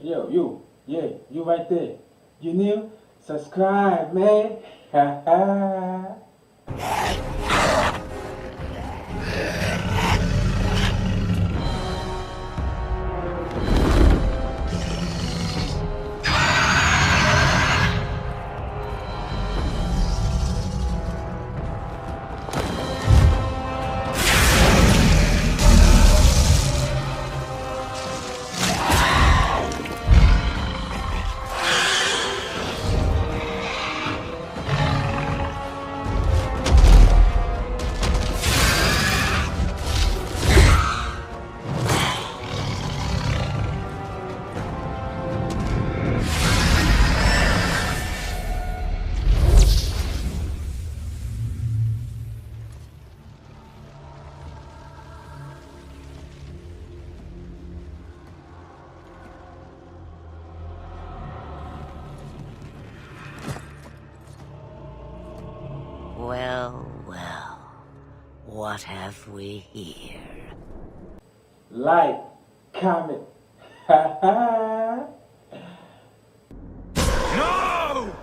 Yo, you. Yeah, you right there. You new? Subscribe, man. Ha ha. Well, well, what have we here? Like, comment. Ha ha. No!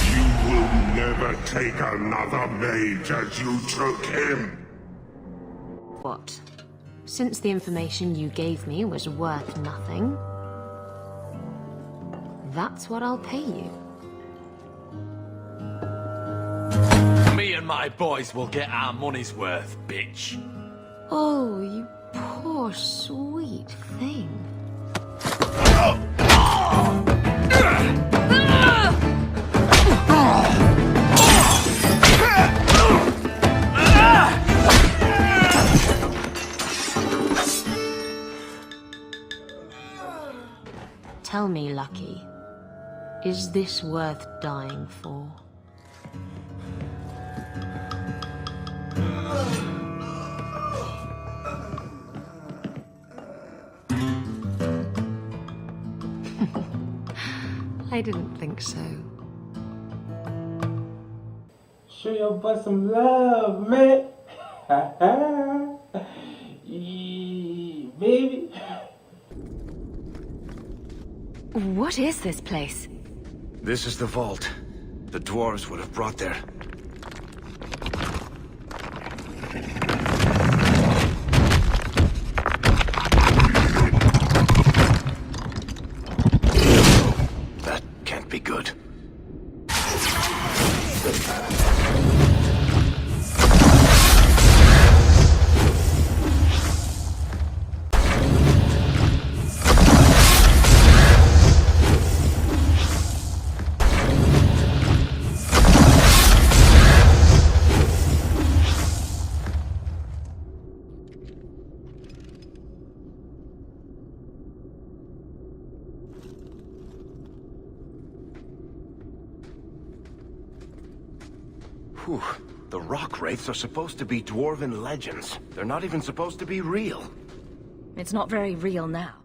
You will never take another mage as you took him. What? Since the information you gave me was worth nothing, that's what I'll pay you. Me and my boys will get our money's worth, bitch. Oh, you poor sweet thing. Tell me, Lucky, is this worth dying for? I didn't think so. Show your butt some love, man. Ha ha. Yeah, baby. What is this place? This is the vault. The dwarves would have brought there. That can't be good. Whew. The rock wraiths are supposed to be dwarven legends. They're not even supposed to be real. It's not very real now.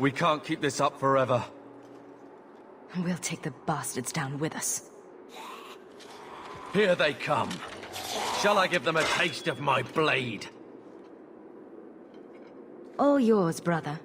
We can't keep this up forever. We'll take the bastards down with us. Here they come. Shall I give them a taste of my blade? All yours, brother.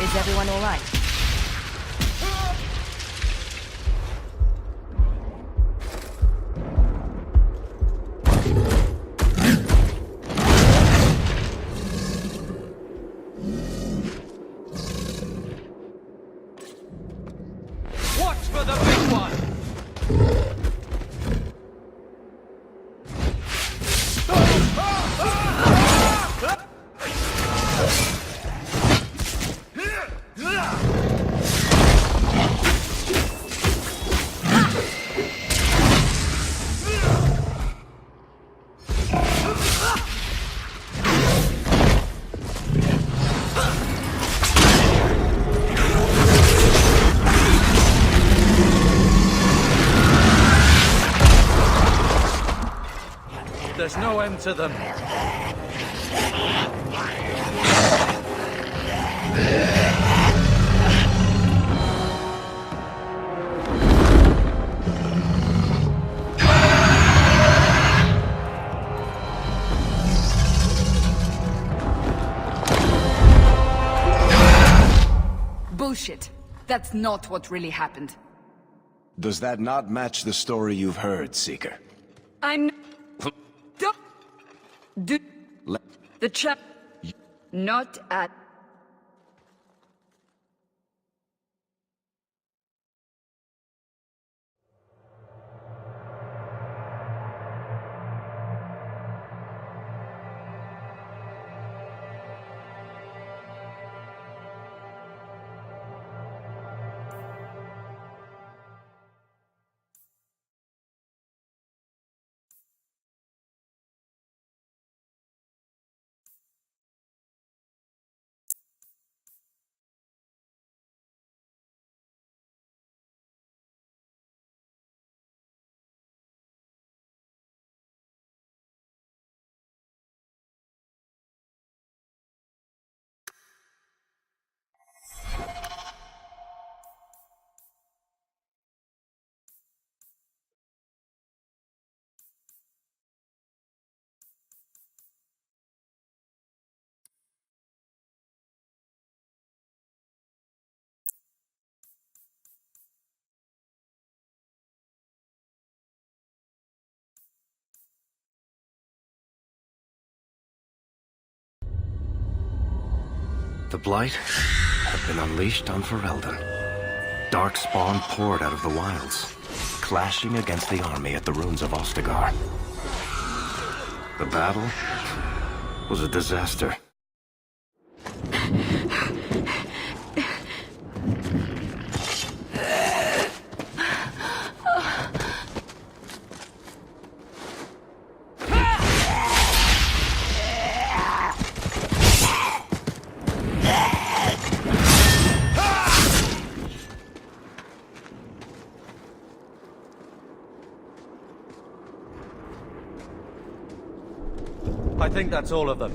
Is everyone all right? Watch for the big one! There's no end to them. Bullshit. That's not what really happened. Does that not match the story you've heard, Seeker? The chap. Not at. The Blight have been unleashed on Ferelden. Darkspawn poured out of the wilds, clashing against the army at the ruins of Ostagar. The battle was a disaster. I think that's all of them.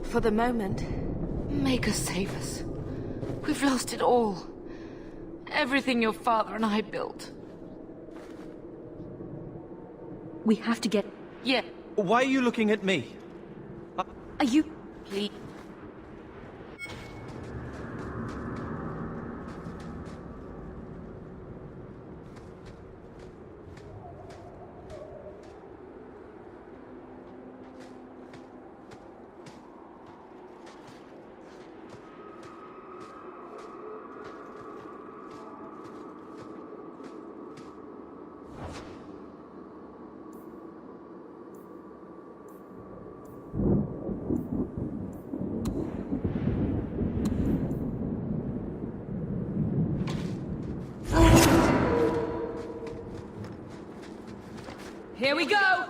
For the moment, make us save us. We've lost it all. Everything your father and I built. We have to get... Yeah. Why are you looking at me? Are you... Please. Here we go!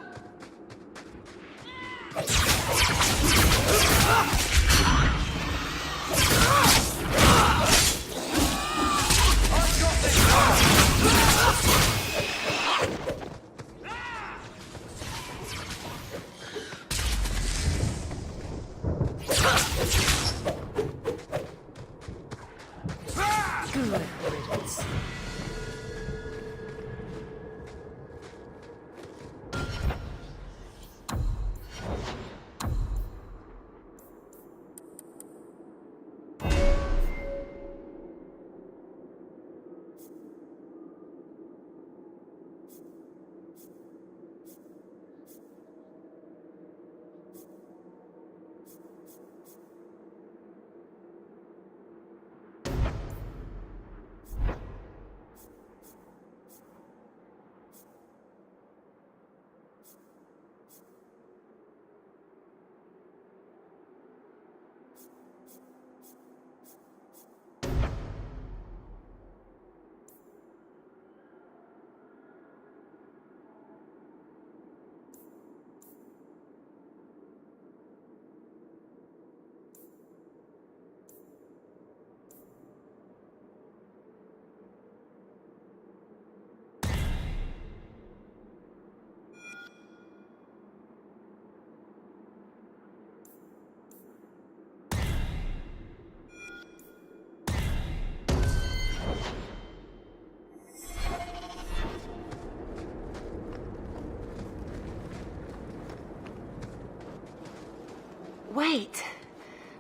Wait,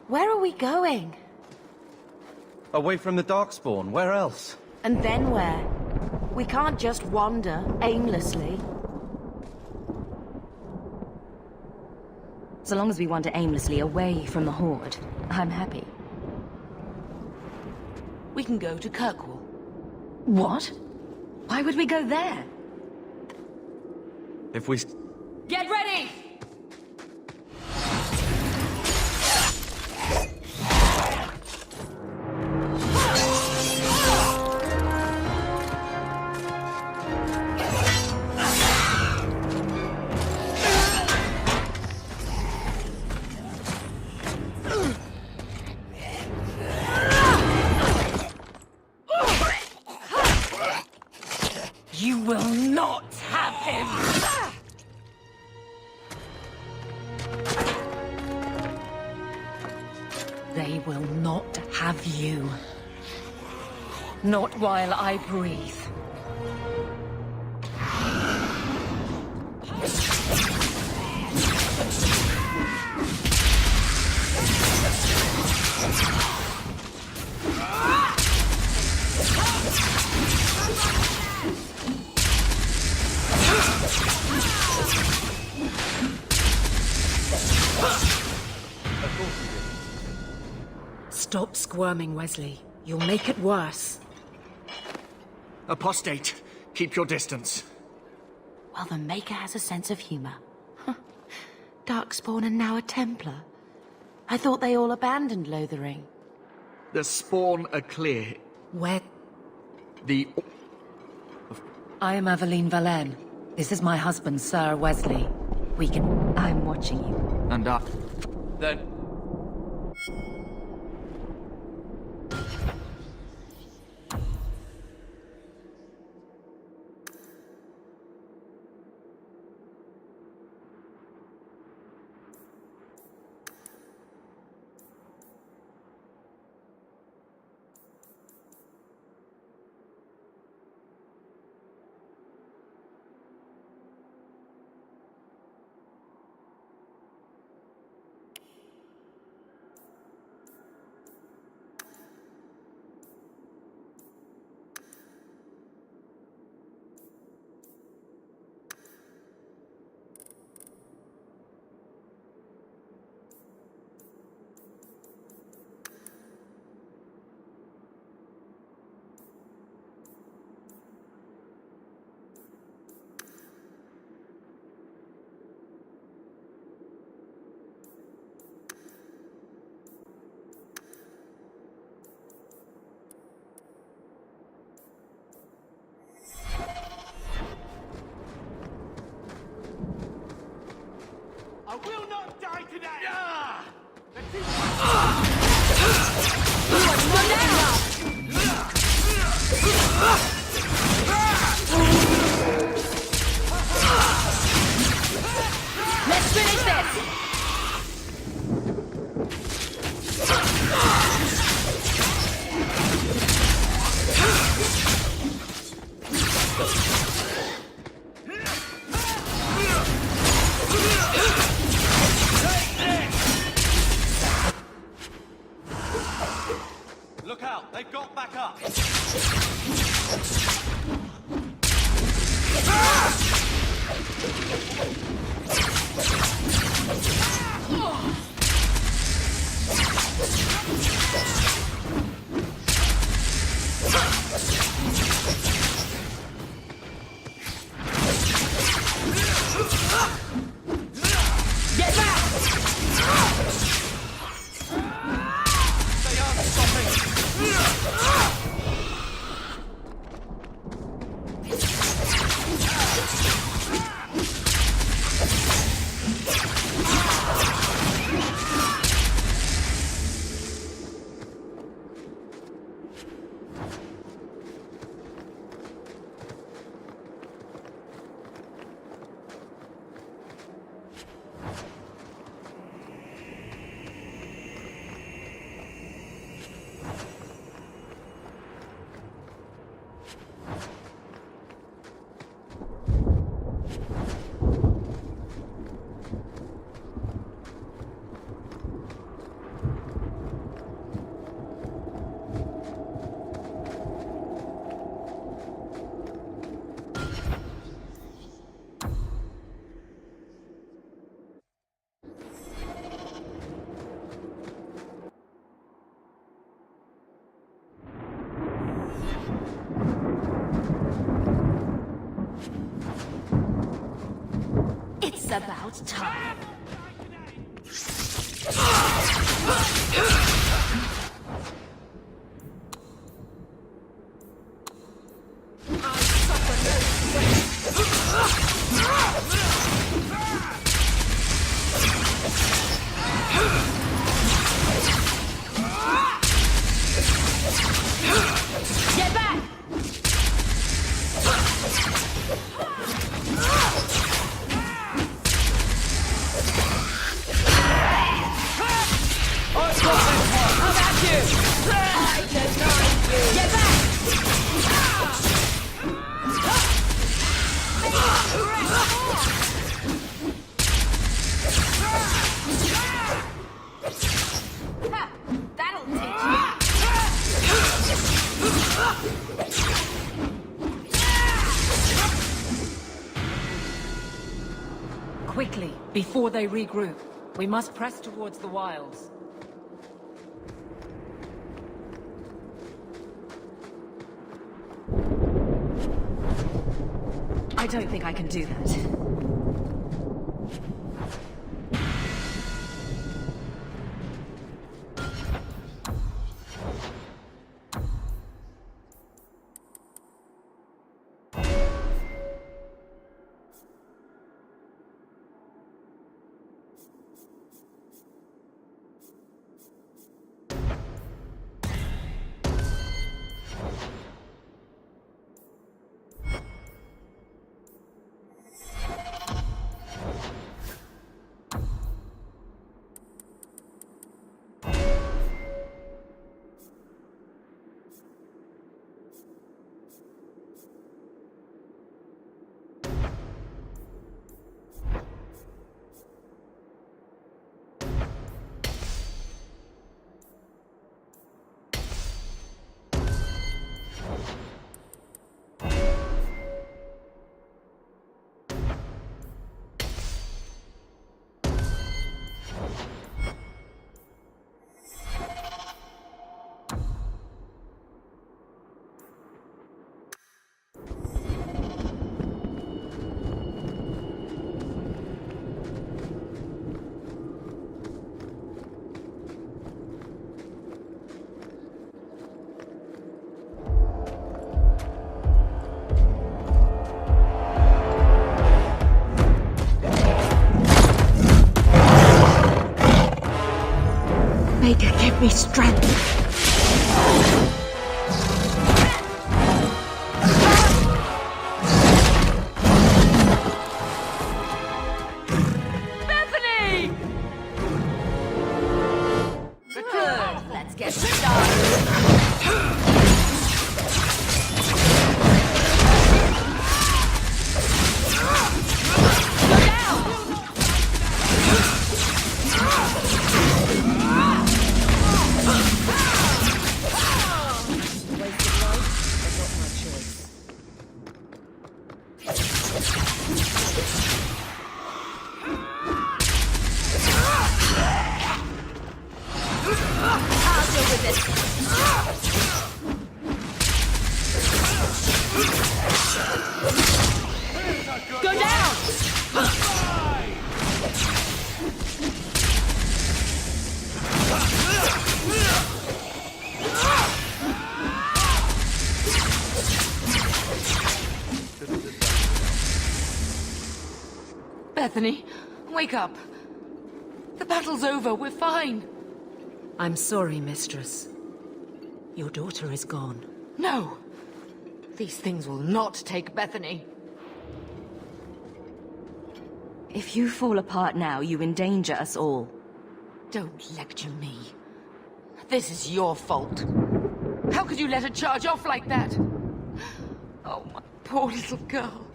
where are we going? Away from the Darkspawn, where else? And then where? We can't just wander aimlessly. So long as we wander aimlessly away from the Horde, I'm happy. We can go to Kirkwall. What? Why would we go there? If we... Get ready! You will not have him! They will not have you. Not while I breathe. Stop squirming, Wesley. You'll make it worse. Apostate, keep your distance. Well, the Maker has a sense of humor. Darkspawn and now a Templar. I thought they all abandoned Lothering. The spawn are clear. Where? The... I am Aveline Valenne. This is my husband, Sir Wesley. I'm watching you. And then... Let's finish this! Look out, they've got back up. Get back! They aren't stopping. It's about time. Get back! How about you? I deny you! Get back! Ha! That'll teach you! Quickly, before they regroup. We must press towards the wilds. I don't think I can do that. Make her give me strength. Bethany, wake up. The battle's over, we're fine. I'm sorry, mistress. Your daughter is gone. No. These things will not take Bethany. If you fall apart now, you endanger us all. Don't lecture me. This is your fault. How could you let her charge off like that? Oh, my poor little girl.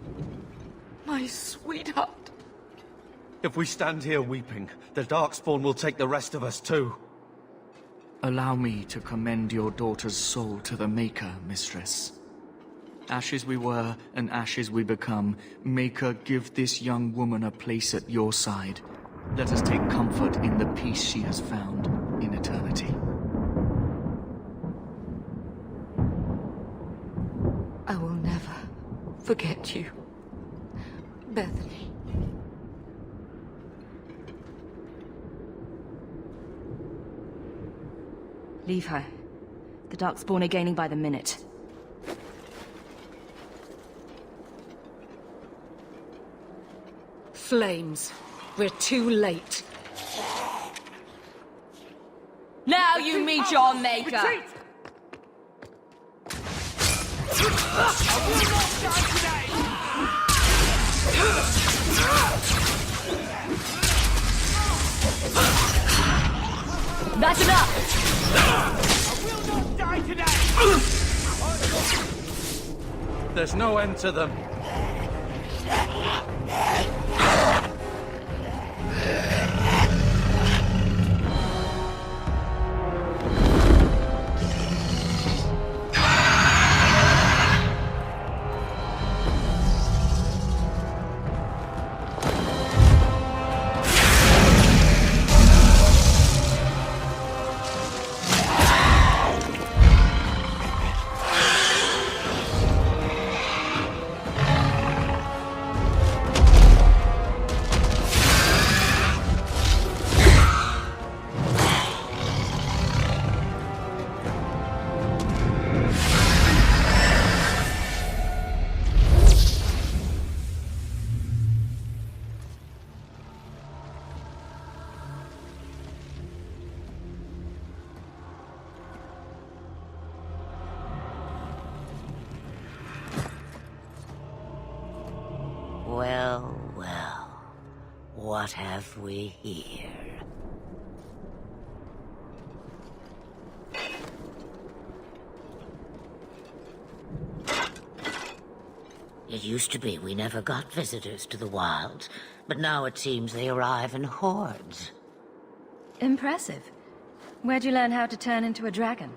My sweetheart. If we stand here weeping, the Darkspawn will take the rest of us too. Allow me to commend your daughter's soul to the Maker, mistress. Ashes we were, and ashes we become. Maker, give this young woman a place at your side. Let us take comfort in the peace she has found in eternity. I will never forget you, Bethany. Leave her. The Darkspawn are gaining by the minute. Flames. We're too late. Now you meet your Maker! That's enough! I will not die today! There's no end to them. Well, well, what have we here? It used to be we never got visitors to the wilds, but now it seems they arrive in hordes. Impressive. Where'd you learn how to turn into a dragon?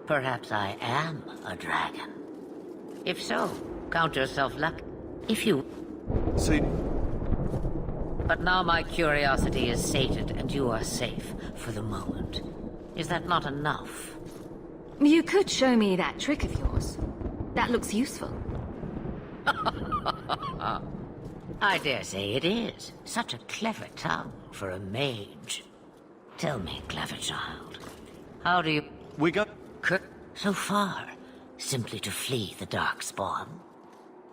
Perhaps I am a dragon. If so, count yourself lucky. If you... See... But now my curiosity is sated, and you are safe for the moment. Is that not enough? You could show me that trick of yours. That looks useful. I dare say it is. Such a clever tongue for a mage. Tell me, clever child, how do you... We got... So far, simply to flee the Darkspawn.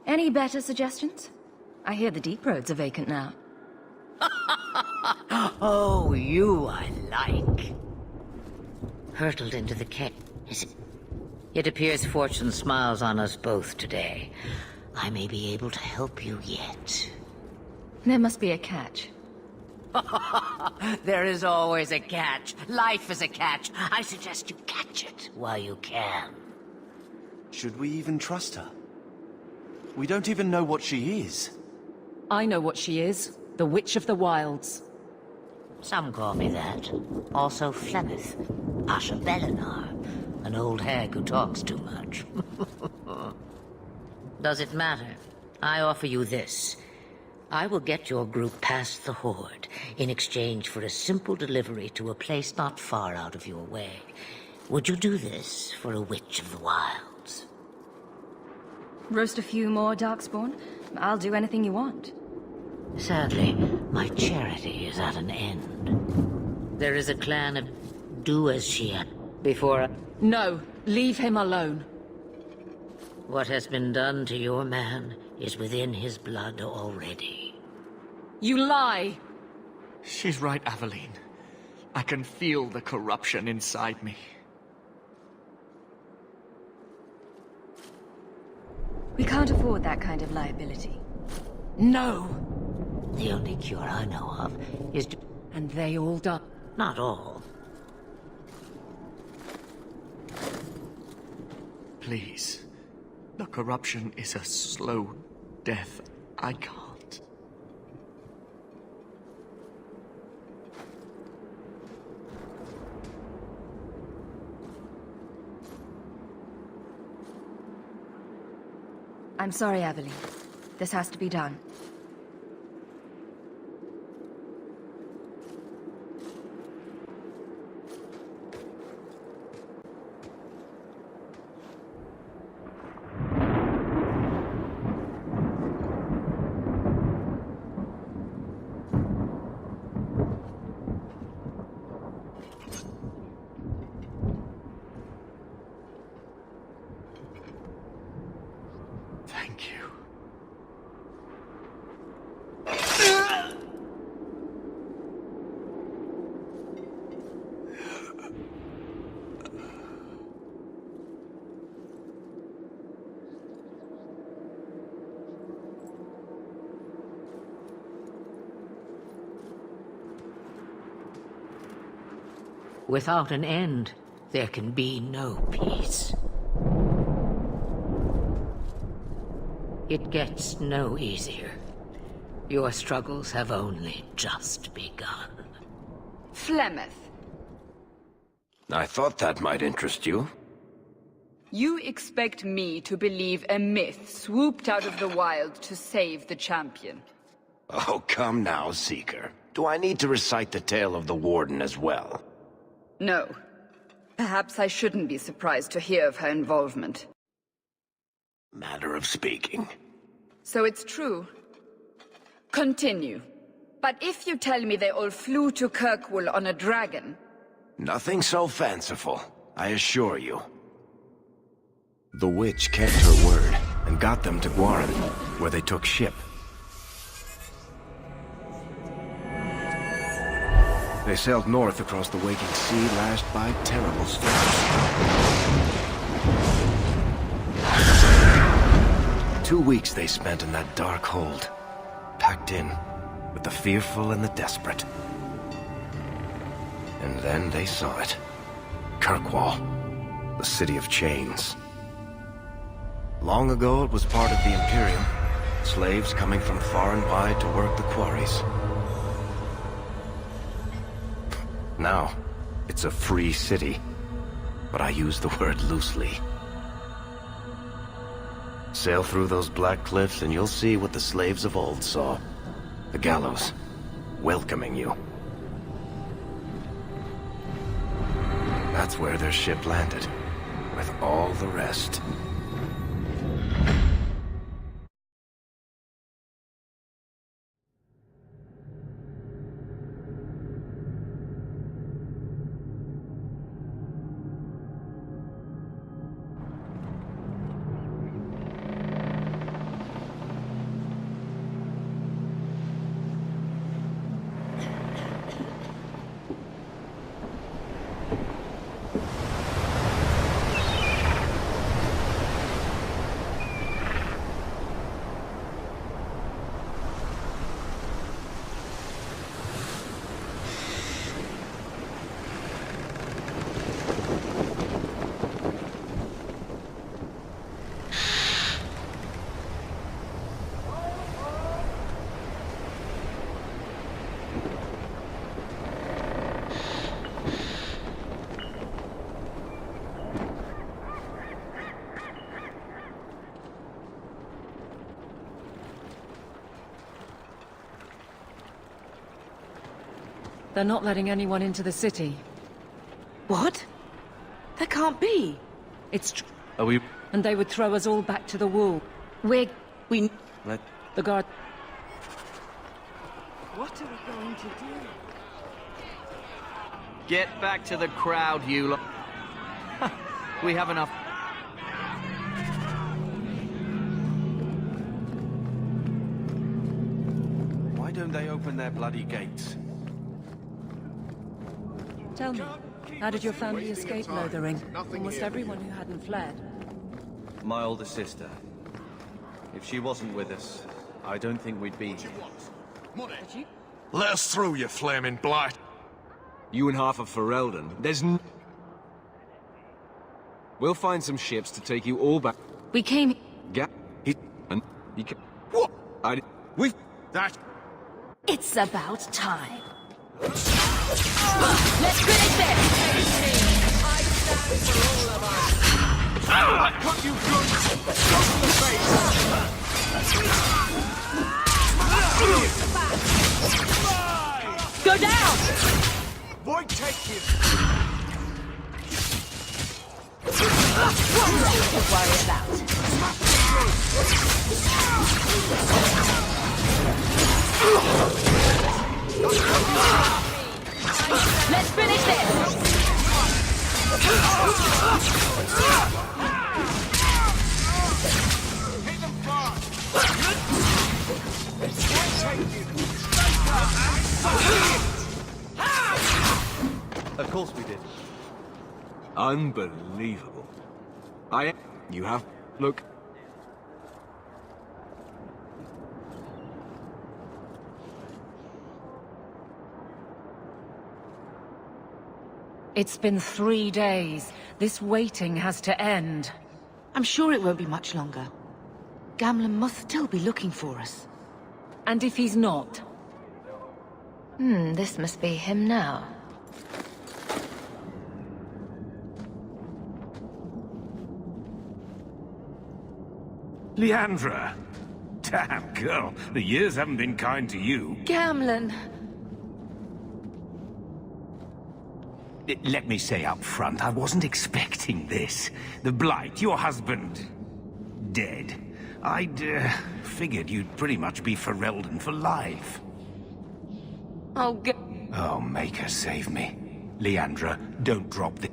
Any better suggestions? I hear the deep roads are vacant now. Oh, you I like. Hurtled into the cave. It appears fortune smiles on us both today. I may be able to help you yet. There must be a catch. There is always a catch. Life is a catch. I suggest you catch it while you can. Should we even trust her? We don't even know what she is. I know what she is. The Witch of the Wilds. Some call me that. Also Flemeth, Asha Belinar, an old hag who talks too much. Does it matter? I offer you this. I will get your group past the Horde in exchange for a simple delivery to a place not far out of your way. Would you do this for a Witch of the Wilds? Roast a few more Darkspawn? I'll do anything you want. Sadly, my charity is at an end. There is a clan of do-as-she before... No, leave him alone. What has been done to your man is within his blood already. You lie! She's right, Aveline. I can feel the corruption inside me. We can't afford that kind of liability. No! The only cure I know of is to... And they all die. Not all. Please. The corruption is a slow death. I can't. I'm sorry, Aveline. This has to be done. Thank you. Without an end, there can be no peace. It gets no easier. Your struggles have only just begun. Flemeth, I thought that might interest you. you expect me to believe a myth swooped out of the wild to save the champion? Oh, come now, Seeker. Do I need to recite the tale of the Warden as well? No. Perhaps I shouldn't be surprised to hear of her involvement. Matter of speaking. So it's true. Continue. But if you tell me they all flew to Kirkwall on a dragon... Nothing so fanciful, I assure you. The witch kept her word and got them to Guaran, where they took ship. They sailed north across the waking sea, lashed by terrible storms. 2 weeks they spent in that dark hold, packed in with the fearful and the desperate. And then they saw it. Kirkwall, the city of chains. Long ago it was part of the Imperium, slaves coming from far and wide to work the quarries. Now, it's a free city, but I use the word loosely. Sail through those black cliffs and you'll see what the slaves of old saw. The gallows, welcoming you. That's where their ship landed, with all the rest. They're not letting anyone into the city. What? That can't be. It's true. Are we... And they would throw us all back to the wall. We... Let... The guard... What are we going to do? Get back to the crowd, you lot. We have enough... Why don't they open their bloody gates. Tell me, how did your family escape Lothering? Almost everyone who hadn't fled. My older sister. If she wasn't with us, I don't think we'd be here. Let us through, you flaming blight. You and half of Ferelden. We'll find some ships to take you all back. We came... What? It's about time. Let's finish this! I stand for all of us. I cut you good! Go to the face! Go down! Void take you! What to worry about? Let's finish this! Hit them fast! Of course we did. Unbelievable. You have... Look. It's been 3 days. This waiting has to end. I'm sure it won't be much longer. Gamlen must still be looking for us. And if he's not? This must be him now. Leandra! Damn, girl, the years haven't been kind to you. Gamlen! Let me say up front, I wasn't expecting this. The Blight, your husband, dead. I'd figured you'd pretty much be Ferelden for life. Oh, Oh, Maker, save me. Leandra, don't drop the...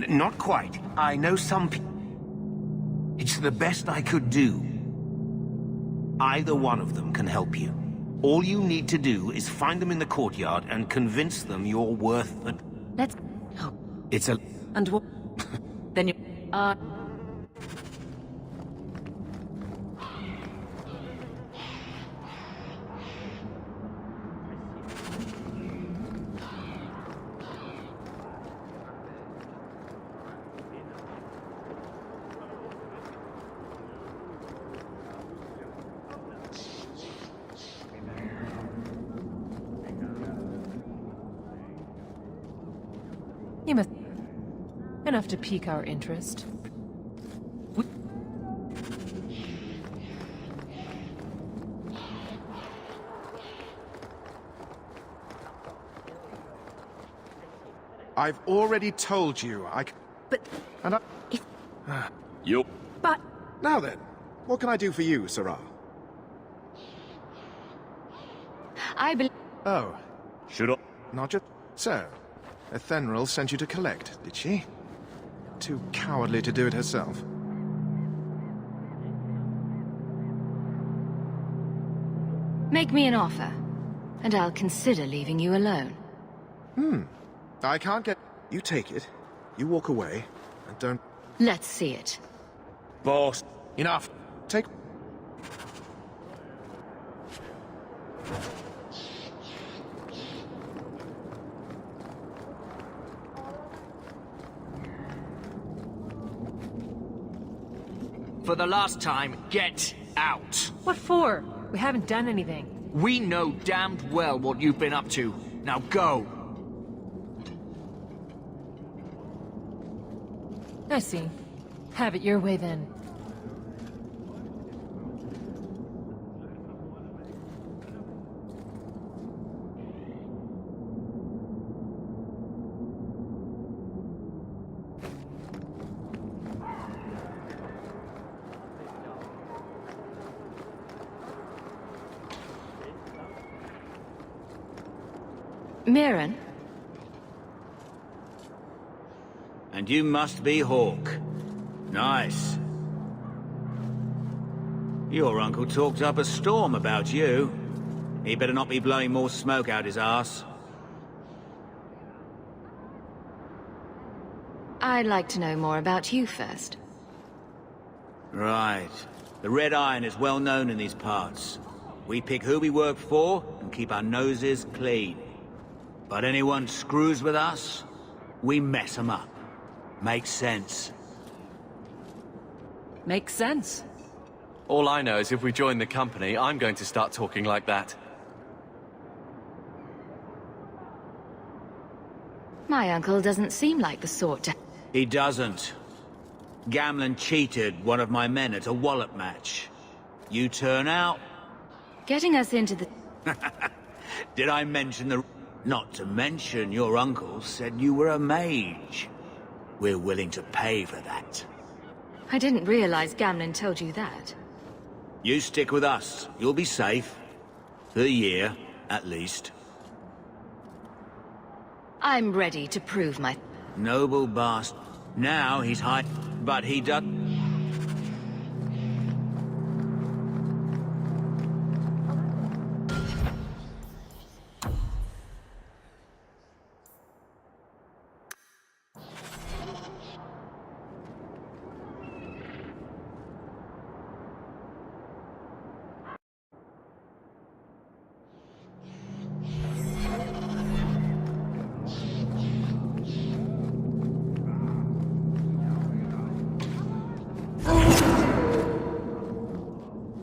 Not quite. I know some people... It's the best I could do. Either one of them can help you. All you need to do is find them in the courtyard and convince them you're worth the... Let's... Oh. It's a... And what... Then you... You must... Enough to pique our interest. I've already told you, But... And I... You... But... Now then, what can I do for you, Sarah? I believe... Oh, Should I... not just... So, Ethenril sent you to collect, did she? Too cowardly to do it herself. Make me an offer, and I'll consider leaving you alone. I can't get... You take it, you walk away, and don't... Let's see it. Boss. Enough! Take... For the last time, get out. What for? We haven't done anything. We know damned well what you've been up to. Now go. I see. Have it your way then. Mirren? And you must be Hawk. Nice. Your uncle talked up a storm about you. He better not be blowing more smoke out his arse. I'd like to know more about you first. Right. The Red Iron is well known in these parts. We pick who we work for and keep our noses clean. But anyone screws with us, we mess them up. Makes sense. Makes sense. All I know is if we join the company, I'm going to start talking like that. My uncle doesn't seem like the sort to... He doesn't. Gamlen cheated one of my men at a wallop match. You turn out... Getting us into the... Did I mention the... Not to mention your uncle said you were a mage. We're willing to pay for that. I didn't realize Gamlen told you that. You stick with us. You'll be safe. For a year, at least. I'm ready to prove my... Noble bastard. Now he's high... But he does...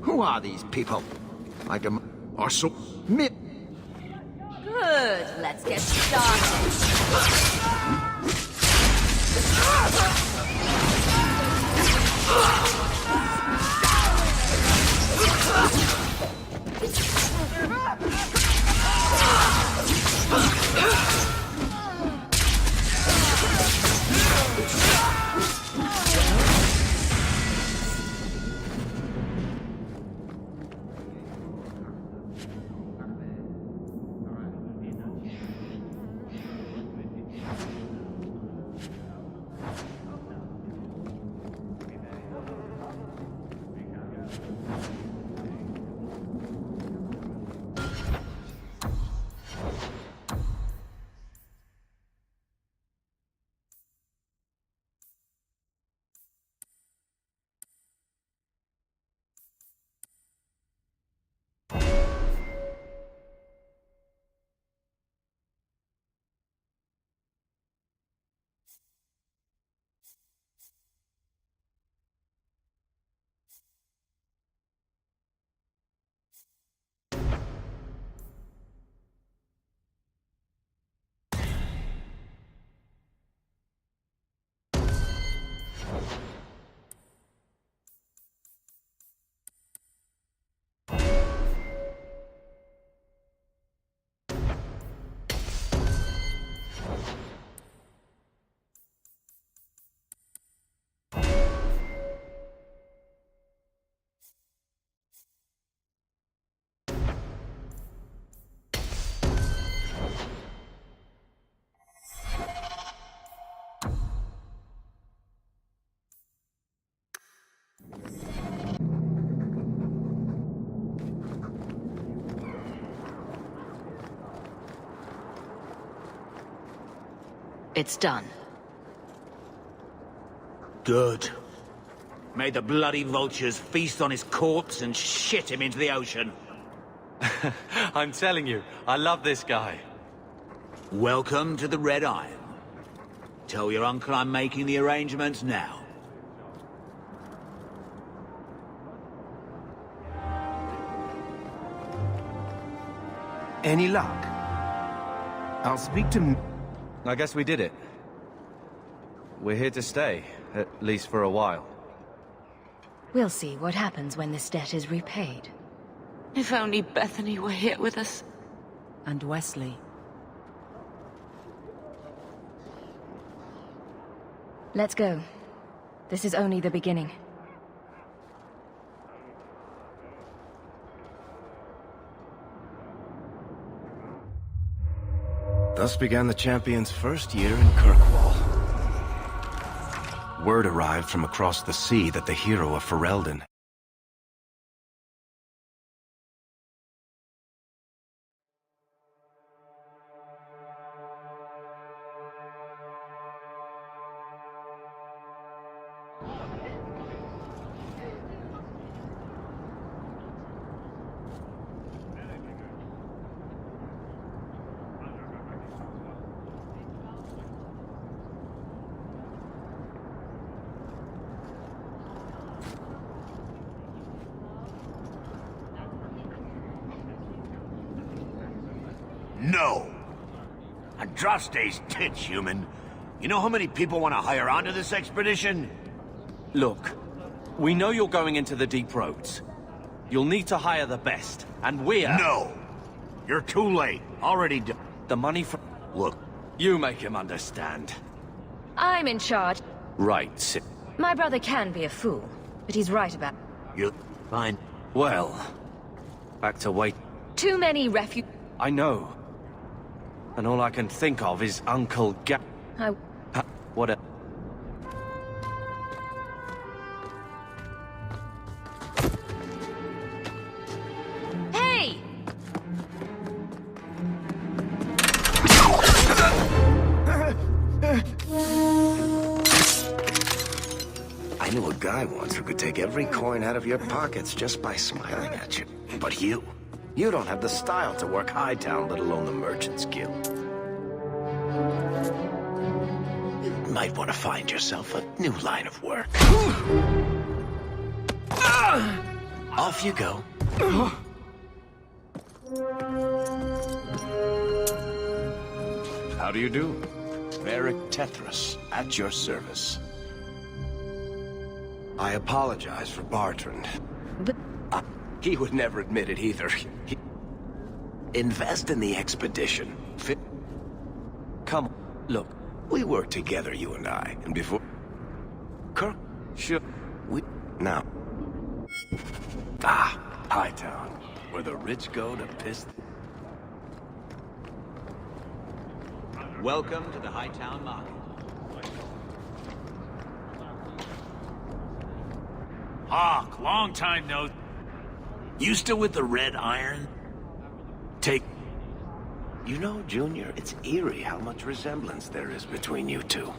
Who are these people? Like are so... Good. Let's get It's done. Good. May the bloody vultures feast on his corpse and shit him into the ocean. I'm telling you, I love this guy. Welcome to the Red Iron. Tell your uncle I'm making the arrangements now. Any luck? I'll speak to... I guess we did it. We're here to stay, at least for a while. We'll see what happens when this debt is repaid. If only Bethany were here with us. And Wesley. Let's go. This is only the beginning. Thus began the champion's first year in Kirkwall. Word arrived from across the sea that the hero of Ferelden No. Andraste's tits, human. You know how many people want to hire onto this expedition? Look, we know you're going into the deep roads. You'll need to hire the best, and we're... No! You're too late. Already done. The money for... Look. You make him understand. I'm in charge. Right, Sid. My brother can be a fool, but he's right about... You... Fine. Well... Back to wait. Too many I know. And all I can think of is Uncle What a... Hey! I knew a guy once who could take every coin out of your pockets just by smiling at you. But you don't have the style to work Hightown, let alone the Merchants Guild. You might want to find yourself a new line of work. Off you go. How do you do? Varric Tethras, at your service. I apologize for Bartrand. But... he would never admit it either. Invest in the expedition. Come on. Look, we work together, you and I. And before... Kirk... Sure. Now... Hightown. Where the rich go to piss... Welcome to the Hightown Market. Hawk, long time no... You still with the Red Iron? Take... You know, Junior, it's eerie how much resemblance there is between you two.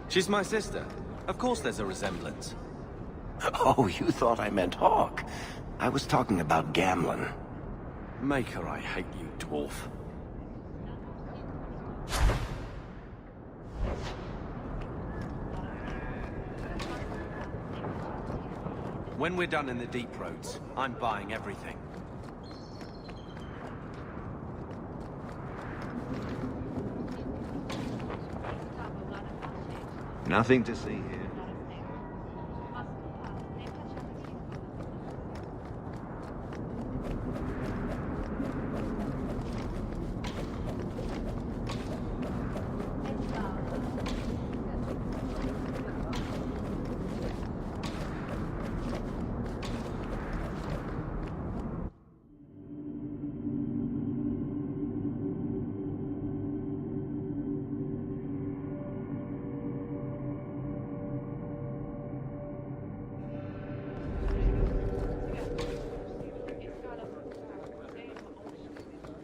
She's my sister. Of course there's a resemblance. Oh, you thought I meant Hawk. I was talking about Gamlin. Maker, I hate you, dwarf. When we're done in the deep roads, I'm buying everything. Nothing to see here.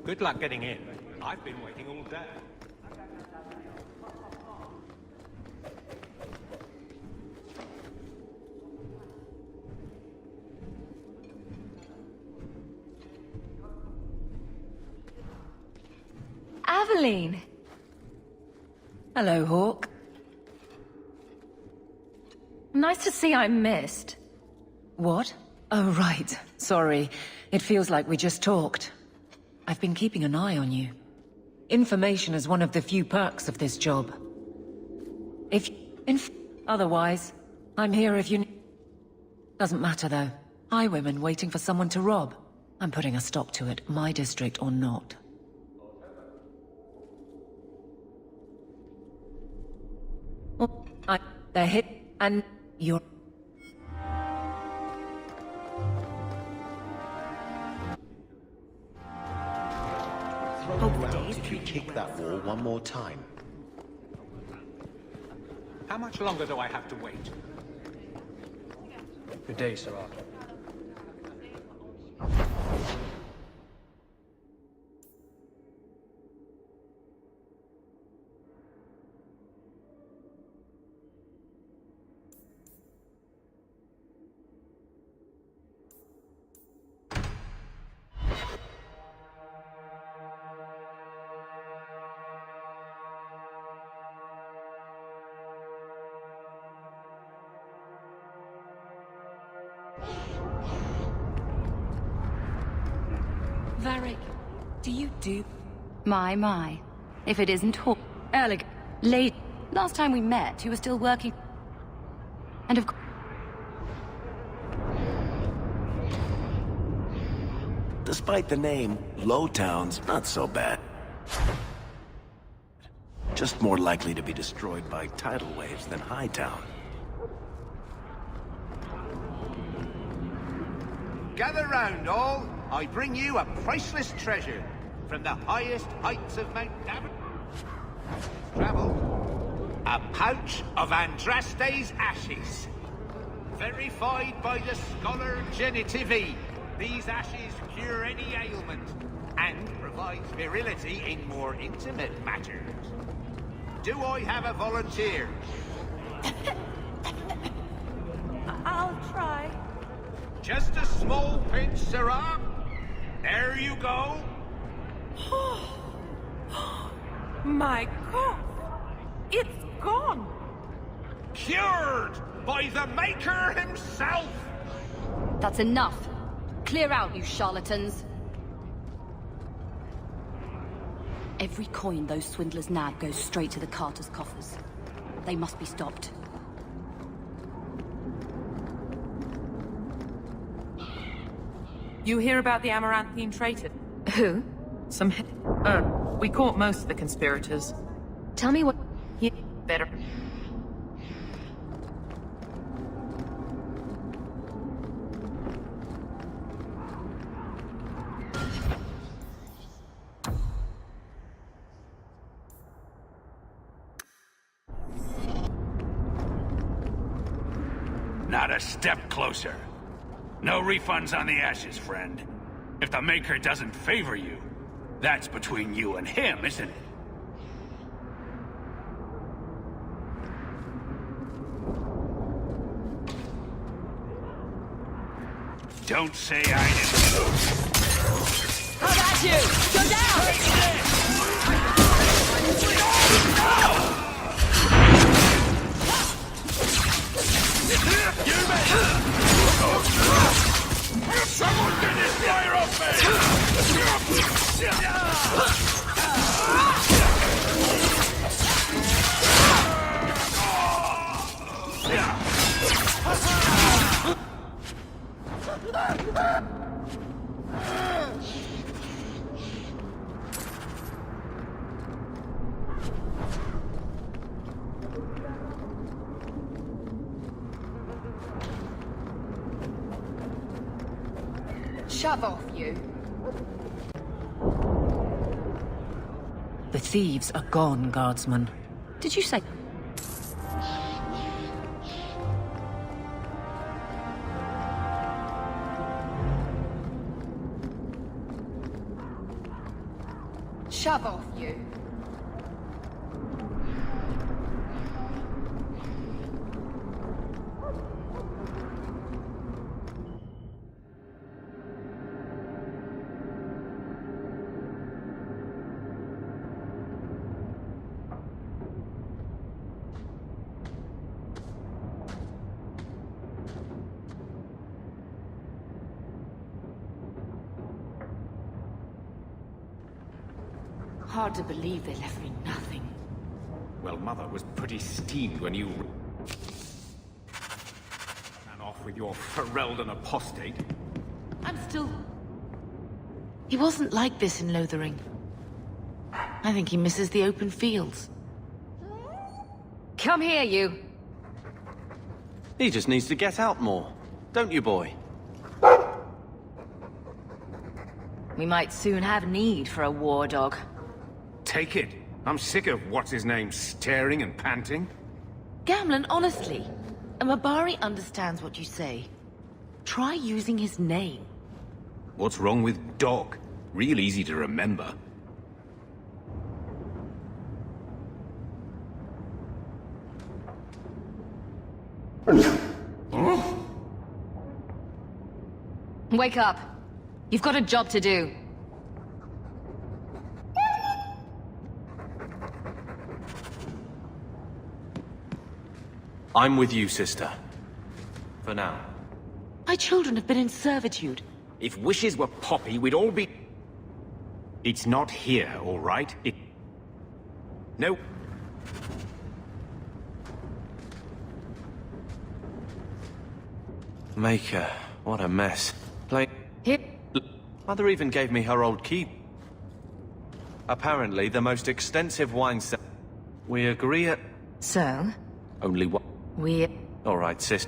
Good luck getting in. I've been waiting all day. Aveline! Hello, Hawk. Nice to see I'm missed. What? Oh, right. Sorry. It feels like we just talked. I've been keeping an eye on you. Information is one of the few perks of this job. Otherwise, I'm here if you need... Doesn't matter, though. Highwaymen waiting for someone to rob. I'm putting a stop to it, my district or not. They're hit, and you're... If you kick that wall one more time. How much longer do I have to wait? Good day, Sir Arthur. Varric, do you do... My. If it isn't elegant. Late. Last time we met, you were still working. And of course. Despite the name, Lowtown's not so bad. Just more likely to be destroyed by tidal waves than Hightown. Gather round, all. I bring you a priceless treasure from the highest heights of Mount Davin. Travel. A pouch of Andraste's ashes. Verified by the scholar Genitivi. These ashes cure any ailment and provide virility in more intimate matters. Do I have a volunteer? I'll try. Just a small pinch, Sirrah. There you go. My God! It's gone! Cured by the Maker himself! That's enough. Clear out, you charlatans. Every coin those swindlers nab goes straight to the Carter's coffers. They must be stopped. You hear about the Amaranthine traitor? Who? We caught most of the conspirators. Tell me what... Yeah, better. Not a step closer. No refunds on the ashes, friend. If the Maker doesn't favor you, that's between you and him, isn't it? Don't say I didn't. How about you? Go down! Someone get this fire off Shove off, you. The thieves are gone, guardsman. Did you say... Shove off, you. Hard to believe they left me nothing. Well, Mother was pretty steamed when you ran off with your Ferelden apostate. I'm still... He wasn't like this in Lothering. I think he misses the open fields. Come here, you. He just needs to get out more. Don't you, boy? We might soon have need for a war dog. Take it. I'm sick of what's-his-name staring and panting. Gamlen, honestly, a Mabari understands what you say. Try using his name. What's wrong with dog? Real easy to remember. Wake up. You've got a job to do. I'm with you, sister. For now. My children have been in servitude. If wishes were poppy, we'd all be... It's not here, all right? No. Maker, what a mess. Here. Mother even gave me her old key. Apparently, the most extensive wine set. We agree at... So? Only one. We... All right, sis.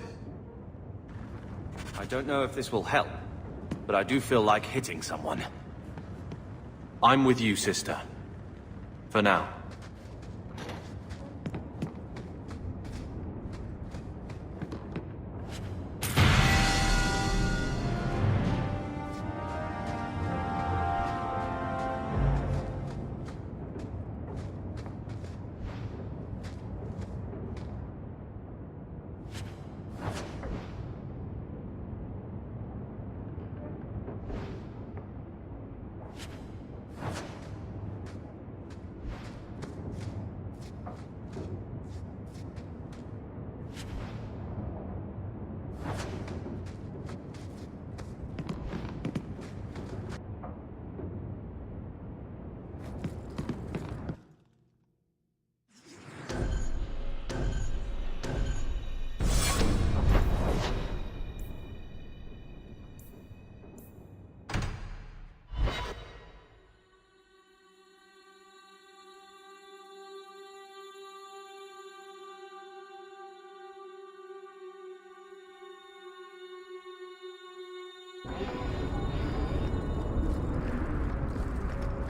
I don't know if this will help, but I do feel like hitting someone. I'm with you, sister. For now.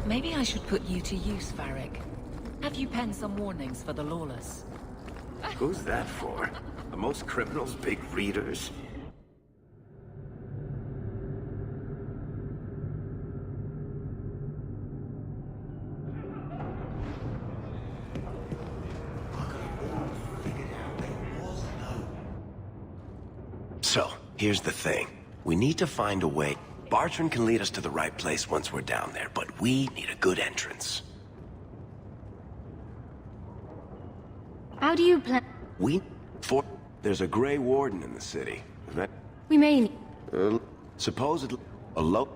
Maybe I should put you to use, Varric. Have you penned some warnings for the lawless? Who's that for? Are most criminals big readers? So, here's the thing. We need to find a way. Bartrand can lead us to the right place once we're down there, but we need a good entrance. How do you plan... There's a Grey Warden in the city. Is that... We may need... supposedly... a low...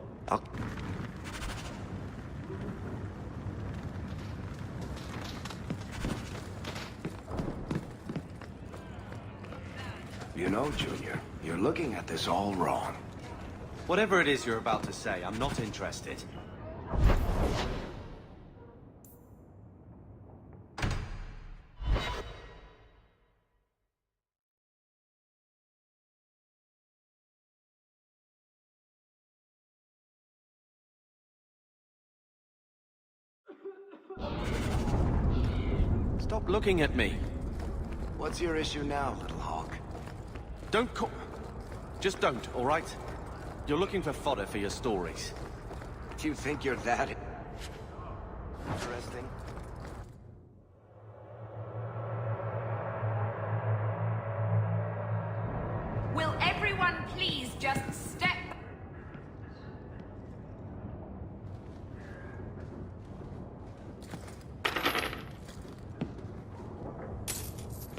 You know, Junior, you're looking at this all wrong. Whatever it is you're about to say, I'm not interested. Stop looking at me. What's your issue now, little hawk? Don't call... Just don't, all right? You're looking for fodder for your stories. Do you think you're that... interesting? Will everyone please just step...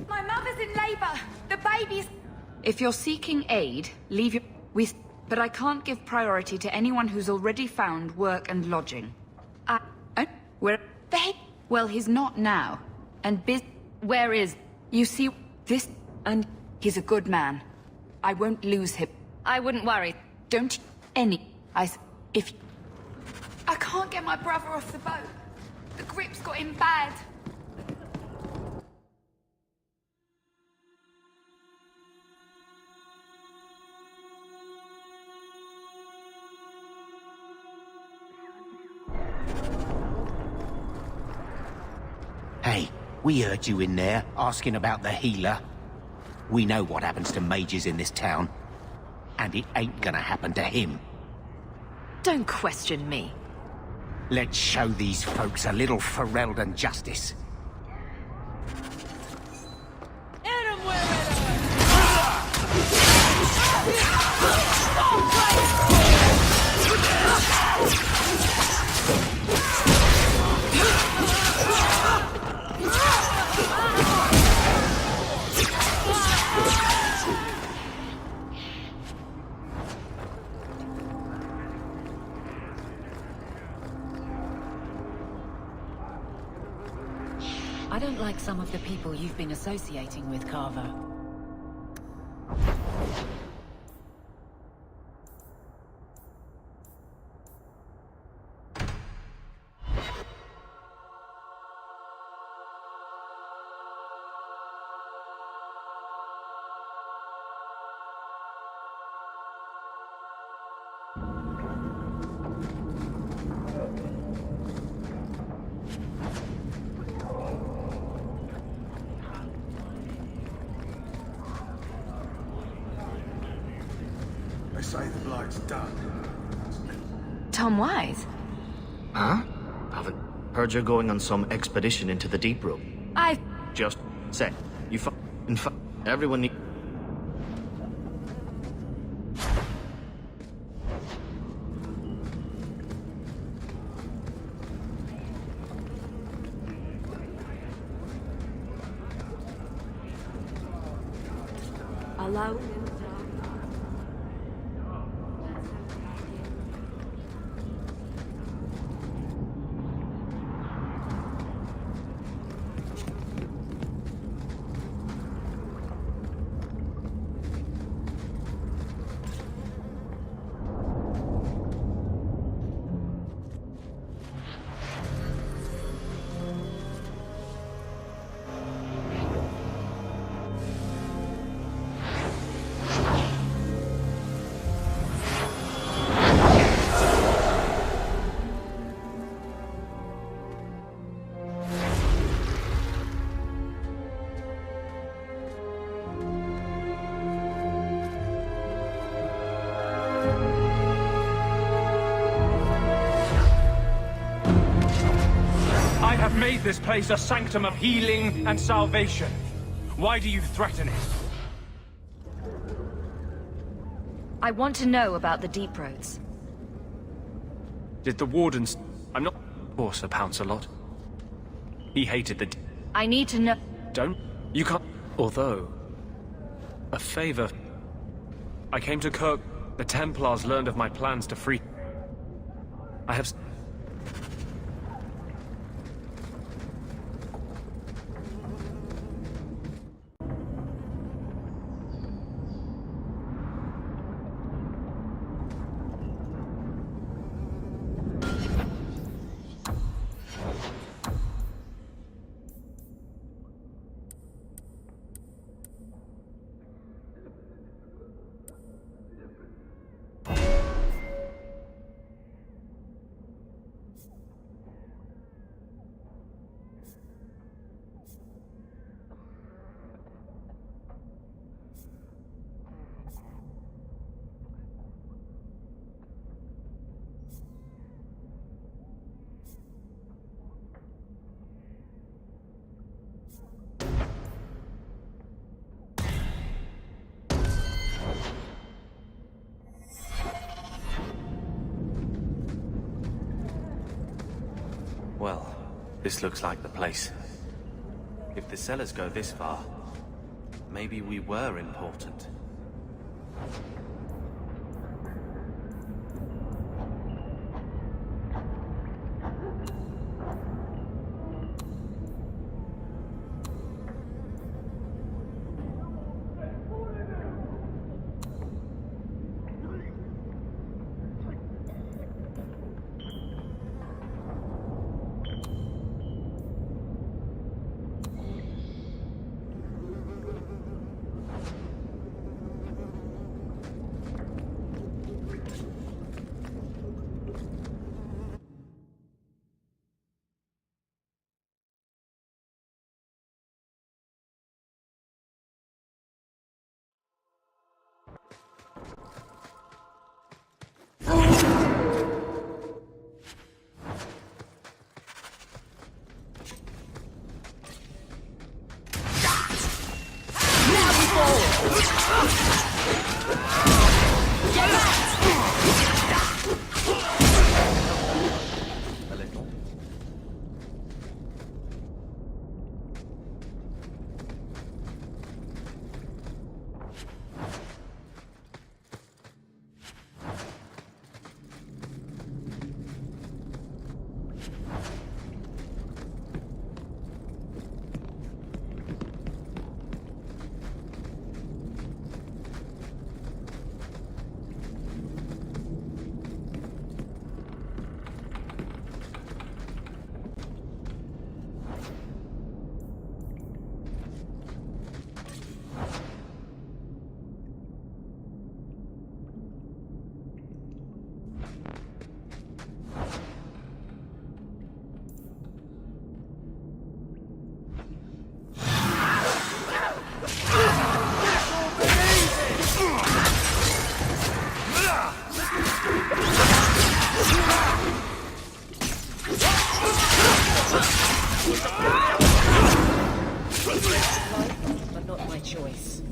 My mother's in labor. The baby's... If you're seeking aid, leave your... But I can't give priority to anyone who's already found work and lodging. Where... Well, he's not now. And Where is... You see, this... And he's a good man. I won't lose him. I wouldn't worry. Don't... If... I can't get my brother off the boat. The grip's got him bad. Hey, we heard you in there, asking about the healer. We know what happens to mages in this town. And it ain't gonna happen to him. Don't question me. Let's show these folks a little Ferelden justice. like some of the people you've been associating with, Carver. They say the blight's done. Tom Wise? Huh? Haven't heard you're going on some expedition into the deep room. I... Just say, you everyone need... Hello? I have made this place a sanctum of healing and salvation. Why do you threaten it? I want to know about the deep roads. Did the Wardens... I'm not... Or Sir Pounce-a-Lot. He hated the... I need to know... Don't... You can't... Although... A favor... I came to Kirk... The Templars learned of my plans to free... I have... Well, this looks like the place. If the cellars go this far, maybe we were important. choice.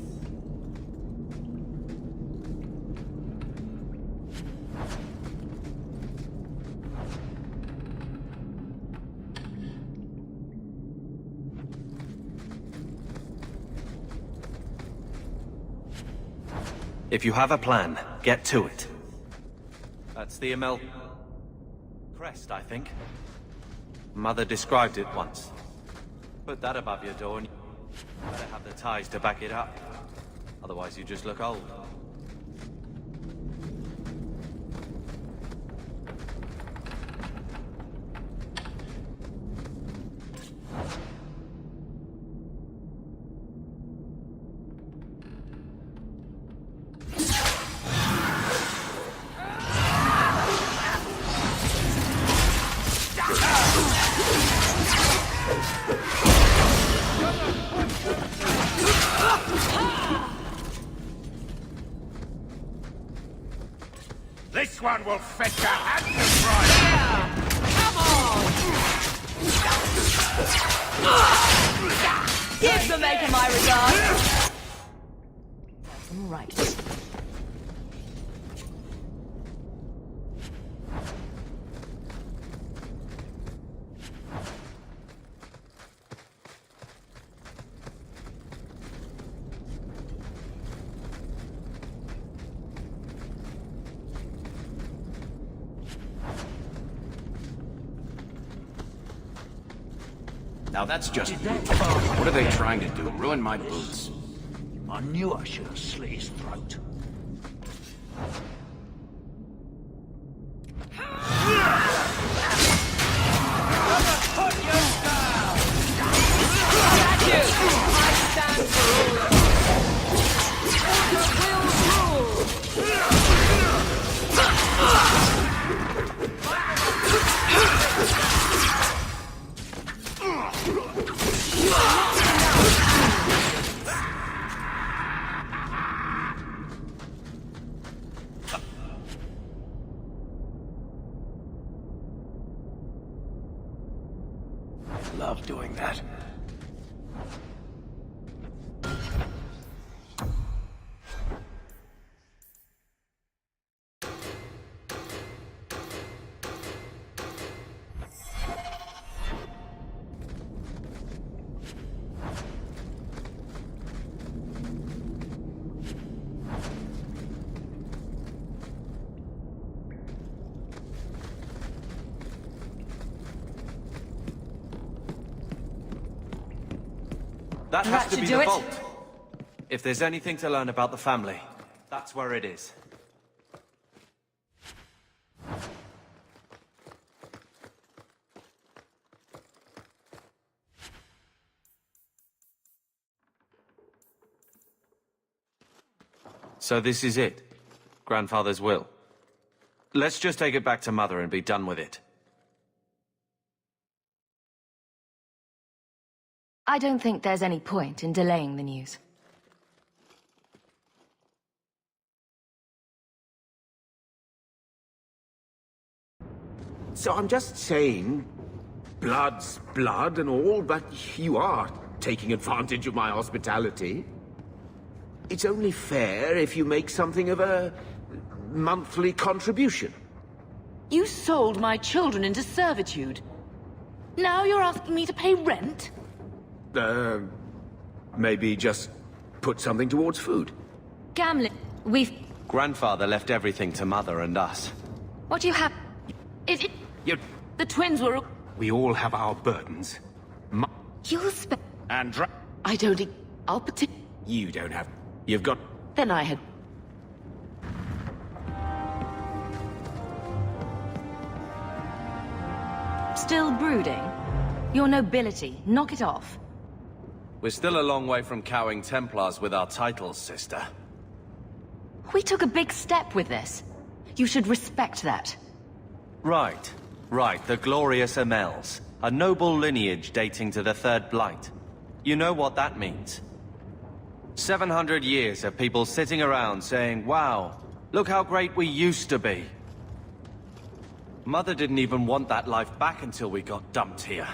If you have a plan, get to it. That's the Amel crest, I think. Mother described it once. Put that above your door and you better have the ties to back it up. Otherwise you just look old. This one will fetch a handsome price! Come on! Give the Maker my regards! Right. Now that's just... What are they trying to do? Ruin my boots? I knew I should have slit his throat. Love doing that. That has to be the vault. If there's anything to learn about the family, that's where it is. So this is it? Grandfather's will? Let's just take it back to Mother and be done with it. I don't think there's any point in delaying the news. So I'm just saying, blood's blood and all, but you are taking advantage of my hospitality. It's only fair if you make something of a monthly contribution. You sold my children into servitude. Now you're asking me to pay rent? Maybe just put something towards food. Gamlin, we've... Grandfather left everything to Mother and us. What do you have? The twins were... We all have our burdens. You'll spend... Andra... I don't... I'll put it... You don't have... You've got... Then I had... Still brooding? Your nobility, knock it off. We're still a long way from cowing Templars with our titles, sister. We took a big step with this. You should respect that. Right. The glorious Amels. A noble lineage dating to the Third Blight. You know what that means. 700 years of people sitting around saying, wow, look how great we used to be. Mother didn't even want that life back until we got dumped here.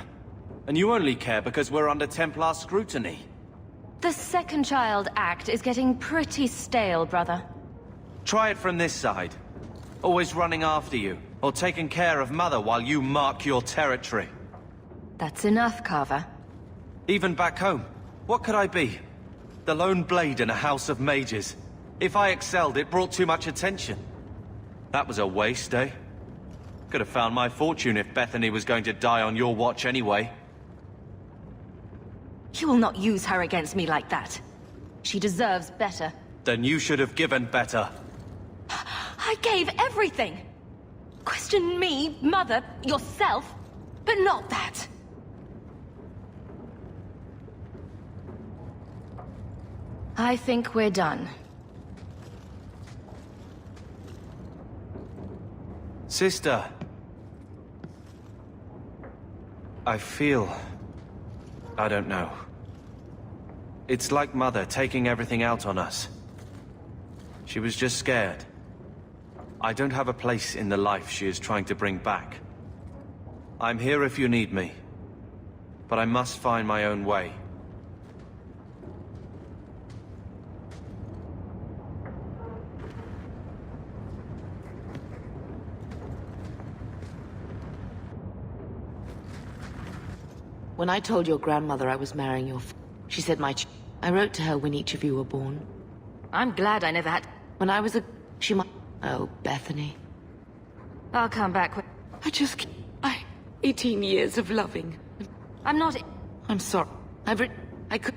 And you only care because we're under Templar scrutiny. The second child act is getting pretty stale, brother. Try it from this side. Always running after you, or taking care of Mother while you mark your territory. That's enough, Carver. Even back home, what could I be? The lone blade in a house of mages. If I excelled, it brought too much attention. That was a waste, eh? Could have found my fortune if Bethany was going to die on your watch anyway. You will not use her against me like that. She deserves better. Then you should have given better. I gave everything! Question me, Mother, yourself, but not that. I think we're done. Sister. I feel... I don't know. It's like Mother taking everything out on us. She was just scared. I don't have a place in the life she is trying to bring back. I'm here if you need me. But I must find my own way. When I told your grandmother I was marrying your she said I wrote to her when each of you were born. I'm glad I never had... When I was a... She might... Oh, Bethany. I'll come back when... 18 years of loving. I'm not... I'm sorry. I could...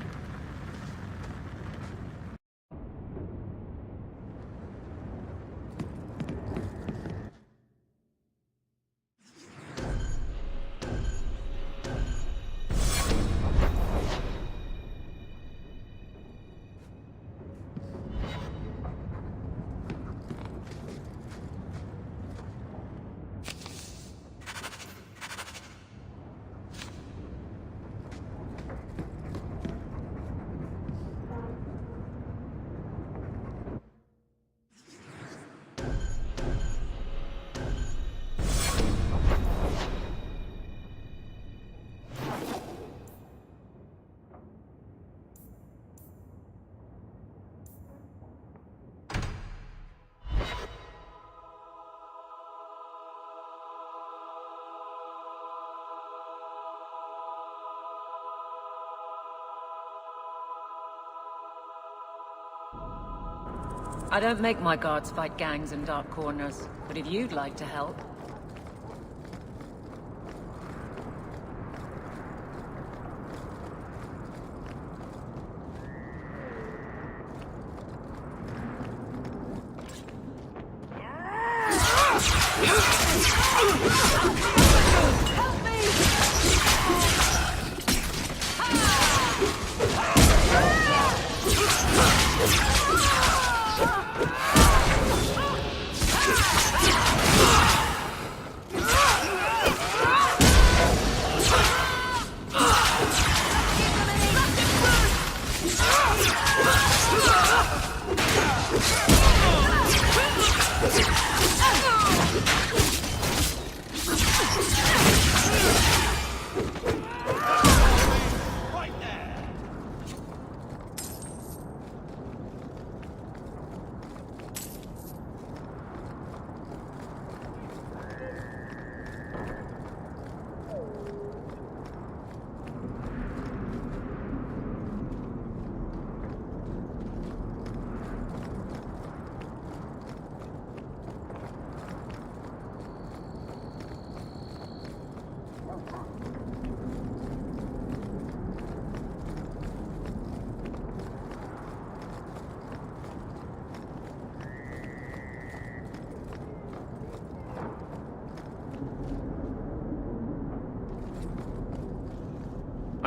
I don't make my guards fight gangs in dark corners, but if you'd like to help...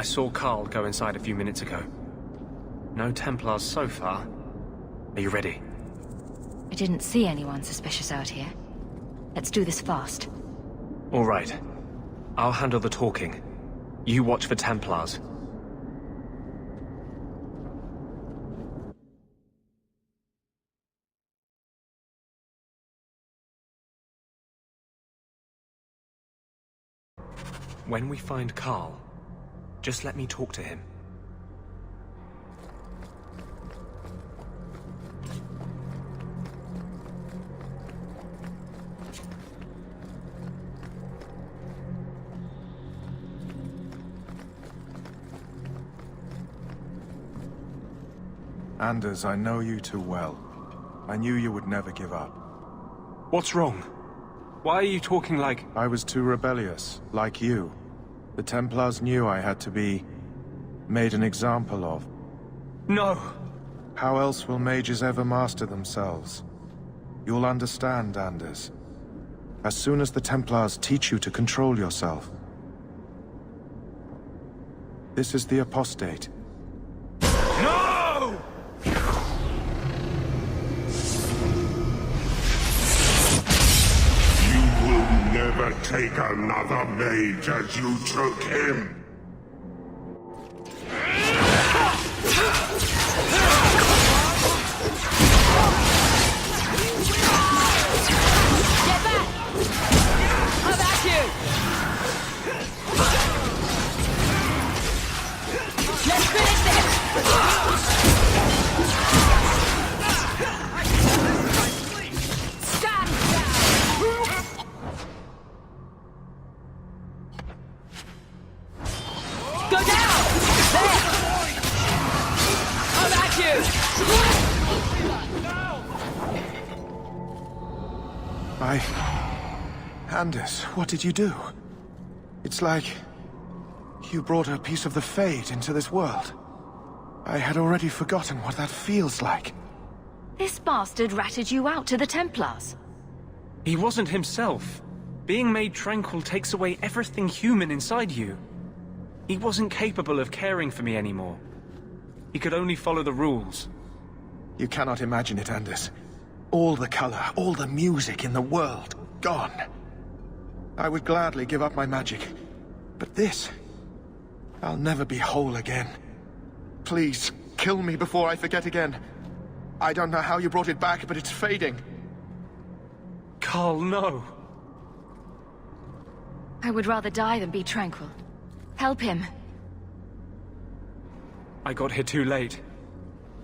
I saw Carl go inside a few minutes ago. No Templars so far. Are you ready? I didn't see anyone suspicious out here. Let's do this fast. All right. I'll handle the talking. You watch for Templars. When we find Carl, just let me talk to him. Anders, I know you too well. I knew you would never give up. What's wrong? Why are you talking like... I was too rebellious, like you. The Templars knew I had to be... made an example of. No! How else will mages ever master themselves? You'll understand, Anders. As soon as the Templars teach you to control yourself. This is the apostate. No! You will never take another mage as you took him. Anders, what did you do? It's like... you brought a piece of the Fate into this world. I had already forgotten what that feels like. This bastard ratted you out to the Templars. He wasn't himself. Being made tranquil takes away everything human inside you. He wasn't capable of caring for me anymore. He could only follow the rules. You cannot imagine it, Anders. All the color, all the music in the world, gone. I would gladly give up my magic. But this... I'll never be whole again. Please, kill me before I forget again. I don't know how you brought it back, but it's fading. Carl, no. I would rather die than be tranquil. Help him. I got here too late.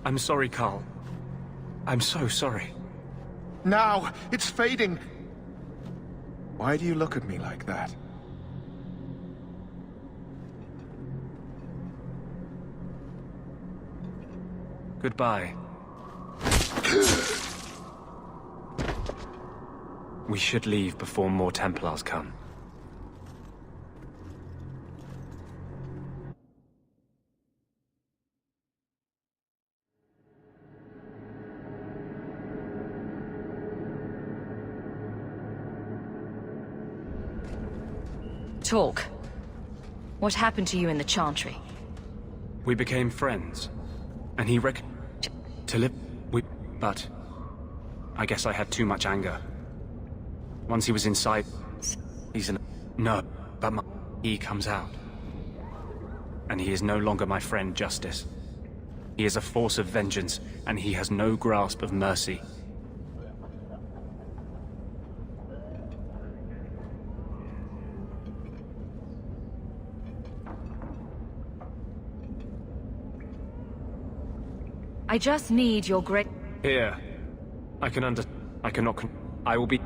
I'm sorry, Carl. I'm so sorry. Now! It's fading! Why do you look at me like that? Goodbye. We should leave before more Templars come. Talk. What happened to you in the Chantry? We became friends, and he to live. But I guess I had too much anger. Once he was inside, no, but he comes out, and he is no longer my friend Justice. He is a force of vengeance, and he has no grasp of mercy. I just need your great... Here. I cannot I will be...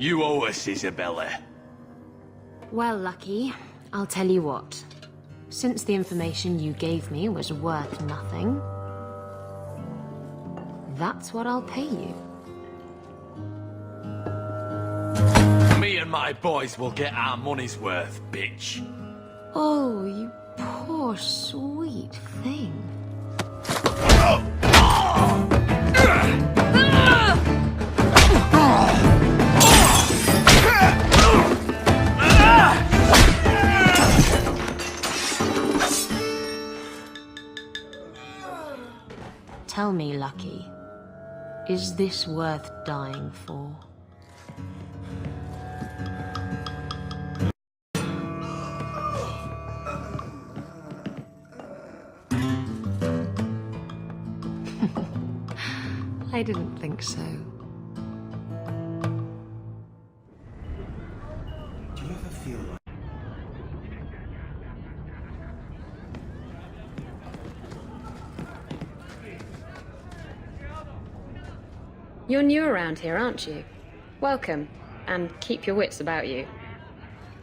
You owe us, Isabella. Well, Lucky, I'll tell you what. Since the information you gave me was worth nothing, that's what I'll pay you. Me and my boys will get our money's worth, bitch. Oh, you poor sweet thing. Tell me, Lucky, is this worth dying for? I didn't think so. Do you ever feel like... You're new around here, aren't you? Welcome, and keep your wits about you.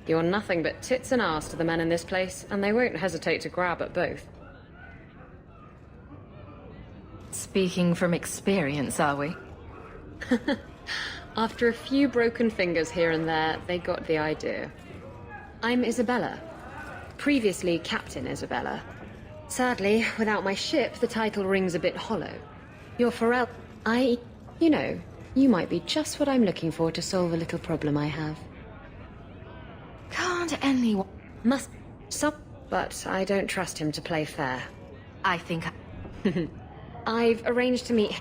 You're nothing but tits and arse to the men in this place, and they won't hesitate to grab at both. Speaking from experience, are we? After a few broken fingers here and there, they got the idea. I'm Isabella. Previously Captain Isabella. Sadly, without my ship, the title rings a bit hollow. You're Pharrell. You know, you might be just what I'm looking for to solve a little problem I have. Can't anyone... Must... Stop. But I don't trust him to play fair. I think I've arranged to meet...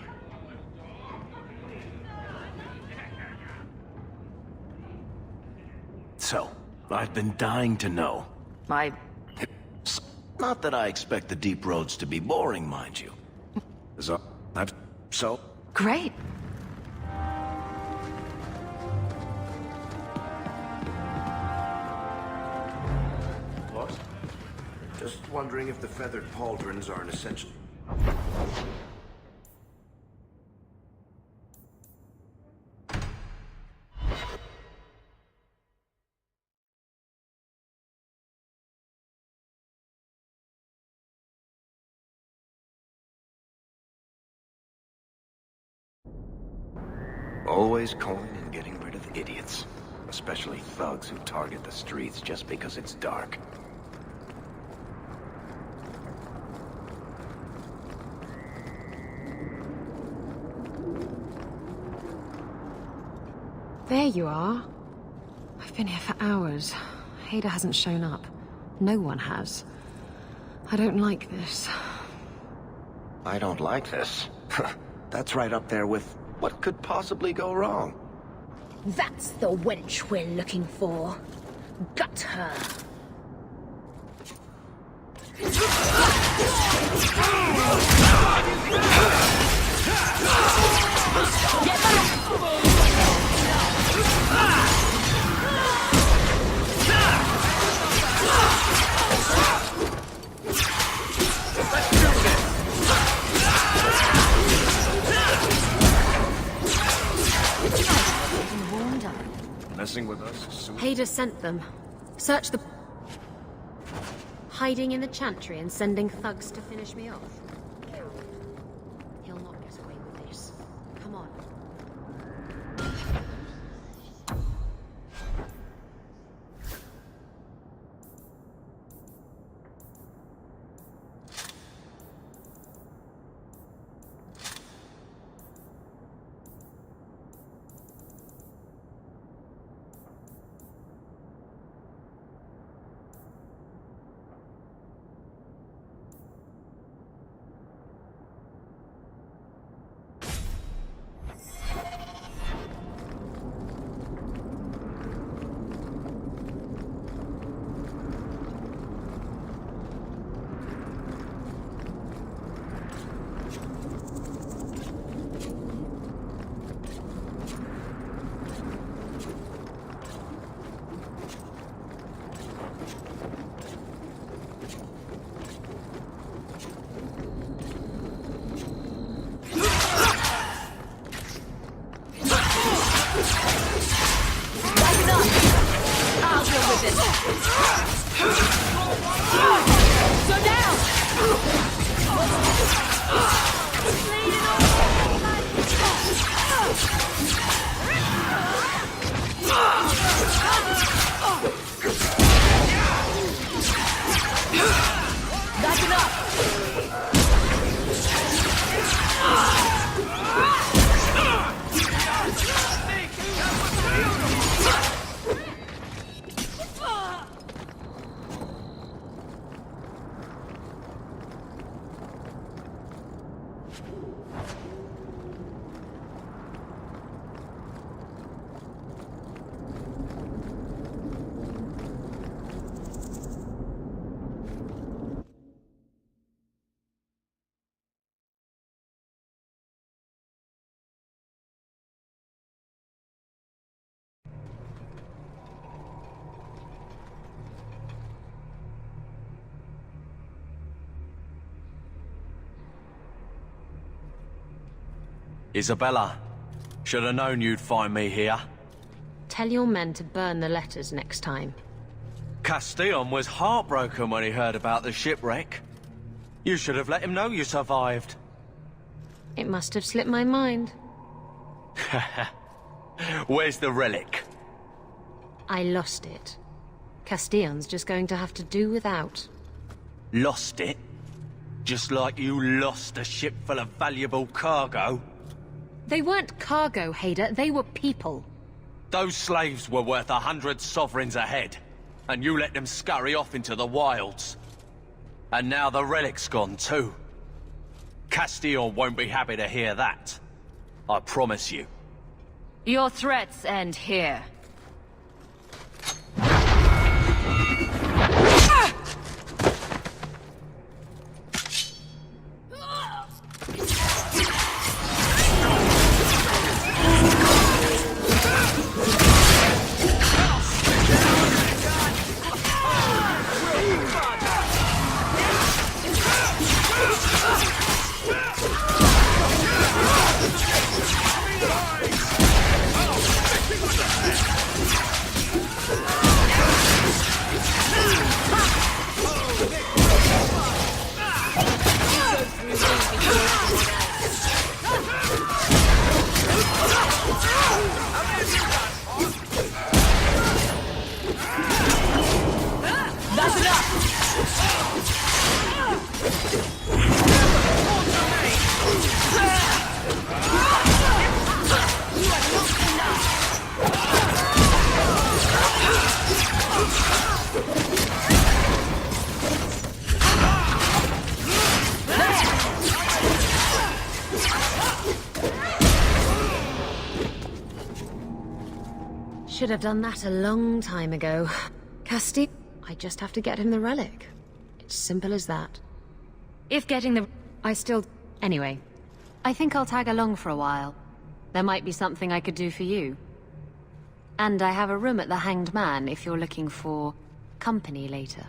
So, I've been dying to know. Not that I expect the deep roads to be boring, mind you. So... Great. What? Just wondering if the feathered pauldrons are an essential... Always coin and getting rid of idiots. Especially thugs who target the streets just because it's dark. There you are. I've been here for hours. Ada hasn't shown up. No one has. I don't like this. I don't like this. That's right up there with what could possibly go wrong. That's the wench we're looking for. Gut her. Get back! Messing with us is soon... Hader sent them. Search the... Hiding in the Chantry and sending thugs to finish me off. He'll not get away with this. Come on. That's enough! Isabella, should have known you'd find me here. Tell your men to burn the letters next time. Castillon was heartbroken when he heard about the shipwreck. You should have let him know you survived. It must have slipped my mind. Where's the relic? I lost it. Castillon's just going to have to do without. Lost it? Just like you lost a ship full of valuable cargo? They weren't cargo, Hader. They were people. Those slaves were worth 100 sovereigns a head, and you let them scurry off into the wilds. And now the relic's gone too. Castillon won't be happy to hear that. I promise you. Your threats end here. Should have done that a long time ago. Casti, I just have to get him the relic. It's simple as that. If getting the... Anyway, I think I'll tag along for a while. There might be something I could do for you. And I have a room at the Hanged Man if you're looking for company later.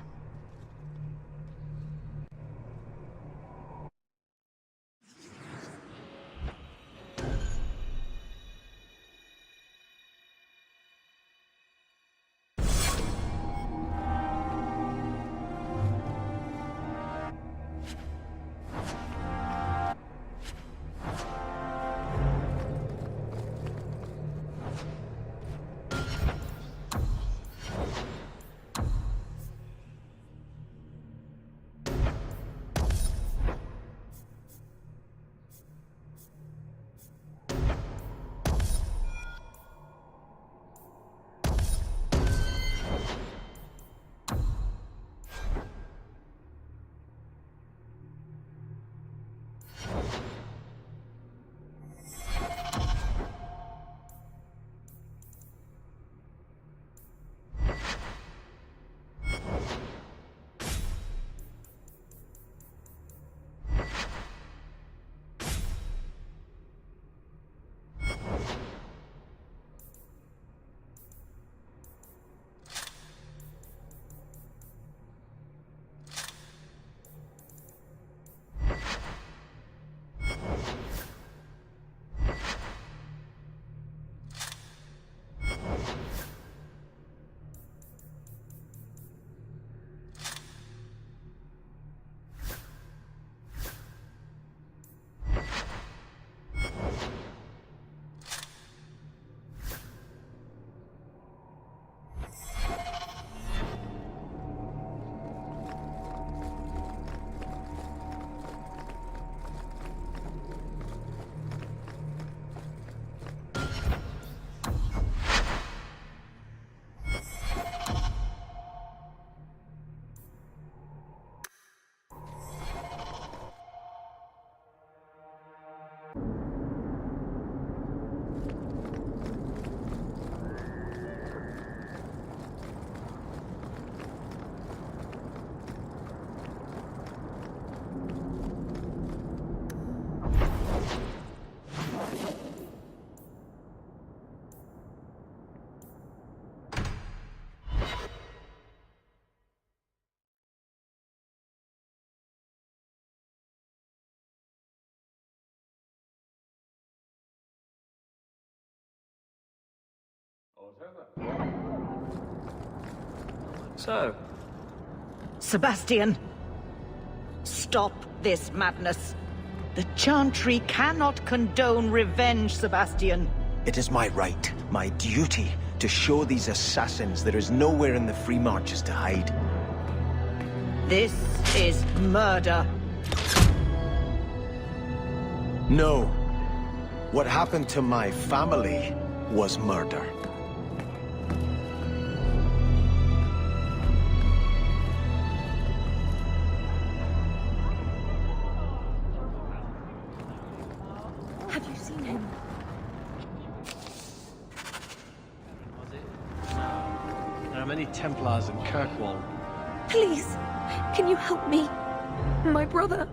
So, Sebastian! Stop this madness! The Chantry cannot condone revenge, Sebastian! It is my right, my duty, to show these assassins there is nowhere in the Free Marches to hide. This is murder! No. What happened to my family was murder. Have you seen him? There are many Templars in Kirkwall. Please, can you help me? My brother.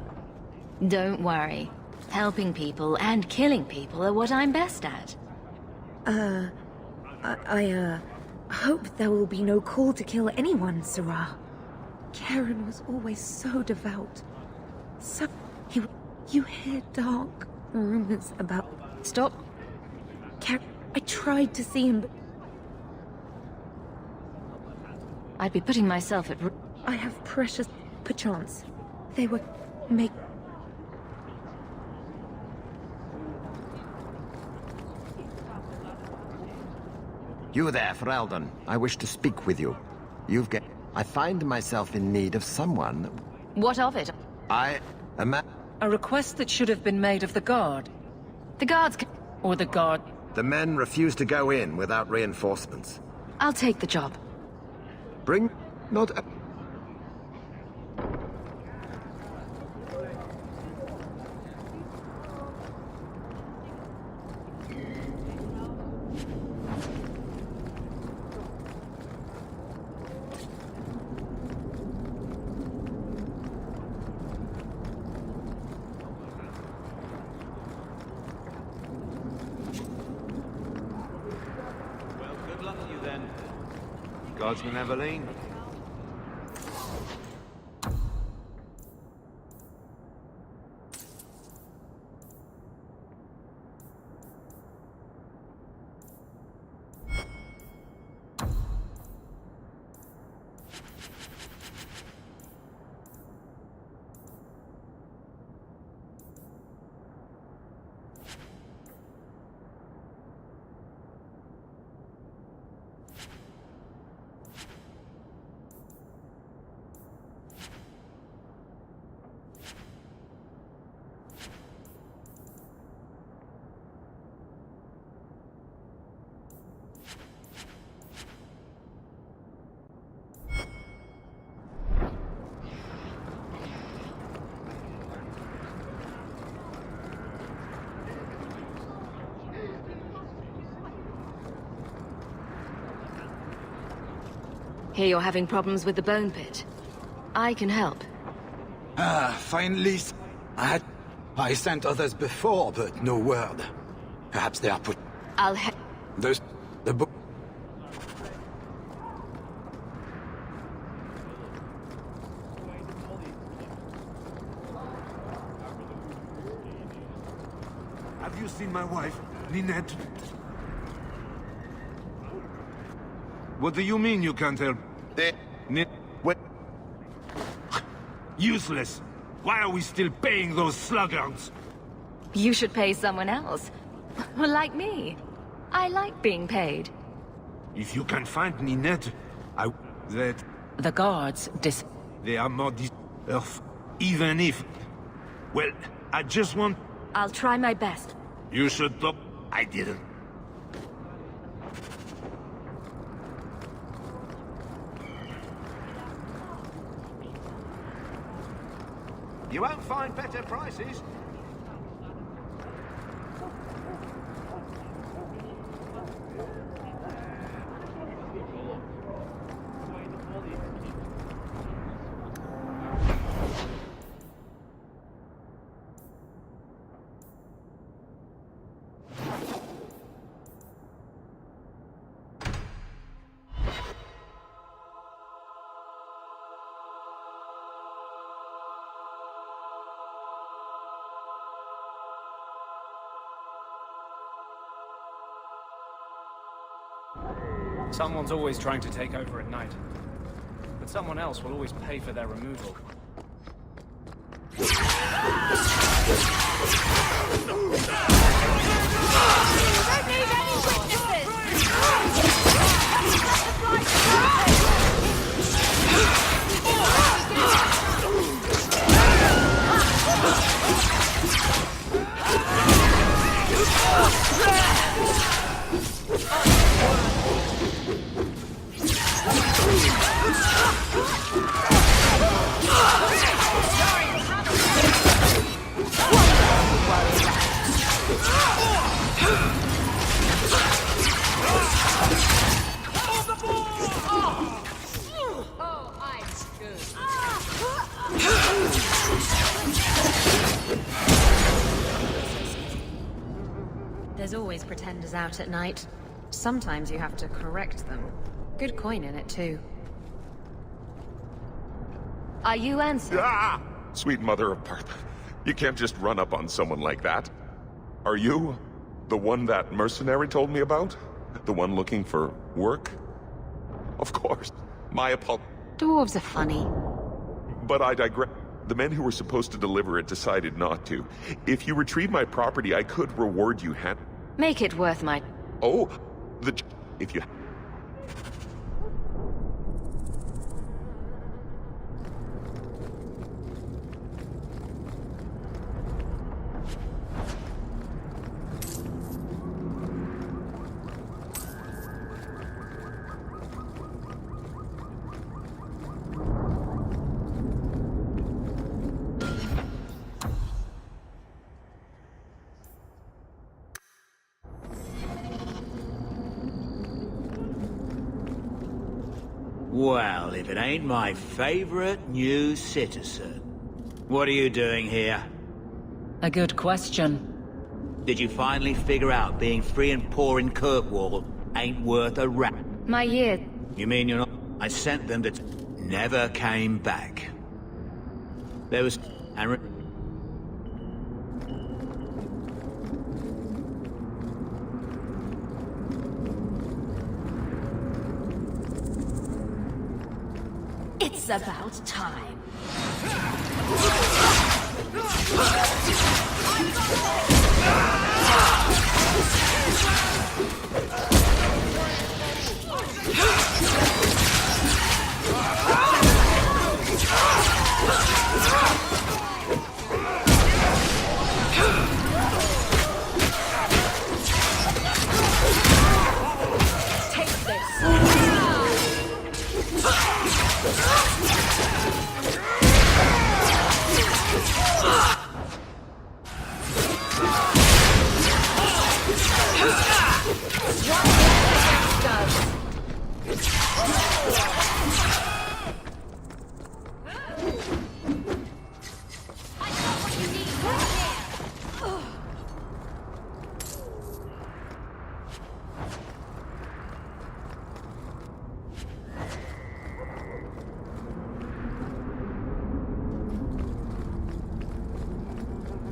Don't worry. Helping people and killing people are what I'm best at. I hope there will be no call to kill anyone, Sarah. Karen was always so devout. So, you hear dark rumors about... Stop. I tried to see him, but... I'd be putting myself at... I have precious... Perchance. They were... You there, Ferelden. I wish to speak with you. I find myself in need of someone. What of it? A request that should have been made of the guard. The guards or the guard. The men refuse to go in without reinforcements. I'll take the job. Bring... not... Guardsman Eveline. Hear you're having problems with the bone pit. I can help. Finally. I sent others before, but no word. Perhaps they are put... I'll help. The book... Have you seen my wife, Ninette? What do you mean you can't help? What? Useless! Why are we still paying those sluggards? You should pay someone else. Like me. I like being paid. If you can find Ninette, The guards They are more even if... Well, I just want... I'll try my best. You should stop. I didn't. You won't find better prices. Someone's always trying to take over at night. But someone else will always pay for their removal. Don't need any witnesses! There's always pretenders out at night. Sometimes you have to correct them. Good coin in it, too. Are you answering? Ah! Sweet mother of Parth. You can't just run up on someone like that. Are you the one that mercenary told me about? The one looking for work? Of course. My apologies. Dwarves are funny. But I digress. The men who were supposed to deliver it decided not to. If you retrieve my property, I could reward you Make it worth my... Oh, if you... Well, if it ain't my favorite new citizen. What are you doing here? A good question. Did you finally figure out being free and poor in Kirkwall ain't worth a rap? My year... You mean you're not... I sent them to... Never came back. There was... It's about time. Take this.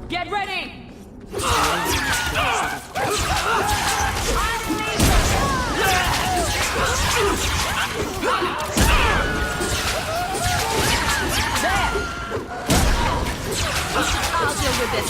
Get ready! I'll deal with this.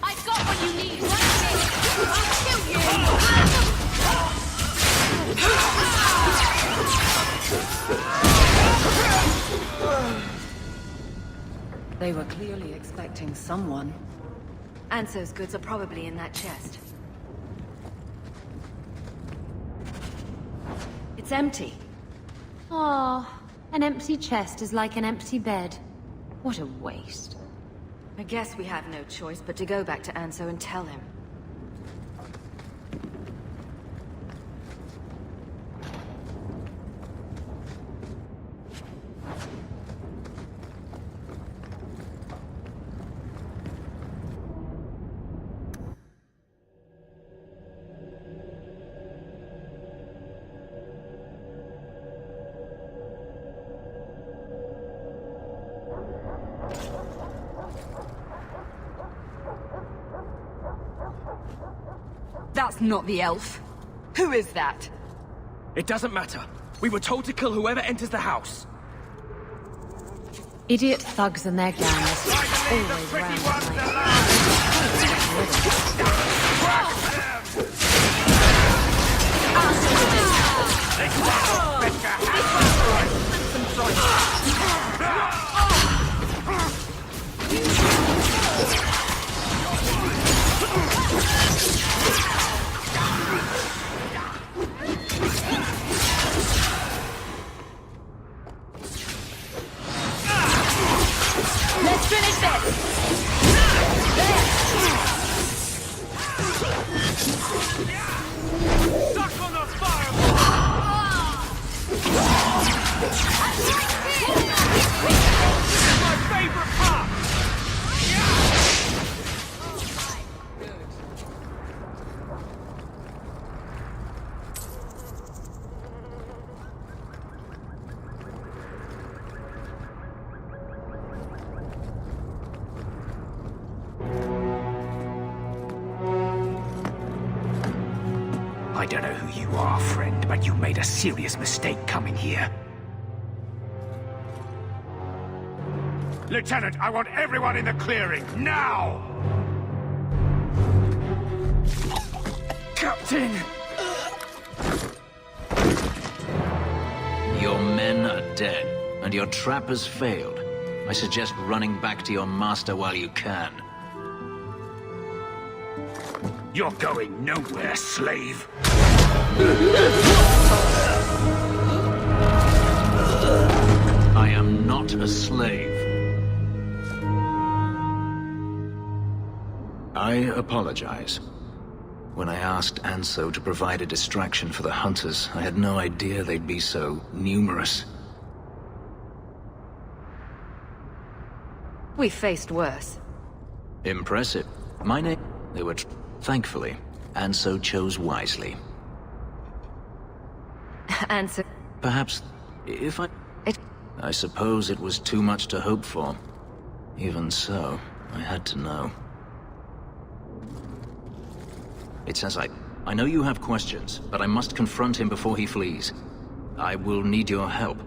I've got what you need right here. I'll kill you. They were clearly expecting someone. Anso's goods are probably in that chest. It's empty. Oh, an empty chest is like an empty bed. What a waste. I guess we have no choice but to go back to Anso and tell him. That's not the elf. Who is that? It doesn't matter. We were told to kill whoever enters the house. Idiot thugs and their gangs. Always round Let's finish this! Stuck on the fireball! This is my favorite part! I don't know who you are, friend, but you made a serious mistake coming here. Lieutenant, I want everyone in the clearing, now! Captain! Your men are dead, and your trap has failed. I suggest running back to your master while you can. You're going nowhere, slave! I am not a slave. I apologize. When I asked Anso to provide a distraction for the hunters, I had no idea they'd be so numerous. We faced worse. Impressive. My name... They were... Thankfully, Anso chose wisely. Anso... Perhaps... if I... I suppose it was too much to hope for. Even so, I had to know. It's as I know you have questions, but I must confront him before he flees. I will need your help.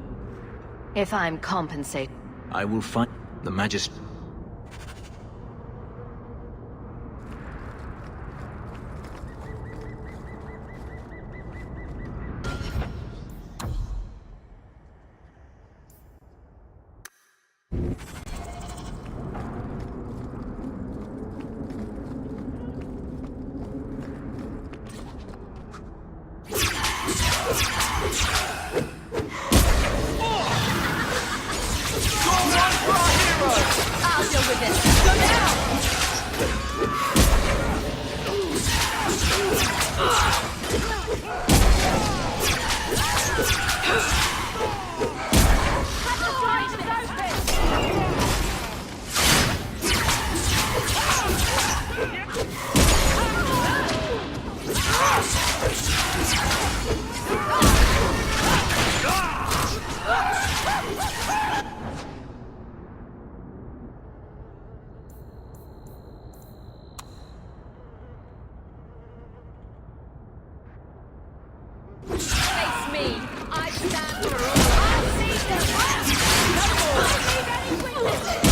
If I'm compensated... I will find the magistrate. Face me. I stand for all. I'll see them. No more. Leave any witnesses.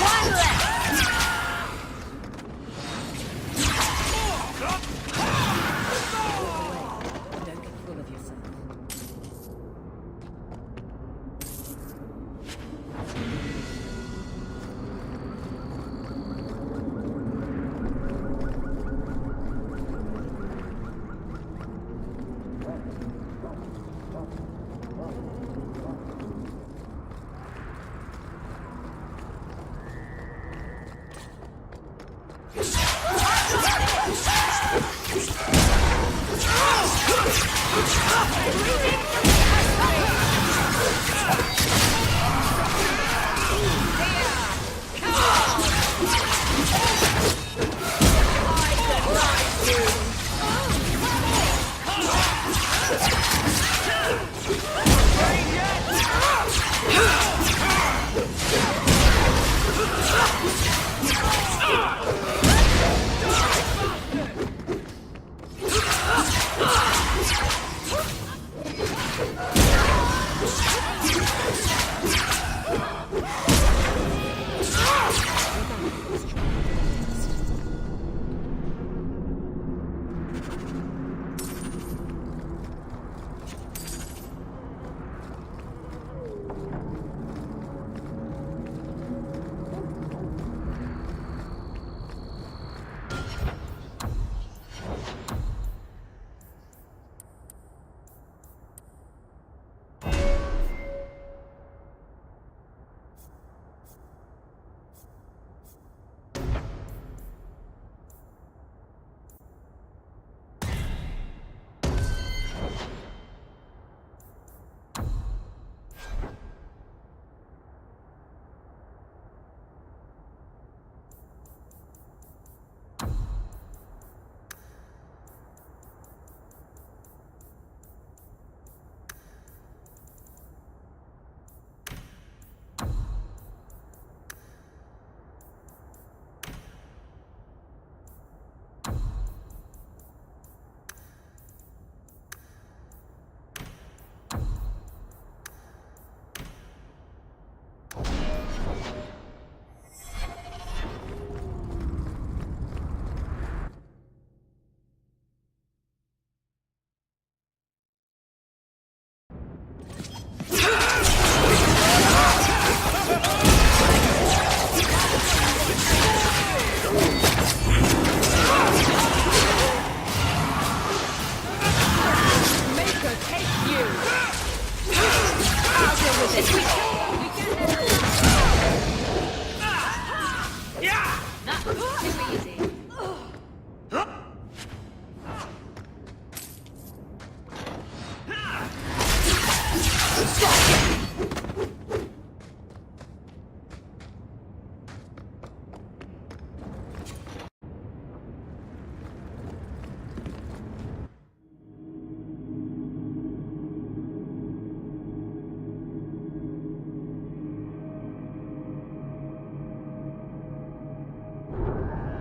One left. Don't get full of yourself.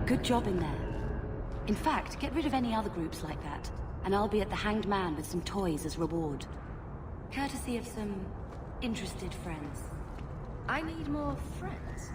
Good job in there. In fact, get rid of any other groups like that, and I'll be at the Hanged Man with some toys as reward. Courtesy of some interested friends. I need more friends.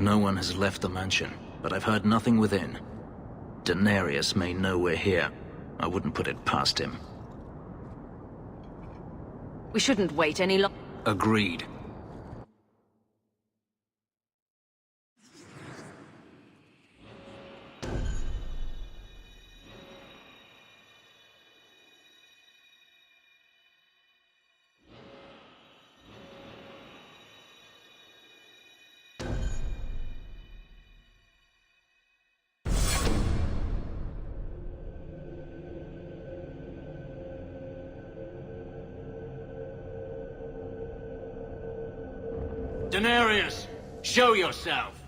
No one has left the mansion, but I've heard nothing within. Daenerys may know we're here. I wouldn't put it past him. We shouldn't wait any longer. Agreed. Daenerys, show yourself!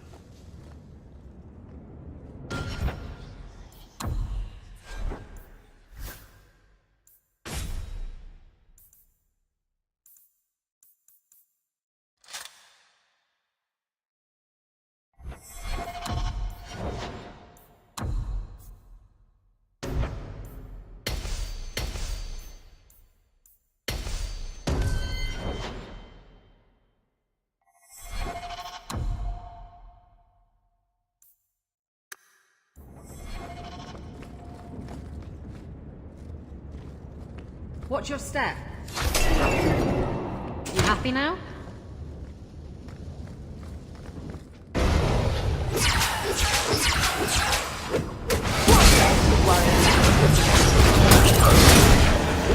Watch your step. You happy now?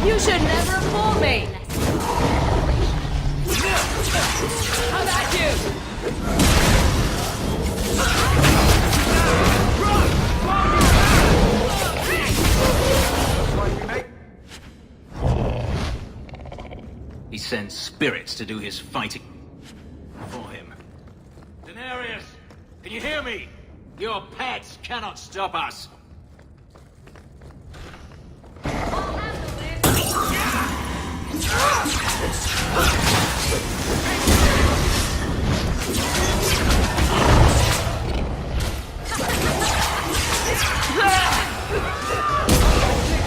You should never fool me! How about you? He sends spirits to do his fighting for him. Daenerys, can you hear me? Your pets cannot stop us.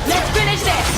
Let's finish this!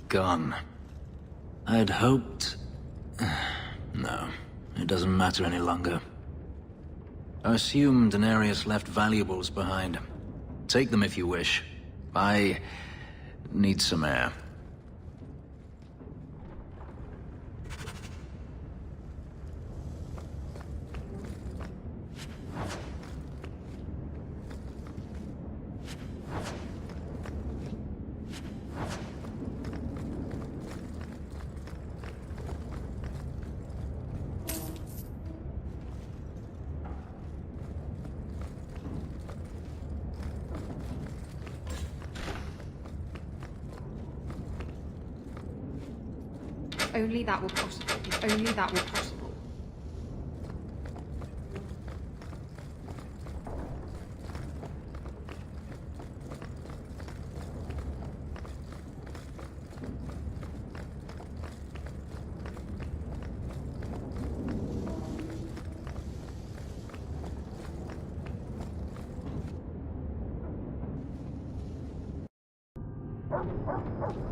Gone. I'd hoped No, it doesn't matter any longer. I assume Daenerys left valuables behind. Take them if you wish. I need some air. Only that were possible. If only that were possible.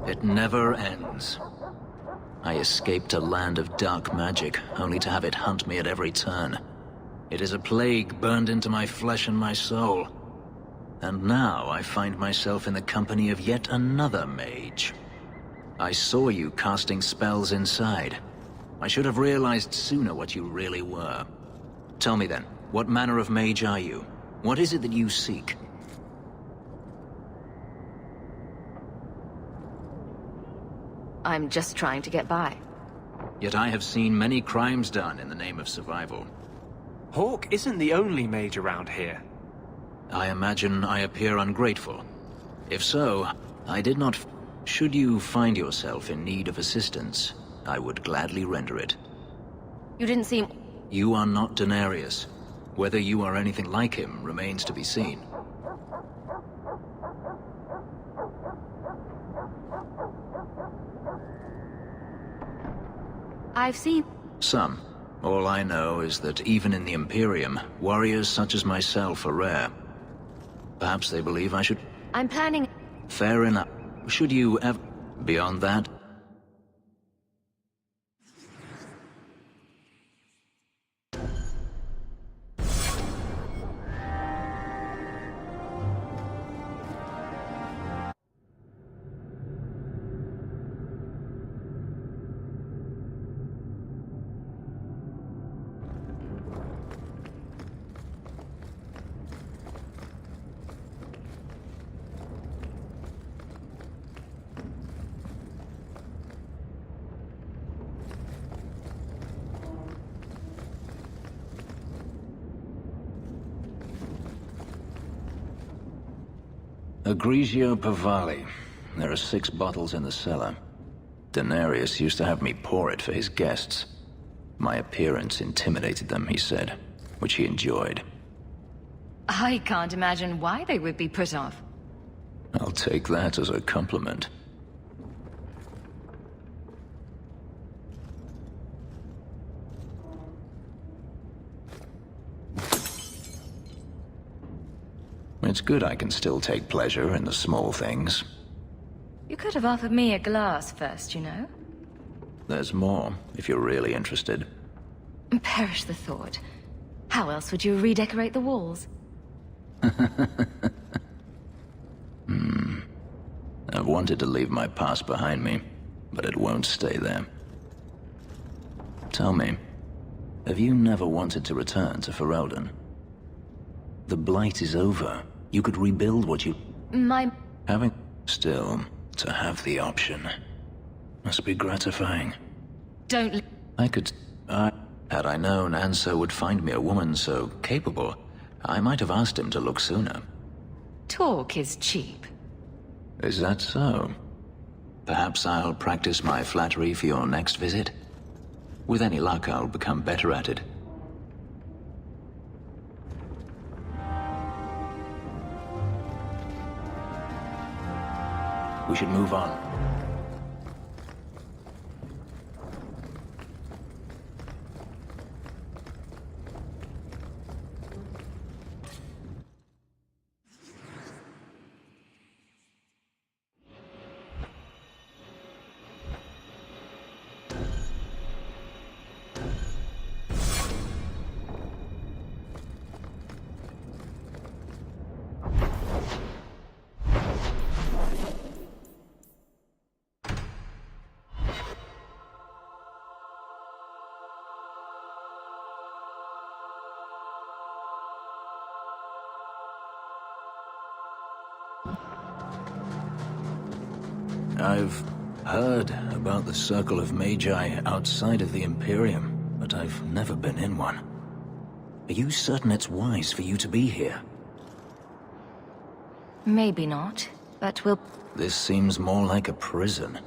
It never ends. I escaped a land of dark magic, only to have it hunt me at every turn. It is a plague burned into my flesh and my soul. And now I find myself in the company of yet another mage. I saw you casting spells inside. I should have realized sooner what you really were. Tell me then, what manner of mage are you? What is it that you seek? I'm just trying to get by. Yet I have seen many crimes done in the name of survival. Hawk isn't the only mage around here. I imagine I appear ungrateful. If so, I did not... Should you find yourself in need of assistance, I would gladly render it. You didn't seem... You are not Daenerys. Whether you are anything like him remains to be seen. I've seen... Some. All I know is that even in the Imperium, warriors such as myself are rare. Perhaps they believe I should... I'm planning... Fair enough. Should you ever... Beyond that... Grigio Pavali. There are 6 bottles in the cellar. Daenerys used to have me pour it for his guests. My appearance intimidated them, he said, which he enjoyed. I can't imagine why they would be put off. I'll take that as a compliment. It's good I can still take pleasure in the small things. You could have offered me a glass first, you know? There's more, if you're really interested. Perish the thought. How else would you redecorate the walls? I've wanted to leave my past behind me, but it won't stay there. Tell me, have you never wanted to return to Ferelden? The Blight is over. You could rebuild what you... Having... Still, to have the option must be gratifying. Don't... I could... Had I known Anso would find me a woman so capable, I might have asked him to look sooner. Talk is cheap. Is that so? Perhaps I'll practice my flattery for your next visit? With any luck, I'll become better at it. We should move on. I've heard about the Circle of Magi outside of the Imperium, but I've never been in one. Are you certain it's wise for you to be here? Maybe not, but we'll... This seems more like a prison.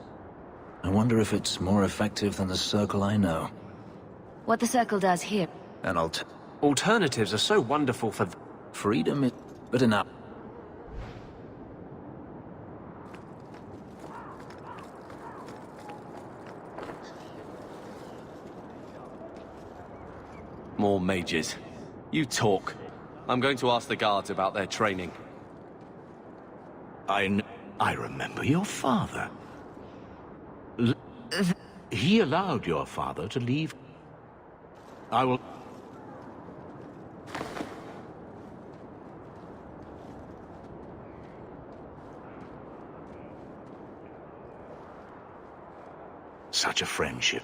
I wonder if it's more effective than the Circle I know. What the Circle does here... And alternatives are so wonderful for... Freedom is... but enough. More mages. You talk. I'm going to ask the guards about their training. I remember your father. He allowed your father to leave. I will... Such a friendship.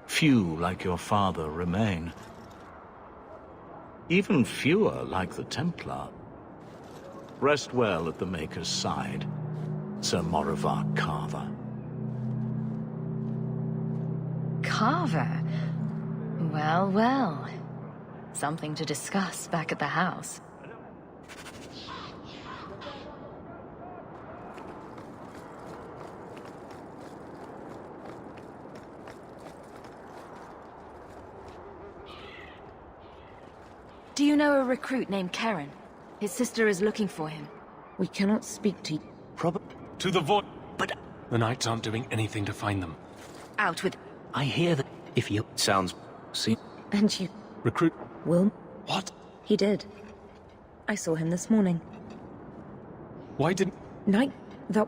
Few like your father remain. Even fewer like the Templar. Rest well at the Maker's side, Sir Morivar Carver. Carver? Well, well. Something to discuss back at the house. Do you know a recruit named Karen? His sister is looking for him. We cannot speak to you. To the void. But the Knights aren't doing anything to find them. Out with... I hear that if you... Sounds... See? And you... Recruit... Will? What? He did. I saw him this morning. Why didn't... Night... the...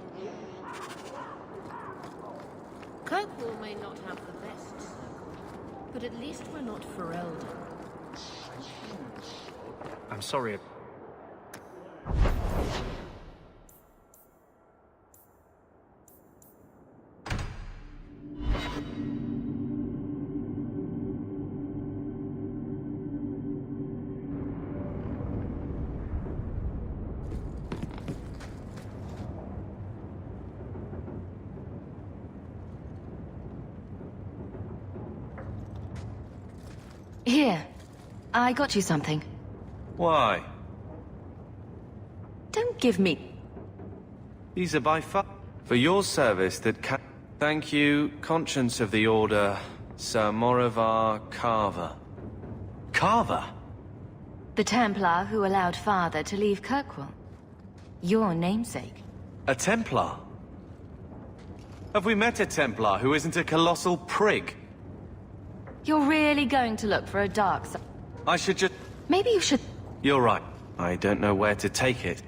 Kirkwall may not have the best circle, but at least we're not Ferelden. I'm sorry. Here. I got you something. Why? Don't give me... These are by far... For your service that Thank you, Conscience of the Order, Sir Morivar Carver. Carver? The Templar who allowed Father to leave Kirkwall. Your namesake. A Templar? Have we met a Templar who isn't a colossal prig? You're really going to look for a dark side? I should just... Maybe you should... You're right. I don't know where to take it.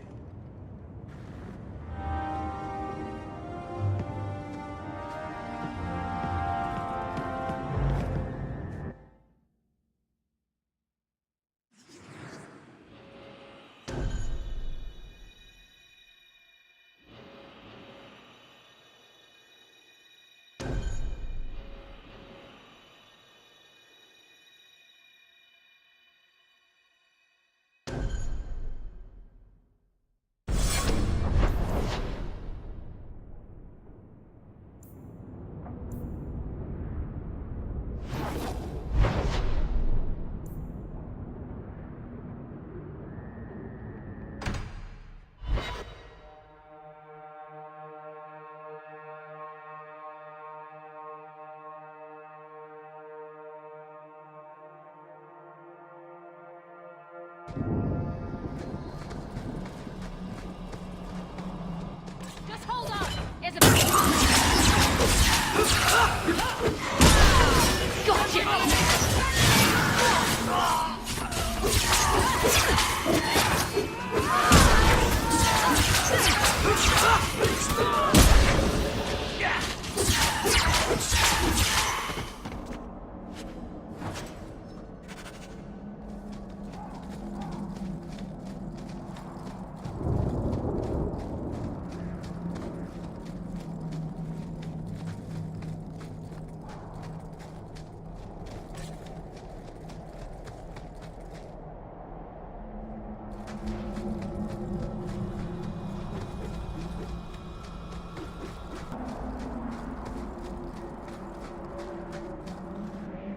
Just hold on! Isabel!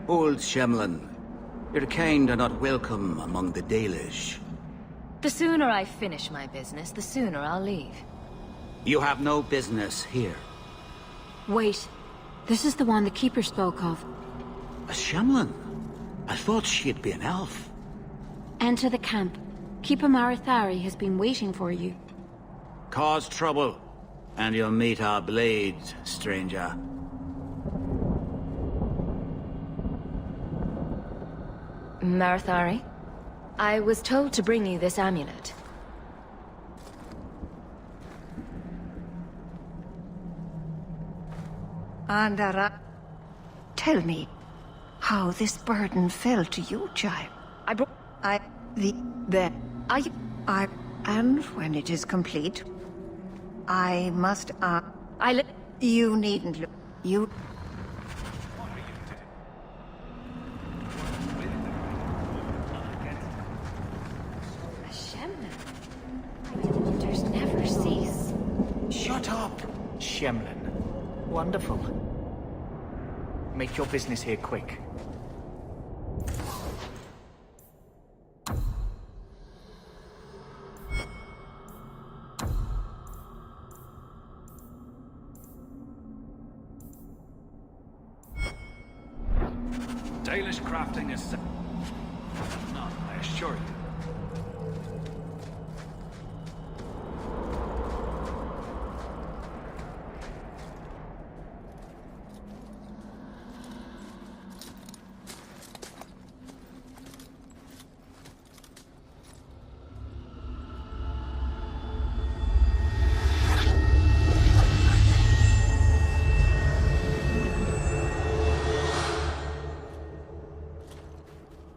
Old Shemlin, your kind are not welcome among the Dalish. The sooner I finish my business, the sooner I'll leave. You have no business here. Wait. This is the one the Keeper spoke of. A Shemlin? I thought she'd be an elf. Enter the camp. Keeper Marithari has been waiting for you. Cause trouble, and you'll meet our blades, stranger. Marithari, I was told to bring you this amulet. Andara, tell me how this burden fell to you, child. And when it is complete, I must, you needn't look, you... There's never cease. Shut up, Shemlin. Wonderful. Make your business here quick. Dalish crafting is... No, I assure you.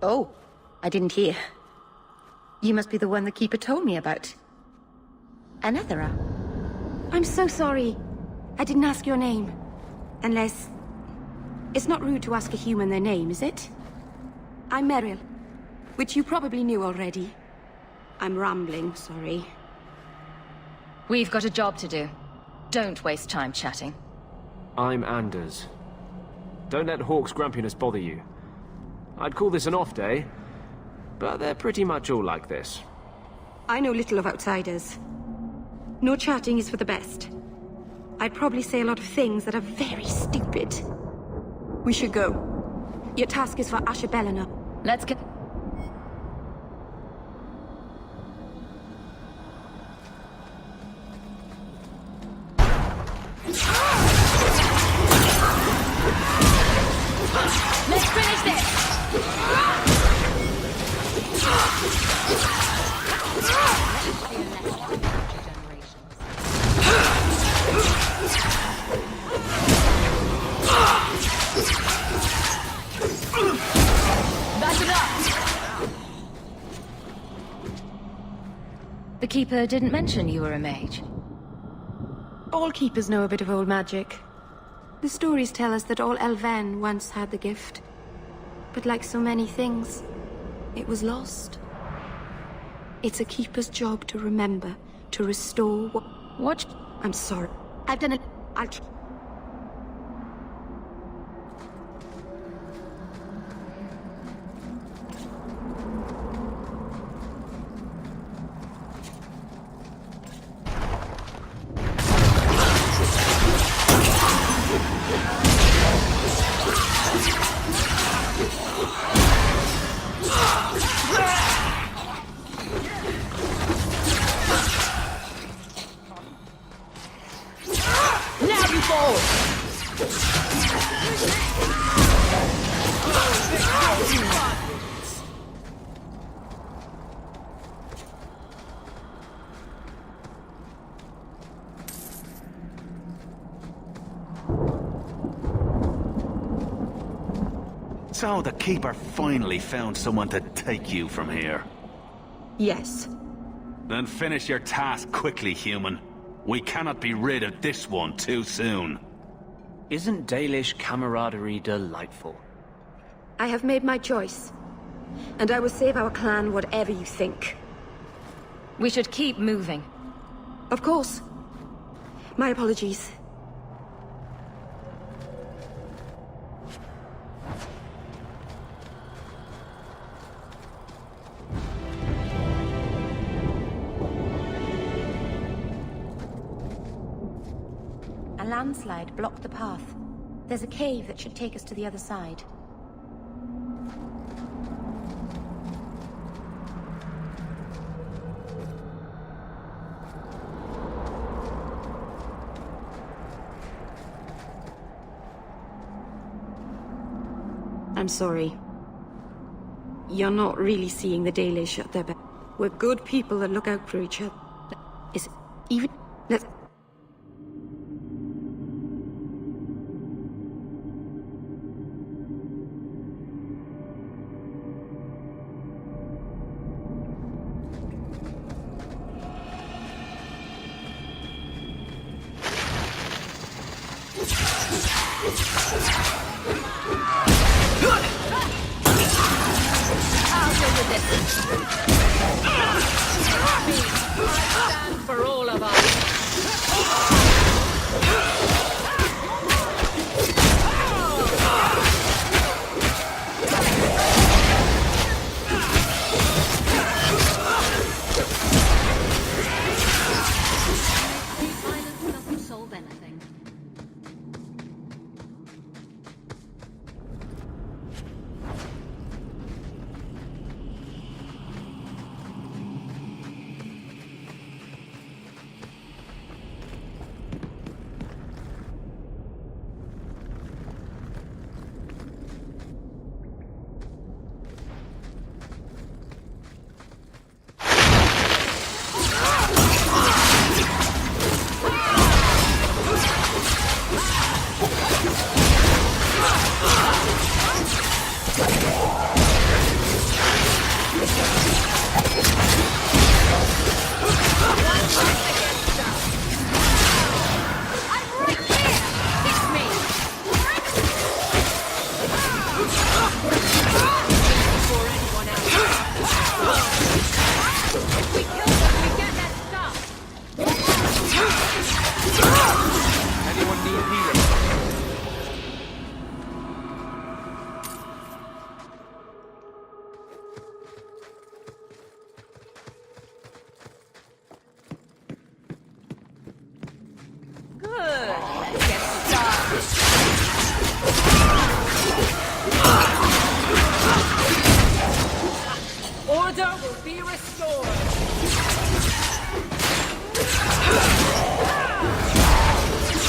Oh, I didn't hear. You must be the one the Keeper told me about. Anethera. I'm so sorry. I didn't ask your name. Unless... It's not rude to ask a human their name, is it? I'm Meryl, which you probably knew already. I'm rambling, sorry. We've got a job to do. Don't waste time chatting. I'm Anders. Don't let Hawk's grumpiness bother you. I'd call this an off day, but they're pretty much all like this. I know little of outsiders. No chatting is for the best. I'd probably say a lot of things that are very stupid. We should go. Your task is for Ashabellina. Let's get... Let's finish this! That's enough! The Keeper didn't mention you were a mage. All keepers know a bit of old magic. The stories tell us that all Elven once had the gift. But like so many things, it was lost. It's a keeper's job to remember, to restore what... I'm sorry. I've done it. I'll try. So the Keeper finally found someone to take you from here. Yes. Then finish your task quickly, human. We cannot be rid of this one too soon. Isn't Dalish camaraderie delightful? I have made my choice. And I will save our clan whatever you think. We should keep moving. Of course. My apologies. landslide blocked the path. There's a cave that should take us to the other side. I'm sorry. You're not really seeing the Dalish at their best. We're good people that look out for each other. Is it even... Let's... I'll deal with this. I stand for all of us. Violence doesn't solve anything. Order will be restored.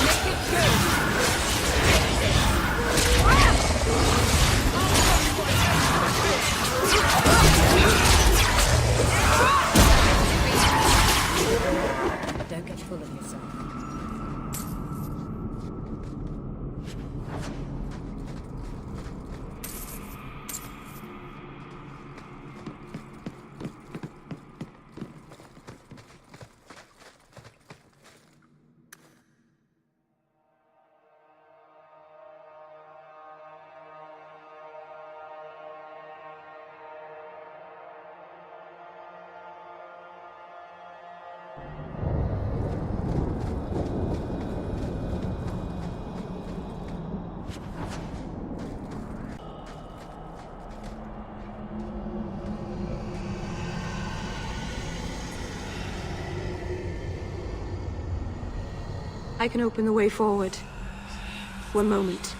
Make it good. Don't get full of yourself. I can open the way forward. One moment.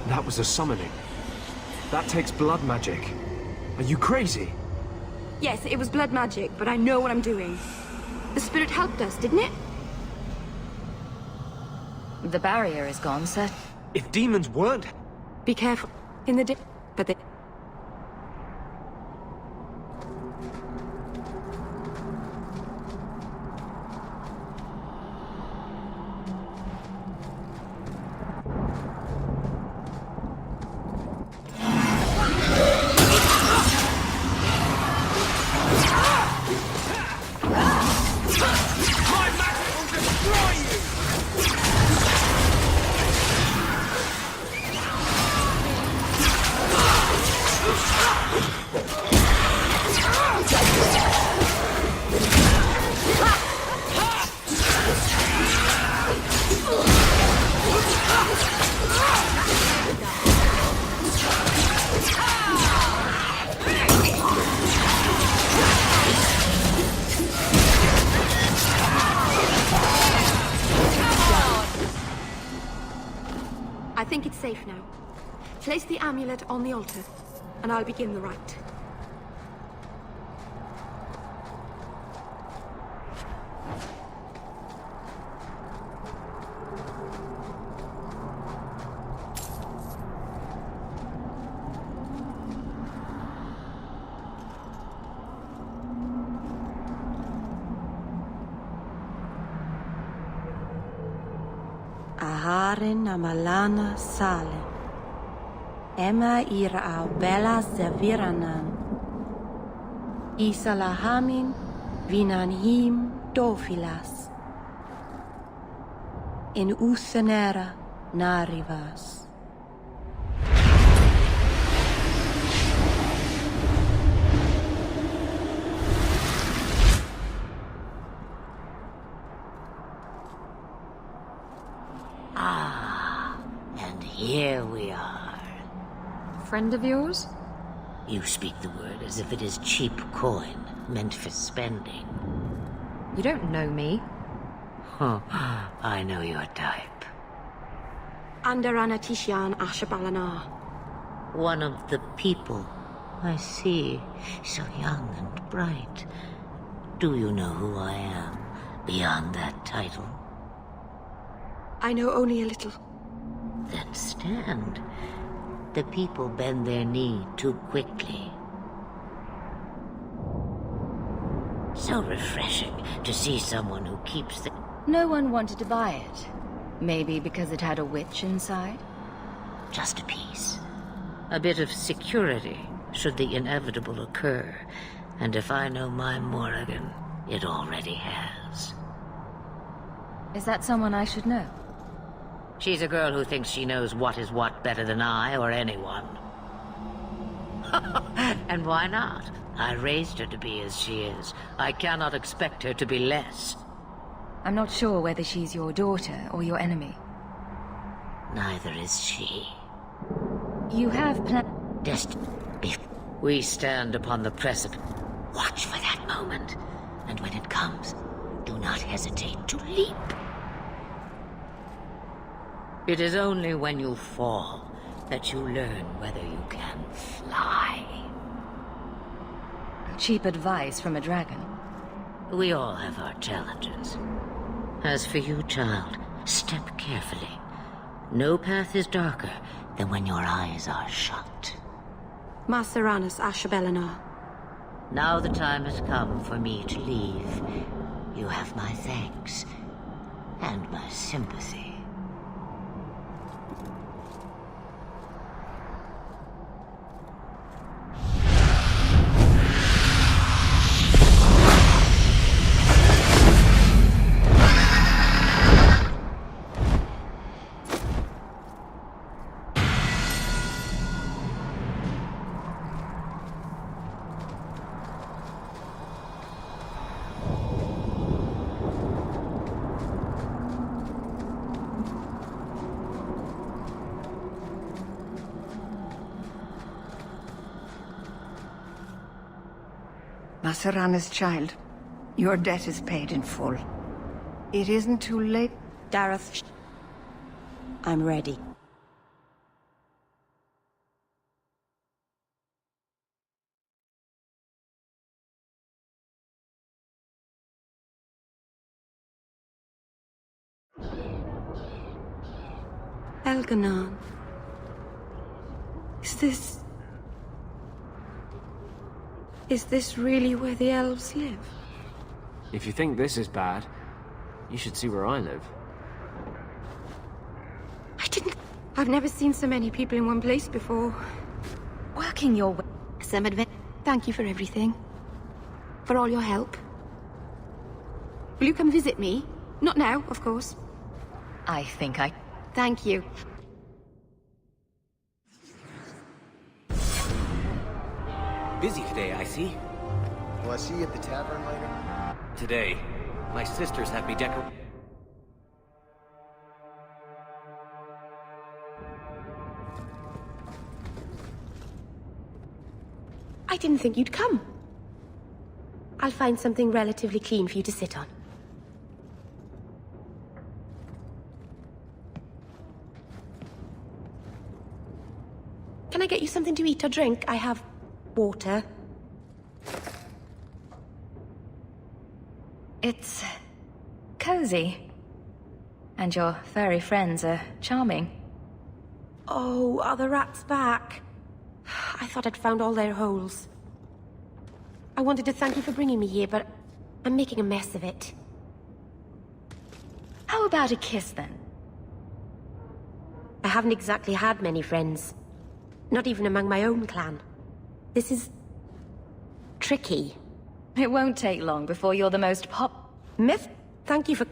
That was a summoning. That takes blood magic. Are you crazy? Yes, it was blood magic, but I know what I'm doing. The spirit helped us, didn't it? The barrier is gone, sir. If demons weren't... Be careful. In the but they... I think it's safe now. Place the amulet on the altar, and I'll begin the rite. Aharin amalana sale. Emma ira au bella seviranan. Isalahamin vinanhim dofilas. In usenera narivas. And here we are. Friend of yours? You speak the word as if it is cheap coin, meant for spending. You don't know me. Huh. I know your type. Andarana Tishan Ashabalana. One of the people. I see. So young and bright. Do you know who I am, beyond that title? I know only a little. Then stand. The people bend their knee too quickly. So refreshing to see someone who keeps the... No one wanted to buy it. Maybe because it had a witch inside? Just a piece. A bit of security, should the inevitable occur. And if I know my Morrigan, it already has. Is that someone I should know? She's a girl who thinks she knows what is what better than I or anyone. And why not? I raised her to be as she is. I cannot expect her to be less. I'm not sure whether she's your daughter or your enemy. Neither is she. You have We stand upon the precipice. Watch for that moment. And when it comes, do not hesitate to leap. It is only when you fall that you learn whether you can fly. Cheap advice from a dragon. We all have our challenges. As for you, child, step carefully. No path is darker than when your eyes are shut. Maseranas Ashabelana. Now the time has come for me to leave. You have my thanks and my sympathy. Maserana's child, your debt is paid in full. It isn't too late. Dareth, I'm ready. Elganon. Is this really where the elves live? If you think this is bad, you should see where I live. I've never seen so many people in one place before. Working your way. Some adventure. Thank you for everything. For all your help. Will you come visit me? Not now, of course. I think I... Thank you. Busy today, I see. Will I see you at the tavern later? Today, my sisters have me decorated. I didn't think you'd come. I'll find something relatively clean for you to sit on. Can I get you something to eat or drink? I have water. It's cozy. And your furry friends are charming. Oh, are the rats back? I thought I'd found all their holes. I wanted to thank you for bringing me here, but I'm making a mess of it. How about a kiss, then? I haven't exactly had many friends. Not even among my own clan. This is... tricky. It won't take long before you're the most Myth? Thank you for...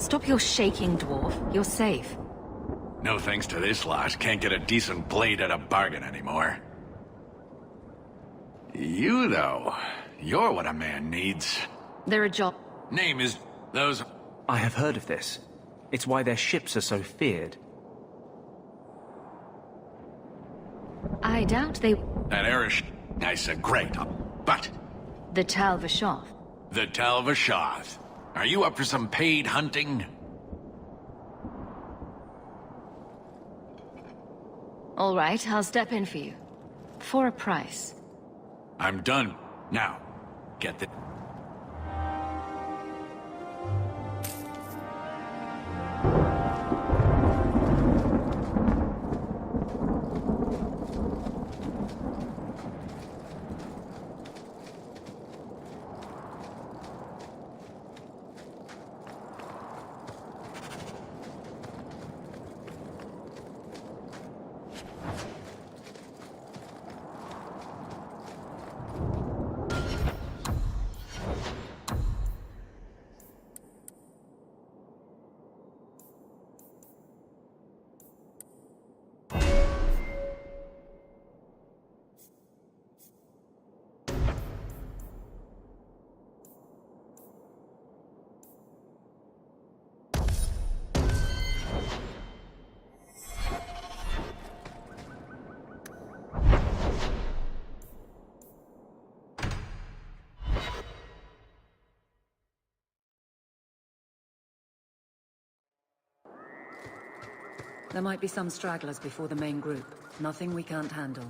Stop your shaking, dwarf. You're safe. No thanks to this lot, can't get a decent blade at a bargain anymore. You, though, you're what a man needs. They're a job. Name is... those... I have heard of this. It's why their ships are so feared. I doubt they... That Irish... I said great, but... The Tal Vashoth. The Tal Vashoth. Are you up for some paid hunting? All right, I'll step in for you. For a price. I'm done. Now, get the... There might be some stragglers before the main group. Nothing we can't handle.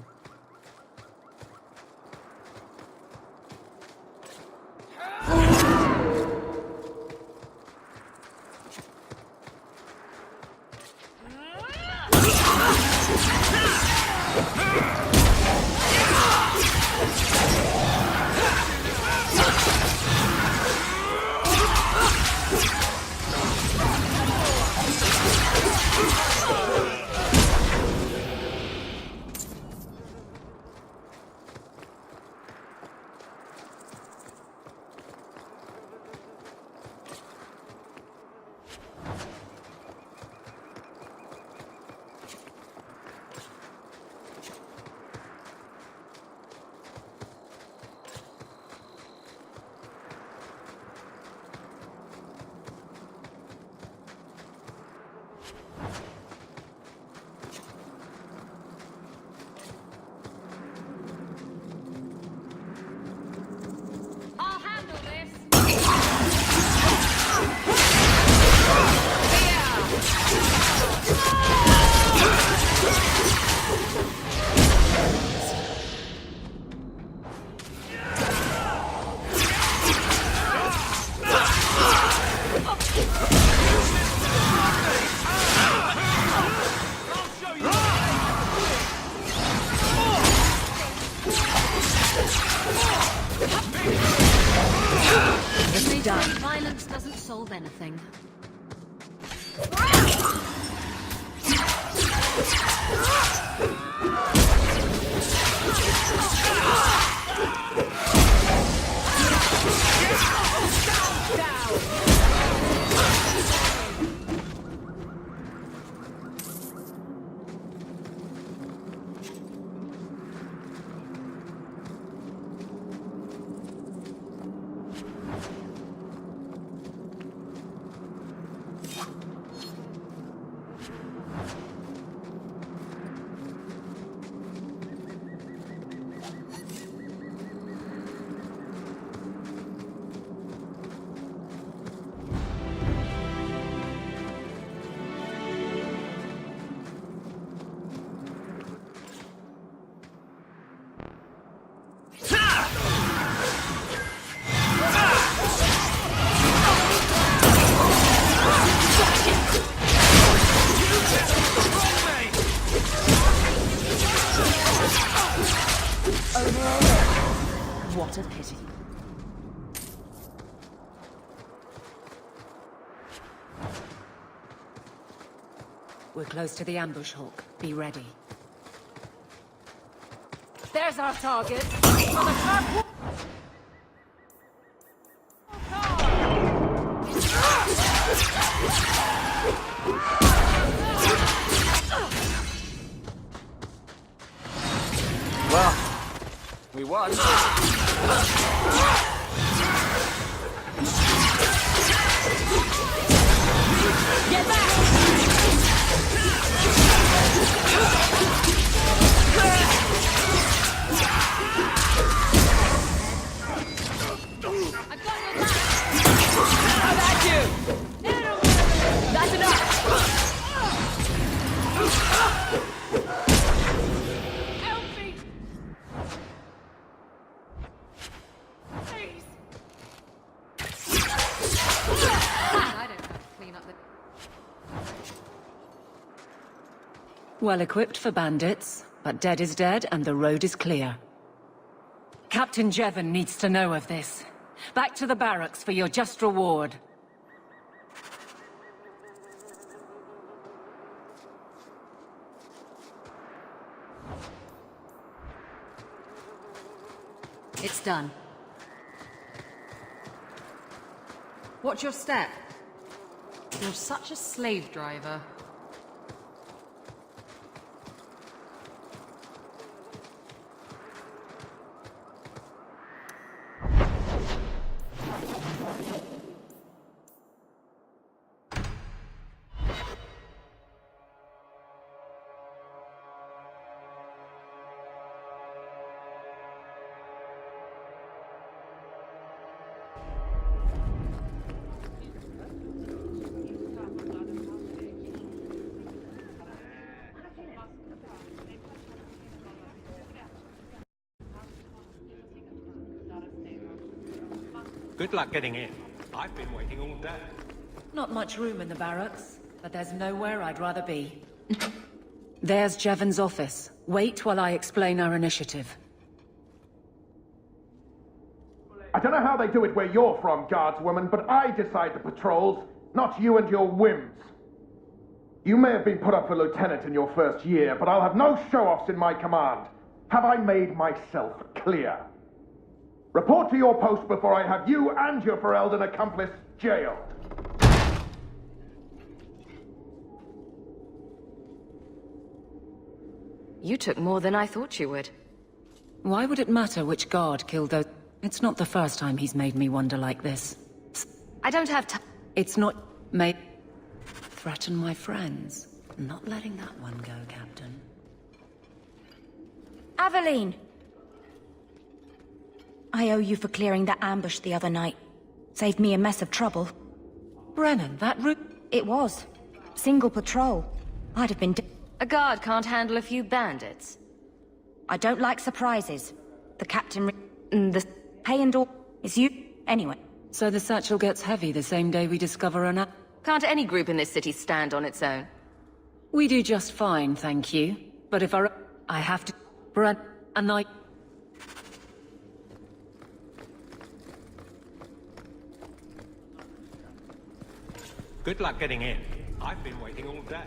I'll handle this. It's done. Violence doesn't solve anything. What a pity. We're close to the ambush, Hawk. Be ready. There's our target. For the top. Well, we won. Get back! I've got your back! How about you? That's enough! Help me! Please! I don't have to clean up the... Well equipped for bandits, but dead is dead and the road is clear. Captain Jevon needs to know of this. Back to the barracks for your just reward. It's done. Watch your step. You're such a slave driver. Good luck getting in. I've been waiting all day. Not much room in the barracks, but there's nowhere I'd rather be. There's Jevon's office. Wait while I explain our initiative. I don't know how they do it where you're from, guardswoman, but I decide the patrols, not you and your whims. You may have been put up for lieutenant in your first year, but I'll have no show-offs in my command. Have I made myself clear? Report to your post before I have you and your Ferelden accomplice jailed. You took more than I thought you would. Why would it matter which guard killed those? It's not the first time he's made me wonder like this. I don't have time. It's not made... Threaten my friends. Not letting that one go, Captain. Aveline! I owe you for clearing that ambush the other night. Saved me a mess of trouble. Brennan, that route... It was. Single patrol. I'd have been... A guard can't handle a few bandits. I don't like surprises. The captain... The pay and all... It's you... Anyway. So the satchel gets heavy the same day we discover an... Can't any group in this city stand on its own? We do just fine, thank you. But if I have to... Brad, a night... Good luck getting in. I've been waiting all day.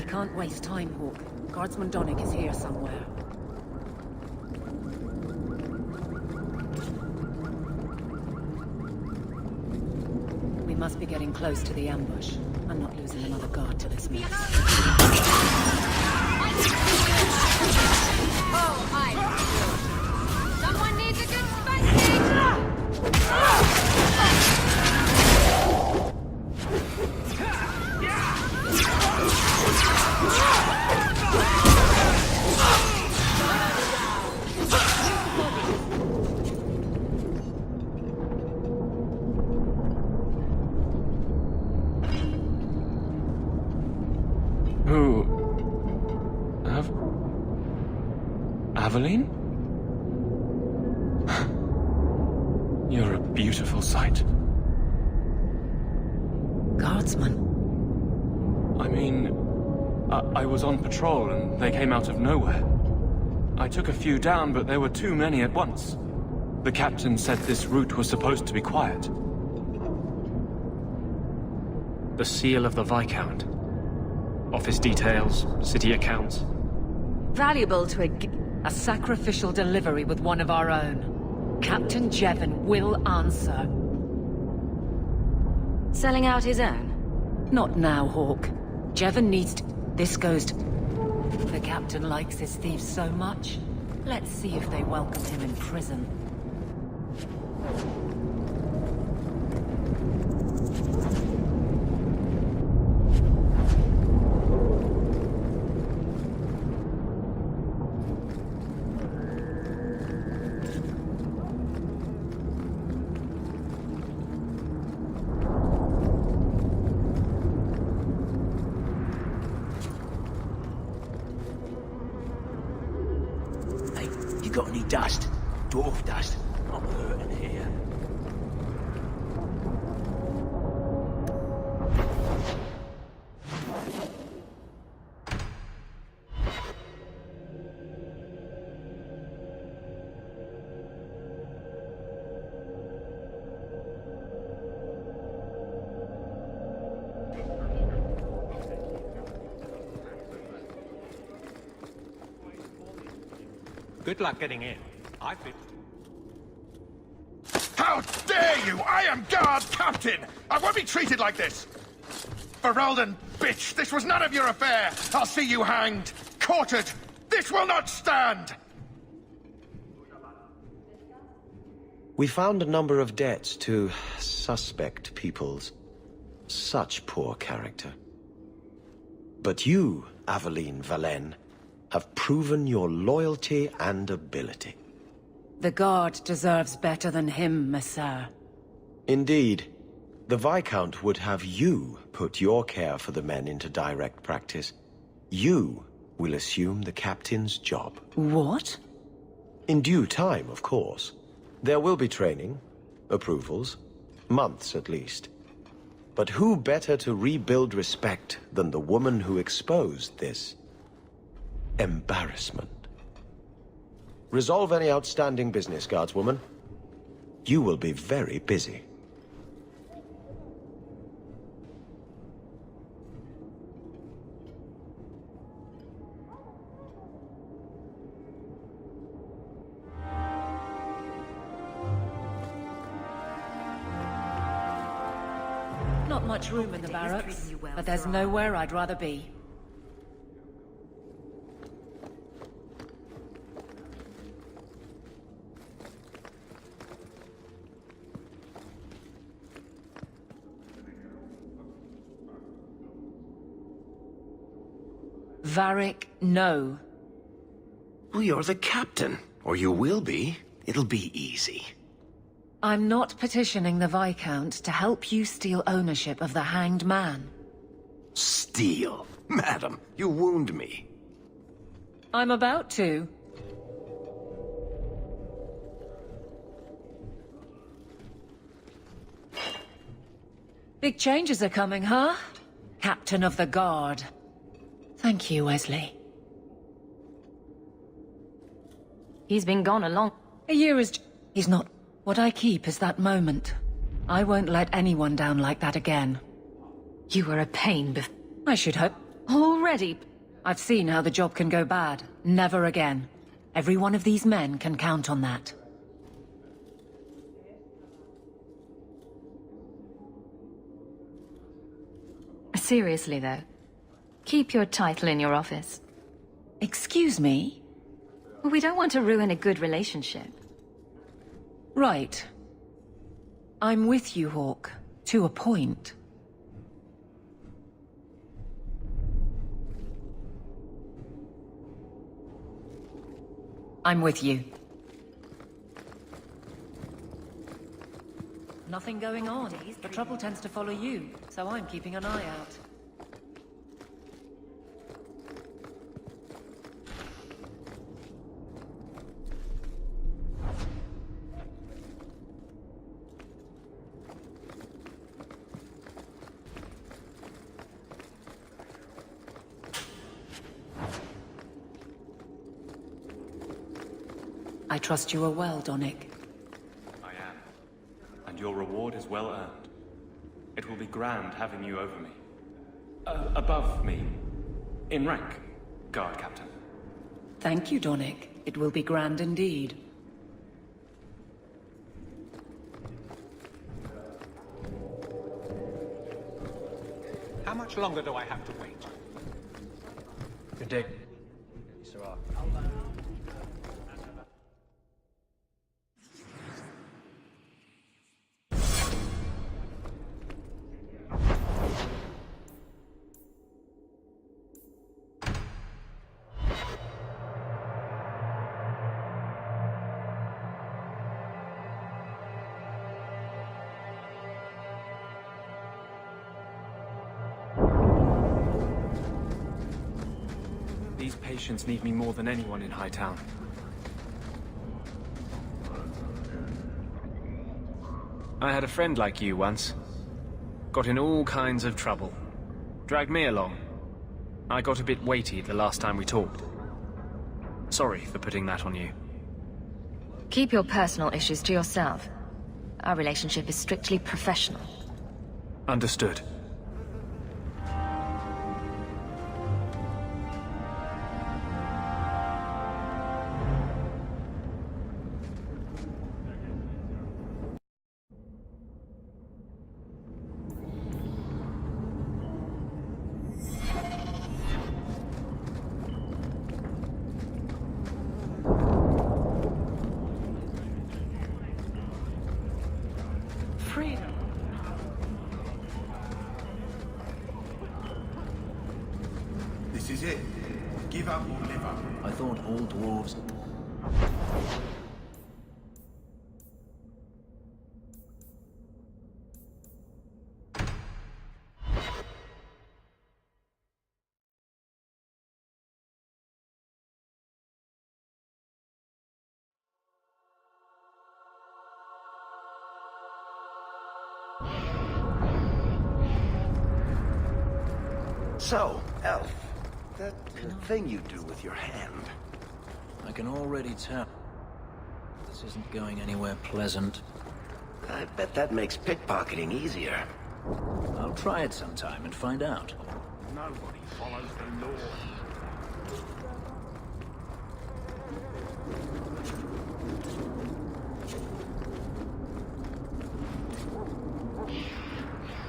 Can't waste time, Hawk. Guardsman Donnick is here somewhere. We must be getting close to the ambush. I'm not losing another guard to this mess. Oh, someone needs a good spanking! Aveline? You're a beautiful sight. Guardsman? I mean, I was on patrol and they came out of nowhere. I took a few down, but there were too many at once. The captain said this route was supposed to be quiet. The seal of the Viscount. Office details, city accounts. Valuable to a sacrificial delivery with one of our own. Captain Jevon will answer. Selling out his own? Not now, Hawk. Jevon needs to... This goes to... The captain likes his thieves so much. Let's see if they welcome him in prison. Got any dust? Dwarf dust? Not hurting here. Good luck getting in. I've been... How dare you! I am guard captain! I won't be treated like this! Ferelden, bitch! This was none of your affair! I'll see you hanged! quartered! This will not stand! We found a number of debts to suspect peoples. Such poor character. But you, Aveline Valen, have proven your loyalty and ability. The Guard deserves better than him, Messire. Indeed. The Viscount would have you put your care for the men into direct practice. You will assume the captain's job. What? In due time, of course. There will be training, approvals, months at least. But who better to rebuild respect than the woman who exposed this embarrassment? Resolve any outstanding business, guardswoman. You will be very busy. Not much room in the barracks, but there's nowhere I'd rather be. Varric, no. Well, you're the captain. Or you will be. It'll be easy. I'm not petitioning the Viscount to help you steal ownership of the Hanged Man. Steal? Madam, you wound me. I'm about to. Big changes are coming, huh? Captain of the Guard. Thank you, Wesley. He's been gone a long... A year is... He's not... What I keep is that moment. I won't let anyone down like that again. You were a pain I should hope. Already? I've seen how the job can go bad. Never again. Every one of these men can count on that. Seriously, though. Keep your title in your office. Excuse me? We don't want to ruin a good relationship. Right. I'm with you, Hawk. To a point. I'm with you. Nothing going on. The trouble tends to follow you, so I'm keeping an eye out. I trust you are well, Donnic. I am. And your reward is well earned. It will be grand having you over me. Above me. In rank, Guard Captain. Thank you, Donnic. It will be grand indeed. How much longer do I have to wait? Good day. These patients need me more than anyone in Hightown. I had a friend like you once. Got in all kinds of trouble. Dragged me along. I got a bit weighty the last time we talked. Sorry for putting that on you. Keep your personal issues to yourself. Our relationship is strictly professional. Understood. I thought all dwarves... So, Elf, that thing you do with your hand. I can already tell. This isn't going anywhere pleasant. I bet that makes pickpocketing easier. I'll try it sometime and find out. Nobody follows the law.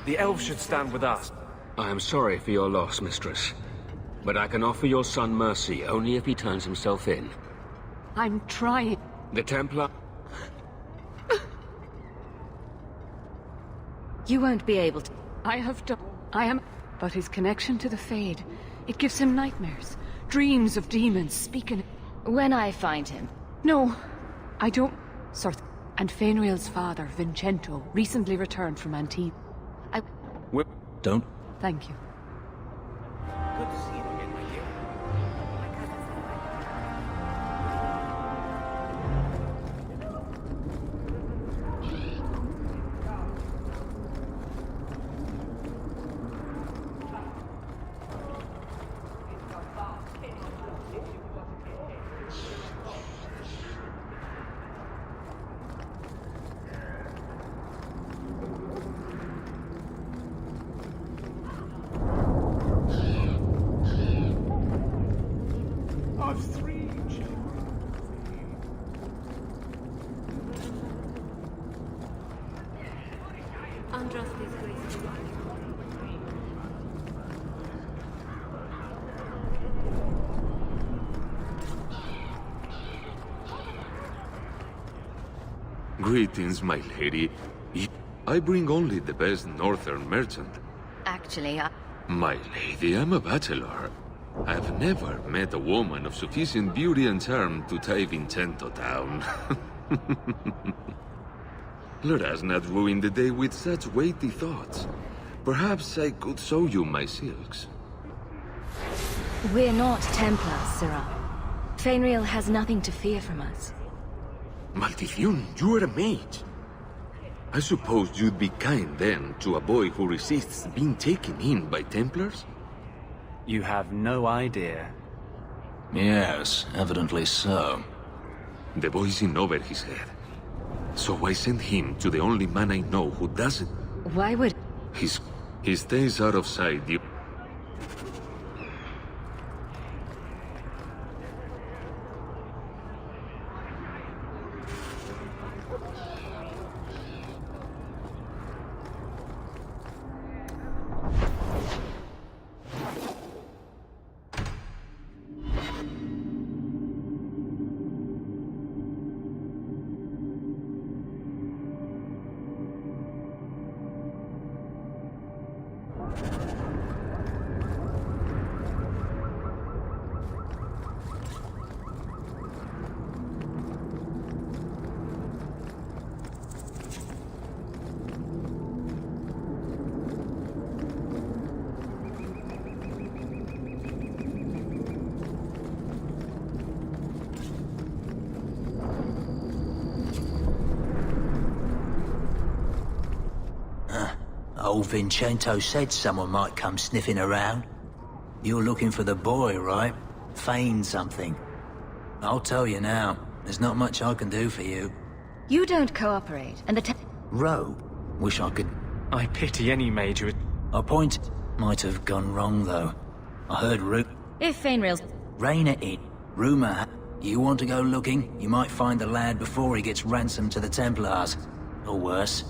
The elves should stand with us. I am sorry for your loss, mistress. But I can offer your son mercy only if he turns himself in. I'm trying. The Templar... You won't be able to. I have done. I am. But his connection to the Fade, it gives him nightmares. Dreams of demons speaking. When I find him. No, I don't. Sir. And Fainriel's father, Vincento, recently returned from Antibes. Don't. Thank you. Good to see you again, my dear. Greetings, my lady. I bring only the best northern merchant. Actually, My lady, I'm a bachelor. I've never met a woman of sufficient beauty and charm to tie Vincento down. Let us not ruin the day with such weighty thoughts. Perhaps I could show you my silks. we're not Templars, Sirrah. Fainriel has nothing to fear from us. Maldición, you are a mage. I suppose you'd be kind then to a boy who resists being taken in by Templars? You have no idea. Yes, evidently so. The boy's in over his head. So I sent him to the only man I know who doesn't. Why would... He stays out of sight. Old Vincento said someone might come sniffing around. You're looking for the boy, right? Feign something. I'll tell you now, there's not much I can do for you. You don't cooperate, and the Rogue? Wish I could... I pity any mage who... A point might have gone wrong, though. I heard If Fainriel's... Rein it in. Rumor, you want to go looking, you might find the lad before he gets ransomed to the Templars. Or worse.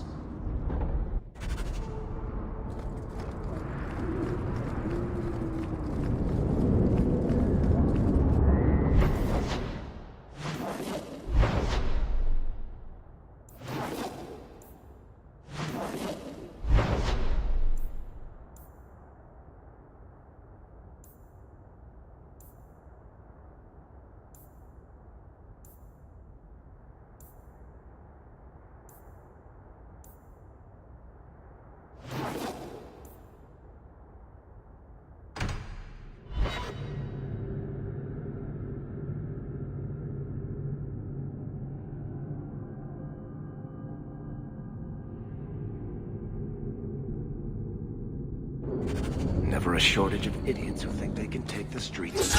a shortage of idiots who think they can take the streets.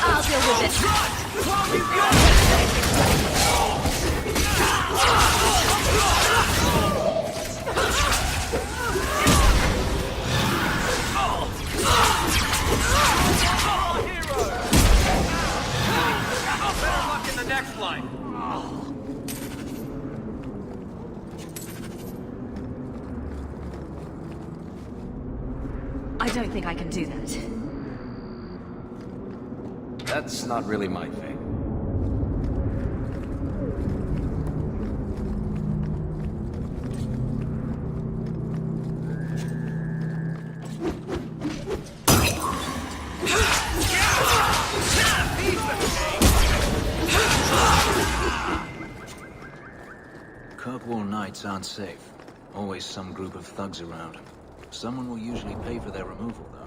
I'll deal with it. Better luck in the next line. I don't think I can do that. That's not really my thing. Kirkwall nights aren't safe. Always some group of thugs around. Someone will usually pay for their removal, though.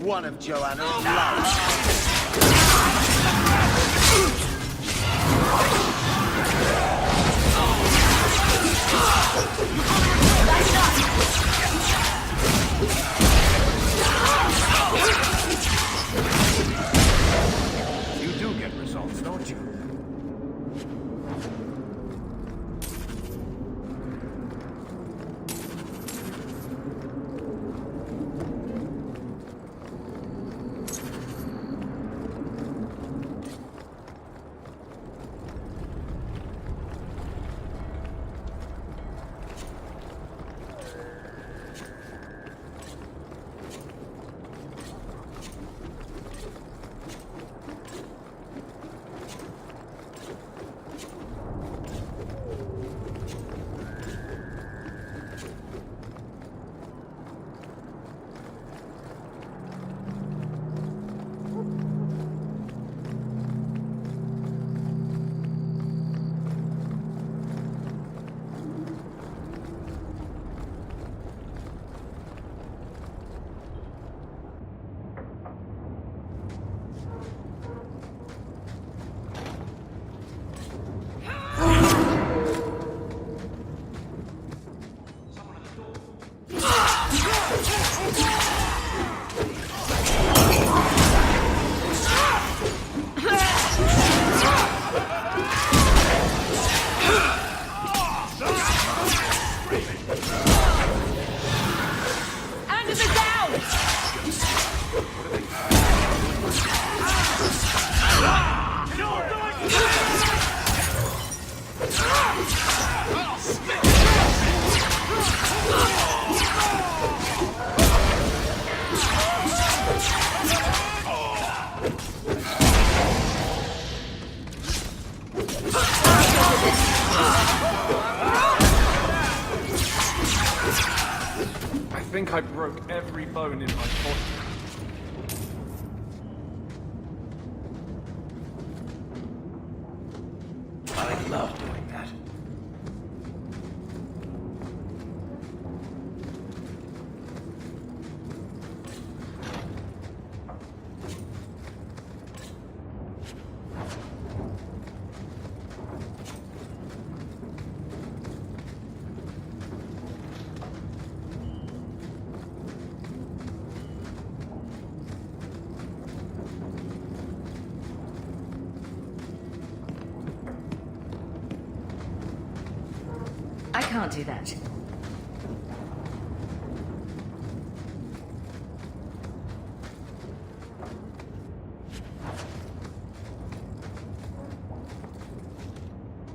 One of Joanna's last. You do get results, don't you? I think I broke every bone in my body. I love doing that. I can't do that.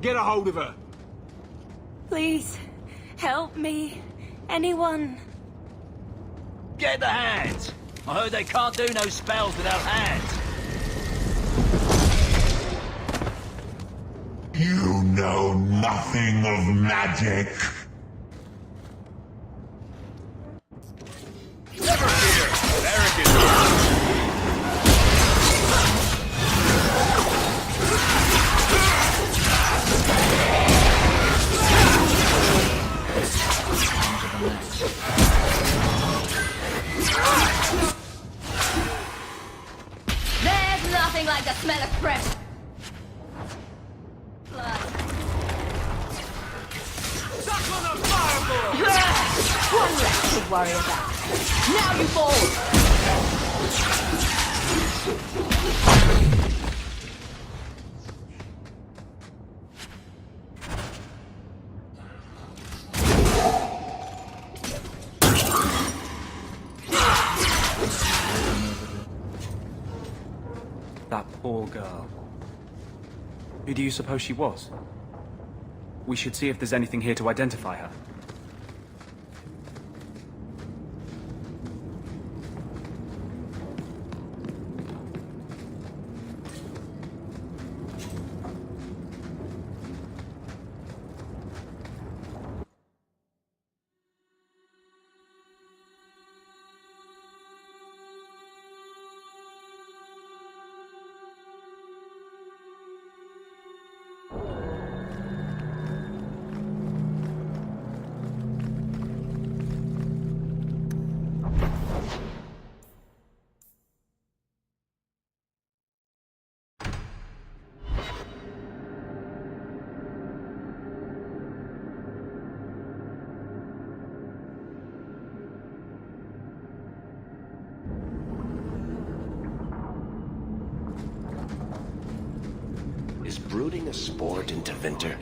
Get a hold of her! Please, help me. Anyone. Get the hands! I heard they can't do no spells without hands. You know nothing of magic. Never fear! Eric is There's nothing like the smell of fresh blood. Suck on the fireball! One less to worry about. Now you fall! That poor girl. Who do you suppose she was? We should see if there's anything here to identify her. Is brooding a sport in Tevinter?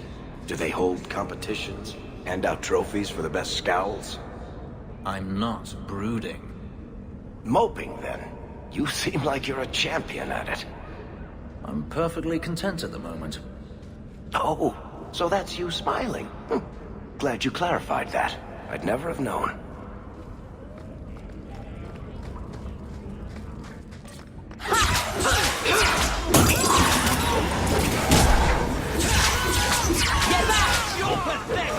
Do they hold competitions? Hand out trophies for the best scowls? I'm not brooding. Moping, then. You seem like you're a champion at it. I'm perfectly content at the moment. Oh, so that's you smiling. Glad you clarified that. I'd never have known. Get back! You're pathetic!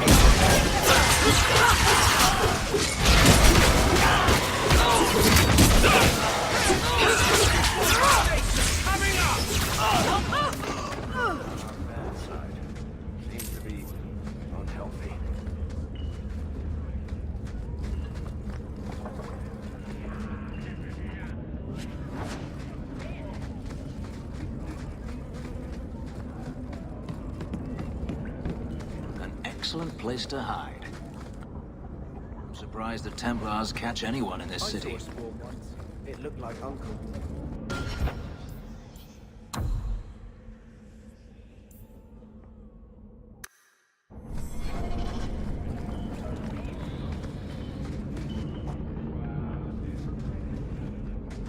coming up! Bad side. Seems to be unhealthy. Excellent place to hide. I'm surprised the Templars catch anyone in this city. It looked like Uncle.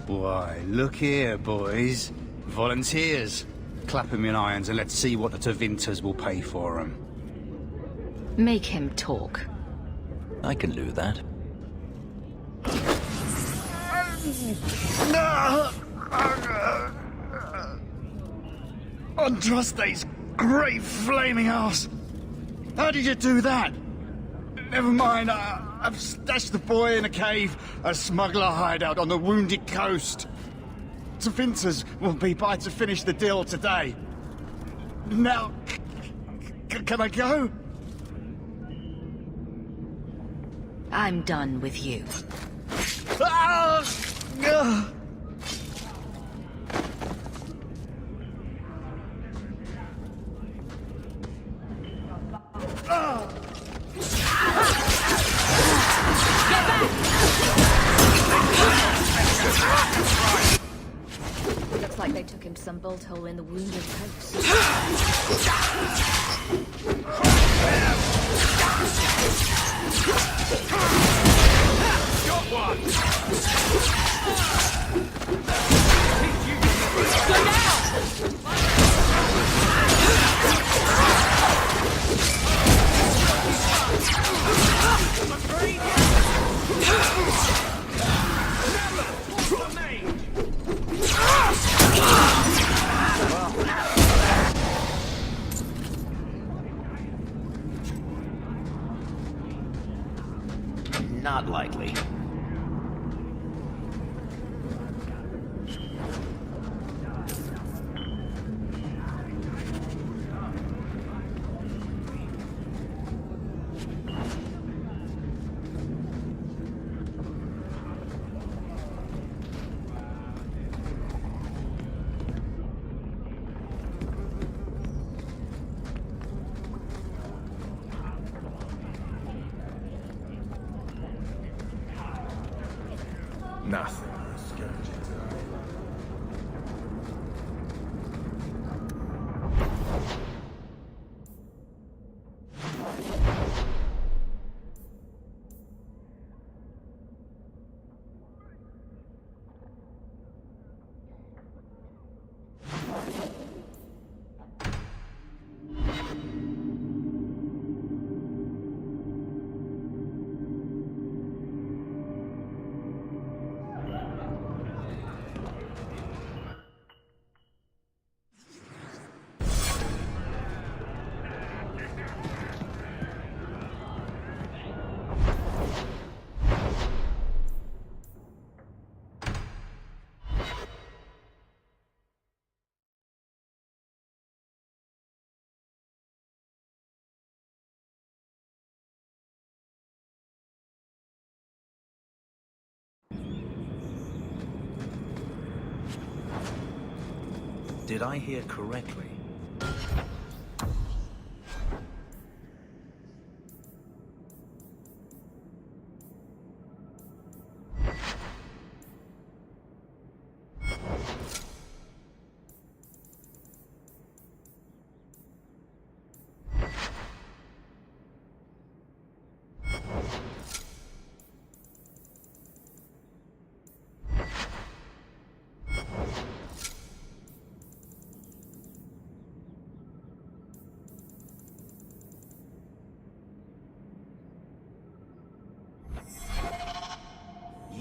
Why, look here, boys. Volunteers. Clap 'em in irons and let's see what the Tevinters will pay for 'em. Make him talk. I can do that. Andraste's great flaming ass! How did you do that? Never mind, I've stashed the boy in a cave, a smuggler hideout on the Wounded Coast. Tevinters will be by to finish the deal today. Now, Can I go? I'm done with you. Ah! Ugh. Looks like they took him to some bolt hole in the wounded coast. Got one! Go down! Not likely. Nothing. Did I hear correctly?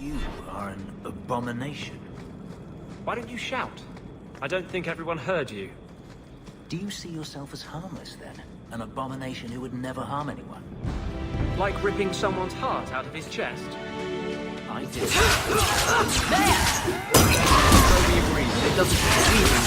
You are an abomination. Why don't you shout? I don't think everyone heard you. Do you see yourself as harmless, then? An abomination who would never harm anyone? Like ripping someone's heart out of his chest? I did. Toby agrees, but it doesn't seem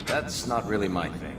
That's not really my thing.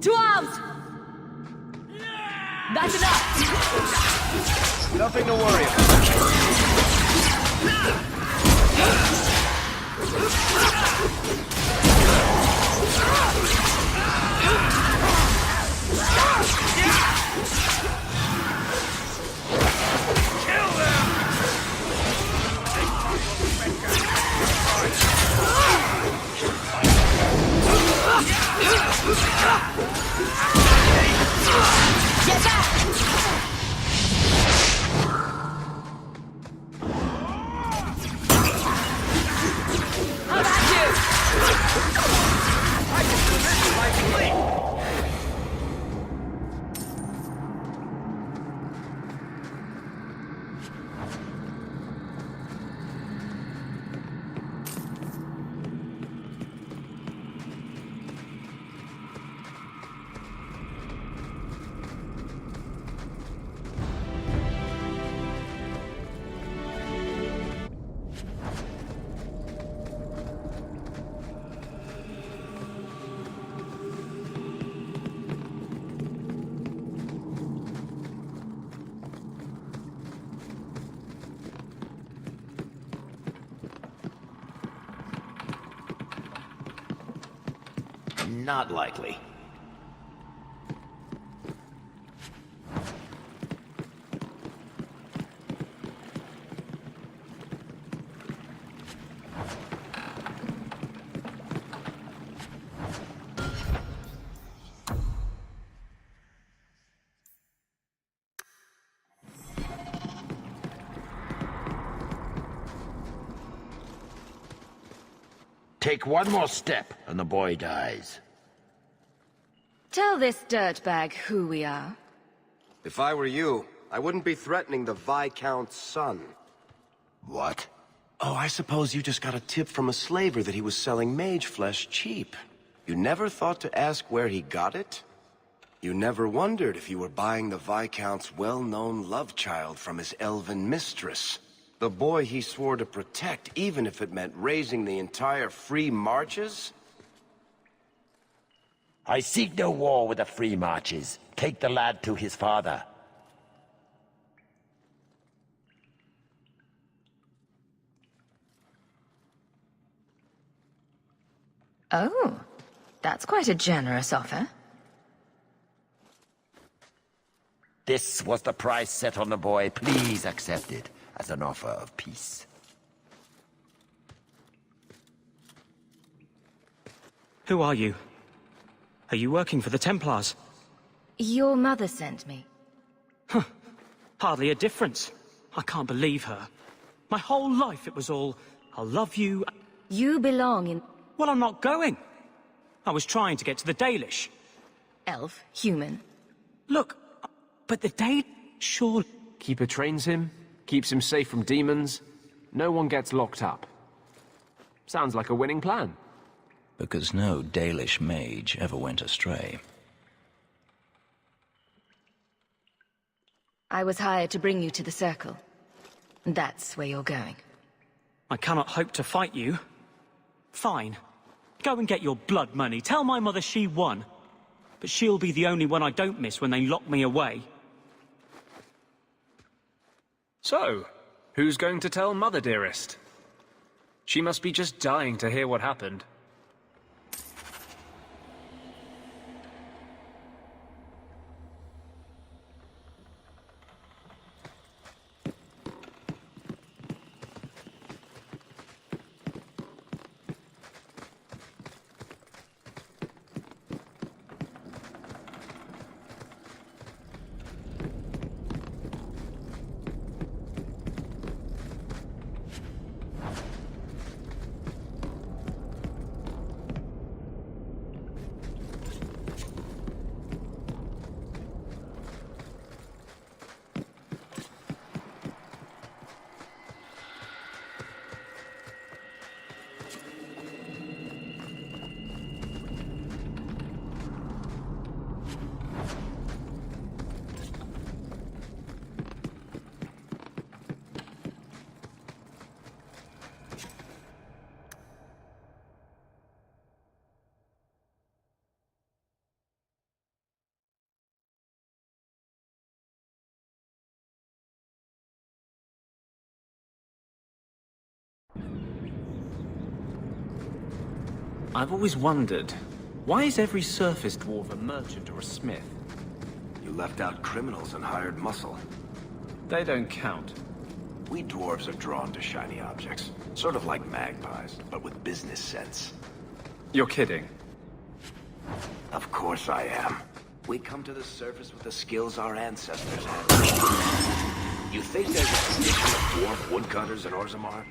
To arms! That's enough! Nothing to worry about. Get back! How about you? I can do this in my sleep. Not likely. Take one more step, and the boy dies. Tell this dirtbag who we are. If I were you, I wouldn't be threatening the Viscount's son. What? Oh, I suppose you just got a tip from a slaver that he was selling mage flesh cheap. You never thought to ask where he got it? You never wondered if you were buying the Viscount's well-known love child from his elven mistress. The boy he swore to protect, even if it meant raising the entire Free Marches? I seek no war with the Free Marches. Take the lad to his father. Oh, that's quite a generous offer. This was the price set on the boy. Please accept it as an offer of peace. Who are you? Are you working for the Templars? Your mother sent me. Huh. Hardly a difference. I can't believe her. My whole life it was all, I'll love you. You belong in... Well, I'm not going. I was trying to get to the Dalish. Elf, human. Look, but the Dalish... Sure... Keeper trains him, keeps him safe from demons. No one gets locked up. Sounds like a winning plan. Because no Dalish mage ever went astray. I was hired to bring you to the Circle. That's where you're going. I cannot hope to fight you. Fine. Go and get your blood money. Tell my mother she won. But she'll be the only one I don't miss when they lock me away. So, who's going to tell Mother, dearest? She must be just dying to hear what happened. I've always wondered, why is every surface dwarf a merchant or a smith? You left out criminals and hired muscle. They don't count. We dwarves are drawn to shiny objects. Sort of like magpies, but with business sense. You're kidding. Of course I am. We come to the surface with the skills our ancestors had. You think there's a tradition of dwarf woodcutters in Orzammar?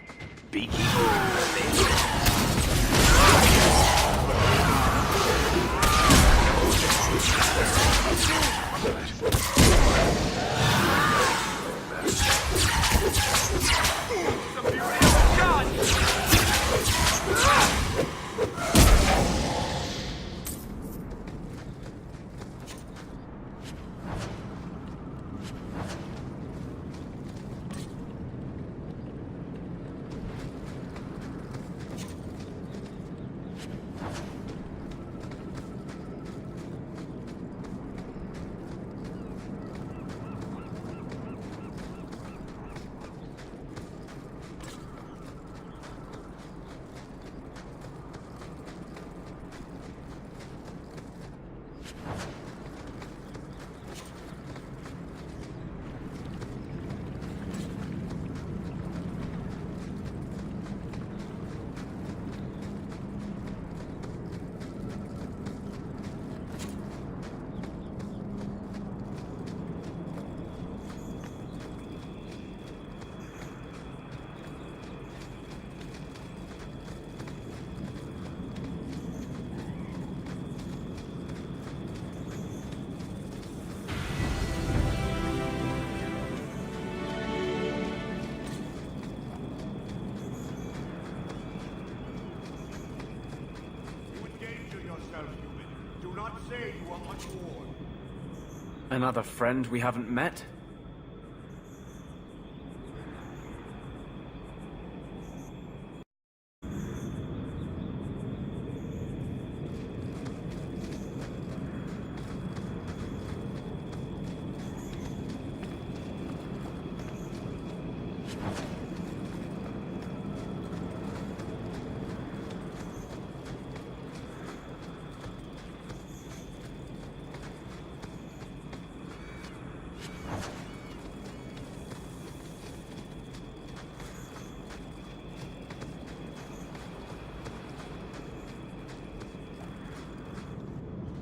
Another friend we haven't met?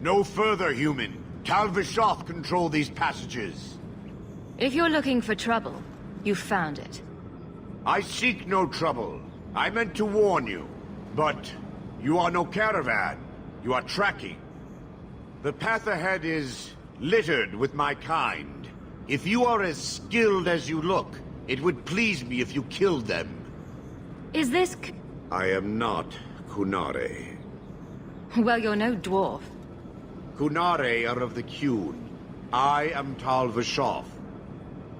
No further, human. Tal-Vishoth control these passages. If you're looking for trouble, you found it. I seek no trouble. I meant to warn you. But you are no caravan. You are tracking. The path ahead is littered with my kind. If you are as skilled as you look, it would please me if you killed them. Is this... I am not Qunari. Well, you're no dwarf. Qunari are of the Qun. I am Tal-Vishoth.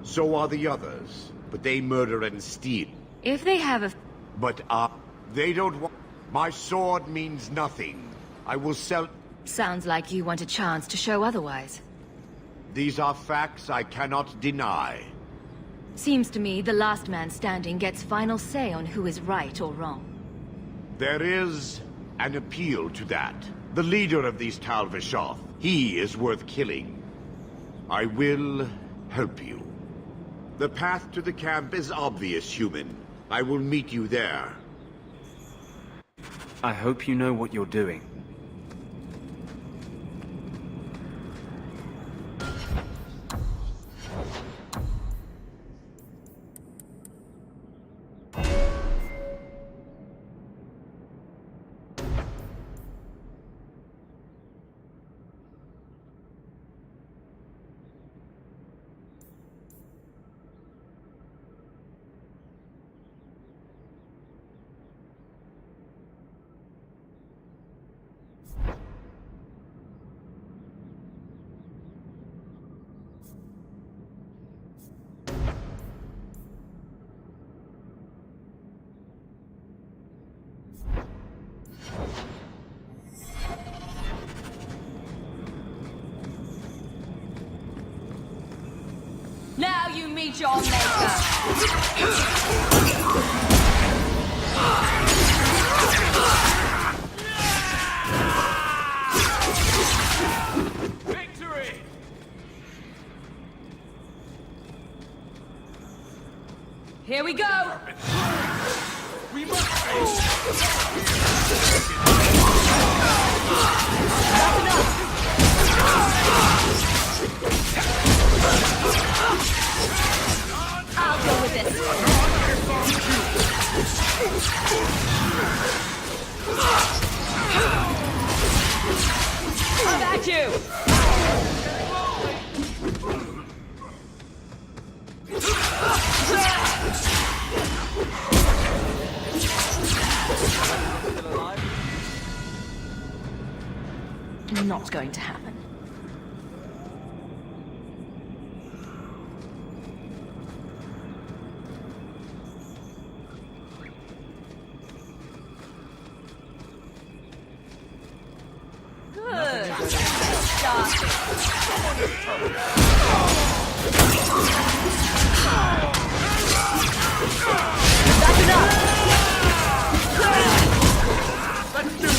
So are the others, but they murder and steal. If they have a... But, they don't want... My sword means nothing. I will sell... Sounds like you want a chance to show otherwise. These are facts I cannot deny. Seems to me the last man standing gets final say on who is right or wrong. There is an appeal to that. The leader of these Tal-Vishoth, he is worth killing. I will help you. The path to the camp is obvious, human. I will meet you there. I hope you know what you're doing. Now you meet your maker. Victory! Here we go! We must face! That's enough! I'll go with this. How about you? Not going to happen. Good. Stop. That's enough. Let's do this!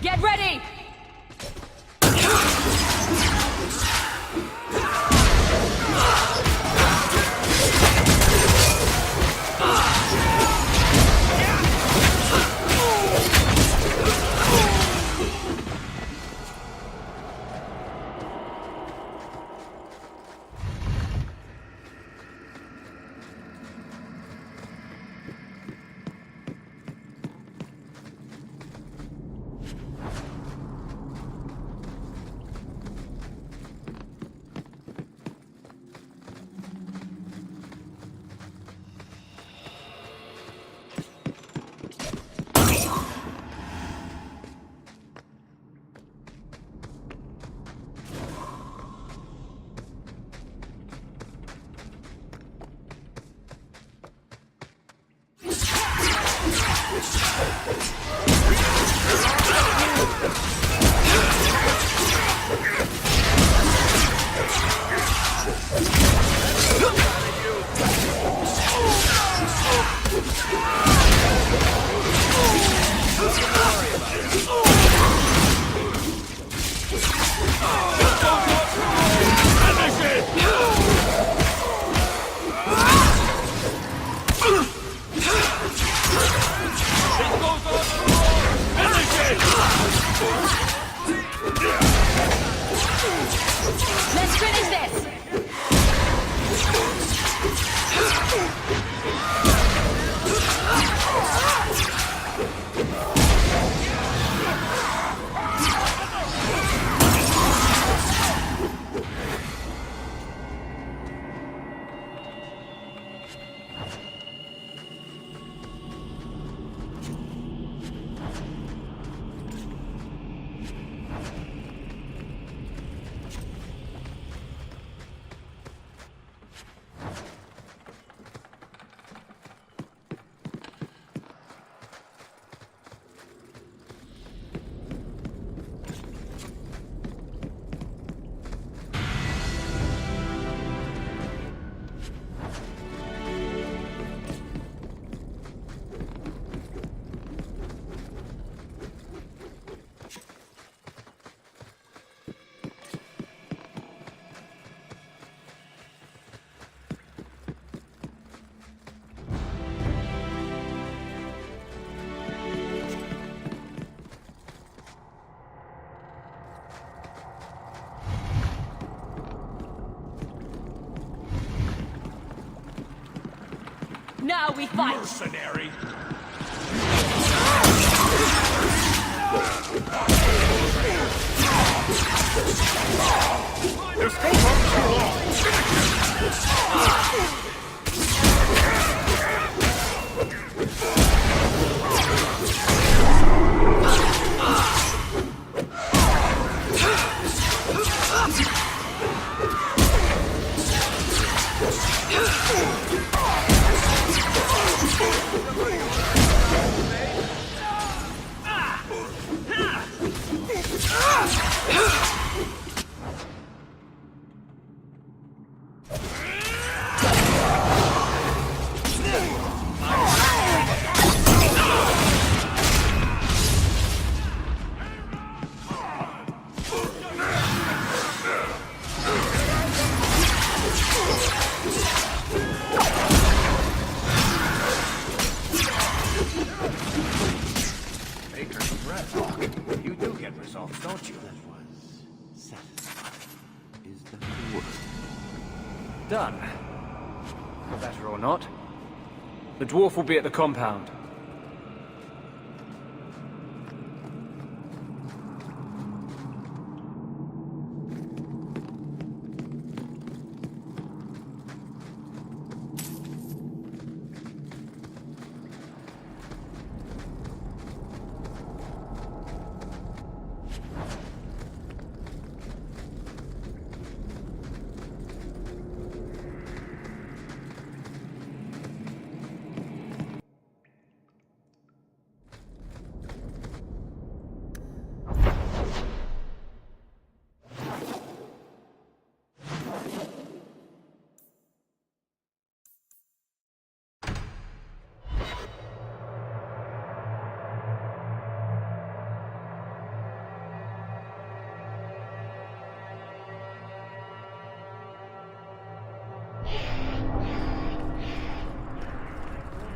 Get ready! Let's finish this! how we fight! Mercenary! This goes on too long! You do get results, don't you? Is that the word? Done. Better or not. The dwarf will be at the compound.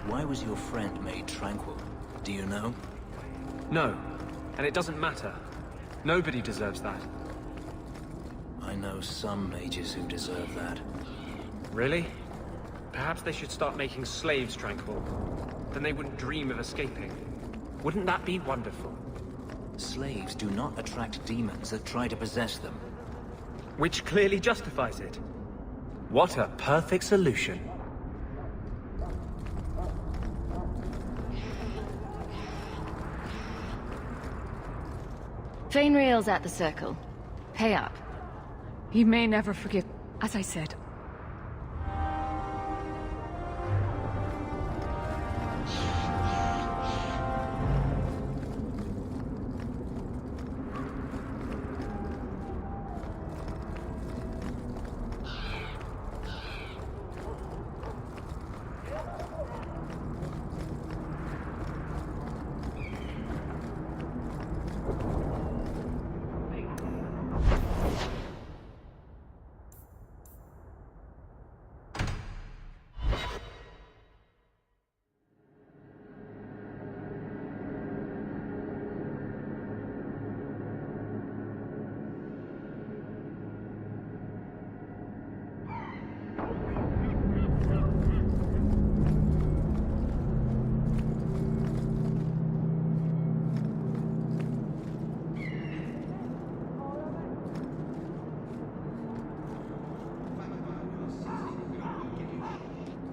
Why was your friend made tranquil? Do you know? No, and it doesn't matter. Nobody deserves that. I know some mages who deserve that. Really? Perhaps they should start making slaves tranquil. Then they wouldn't dream of escaping. Wouldn't that be wonderful? Slaves do not attract demons that try to possess them. Which clearly justifies it. What a perfect solution. Fainrail's at the circle. Pay up. He may never forgive, as I said.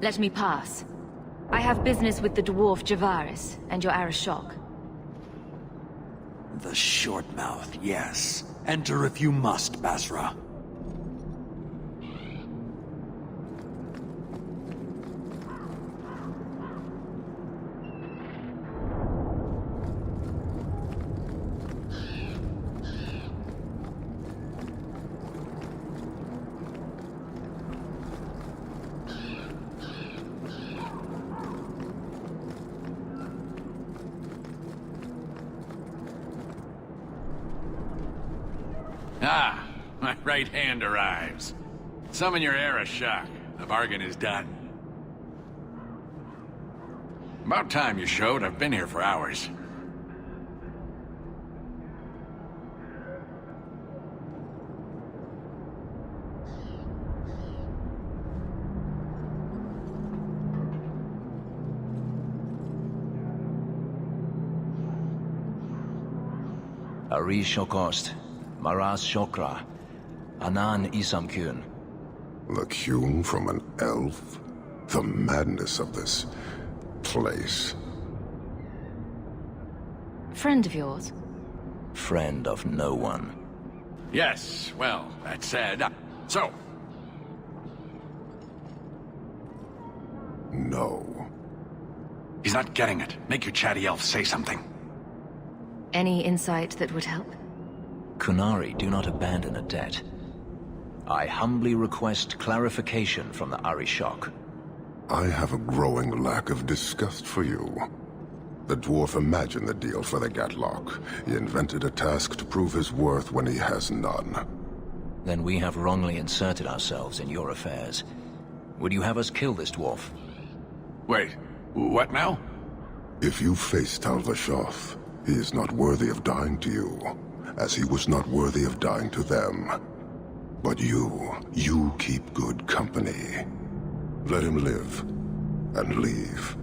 Let me pass. I have business with the dwarf Javaris and your Arashok. The short mouth, yes. Enter if you must, Basra. Ah, my right hand arrives. Summon your Arashok. The bargain is done. About time you showed. I've been here for hours. Ari Shokost, Maras Shokra, Anan Isamkun. The Qun from an elf? The madness of this place. Friend of yours? Friend of no one. Yes, well, that said, so... No. He's not getting it. Make your chatty elf say something. Any insight that would help? Qunari do not abandon a debt. I humbly request clarification from the Arishok. I have a growing lack of disgust for you. The dwarf imagined the deal for the Gatlock. He invented a task to prove his worth when he has none. Then we have wrongly inserted ourselves in your affairs. Would you have us kill this dwarf? Wait, what now? If you face Talvashoth, he is not worthy of dying to you, as he was not worthy of dying to them. But you keep good company. Let him live, and leave.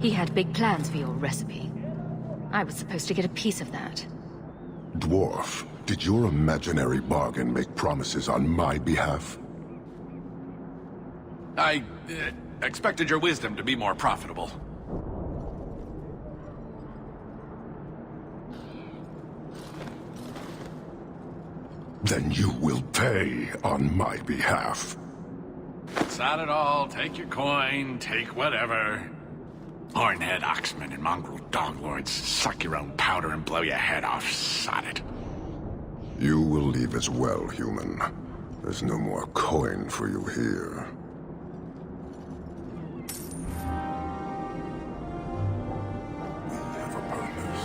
He had big plans for your recipe. I was supposed to get a piece of that. Dwarf, did your imaginary bargain make promises on my behalf? I expected your wisdom to be more profitable. Then you will pay on my behalf. It's not at all. Take your coin, take whatever. Hornhead oxmen and mongrel doglords suck your own powder and blow your head off. Sod it. You will leave as well, human. There's no more coin for you here. We have a purpose,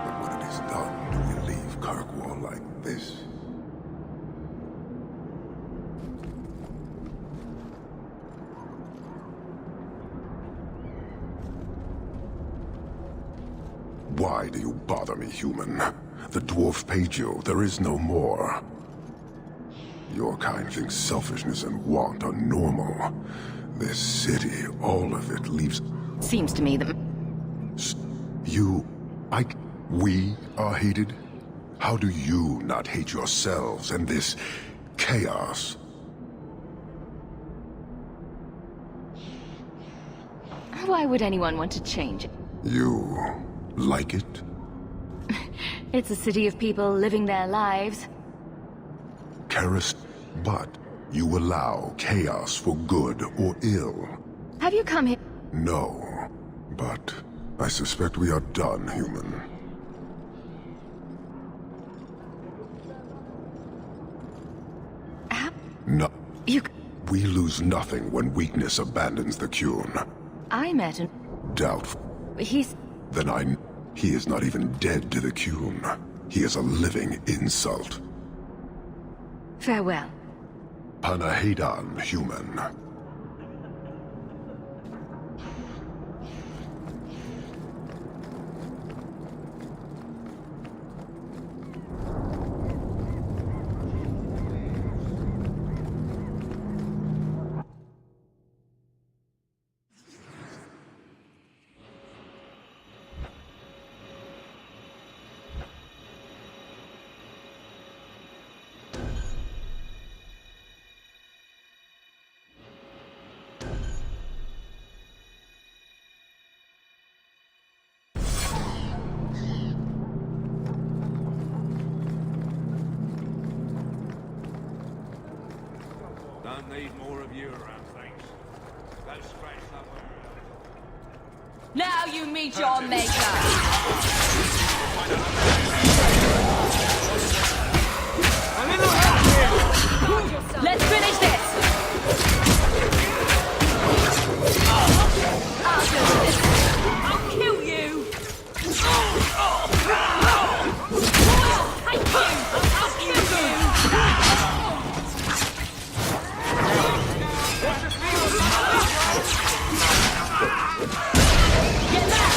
but when it is done, do we leave Kirkwall like this? Why do you bother me, human? The dwarf paid you. There is no more. Your kind thinks selfishness and want are normal. This city, all of it, leaves... Seems to me that... We are hated? How do you not hate yourselves and this chaos? Why would anyone want to change it? You like it? It's a city of people living their lives. Karist, but you allow chaos for good or ill. Have you come here? No, but I suspect we are done, human. No. We lose nothing when weakness abandons the Qun. I met him. Doubtful. He's... Then he is not even dead to the Qun. He is a living insult. Farewell. Panahedan, human. Don't need more of you around things. Go straight somewhere else. Now you meet your maker. A little help here. Let's finish this. I'll do this. I'll kill you. I'll hate you. I'll kill you. Get back!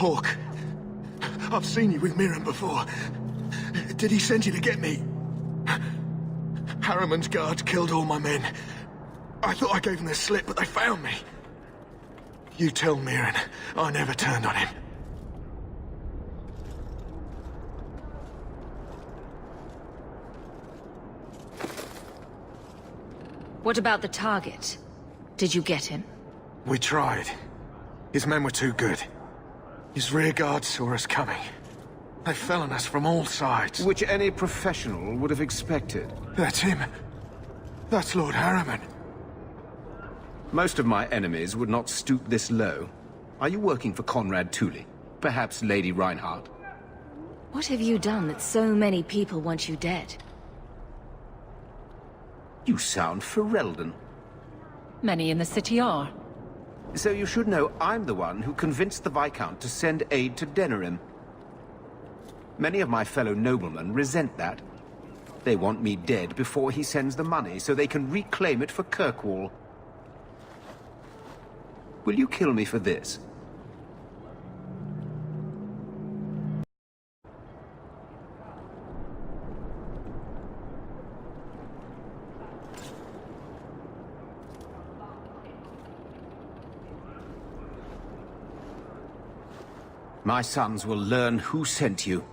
Hawk. I've seen you with Mirren before. Did he send you to get me? Harriman's guards killed all my men. I thought I gave them the slip, but they found me. You tell Mirren I never turned on him. What about the target? Did you get him? We tried. His men were too good. His rear guard saw us coming. They fell on us from all sides. Which any professional would have expected. That's him. That's Lord Harriman. Most of my enemies would not stoop this low. Are you working for Conrad Thule? Perhaps Lady Reinhardt? What have you done that so many people want you dead? You sound Ferelden. Many in the city are. So you should know I'm the one who convinced the Viscount to send aid to Denerim. Many of my fellow noblemen resent that. They want me dead before he sends the money, so they can reclaim it for Kirkwall. Will you kill me for this? My sons will learn who sent you.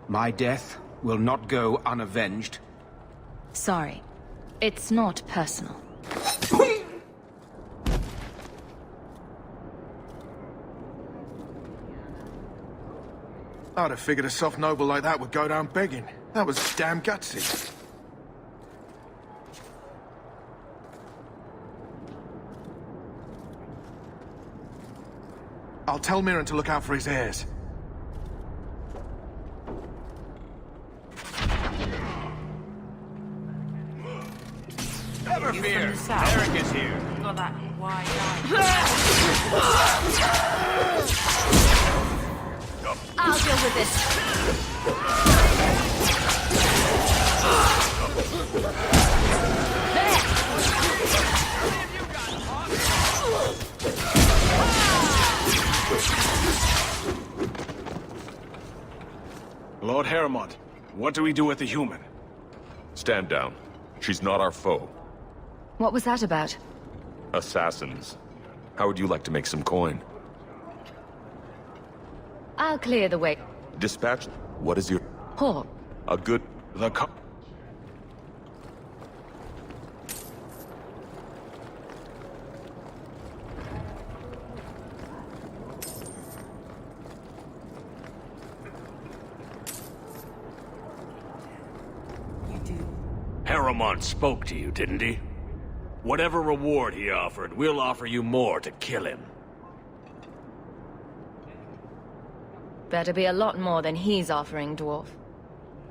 My death will not go unavenged. Sorry. It's not personal. I'd have figured a soft noble like that would go down begging. That was damn gutsy. I'll tell Mirren to look out for his heirs. Never fear, Eric is here. Got that wide I'll deal with this. Lord Harriman, what do we do with the human? Stand down. She's not our foe. What was that about? Assassins. How would you like to make some coin? I'll clear the way. Dispatch. What is your... Hawk. A good... Harriman spoke to you, didn't he? Whatever reward he offered, we'll offer you more to kill him. Better be a lot more than he's offering, dwarf.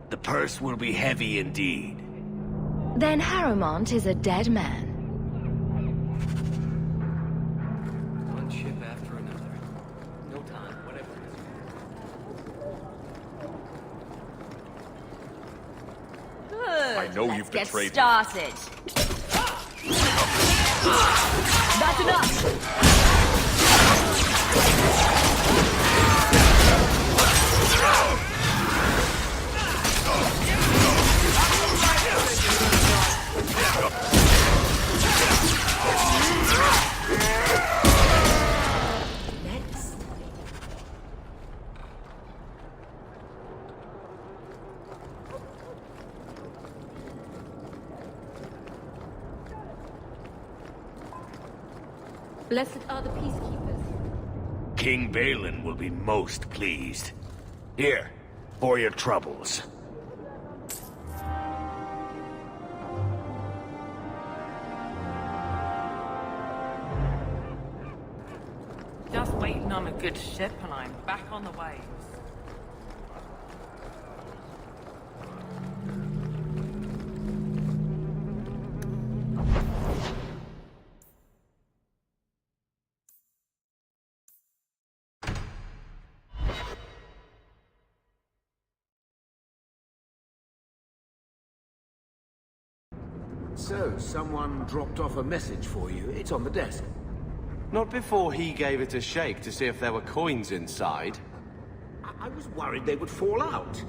The purse will be heavy indeed. Then Harrowmont is a dead man. One ship after another. No time, whatever it is. Good. I know you've Let's betrayed get started. That's enough. Blessed are the peacekeepers. King Balin will be most pleased. Here, for your troubles. Just waiting on a good ship and I'm back on the waves. So, someone dropped off a message for you. It's on the desk. Not before he gave it a shake to see if there were coins inside. I was worried they would fall out.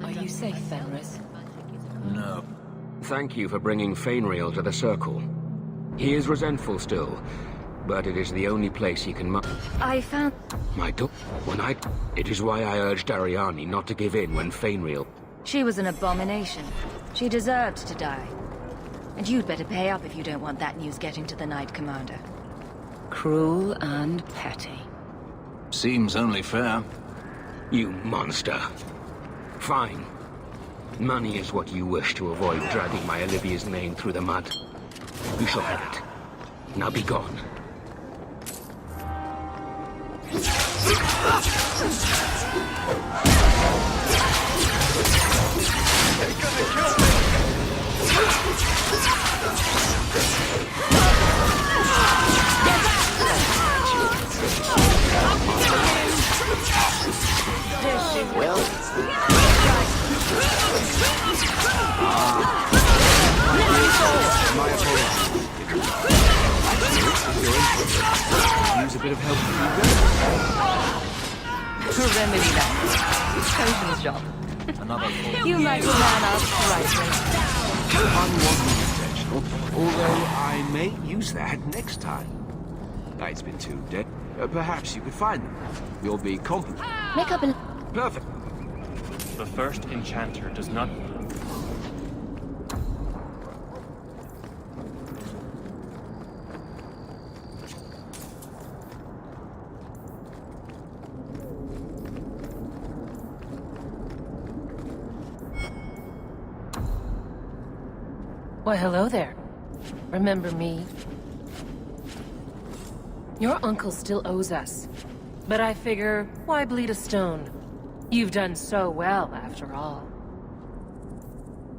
Are you safe, Fenris? No. Thank you for bringing Fainriel to the Circle. He is resentful still, but it is the only place he can I found... It is why I urged Ariani not to give in when Fainriel... She was an abomination. She deserved to die. And you'd better pay up if you don't want that news getting to the Knight Commander. Cruel and petty. Seems only fair. You monster. Fine. Money is what you wish to avoid dragging my Olivia's name through the mud. You shall have it. Now be gone. They're gonna kill me! Well... My apologies. Use a bit of help from you guys? Remedy that. Potion's job. Another You might man up rightly. unwanted intentional, although I may use that next time. It's been 2 days. Perhaps you could find them. You'll be competent. Make up a... Perfect. The first enchanter does not... Why, hello there. Remember me? Your uncle still owes us. But I figure, why bleed a stone? You've done so well, after all.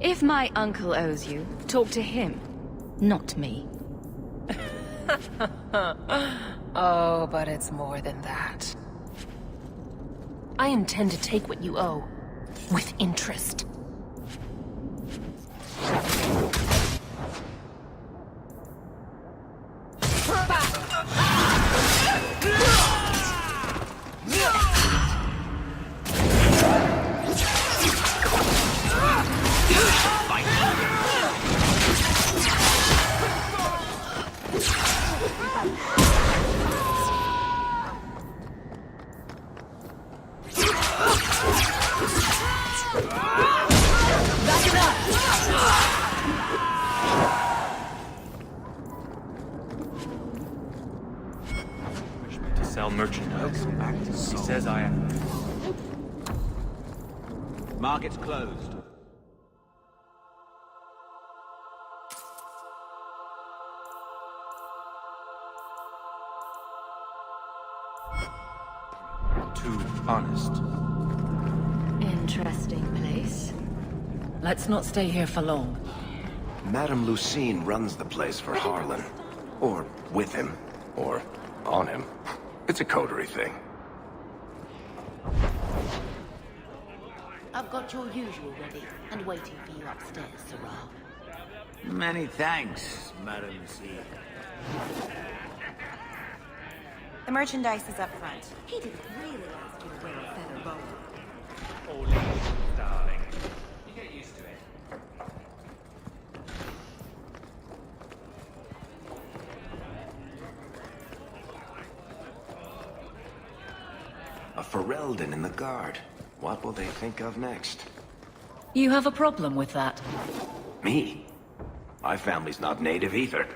If my uncle owes you, talk to him, not me. Oh, but it's more than that. I intend to take what you owe, with interest. Sell merchandise. He says I am. Market's closed. Too honest. Interesting place. Let's not stay here for long. Madame Lucine runs the place for Harlan. Or with him. Or on him. It's a coterie thing. I've got your usual ready and waiting for you upstairs, Sarah. Many thanks, Madame C. The merchandise is up front. He didn't really ask you to wear a feather boa. Oh, darling. You get used to it. A Ferelden in the guard. What will they think of next? You have a problem with that? Me? My family's not native either.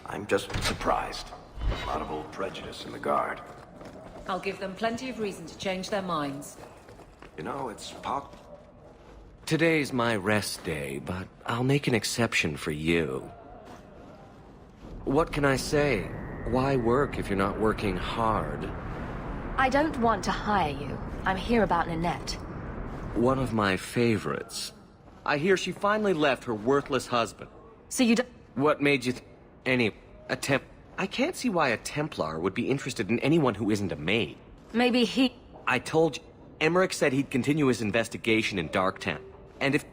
I'm just surprised. A lot of old prejudice in the Guard. I'll give them plenty of reason to change their minds. You know, it's pop. Today's my rest day, but I'll make an exception for you. What can I say? Why work if you're not working hard? I don't want to hire you. I'm here about Nanette. One of my favorites. I hear she finally left her worthless husband. So you don't... What made you I can't see why a Templar would be interested in anyone who isn't a maid. Maybe he... I told you. Emmerich said he'd continue his investigation in Darktown. And if...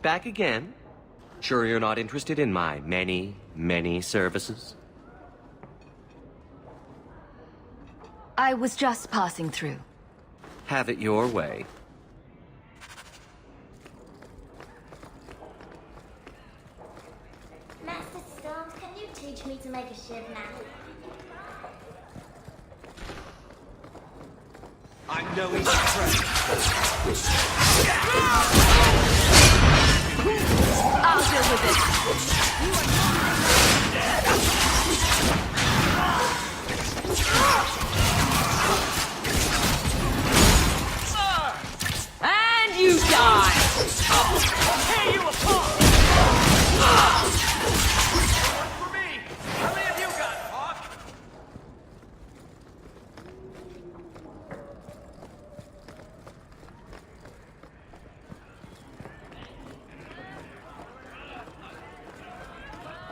Back again? Sure you're not interested in my many, many services? I was just passing through. Have it your way. Master Storm, can you teach me to make a shiv now? I know he's afraid. I'll deal with it. And you die. I'll tear you apart. One for me. How many have you got, Hawk?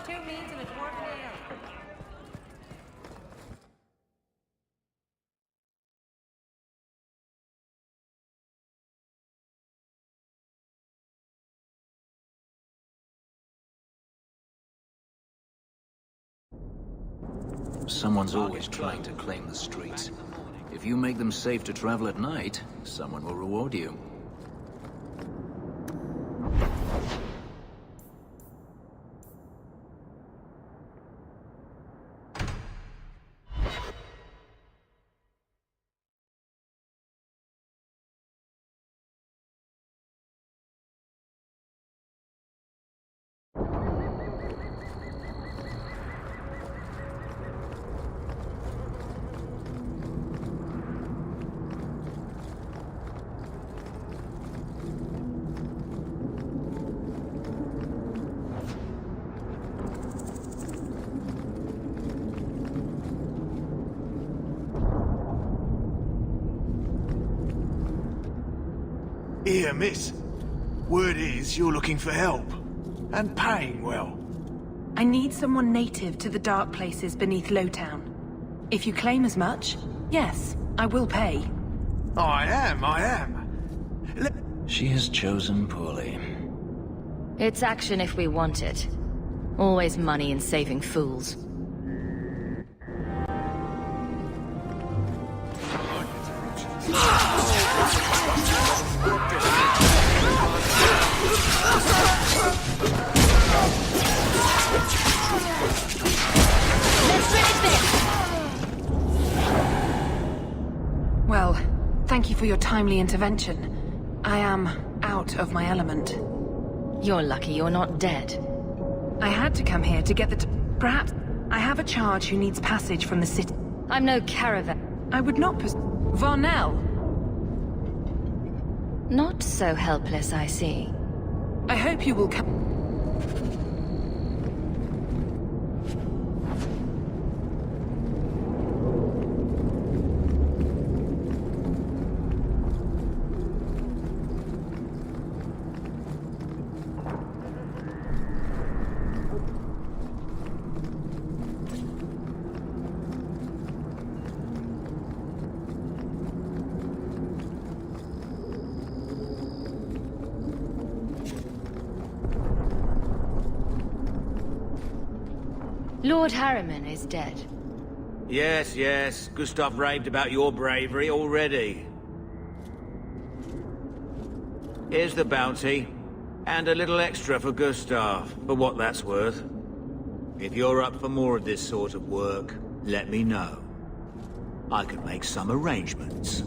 Two means and a dwarf and ale. Someone's always trying to claim the streets. If you make them safe to travel at night, someone will reward you. Here, miss. Word is you're looking for help. And paying well. I need someone native to the dark places beneath Lowtown. If you claim as much, yes, I will pay. I am. She has chosen poorly. It's action if we want it. Always money in saving fools. Well, thank you for your timely intervention. I am out of my element. You're lucky you're not dead. I had to come here to get the perhaps I have a charge who needs passage from the city. I'm no caravan. I would not Varnell! Not so helpless, I see. I hope you will come. Lord Harriman is dead. Yes. Gustav raved about your bravery already. Here's the bounty. And a little extra for Gustav, for what that's worth. If you're up for more of this sort of work, let me know. I could make some arrangements.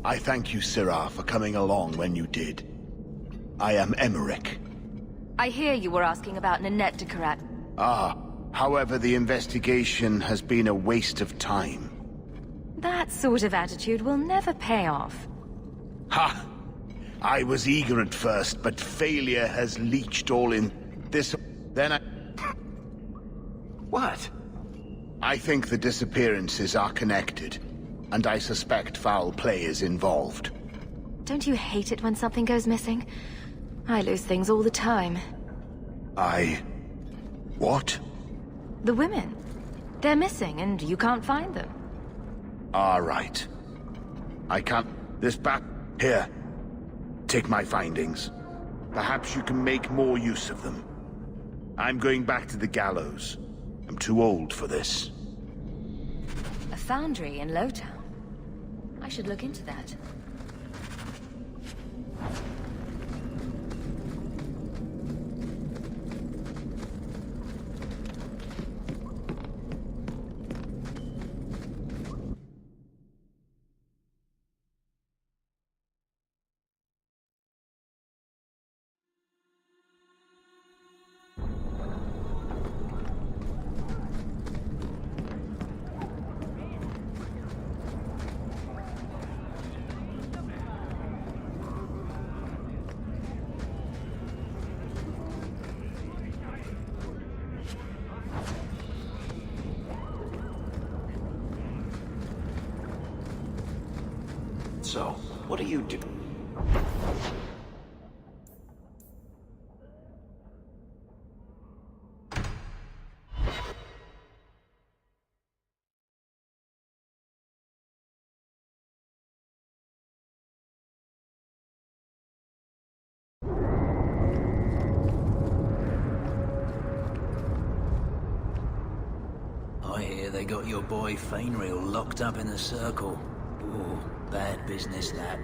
I thank you, Sirrah, for coming along when you did. I am Emmerich. I hear you were asking about Nanette de Karat. However, the investigation has been a waste of time. That sort of attitude will never pay off. Ha! I was eager at first, but failure has leached all in this... Then I... What? I think the disappearances are connected, and I suspect foul play is involved. Don't you hate it when something goes missing? I lose things all the time. What? The women. They're missing, and you can't find them. All right. I can't... This bat... Here. Take my findings. Perhaps you can make more use of them. I'm going back to the gallows. I'm too old for this. A foundry in Lowtown. I should look into that. So, what do you do? I hear they got your boy Fainreal locked up in the circle. Ooh, bad business that.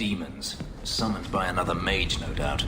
demons. Summoned by another mage, no doubt.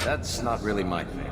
That's not really my thing.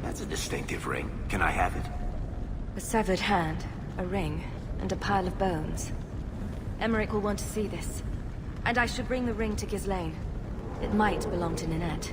That's a distinctive ring. Can I have it? A severed hand, a ring, and a pile of bones. Emmerich will want to see this. And I should bring the ring to Ghislaine. It might belong to Ninette.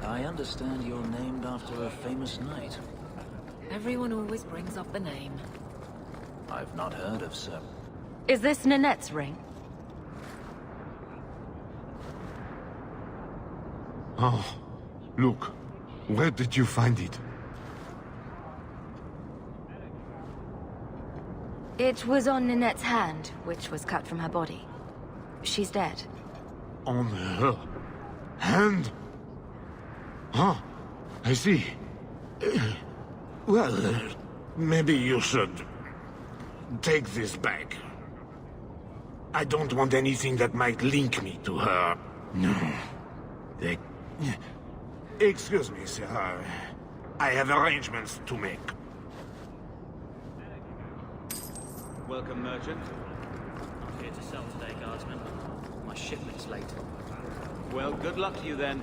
I understand you're named after a famous knight. Everyone always brings up the name. I've not heard of Sir. Is this Ninette's ring? Oh, look. Where did you find it? It was on Ninette's hand, which was cut from her body. She's dead. On her hand? Huh. I see. Well, maybe you should take this back. I don't want anything that might link me to her. No. Excuse me, sir. I have arrangements to make. Welcome, merchant. Not here to sell today, guardsman. My shipment's late. Well, good luck to you then.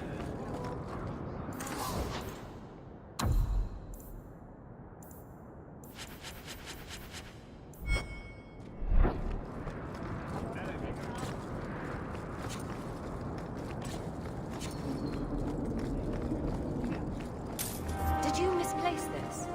Did you misplace this?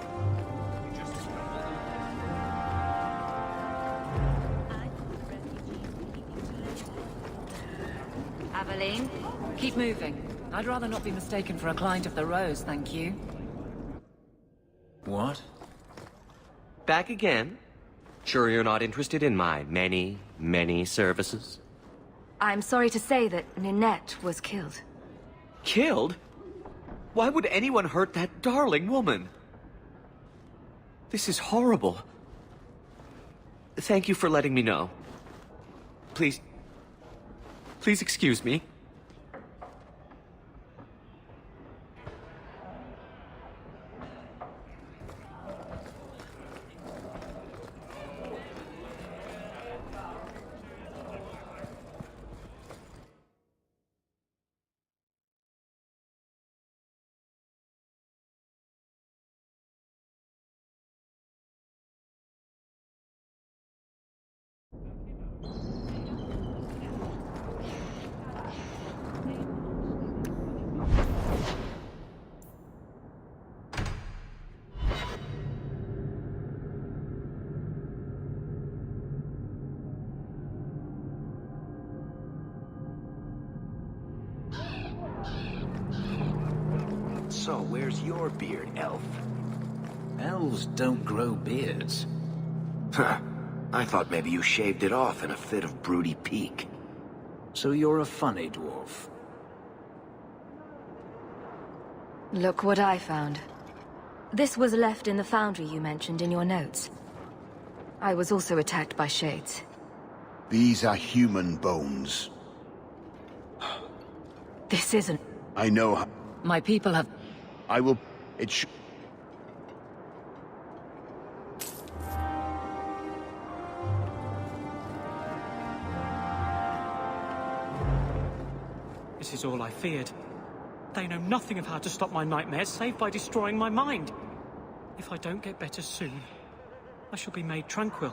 Aveline, keep moving. I'd rather not be mistaken for a client of the Rose, thank you. What? Back again? Sure you're not interested in my many, many services? I'm sorry to say that Ninette was killed. Killed? Why would anyone hurt that darling woman? This is horrible. Thank you for letting me know. Please excuse me. grows your beard, elf? Elves don't grow beards. Huh. I thought maybe you shaved it off in a fit of broody pique. So you're a funny dwarf. Look what I found. This was left in the foundry you mentioned in your notes. I was also attacked by shades. These are human bones. This isn't... I know how... My people have... I will... It should... This is all I feared. They know nothing of how to stop my nightmares, save by destroying my mind. If I don't get better soon, I shall be made tranquil.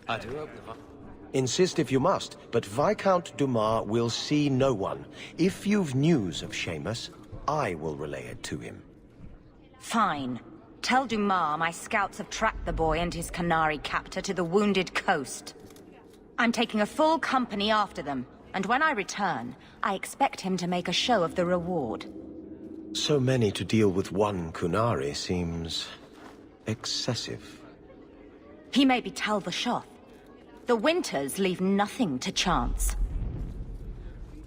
I do hope Insist if you must, but Viscount Dumas will see no one. If you've news of Seamus, I will relay it to him. Fine. Tell Dumas my scouts have tracked the boy and his Qunari captor to the wounded coast. I'm taking a full company after them, and when I return, I expect him to make a show of the reward. So many to deal with one Qunari seems... excessive. He may be Tal Vashoth. The Winters leave nothing to chance.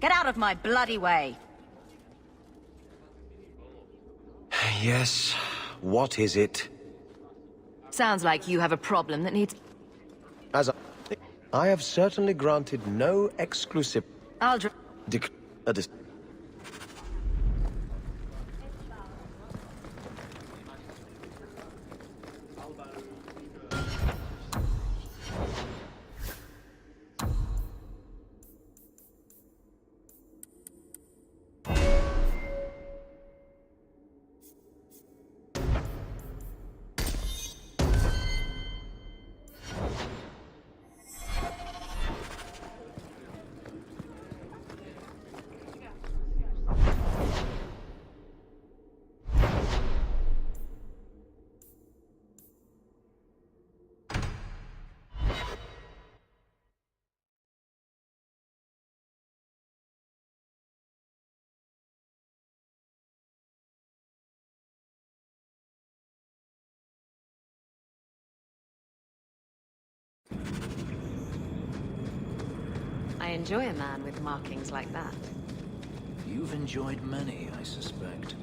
Get out of my bloody way! Yes, what is it? Sounds like you have a problem that needs... I have certainly granted no exclusive... I'll I enjoy a man with markings like that. You've enjoyed many, I suspect.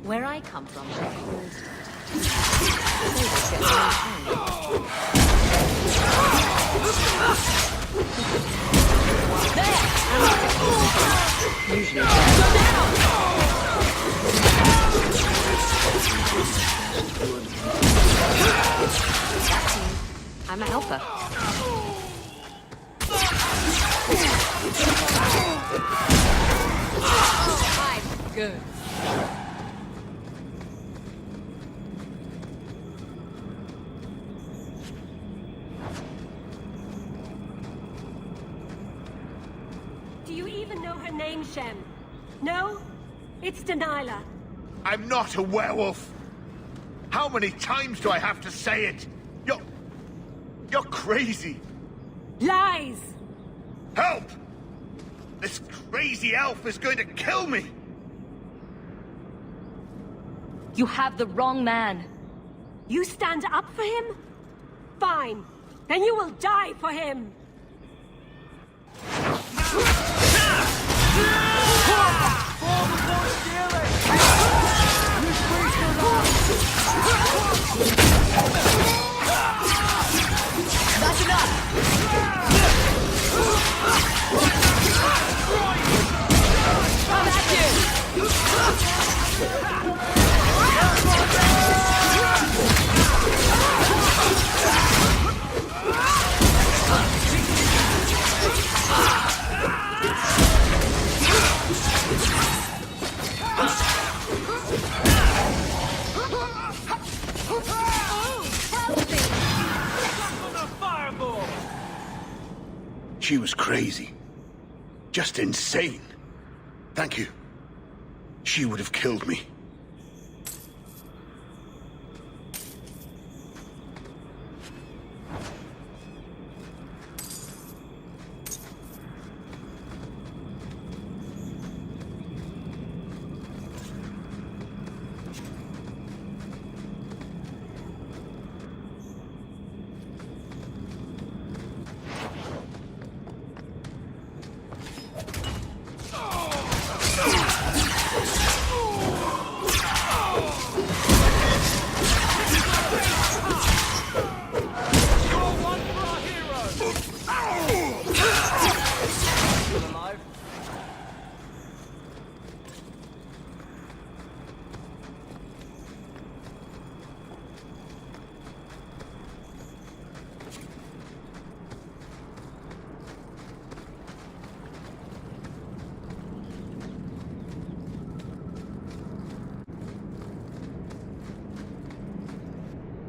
Where I come from, usually I'm a helper. I'm good. Do you even know her name, Shem? No? It's Delilah. I'm not a werewolf! How many times do I have to say it? You're crazy! Lies! Help! This crazy elf is going to kill me! You have the wrong man. You stand up for him? Fine. Then you will die for him! Forward, She was crazy. Just insane. Thank you. She would have killed me.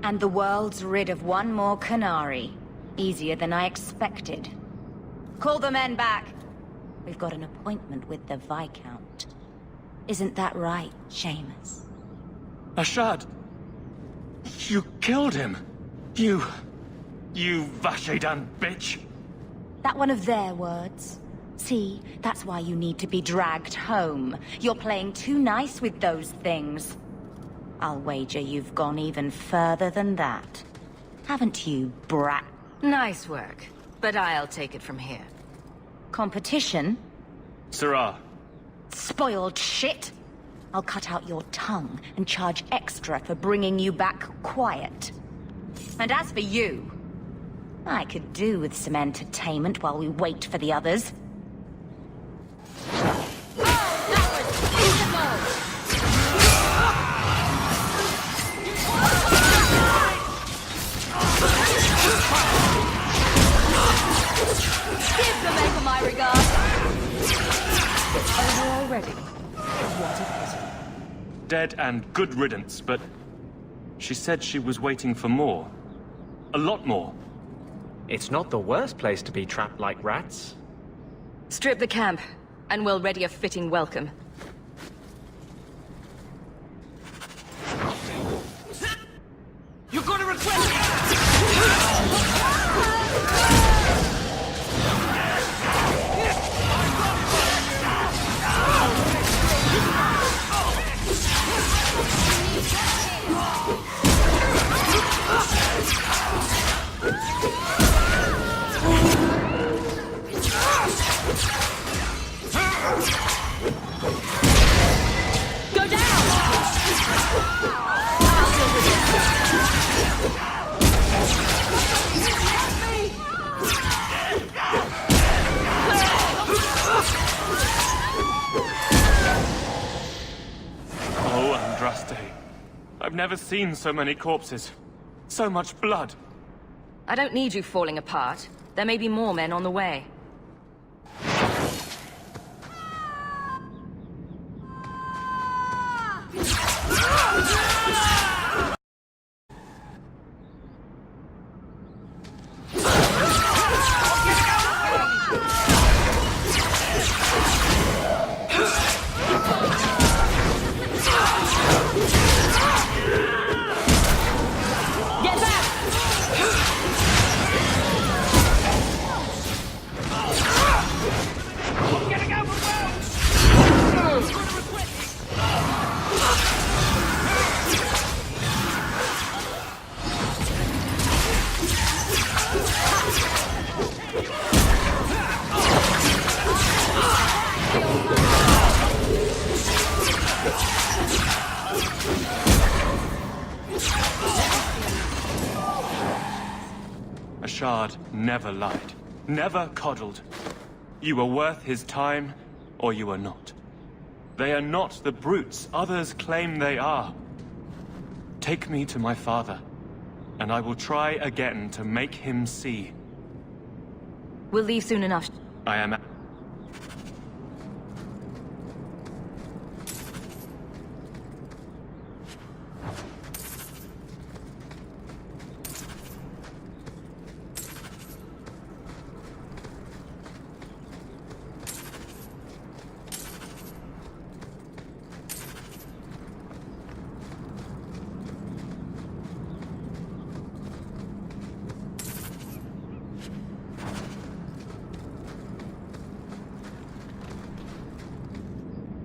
And the world's rid of one more Qunari. Easier than I expected. Call the men back. We've got an appointment with the Viscount. Isn't that right, Seamus? Ashad! You killed him! You Vashedan bitch! That one of their words? See, that's why you need to be dragged home. You're playing too nice with those things. I'll wager you've gone even further than that. Haven't you, brat? Nice work, but I'll take it from here. Competition? Sirrah. Spoiled shit! I'll cut out your tongue and charge extra for bringing you back quiet. And as for you, I could do with some entertainment while we wait for the others. Give the maker my regards. Over already? What a pity. Dead and good riddance, but she said she was waiting for more. A lot more. It's not the worst place to be trapped like rats. Strip the camp, and we'll ready a fitting welcome. You're gonna regret it! Go down! I'll deal with Oh, Andraste. I've never seen so many corpses. So much blood. I don't need you falling apart. There may be more men on the way. Ashad never lied. Never coddled. You were worth his time, or you are not. They are not the brutes others claim they are. Take me to my father, and I will try again to make him see. We'll leave soon enough. I am...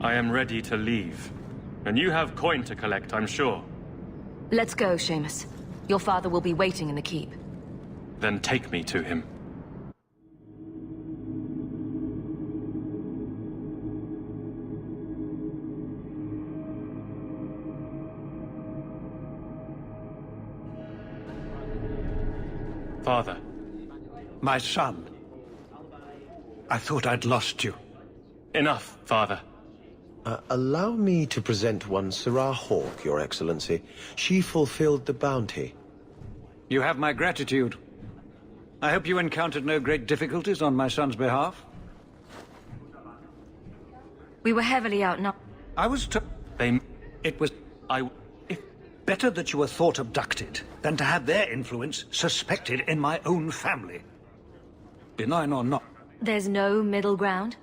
I am ready to leave. And you have coin to collect, I'm sure. Let's go, Seamus. Your father will be waiting in the keep. Then take me to him. Father. My son. I thought I'd lost you. Enough, Father. Allow me to present one Sarah Hawke, Your Excellency. She fulfilled the bounty. You have my gratitude. I hope you encountered no great difficulties on my son's behalf. We were heavily outnumbered. I was It was... Better that you were thought abducted than to have their influence suspected in my own family. Benign or not. There's no middle ground?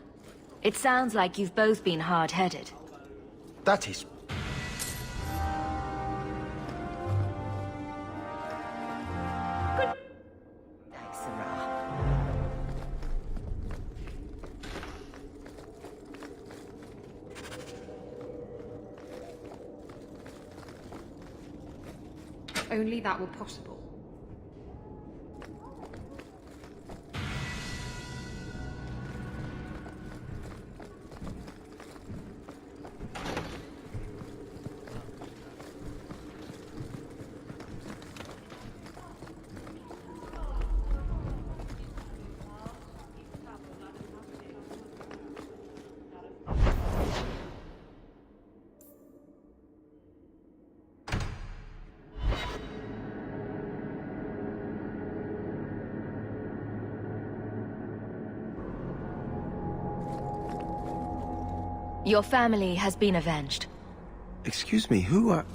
It sounds like you've both been hard-headed. That is... Only that were possible. Your family has been avenged. Excuse me, who are...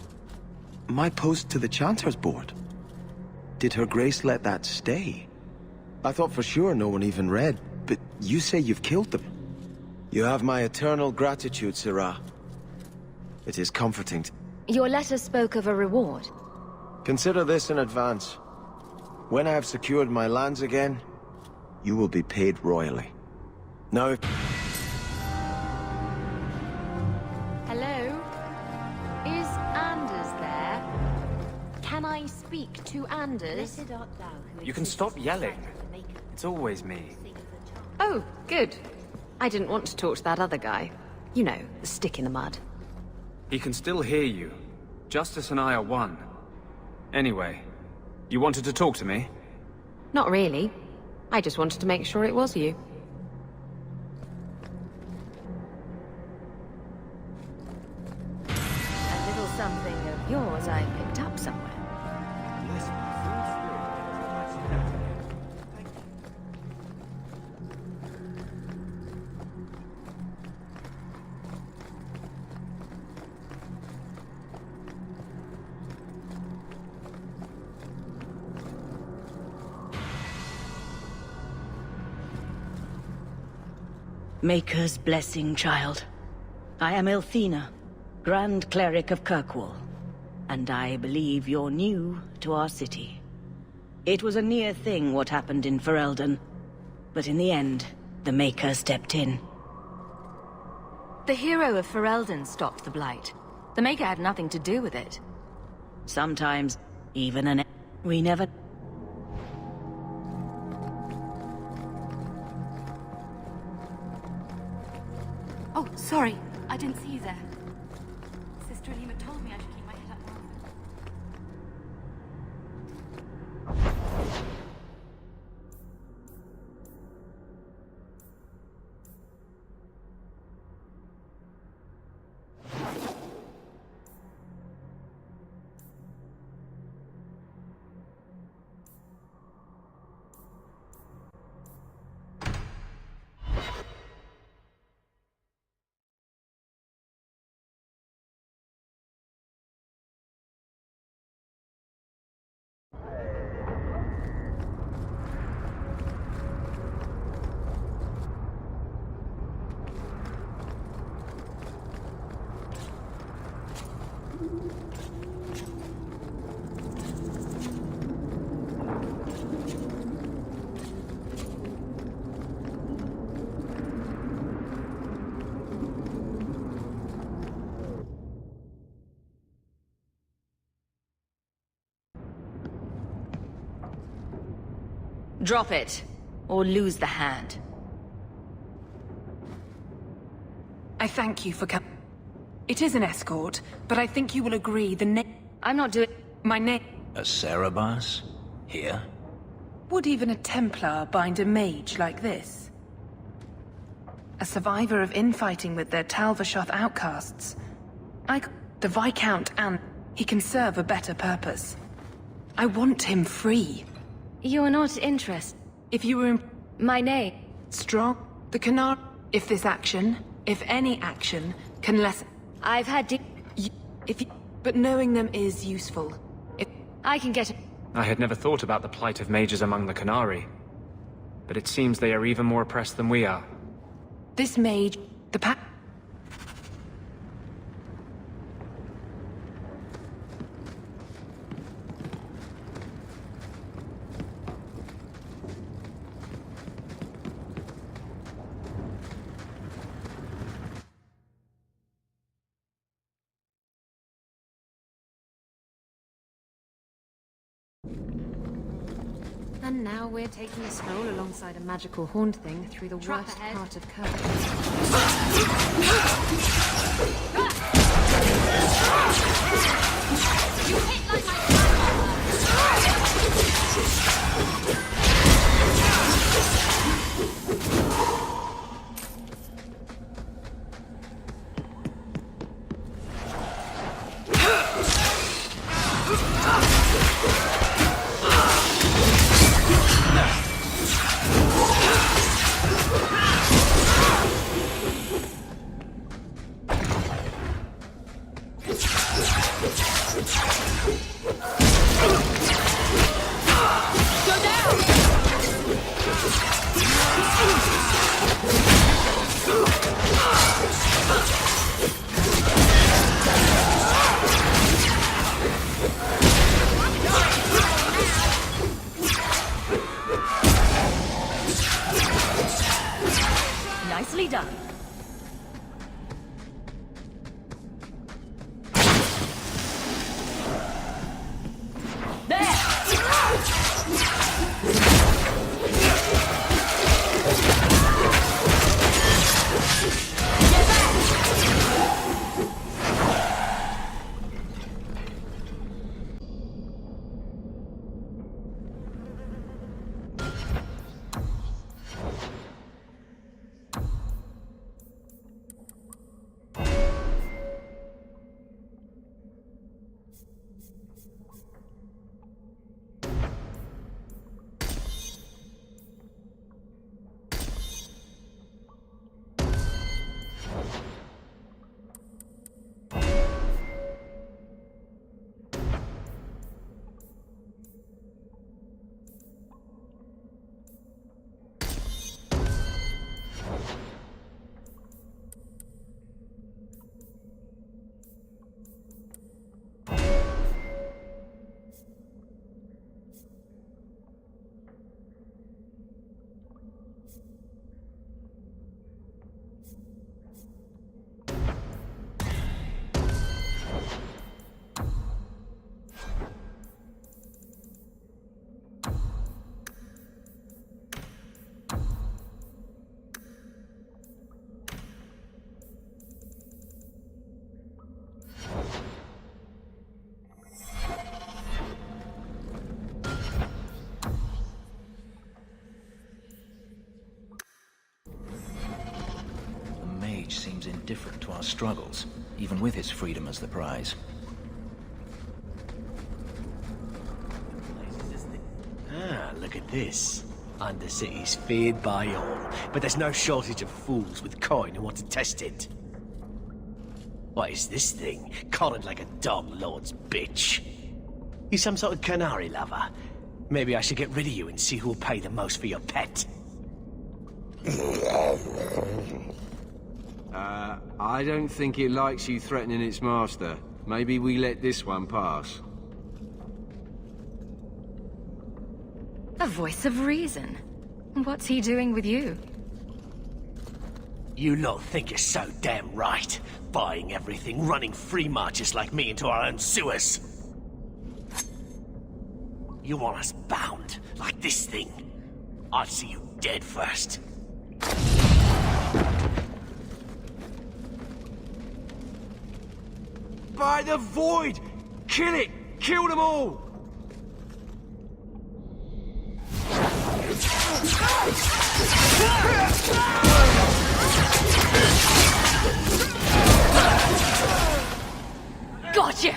My post to the Chanter's board? Did Her Grace let that stay? I thought for sure no one even read, but you say you've killed them. You have my eternal gratitude, Sarah. It is comforting to... Your letter spoke of a reward. Consider this in advance. When I have secured my lands again, you will be paid royally. Now, if... Hello? Is Anders there? Can I speak to Anders? You can stop yelling. It's always me. Oh, good. I didn't want to talk to that other guy. You know, the stick in the mud. He can still hear you. Justice and I are one. Anyway, you wanted to talk to me? Not really. I just wanted to make sure it was you. A little something of yours I picked up somewhere. Maker's blessing, child. I am Elthina, Grand Cleric of Kirkwall, and I believe you're new to our city. It was a near thing what happened in Ferelden, but in the end, the Maker stepped in. The hero of Ferelden stopped the Blight. The Maker had nothing to do with it. Sometimes, even we never... Oh, sorry. I didn't see you there. Sister Alima told me I should keep my head up. Drop it, or lose the hand. I thank you for coming. It is an escort, but I think you will agree the name... I'm not doing... My name... A Cerebas? Here? Would even a Templar bind a mage like this? A survivor of infighting with their Talvashoth outcasts. The Viscount, and he can serve a better purpose. I want him free. You're not interested. If you were... My name. Strong. The Qunari... If this action, if any action, can lessen... I've had But knowing them is useful. I can get... I had never thought about the plight of mages among the Qunari. But it seems they are even more oppressed than we are. This mage... The pack... And now we're taking a stroll alongside a magical horned thing through the worst part of Kirkwall. You hit like my Nicely done. Seems indifferent to our struggles, even with his freedom as the prize. Ah, look at this. Undercity's feared by all, but there's no shortage of fools with coin who want to test it. What is this thing? Collared like a dog lord's bitch. You some sort of Qunari lover? Maybe I should get rid of you and see who'll pay the most for your pet. I don't think it likes you threatening its master. Maybe we let this one pass. A voice of reason. What's he doing with you? You lot think you're so damn right. Buying everything, running free marches like me into our own sewers. You want us bound, like this thing. I'd see you dead first. By the void! Kill it! Kill them all! Gotcha!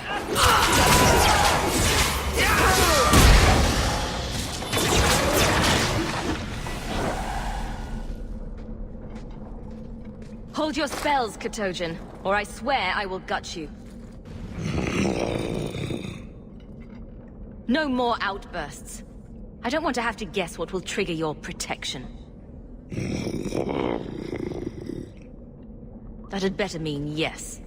Hold your spells, Katojan, or I swear I will gut you. No more outbursts. I don't want to have to guess what will trigger your protection. That had better mean yes.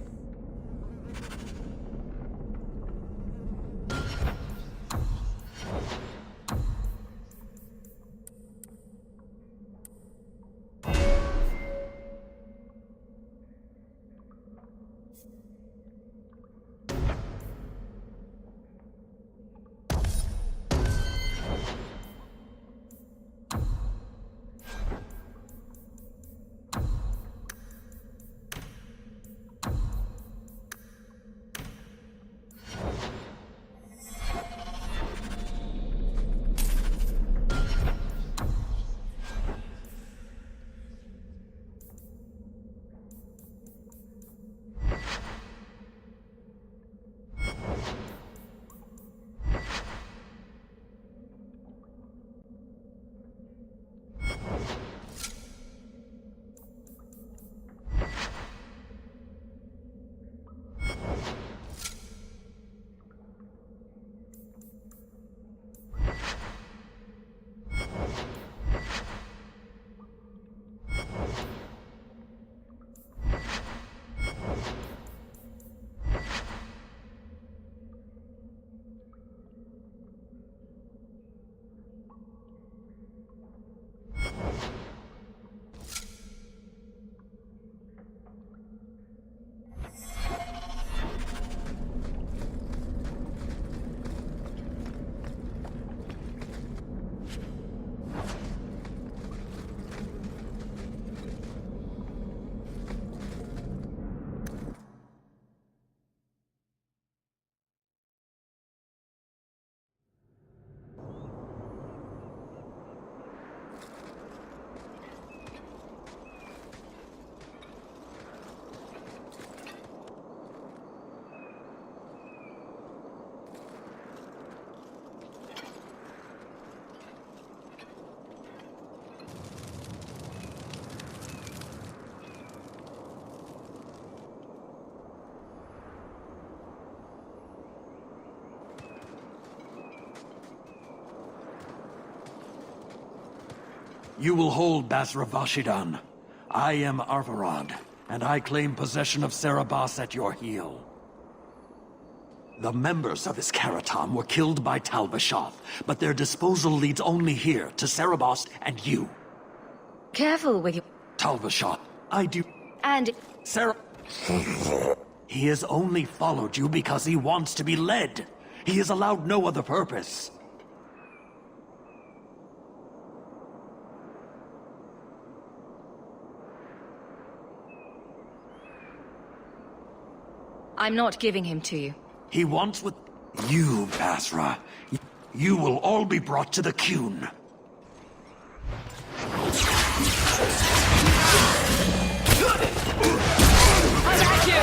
You will hold Basra Vashidan. I am Arvarad, and I claim possession of Serabas at your heel. The members of Iskaratam were killed by Talbashath, but their disposal leads only here, to Serabas and you. Careful with your... Talbashath, I do... And... Sarah... He has only followed you because he wants to be led. He is allowed no other purpose. I'm not giving him to you. He wants what... You, Basra. You will all be brought to the Qun. I got you!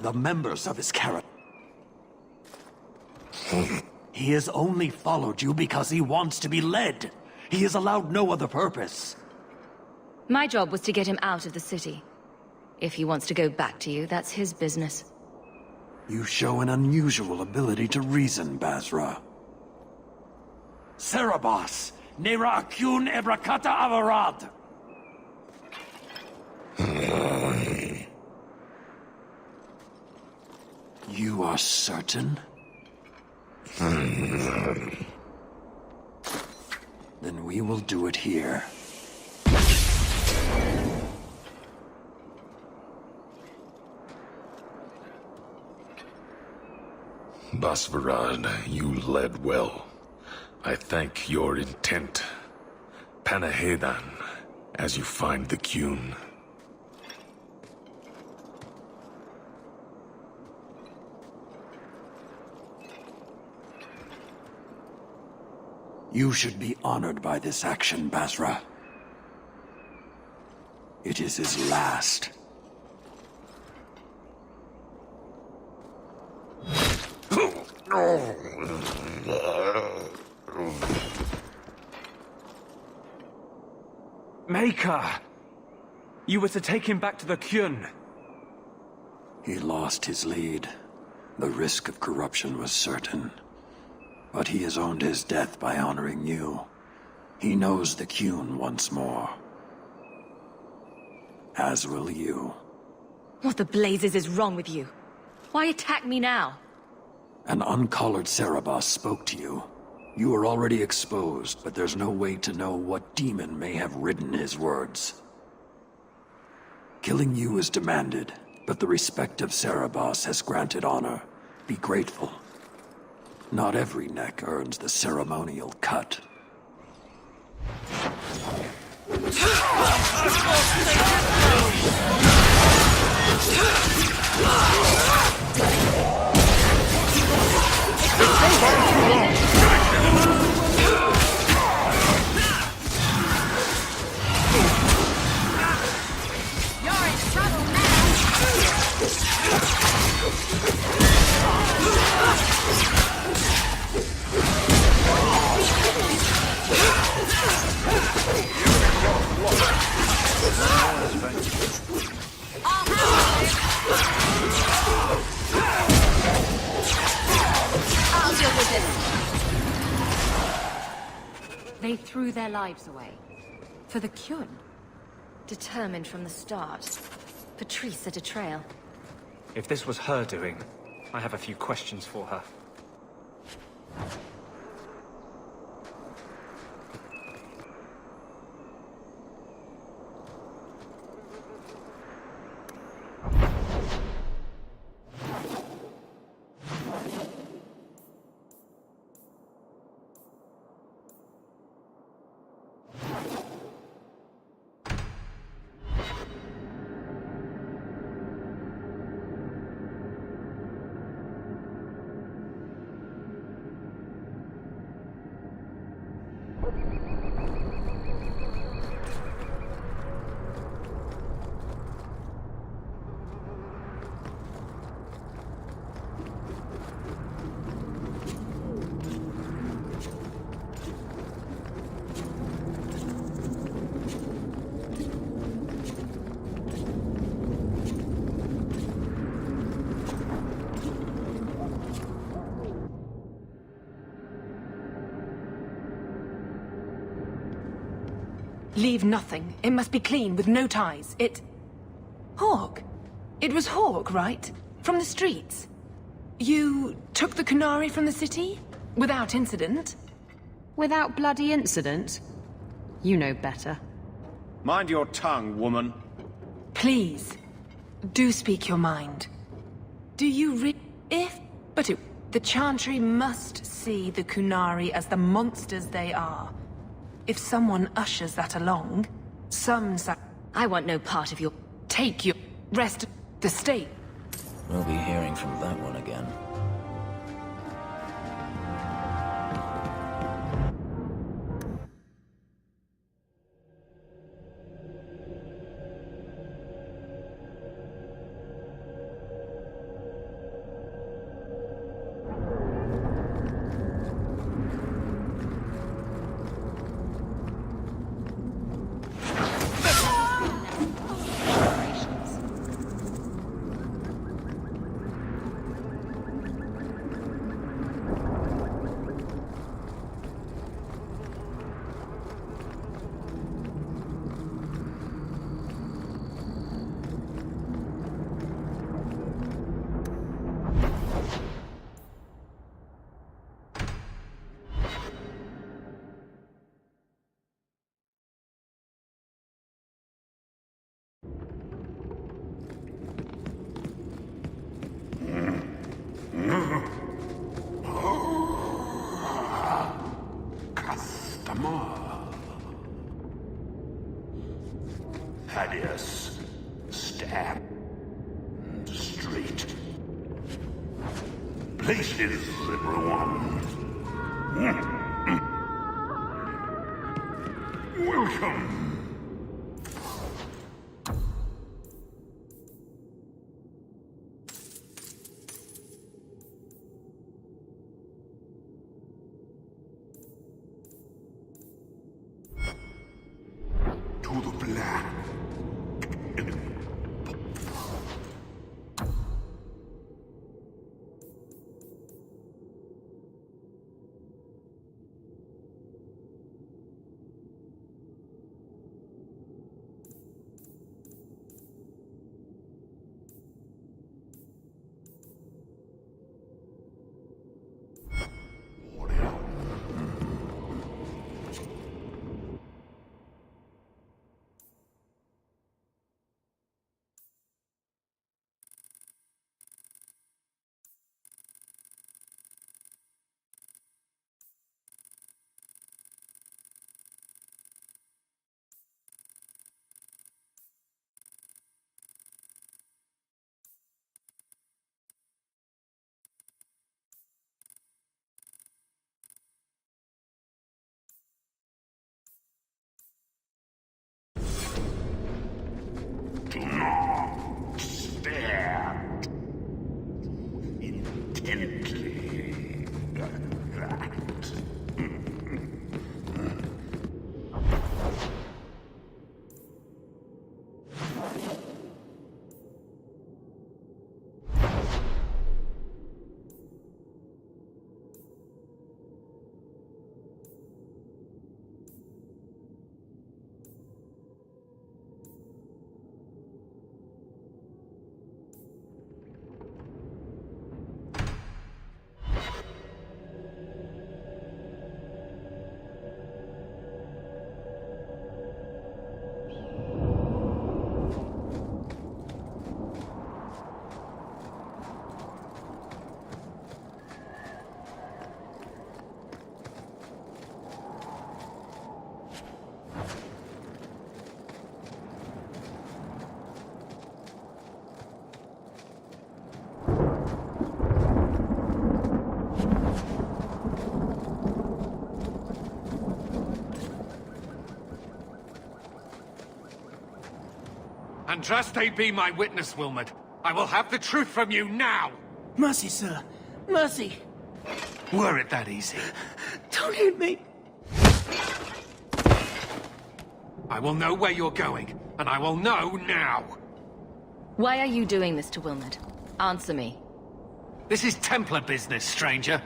The members of his character. He has only followed you because he wants to be led. He is allowed no other purpose. My job was to get him out of the city. If he wants to go back to you, that's his business. You show an unusual ability to reason, Basra. Serabas, Nera Qun Ebrakata Avarad. You are certain? Then we will do it here. Basvarad, you led well. I thank your intent. Panahedan, as you find the Qun. You should be honored by this action, Basra. It is his last. Maker! You were to take him back to the Qun. He lost his lead. The risk of corruption was certain. But he has owned his death by honoring you. He knows the Qun once more. As will you. What the blazes is wrong with you? Why attack me now? An uncollared Cerebos spoke to you. You are already exposed, but there's no way to know what demon may have written his words. Killing you is demanded, but the respect of Cerebos has granted honor. Be grateful. Not every neck earns the ceremonial cut. You're in trouble now! I'll deal with this. They threw their lives away. For the Qun? Determined from the start. Patrice a betrayal. If this was her doing, I have a few questions for her. Leave nothing. It must be clean, with no ties. Hawk. It was Hawk, right? From the streets. You took the Qunari from the city? Without incident? Without bloody incident? You know better. Mind your tongue, woman. Please, do speak your mind. Do you the Chantry must see the Qunari as the monsters they are. If someone ushers that along, I want no part of your... Take your rest of the state. We'll be hearing from that one again. Gladius. Stab. Straight. Places, everyone. Welcome. To the black. Do not stare intently like that. Andraste be my witness, Wilmot. I will have the truth from you now! Mercy, sir. Mercy. Were it that easy? Don't hit me. I will know where you're going, and I will know now! Why are you doing this to Wilmot? Answer me. This is Templar business, stranger.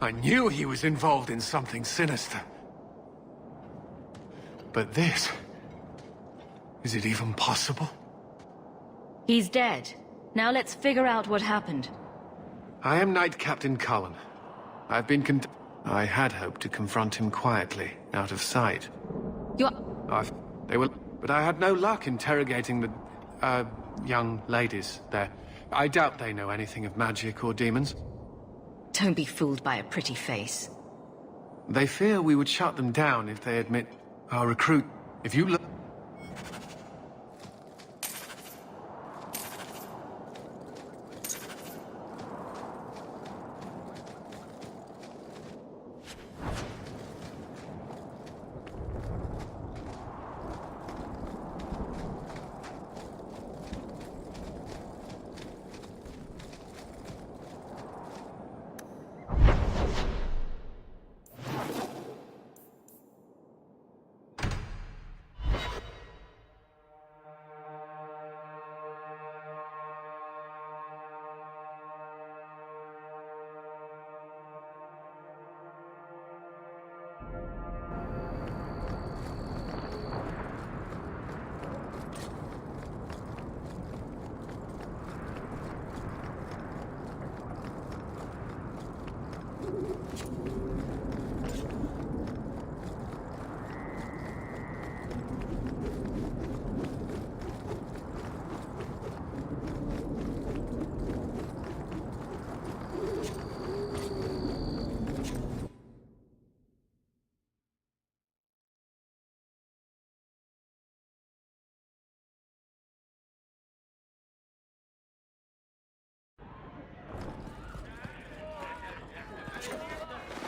I knew he was involved in something sinister. But this... is it even possible? He's dead. Now let's figure out what happened. I am Knight Captain Cullen. I've been I had hoped to confront him quietly, out of sight. But I had no luck interrogating the, young ladies there. I doubt they know anything of magic or demons. Don't be fooled by a pretty face. They fear we would shut them down if they admit our recruit. If you look...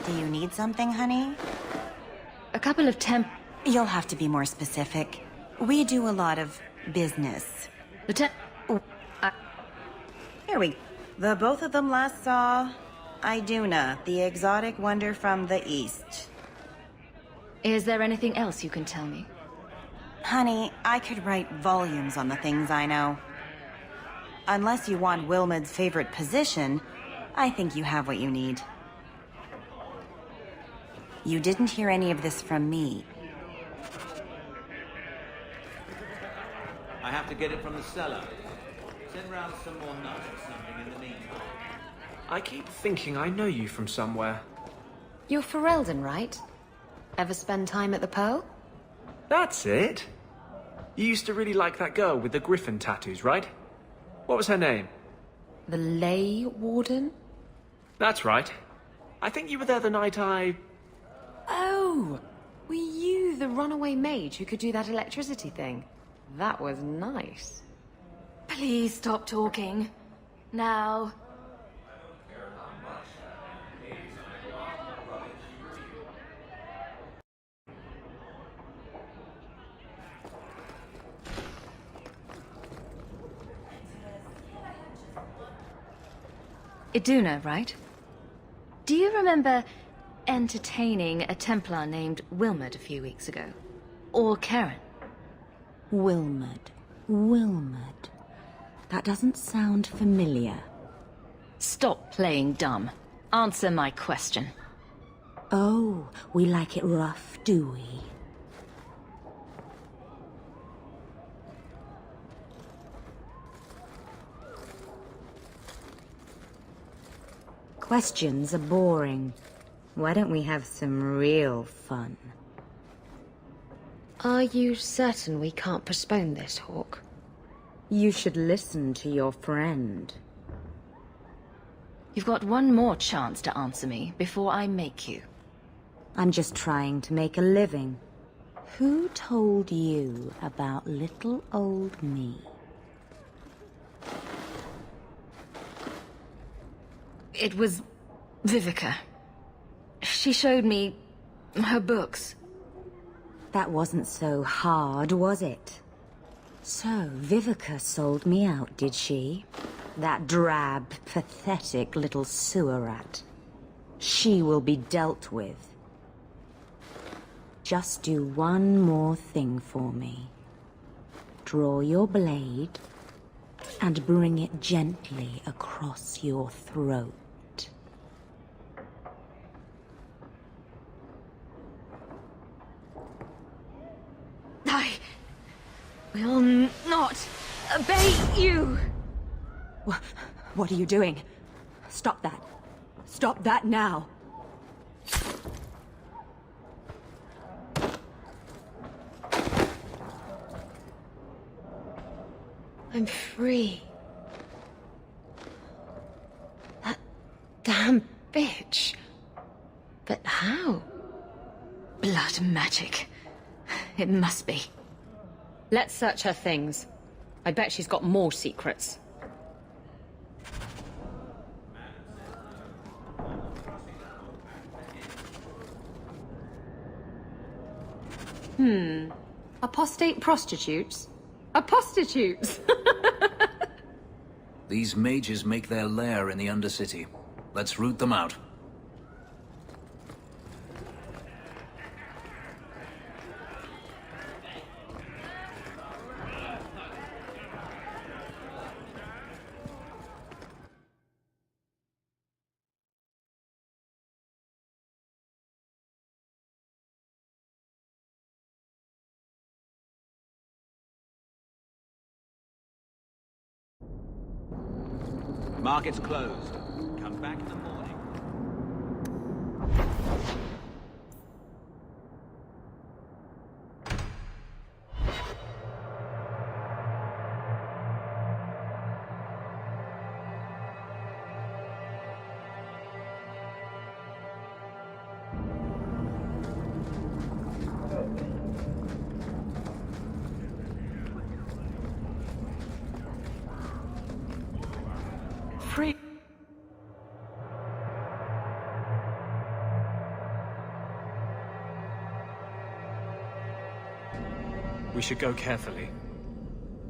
Do you need something, honey? A couple of You'll have to be more specific. We do a lot of business. Here we... The both of them last saw... Iduna, the exotic wonder from the east. Is there anything else you can tell me? Honey, I could write volumes on the things I know. Unless you want Wilmed's favorite position, I think you have what you need. You didn't hear any of this from me. I have to get it from the cellar. Send round some more nuts or something in the meantime. I keep thinking I know you from somewhere. You're Ferelden, right? Ever spend time at the Pearl? That's it. You used to really like that girl with the griffin tattoos, right? What was her name? The Ley Warden? That's right. I think you were there the night I... Oh! Were you the runaway mage who could do that electricity thing? That was nice. Please stop talking. Now. Iduna, right? Do you remember entertaining a Templar named Wilmed a few weeks ago? Or Karen? Wilmed. That doesn't sound familiar. Stop playing dumb. Answer my question. Oh, we like it rough, do we? Questions are boring. Why don't we have some real fun? Are you certain we can't postpone this, Hawk? You should listen to your friend. You've got one more chance to answer me before I make you. I'm just trying to make a living. Who told you about little old me? It was Vivica. She showed me her books. That wasn't so hard, was it? So, Vivica sold me out, did she? That drab, pathetic little sewer rat. She will be dealt with. Just do one more thing for me. Draw your blade and bring it gently across your throat. I will not obey you! What are you doing? Stop that. Stop that now! I'm free. That damn bitch. But how? Blood magic. It must be. Let's search her things. I bet she's got more secrets. Apostate prostitutes? Apostitutes! These mages make their lair in the Undercity. Let's root them out. Market's closed. Come back in the morning. Free. We should go carefully.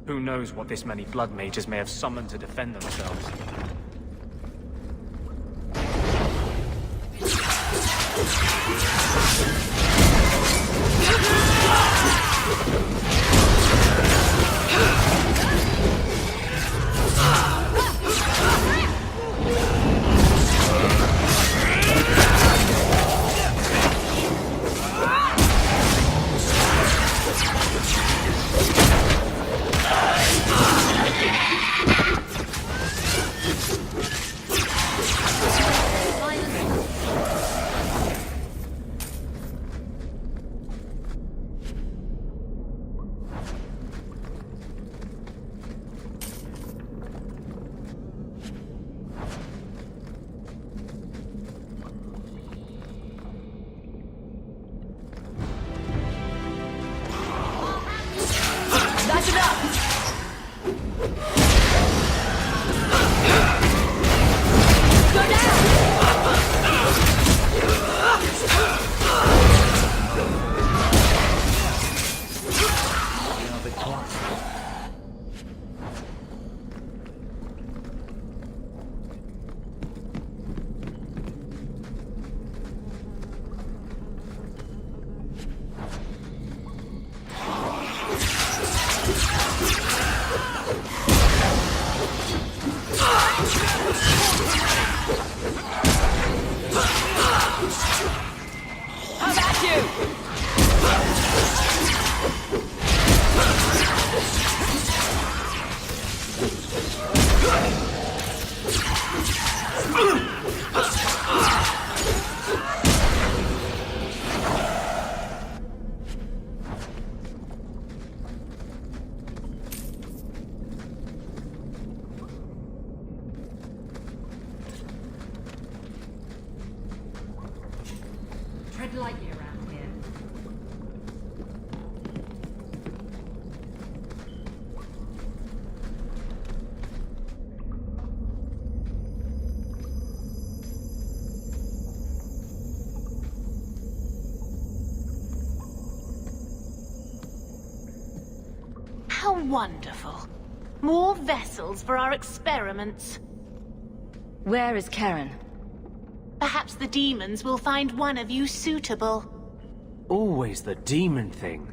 Who knows what this many blood mages may have summoned to defend themselves. Tread lightly around here. How wonderful. More vessels for our experiments. Where is Karen? Perhaps the demons will find one of you suitable. Always the demon thing.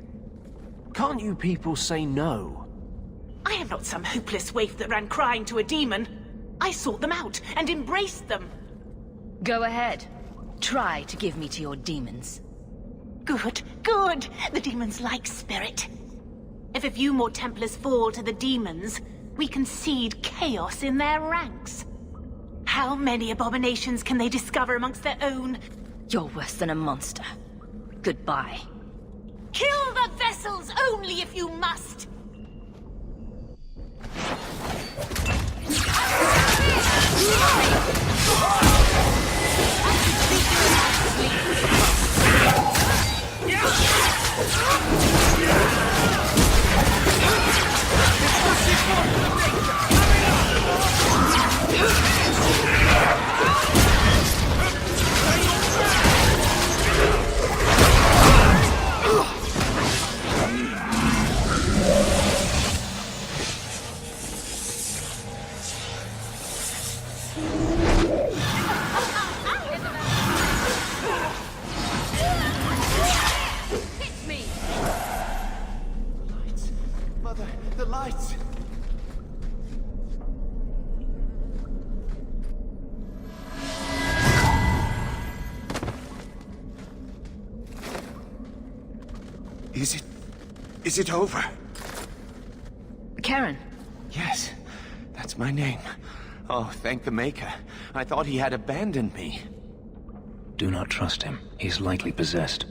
Can't you people say no? I am not some hopeless waif that ran crying to a demon. I sought them out and embraced them. Go ahead. Try to give me to your demons. Good, good. The demons like spirit. If a few more Templars fall to the demons, we can seed chaos in their ranks. How many abominations can they discover amongst their own? You're worse than a monster. Goodbye. Kill the vessels only if you must! Is it over? Karen. Yes, that's my name. Oh, thank the Maker. I thought he had abandoned me. Do not trust him. He's likely possessed.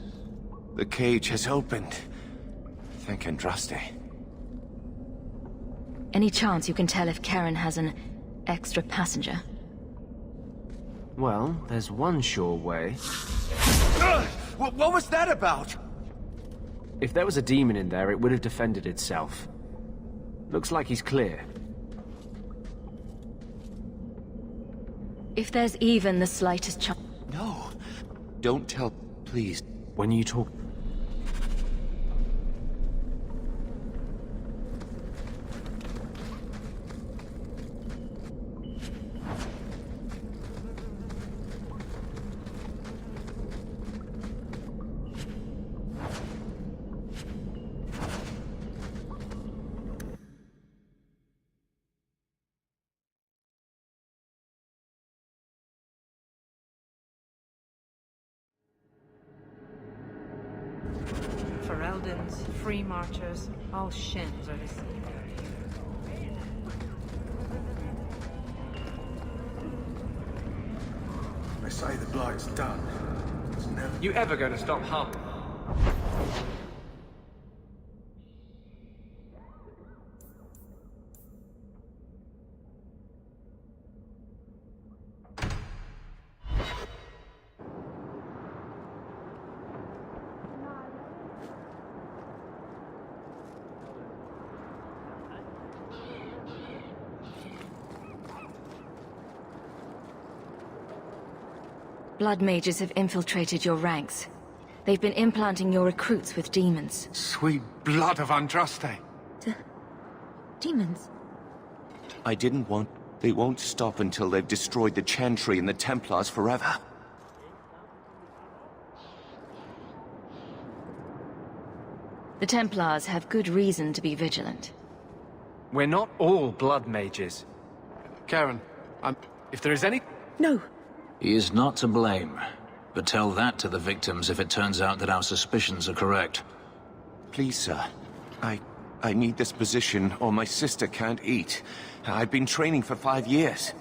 The cage has opened. Thank Andraste. Any chance you can tell if Karen has an extra passenger? Well, there's one sure way. What was that about? If there was a demon in there, it would have defended itself. Looks like he's clear. If there's even the slightest chance... No. Don't tell, please. When you talk... Fereldans, free marchers, all shins are the same. They say the blight's done. It's never... You ever going to stop humming? Blood mages have infiltrated your ranks. They've been implanting your recruits with demons. Sweet blood of Andraste. Demons? I didn't want... They won't stop until they've destroyed the Chantry and the Templars forever. The Templars have good reason to be vigilant. We're not all blood mages. Karen, if there is any... No. He is not to blame. But tell that to the victims if it turns out that our suspicions are correct. Please, sir. I need this position or my sister can't eat. I've been training for 5 years.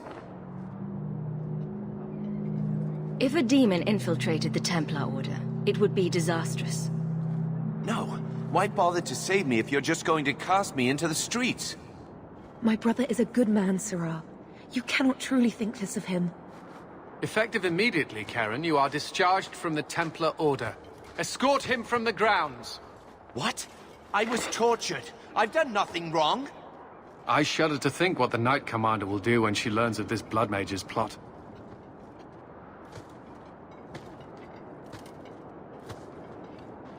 If a demon infiltrated the Templar Order, it would be disastrous. No. Why bother to save me if you're just going to cast me into the streets? My brother is a good man, Sirrah. You cannot truly think this of him. Effective immediately, Karen, you are discharged from the Templar Order. Escort him from the grounds. What? I was tortured. I've done nothing wrong. I shudder to think what the Knight Commander will do when she learns of this Blood Mage's plot.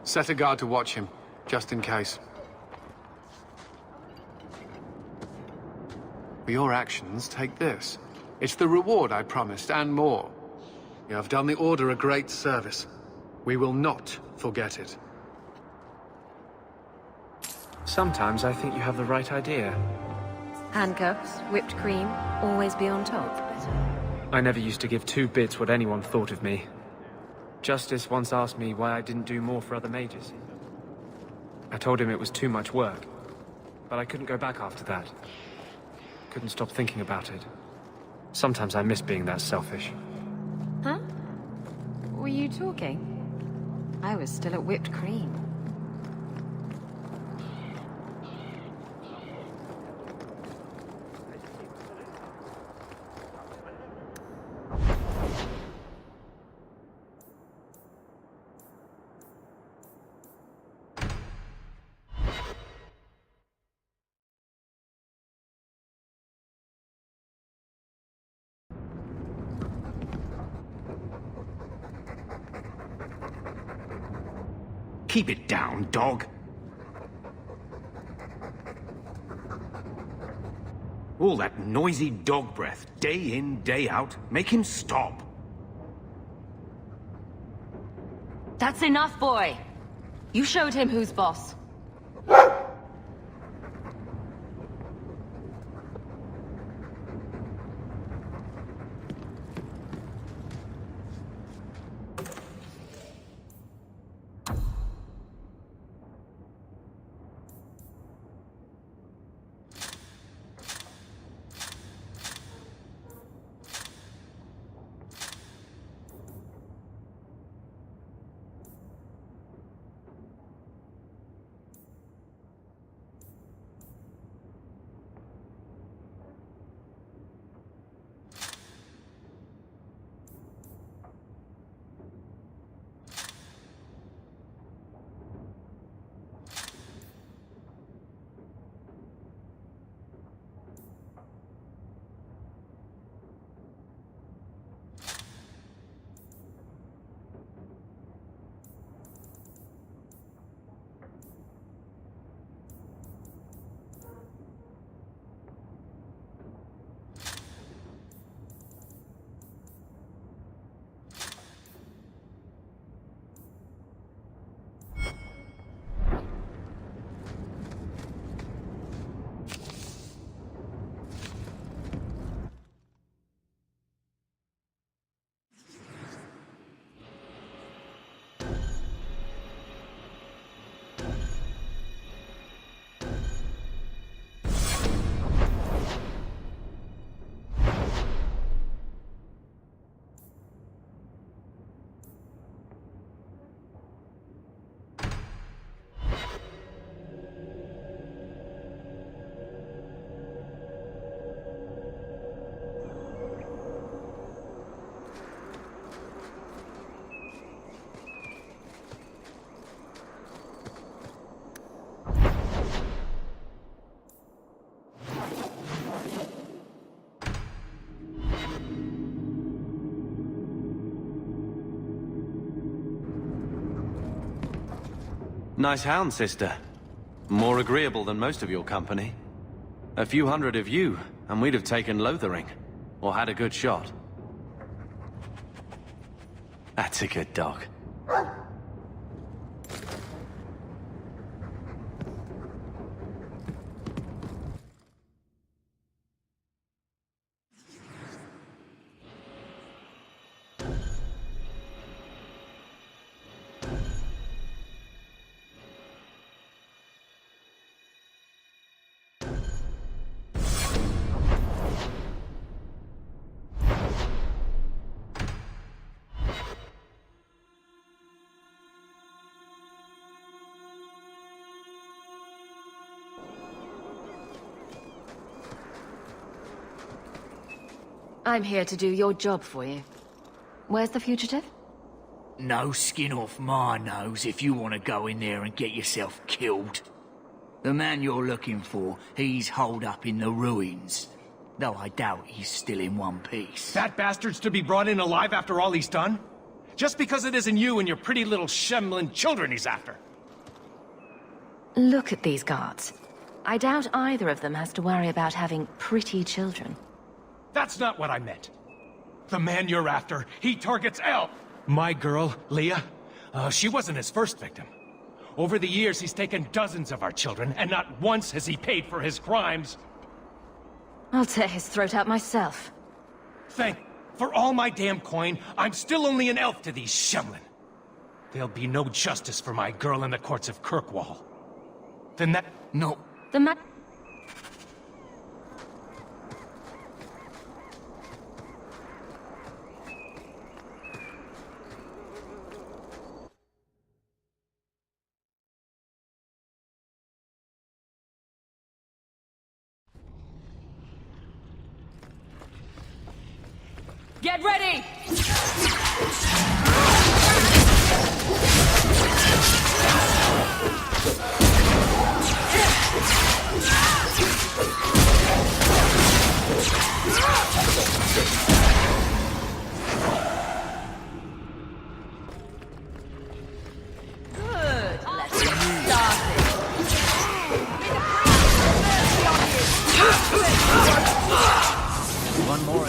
Set a guard to watch him, just in case. For your actions, take this. It's the reward I promised, and more. You have done the Order a great service. We will not forget it. Sometimes I think you have the right idea. Handcuffs, whipped cream, always be on top. I never used to give 2 bits what anyone thought of me. Justice once asked me why I didn't do more for other mages. I told him it was too much work, but I couldn't go back after that. Couldn't stop thinking about it. Sometimes I miss being that selfish. Huh? Were you talking? I was still at whipped cream. Keep it down, dog. All that noisy dog breath, day in, day out, make him stop. That's enough, boy! You showed him who's boss. Nice hound, sister. More agreeable than most of your company. A few hundred of you, and we'd have taken Lothering. Or had a good shot. That's a good dog. I'm here to do your job for you. Where's the fugitive? No skin off my nose if you want to go in there and get yourself killed. The man you're looking for, he's holed up in the ruins. Though I doubt he's still in one piece. That bastard's to be brought in alive after all he's done? Just because it isn't you and your pretty little Shemlin children he's after. Look at these guards. I doubt either of them has to worry about having pretty children. That's not what I meant. The man you're after, he targets Elle. My girl, Leah, she wasn't his first victim. Over the years, he's taken dozens of our children, and not once has he paid for his crimes. I'll tear his throat out myself. For all my damn coin, I'm still only an elf to these Shemlin. There'll be no justice for my girl in the courts of Kirkwall. Then that... No. The Get ready! Good. Let's get started. One more.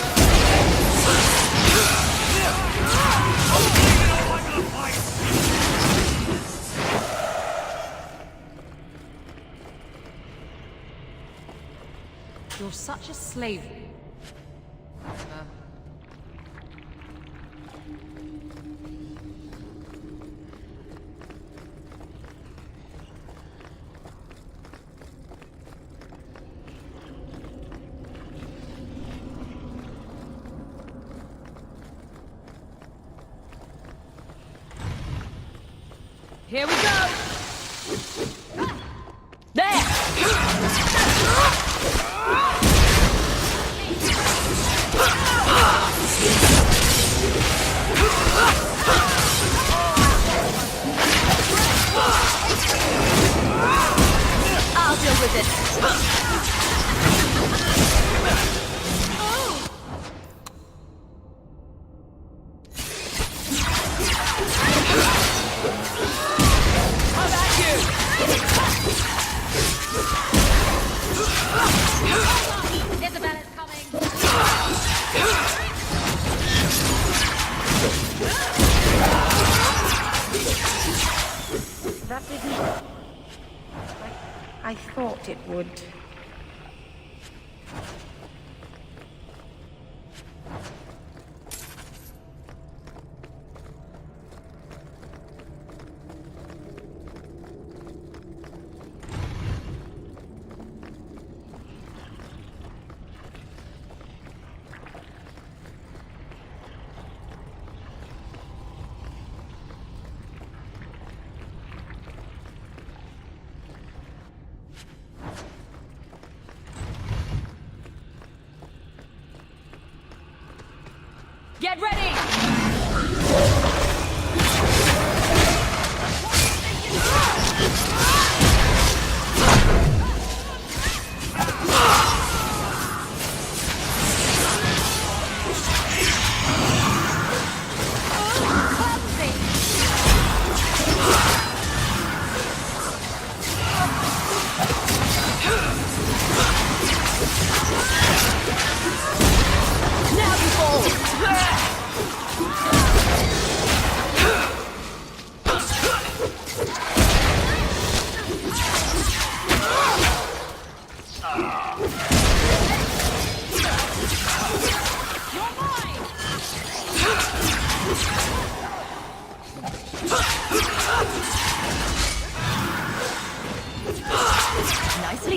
You're such a slave. Here we go! There! I'll deal with it. Isabella's coming. That didn't... I thought it would. Get ready!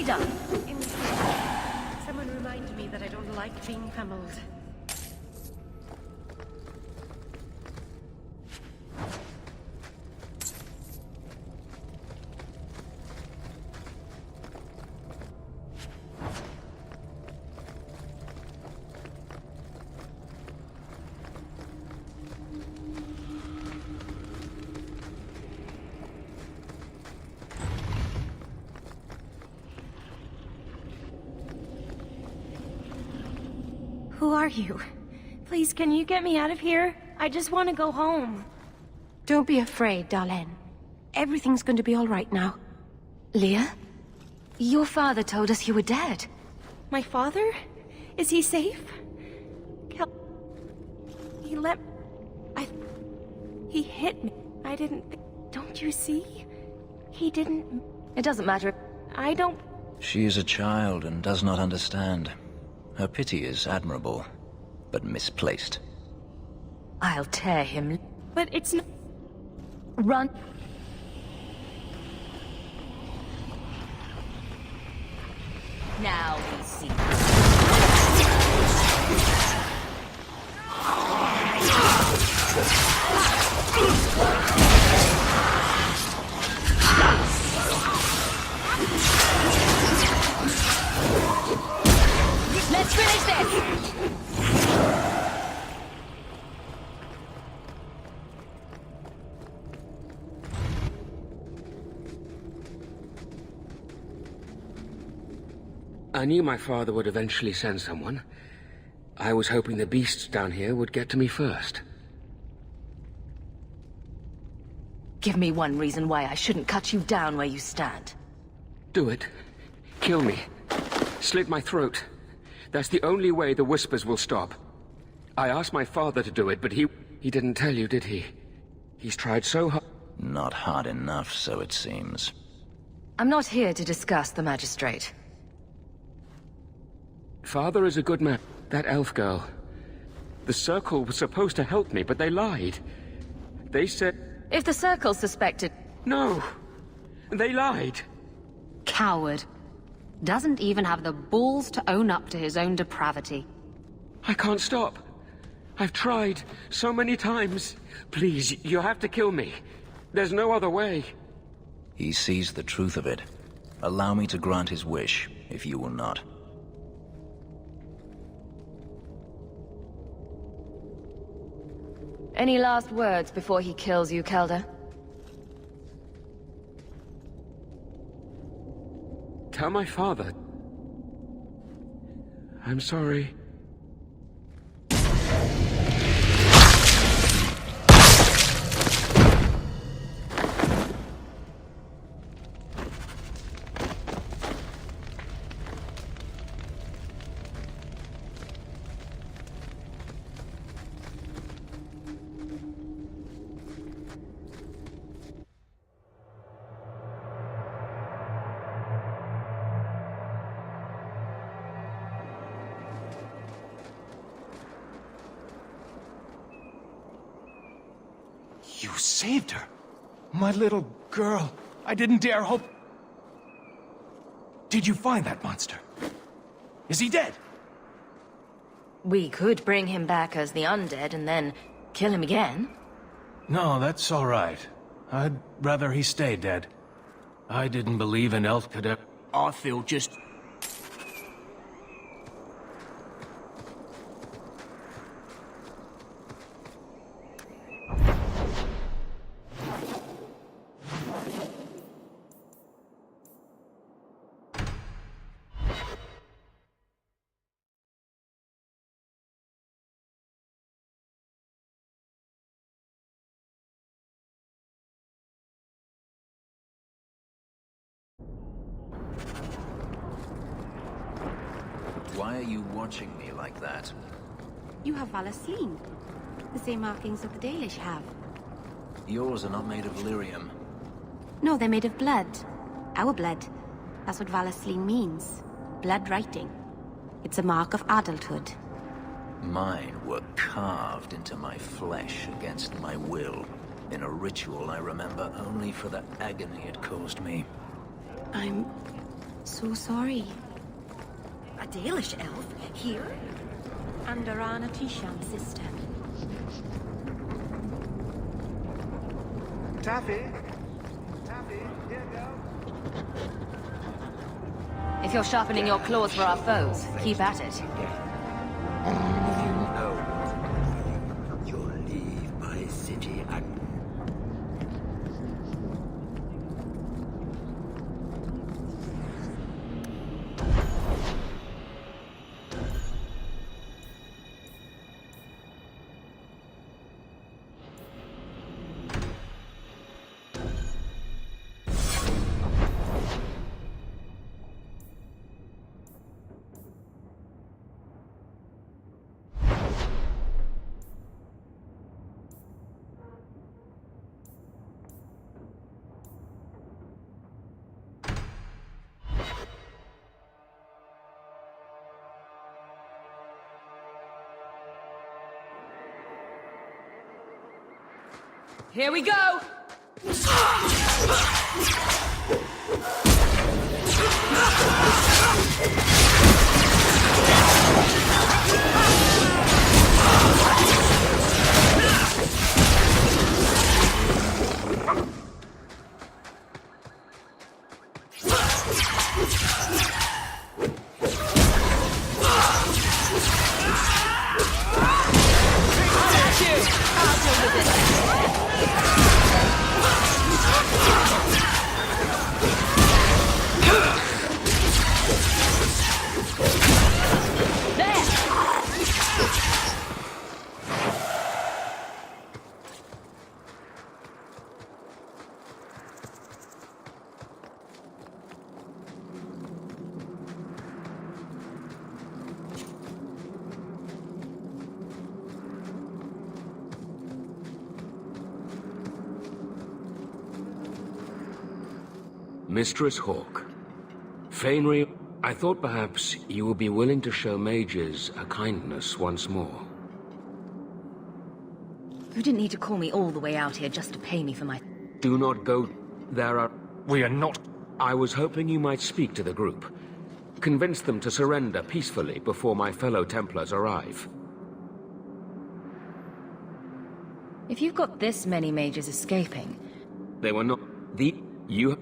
done? Someone reminded me that I don't like being pummeled. Who are you? Please, can you get me out of here? I just want to go home. Don't be afraid, darling. Everything's going to be all right now. Leah? Your father told us you were dead. My father? Is he safe? He let... He hit me. I didn't... Don't you see? He didn't... It doesn't matter. I don't... She is a child and does not understand. Her pity is admirable, but misplaced. I'll tear him. But it's not... Run. Now we see. Let's finish this! I knew my father would eventually send someone. I was hoping the beasts down here would get to me first. Give me one reason why I shouldn't cut you down where you stand. Do it. Kill me. Slit my throat. That's the only way the Whispers will stop. I asked my father to do it, but he didn't tell you, did he? He's tried so hard. Not hard enough, so it seems. I'm not here to discuss the magistrate. Father is a good man. That elf girl. The Circle was supposed to help me, but they lied. They said... If the Circle suspected... No! They lied! Coward. Doesn't even have the balls to own up to his own depravity. I can't stop. I've tried so many times. Please, you have to kill me. There's no other way. He sees the truth of it. Allow me to grant his wish, if you will not. Any last words before he kills you, Kelda? Tell my father. I'm sorry. You saved her. My little girl. I didn't dare hope... Did you find that monster? Is he dead? We could bring him back as the undead and then kill him again. No, that's all right. I'd rather he stay dead. I didn't believe an elf could ever... I feel just... Why are you watching me like that? You have Valasleen. The same markings that the Dalish have. Yours are not made of lyrium. No, they're made of blood. Our blood. That's what Valasleen means. Blood writing. It's a mark of adulthood. Mine were carved into my flesh against my will, in a ritual I remember only for the agony it caused me. I'm So sorry. A Dalish elf? Here? And Arana Tisham's sister. Taffy? Taffy, here go. If you're sharpening your claws for our foes, keep at it. You'll leave my city and... Here we go! Mistress Hawk. Fainry, I thought perhaps you would be willing to show mages a kindness once more. You didn't need to call me all the way out here just to pay me for my... Do not go. There are... We are not... I was hoping you might speak to the group. Convince them to surrender peacefully before my fellow Templars arrive. If you've got this many mages escaping... They were not... You...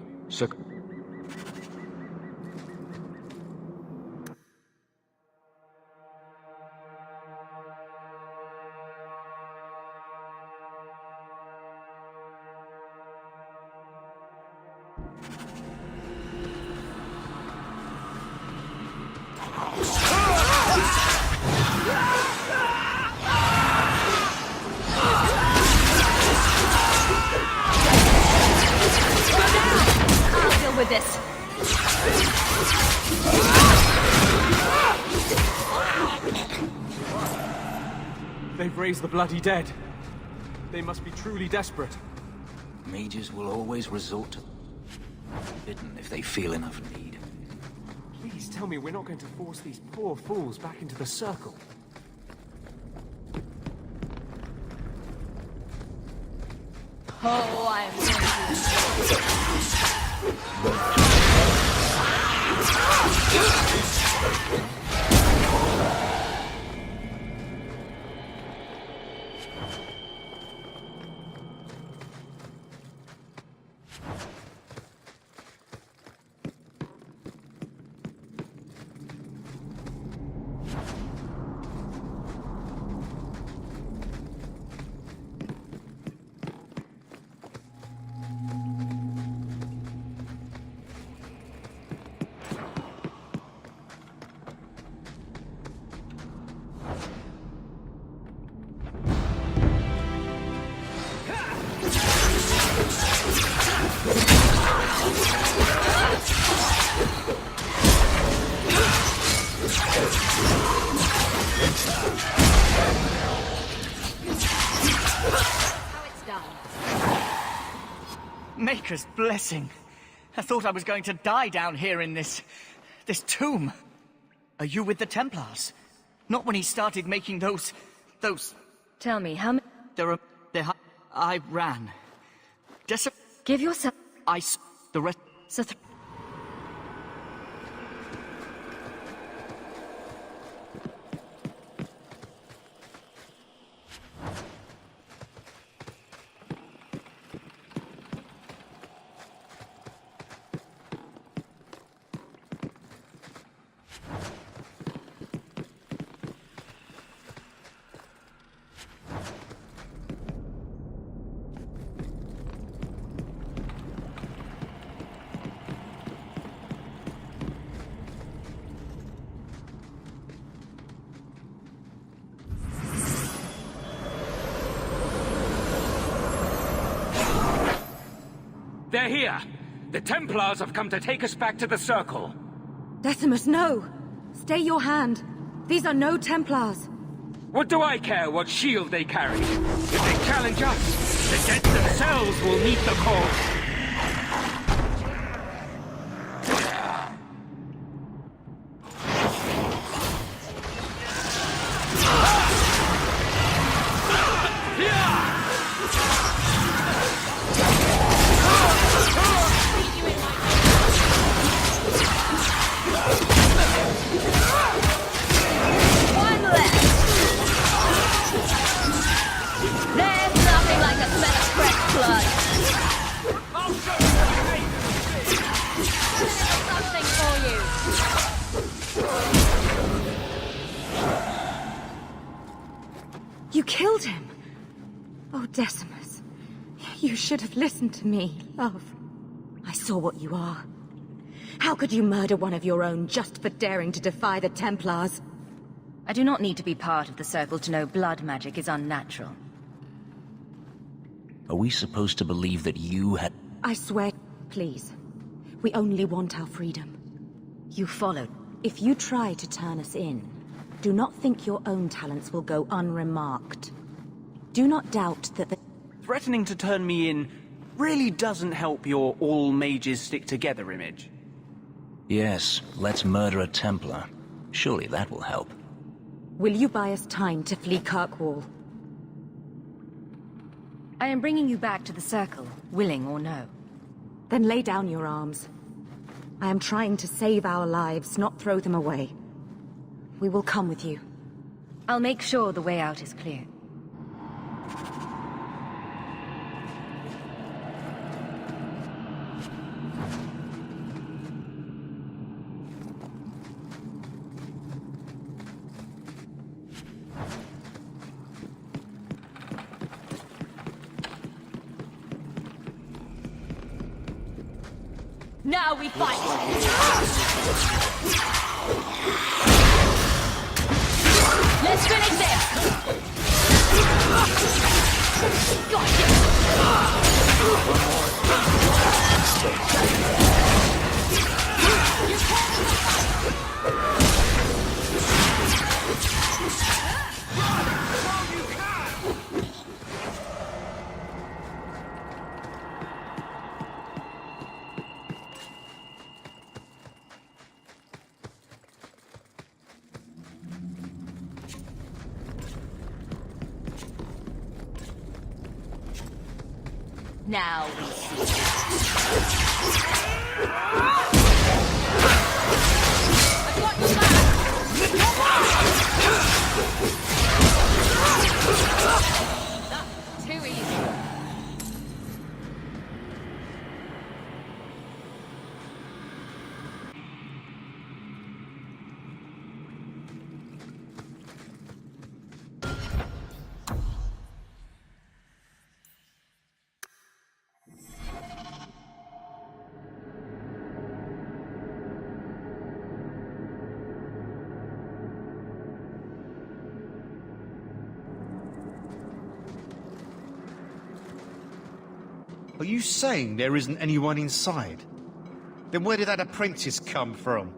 with this. They've raised the bloody dead. They must be truly desperate. Mages will always resort to forbidden if they feel enough need. Please tell me we're not going to force these poor fools back into the circle. Oh, I am Maker's blessing. I thought I was going to die down here in this tomb. Are you with the Templars? Not when he started making those... Tell me, how many... I ran. Give yourself... The rest... They're here! The Templars have come to take us back to the Circle! Decimus, no! Stay your hand. These are no Templars. What do I care what shield they carry? If they challenge us, the dead themselves will meet the call. You killed him! Oh, Decimus. You should have listened to me, love. I saw what you are. How could you murder one of your own just for daring to defy the Templars? I do not need to be part of the Circle to know blood magic is unnatural. Are we supposed to believe that you had... I swear, please. We only want our freedom. You followed. If you try to turn us in, do not think your own talents will go unremarked. Do not doubt that the... Threatening to turn me in really doesn't help your all mages stick together image. Yes, let's murder a Templar. Surely that will help. Will you buy us time to flee Kirkwall? I am bringing you back to the Circle, willing or no. Then lay down your arms. I am trying to save our lives, not throw them away. We will come with you. I'll make sure the way out is clear. Now we fight! Let's finish this! Now we see. I've got you back! That's too easy. Are you saying there isn't anyone inside? Then where did that apprentice come from?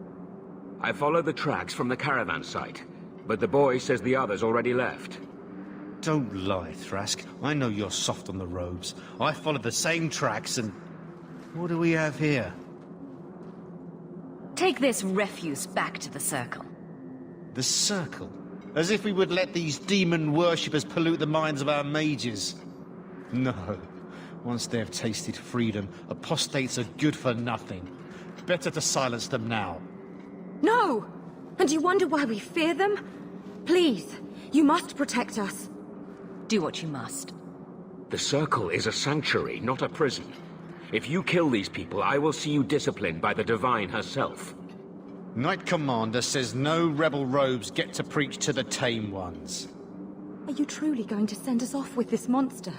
I followed the tracks from the caravan site, but the boy says the others already left. Don't lie, Thrask. I know you're soft on the robes. I followed the same tracks and... What do we have here? Take this refuse back to the Circle. The Circle? As if we would let these demon worshippers pollute the minds of our mages. No. Once they've tasted freedom, apostates are good for nothing. Better to silence them now. No! And you wonder why we fear them? Please, you must protect us. Do what you must. The Circle is a sanctuary, not a prison. If you kill these people, I will see you disciplined by the Divine herself. Knight Commander says no rebel robes get to preach to the tame ones. Are you truly going to send us off with this monster?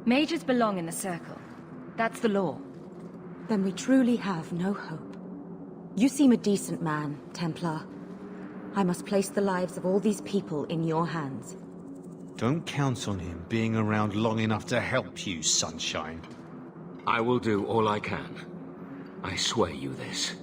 Mages belong in the Circle. That's the law. Then we truly have no hope. You seem a decent man, Templar. I must place the lives of all these people in your hands. Don't count on him being around long enough to help you, Sunshine. I will do all I can. I swear you this.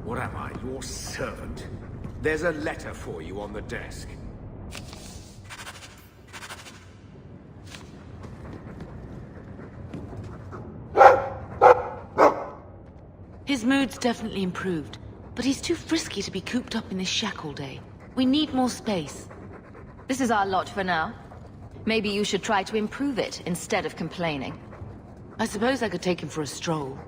What am I, your servant? There's a letter for you on the desk. His mood's definitely improved, but he's too frisky to be cooped up in this shack all day. We need more space. This is our lot for now. Maybe you should try to improve it instead of complaining. I suppose I could take him for a stroll.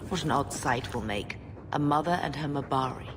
What an odd sight we'll make. A mother and her Mabari.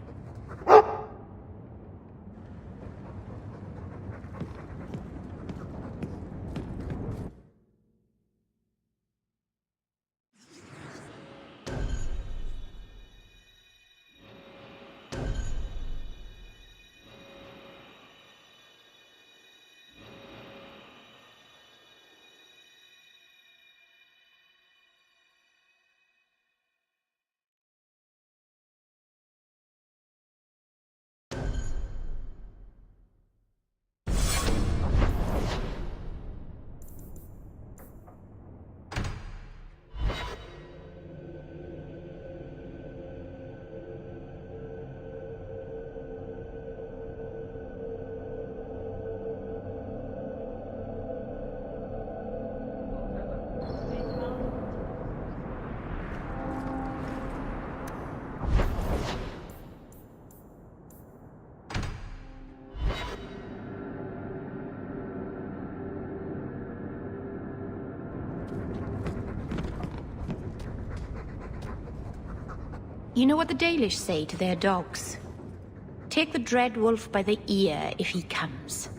You know what the Dalish say to their dogs? Take the Dread Wolf by the ear if he comes.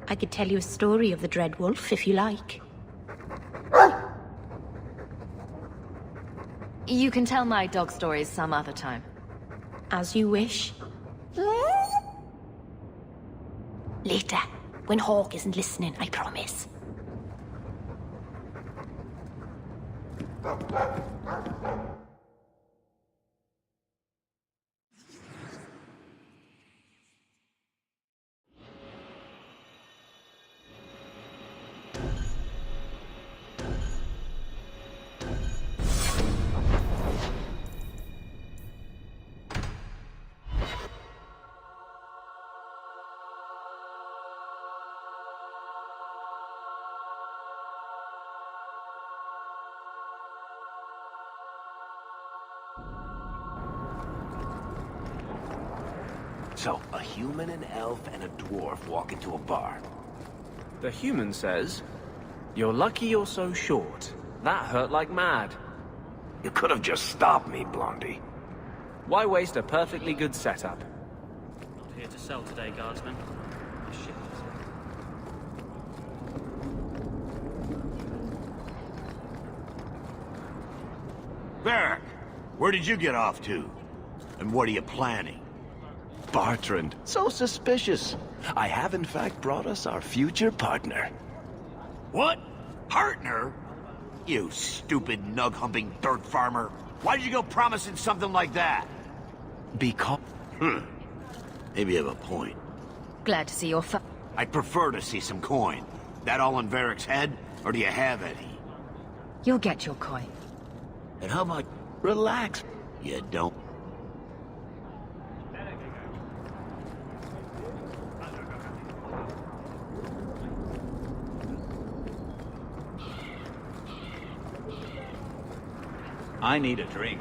I could tell you a story of the Dread Wolf if you like. You can tell my dog stories some other time. As you wish. Later, when Hawk isn't listening, I promise. So, a human, an elf, and a dwarf walk into a bar. The human says, "You're lucky you're so short. That hurt like mad." You could have just stopped me, Blondie. Why waste a perfectly good setup? Not here to sell today, guardsman. Shit. Varric, where did you get off to? And what are you planning? Bartrand, so suspicious. I have in fact brought us our future partner. What? Partner? You stupid nug-humping dirt farmer. Why did you go promising something like that? Because... Maybe you have a point. Glad to see your I'd prefer to see some coin. That all in Varric's head, or do you have any? You'll get your coin. And how about relax? You don't. I need a drink.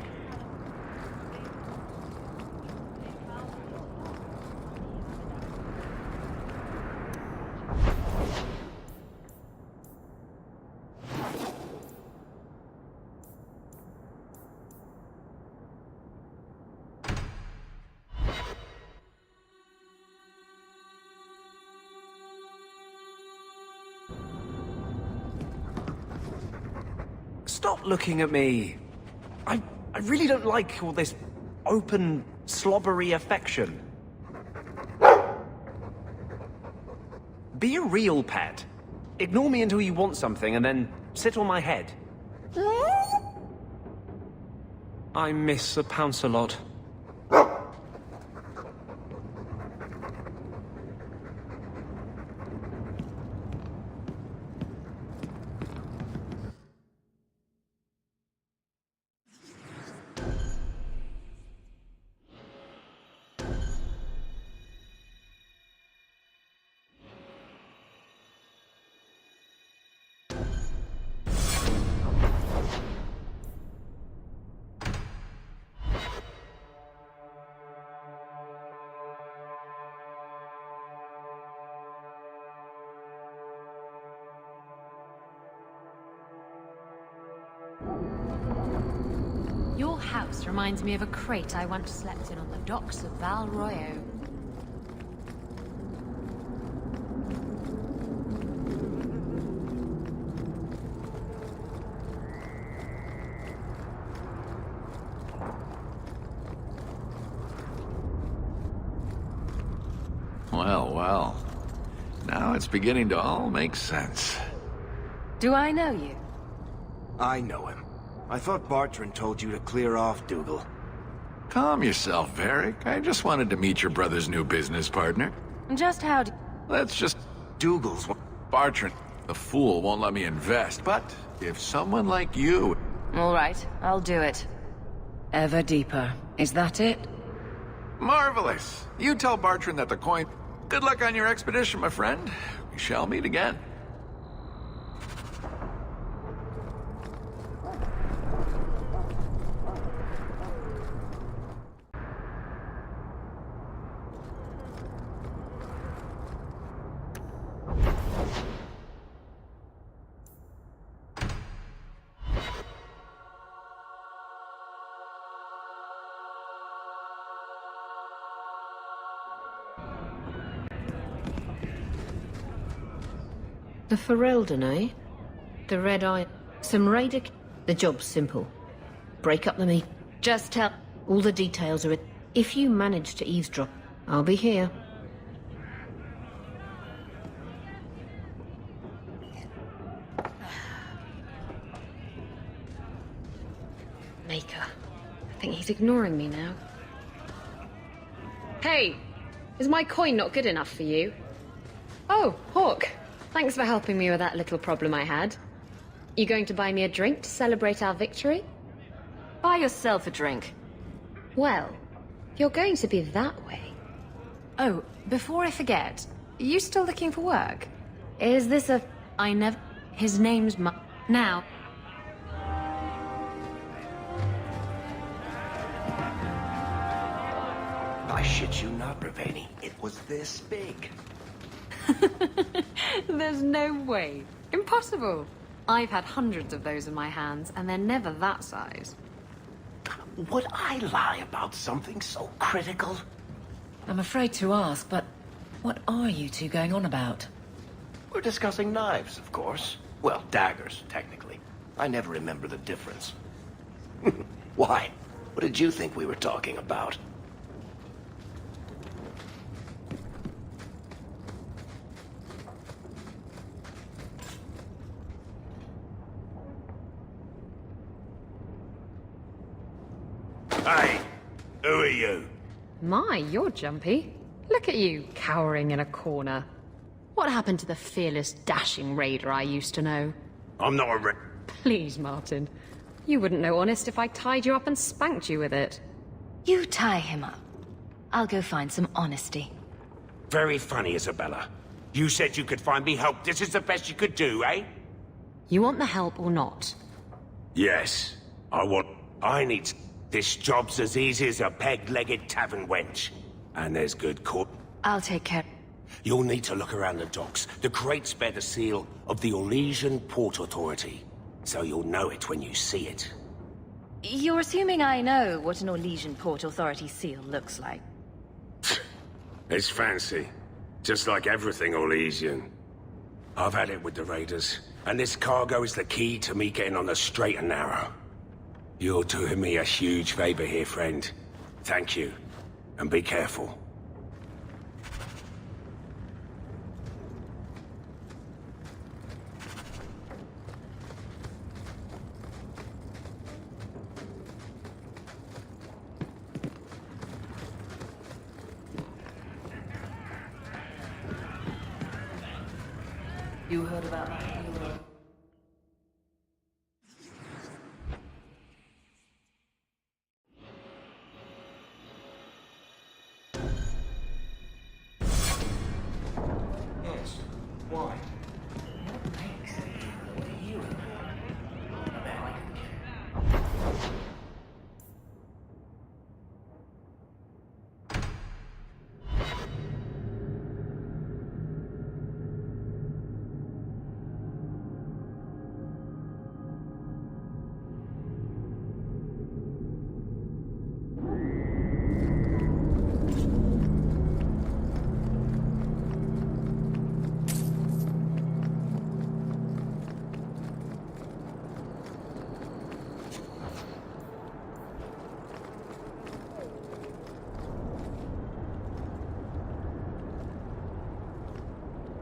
Stop looking at me. I really don't like all this open, slobbery affection. Be a real pet. Ignore me until you want something and then sit on my head. I miss a pounce a lot. Your house reminds me of a crate I once slept in on the docks of Val Royo. Well, well. Now it's beginning to all make sense. Do I know you? I know him. I thought Bartrand told you to clear off, Dougal. Calm yourself, Varric. I just wanted to meet your brother's new business partner. Just how do... Let's just... Dougal's... Bartrand, the fool, won't let me invest, but if someone like you... All right, I'll do it. Ever deeper. Is that it? Marvelous. You tell Bartrand that the coin... Good luck on your expedition, my friend. We shall meet again. The Ferelden, eh? The Red Eye. Some raider... The job's simple. Break up the meat. Just tell... All the details are... If you manage to eavesdrop, I'll be here. Maker. I think he's ignoring me now. Hey! Is my coin not good enough for you? Oh, Hawk. Thanks for helping me with that little problem I had. You going to buy me a drink to celebrate our victory? Buy yourself a drink. Well, if you're going to be that way... Oh, before I forget, are you still looking for work? Is this a... I never... His name's Now... I shit you not, Ravani. It was this big. There's no way. Impossible. I've had hundreds of those in my hands, and they're never that size. Would I lie about something so critical? I'm afraid to ask, but what are you two going on about? We're discussing knives, of course. Well, daggers, technically. I never remember the difference. Why? What did you think we were talking about? Hey, who are you? My, you're jumpy. Look at you, cowering in a corner. What happened to the fearless, dashing raider I used to know? I'm not a Please, Martin. You wouldn't know honest if I tied you up and spanked you with it. You tie him up. I'll go find some honesty. Very funny, Isabella. You said you could find me help. This is the best you could do, eh? You want the help or not? Yes. I need... This job's as easy as a peg-legged tavern wench. And there's good court. I'll take care. You'll need to look around the docks. The crates bear the seal of the Orlesian Port Authority. So you'll know it when you see it. You're assuming I know what an Orlesian Port Authority seal looks like. It's fancy. Just like everything Orlesian. I've had it with the raiders, and this cargo is the key to me getting on the straight and narrow. You're doing me a huge favor here, friend. Thank you, and be careful. You heard about that? Yes. Why?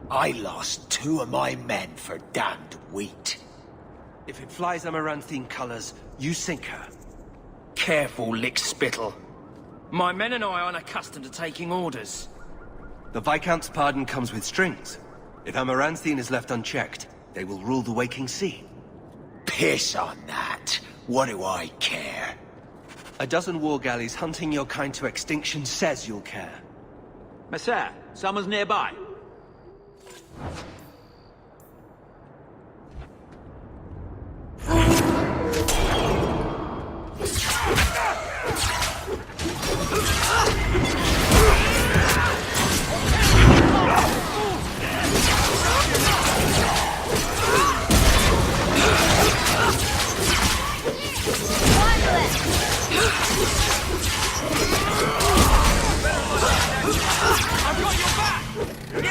I lost 2 of my men for damned wheat. If it flies Amaranthine colors, you sink her. Careful, Lick Spittle. My men and I aren't accustomed to taking orders. The Viscount's pardon comes with strings. If Amaranthine is left unchecked, they will rule the Waking Sea. Piss on that. What do I care? A dozen war galleys hunting your kind to extinction says you'll care. Messere, someone's nearby. I've got your back!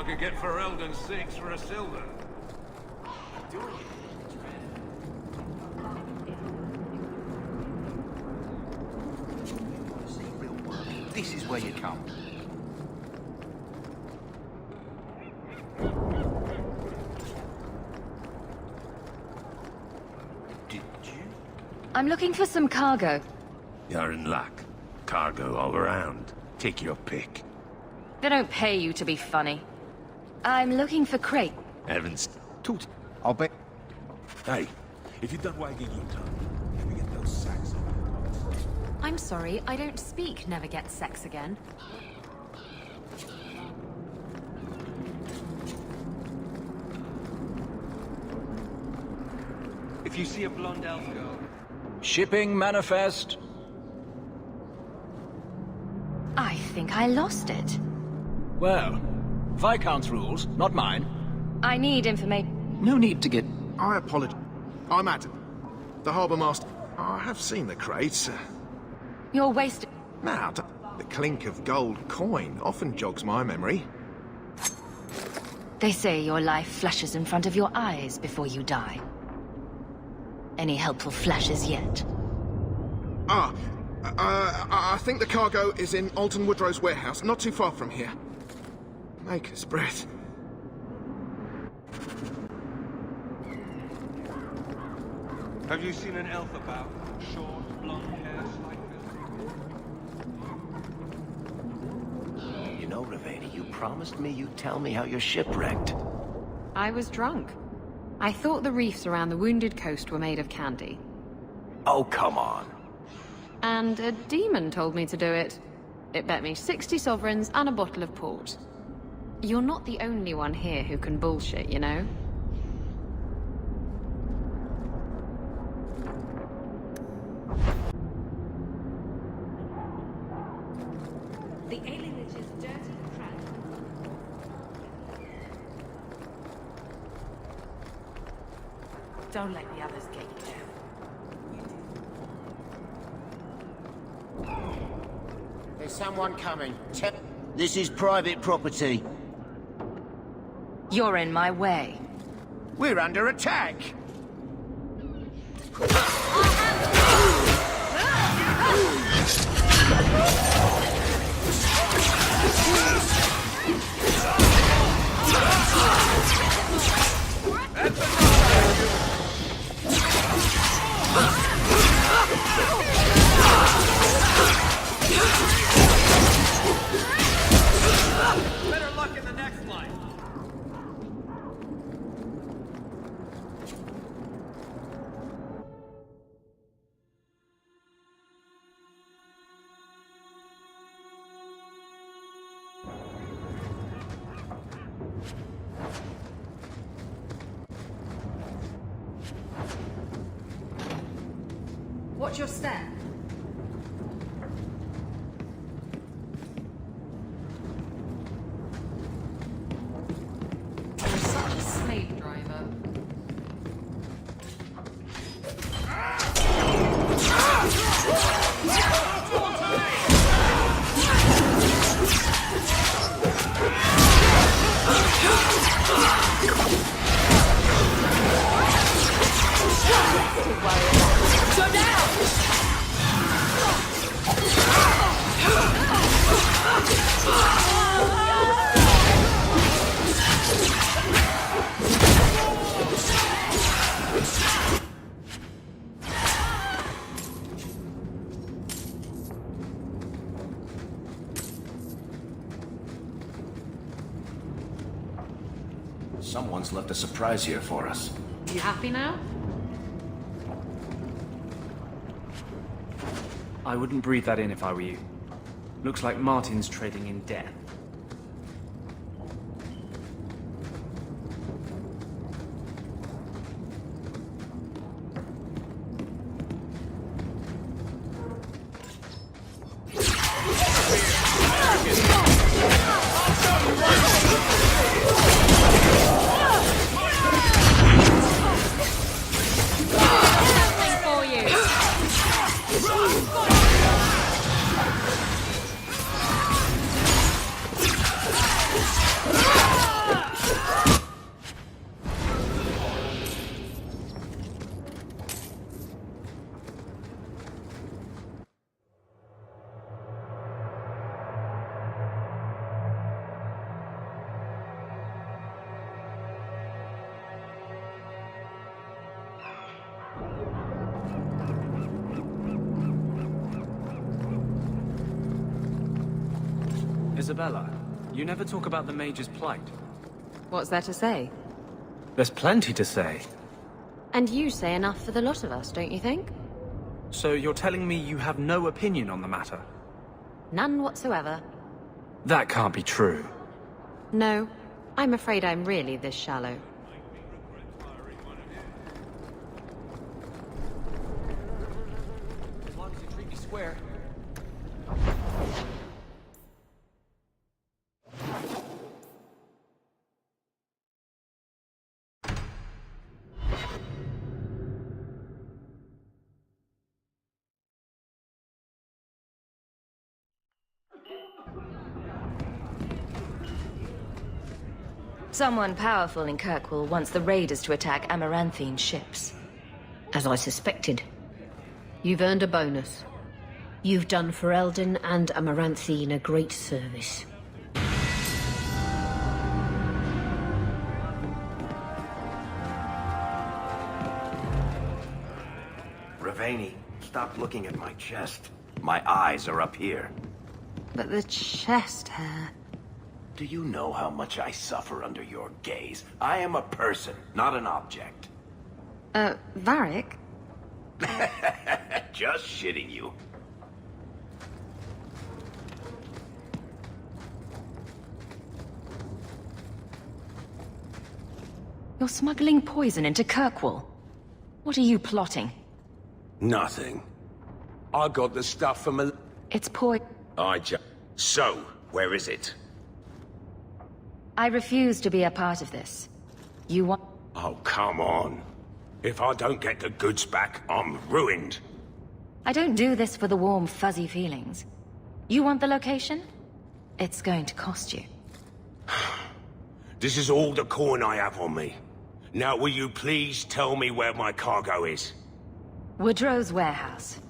I could get Ferelden 6 for a silver. This is where you come. I'm looking for some cargo. You're in luck. Cargo all around. Take your pick. They don't pay you to be funny. I'm looking for crate. Evans. Toot. I'll bet. Hey, if you're done wagging your tongue, can we get those sacks on? I'm sorry, I don't speak never get sex again. If you see a blonde elf girl... Shipping manifest. I think I lost it. Well, Viscount's rules, not mine. I need information. No need to get... I apologize. I'm Adam, the harbour master. I have seen the crates. You're wasting... Now, the clink of gold coin often jogs my memory. They say your life flashes in front of your eyes before you die. Any helpful flashes yet? I think the cargo is in Alton Woodrow's warehouse, not too far from here. Maker's breath. Have you seen an elf about? Short, blonde hair, slight build? You know, Ravena, you promised me you'd tell me how you're shipwrecked. I was drunk. I thought the reefs around the Wounded Coast were made of candy. Oh, come on. And a demon told me to do it. It bet me 60 sovereigns and a bottle of port. You're not the only one here who can bullshit, you know? The alienage is dirty and cracked. Don't let the others get you down. There's someone coming. This is private property. You're in my way. We're under attack. Better luck in the next life. Watch your step. You're such a slave driver. Go down! Someone's left a surprise here for us. You happy now? I wouldn't breathe that in if I were you. Looks like Martin's trading in death. Isabella, you never talk about the Mage's plight. What's there to say? There's plenty to say. And you say enough for the lot of us, don't you think? So you're telling me you have no opinion on the matter? None whatsoever. That can't be true. No, I'm afraid I'm really this shallow. As long as you treat me square. Someone powerful in Kirkwall wants the raiders to attack Amaranthine ships. As I suspected. You've earned a bonus. You've done Ferelden and Amaranthine a great service. Ravani, stop looking at my chest. My eyes are up here. But the chest hair... Do you know how much I suffer under your gaze? I am a person, not an object. Varric? Just shitting you. You're smuggling poison into Kirkwall. What are you plotting? Nothing. I got the stuff from a... It's So, where is it? I refuse to be a part of this. You want... Oh, come on. If I don't get the goods back, I'm ruined. I don't do this for the warm, fuzzy feelings. You want the location? It's going to cost you. This is all the coin I have on me. Now, will you please tell me where my cargo is? Woodrow's warehouse.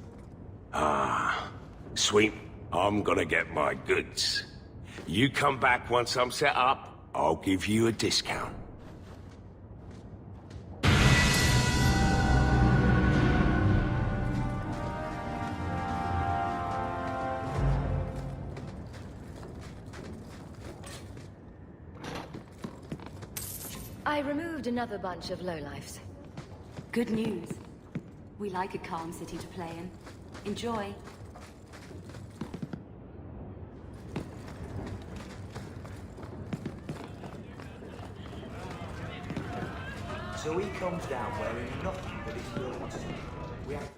Ah, sweet. I'm gonna get my goods. You come back once I'm set up, I'll give you a discount. I removed another bunch of lowlifes. Good news. We like a calm city to play in. Enjoy. So he comes down wearing nothing but his clothes. We have...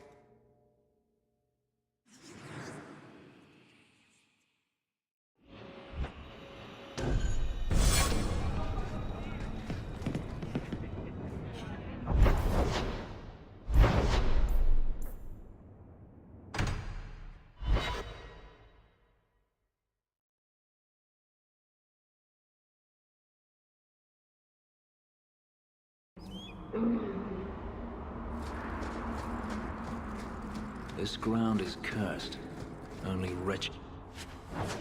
This ground is cursed. Only wretched,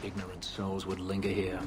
ignorant souls would linger here.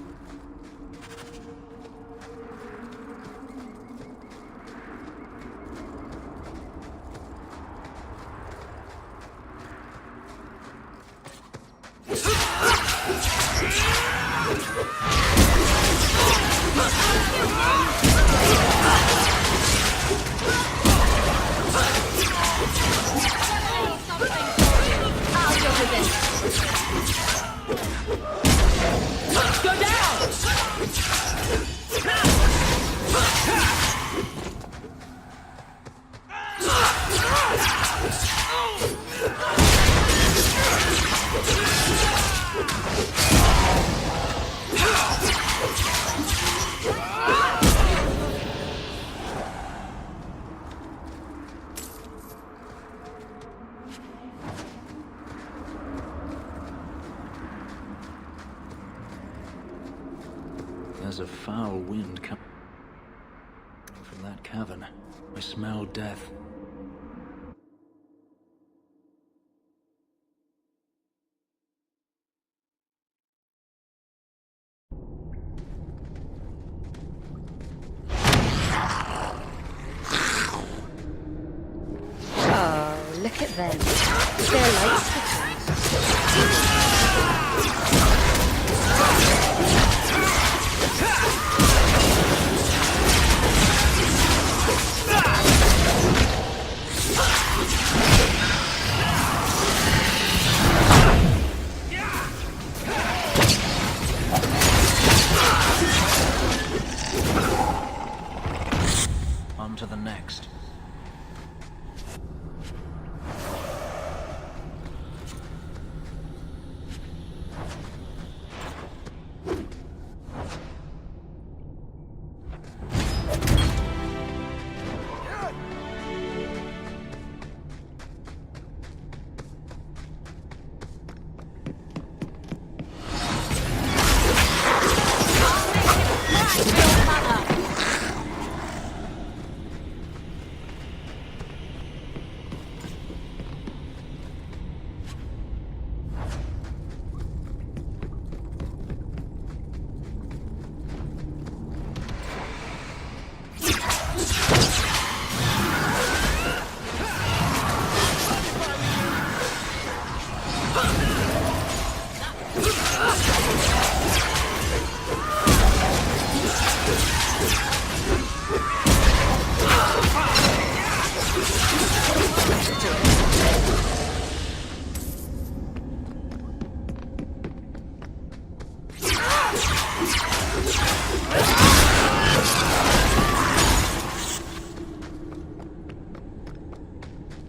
There's a foul wind coming from that cavern. I smell death. Oh, look at them. They're like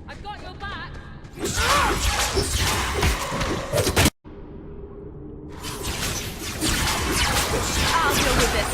I've got your back. I'll deal with this.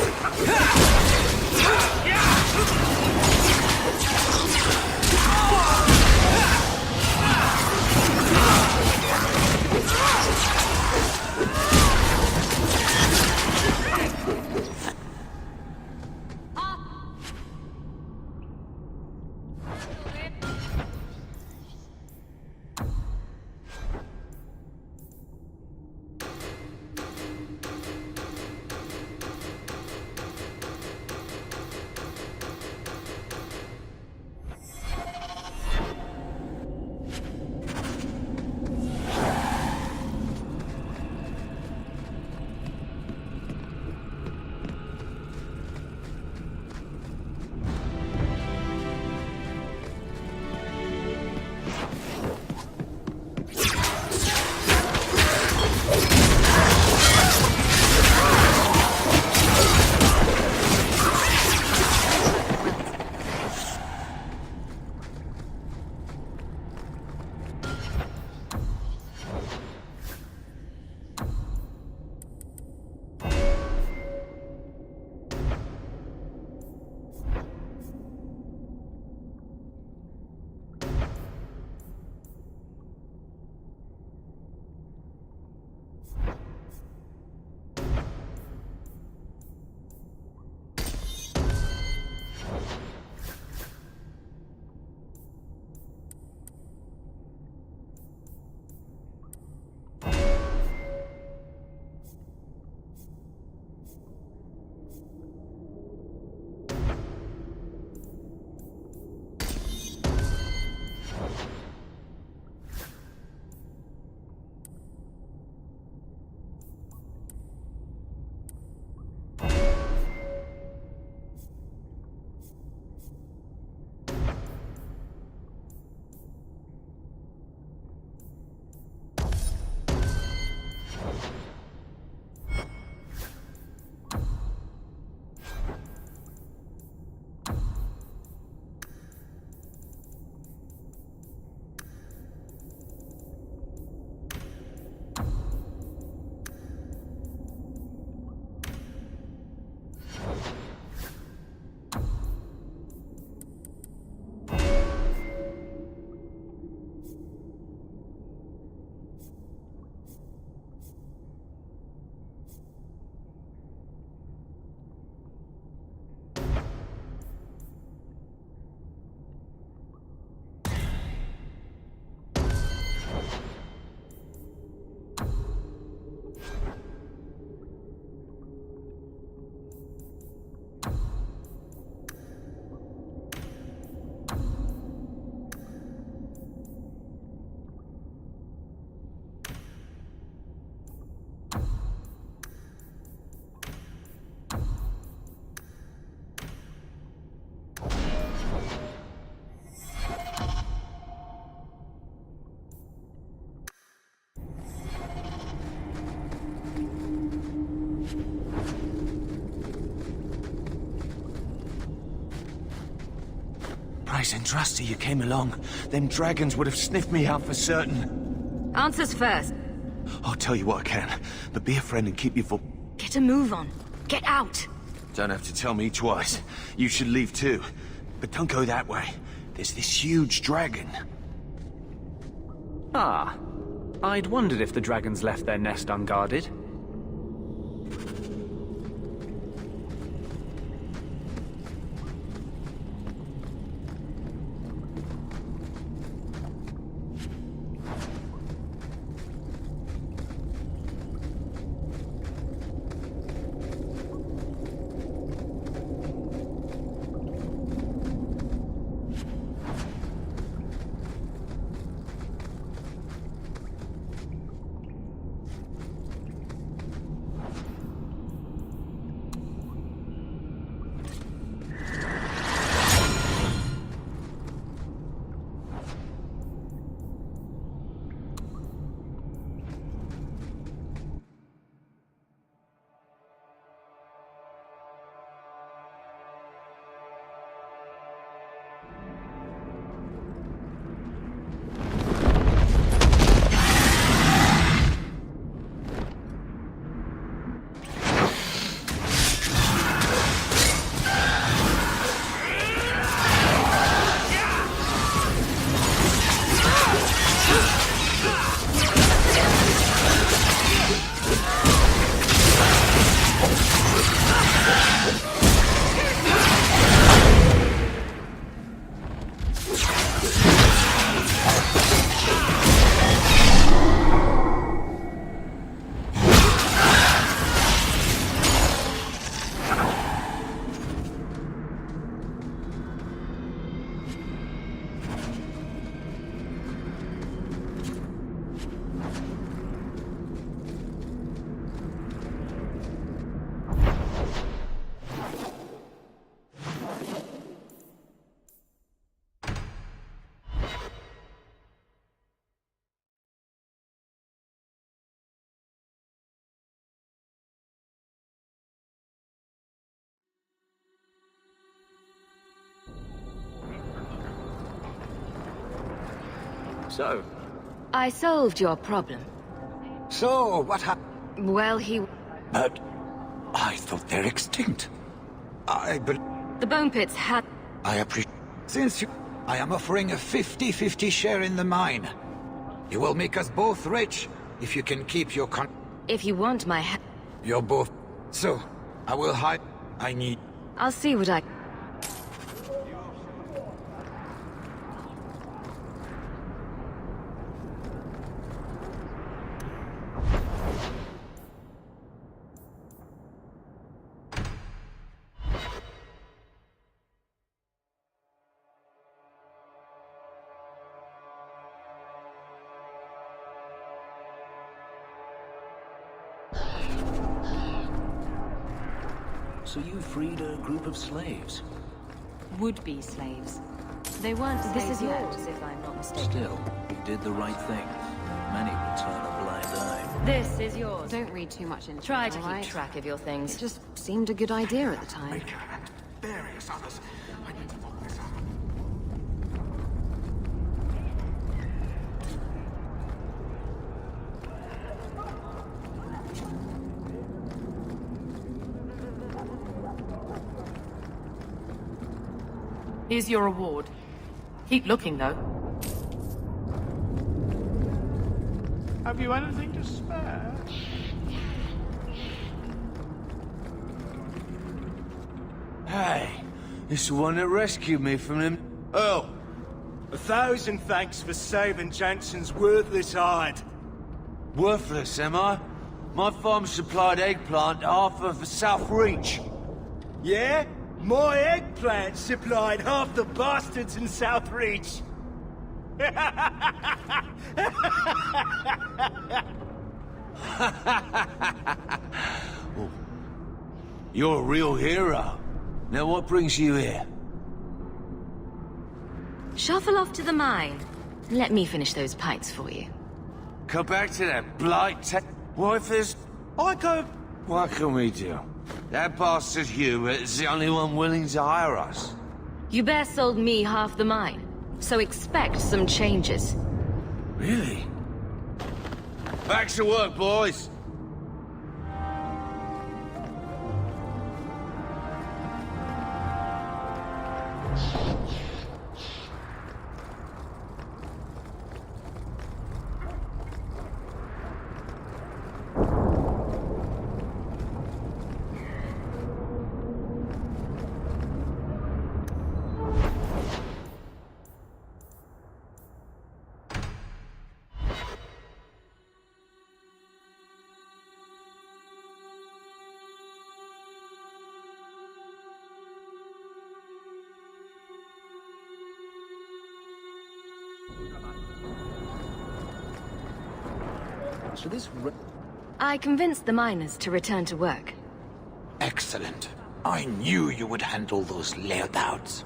Price and Trusty, you came along. Them dragons would have sniffed me out for certain. Answers first. I'll tell you what I can, but be a friend and keep your foot. Get a move on. Get out. Don't have to tell me twice. You should leave too. But don't go that way. There's this huge dragon. Ah. I'd wondered if the dragons left their nest unguarded. So? I solved your problem. So, what happened? Well, he... But I thought they're extinct. The bone pits had... I appreciate... Since you... I am offering a 50-50 share in the mine. You will make us both rich if you can keep your If you want my You're both... So, I will hide... I need... I'll see what I... So you freed a group of slaves? Would-be slaves. They weren't This slaves is yet. yours, if I'm not mistaken. Still, you did the right thing. Many would turn a blind eye. This is yours. Don't read too much into Try it, to keep alright? track of your things. It just seemed a good idea at the time. Various others. I need to lock this up. Here's your reward. Keep looking, though. Have you anything to spare? Hey, this the one that rescued me from them. Oh, 1,000 thanks for saving Jansen's worthless hide. Worthless, am I? My farm supplied eggplant to half of the South Reach. Yeah? My eggplant supplied half the bastards in South Reach. Oh, you're a real hero. Now what brings you here? Shuffle off to the mine. Let me finish those pints for you. Come back to that blight. What if there's... What can we do? That bastard Hubert is the only one willing to hire us. Hubert sold me half the mine, so expect some changes. Really? Back to work, boys. So this... I convinced the miners to return to work. Excellent. I knew you would handle those layouts.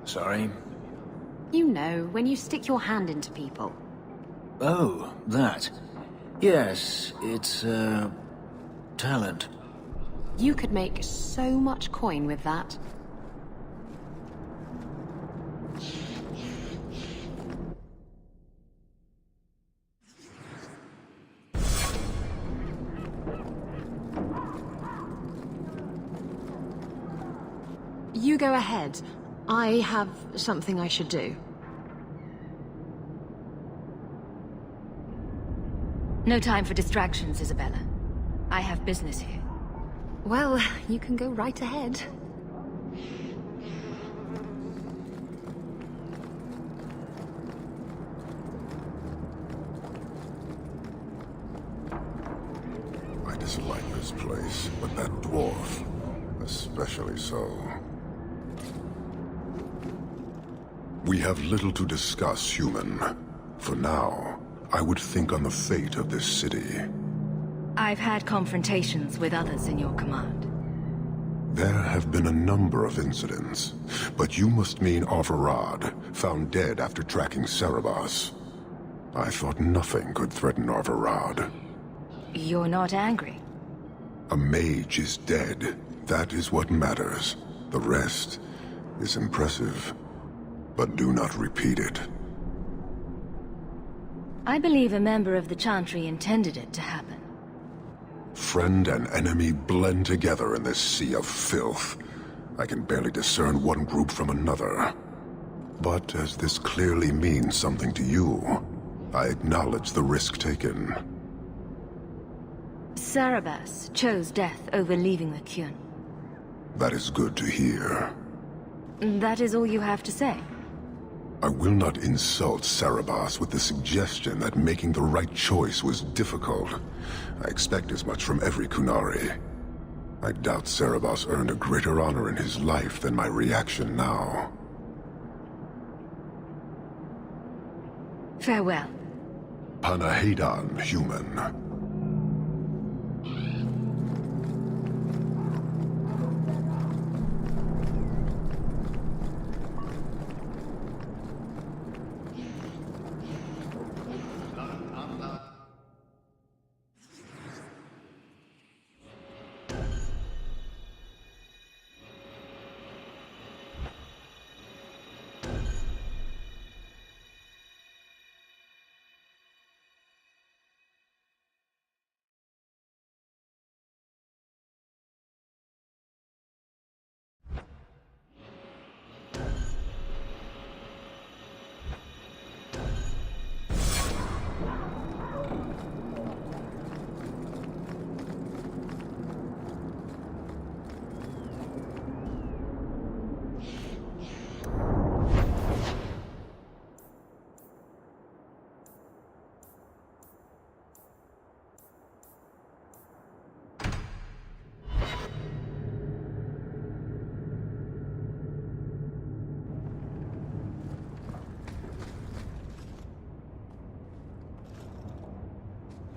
Sorry? You know, when you stick your hand into people. Oh, that. Yes, it's, talent. You could make so much coin with that. You go ahead. I have something I should do. No time for distractions, Isabella. I have business here. Well, you can go right ahead. I dislike this place, but that dwarf, especially so. We have little to discuss, human. For now, I would think on the fate of this city. I've had confrontations with others in your command. There have been a number of incidents, but you must mean Arvarad, found dead after tracking Cerebos. I thought nothing could threaten Arvarad. You're not angry? A mage is dead. That is what matters. The rest is impressive, but do not repeat it. I believe a member of the Chantry intended it to happen. Friend and enemy blend together in this sea of filth. I can barely discern one group from another. But as this clearly means something to you, I acknowledge the risk taken. Cerebos chose death over leaving the Qun. That is good to hear. That is all you have to say? I will not insult Cerebos with the suggestion that making the right choice was difficult. I expect as much from every Qunari. I doubt Cerebos earned a greater honor in his life than my reaction now. Farewell. Panahedan, human.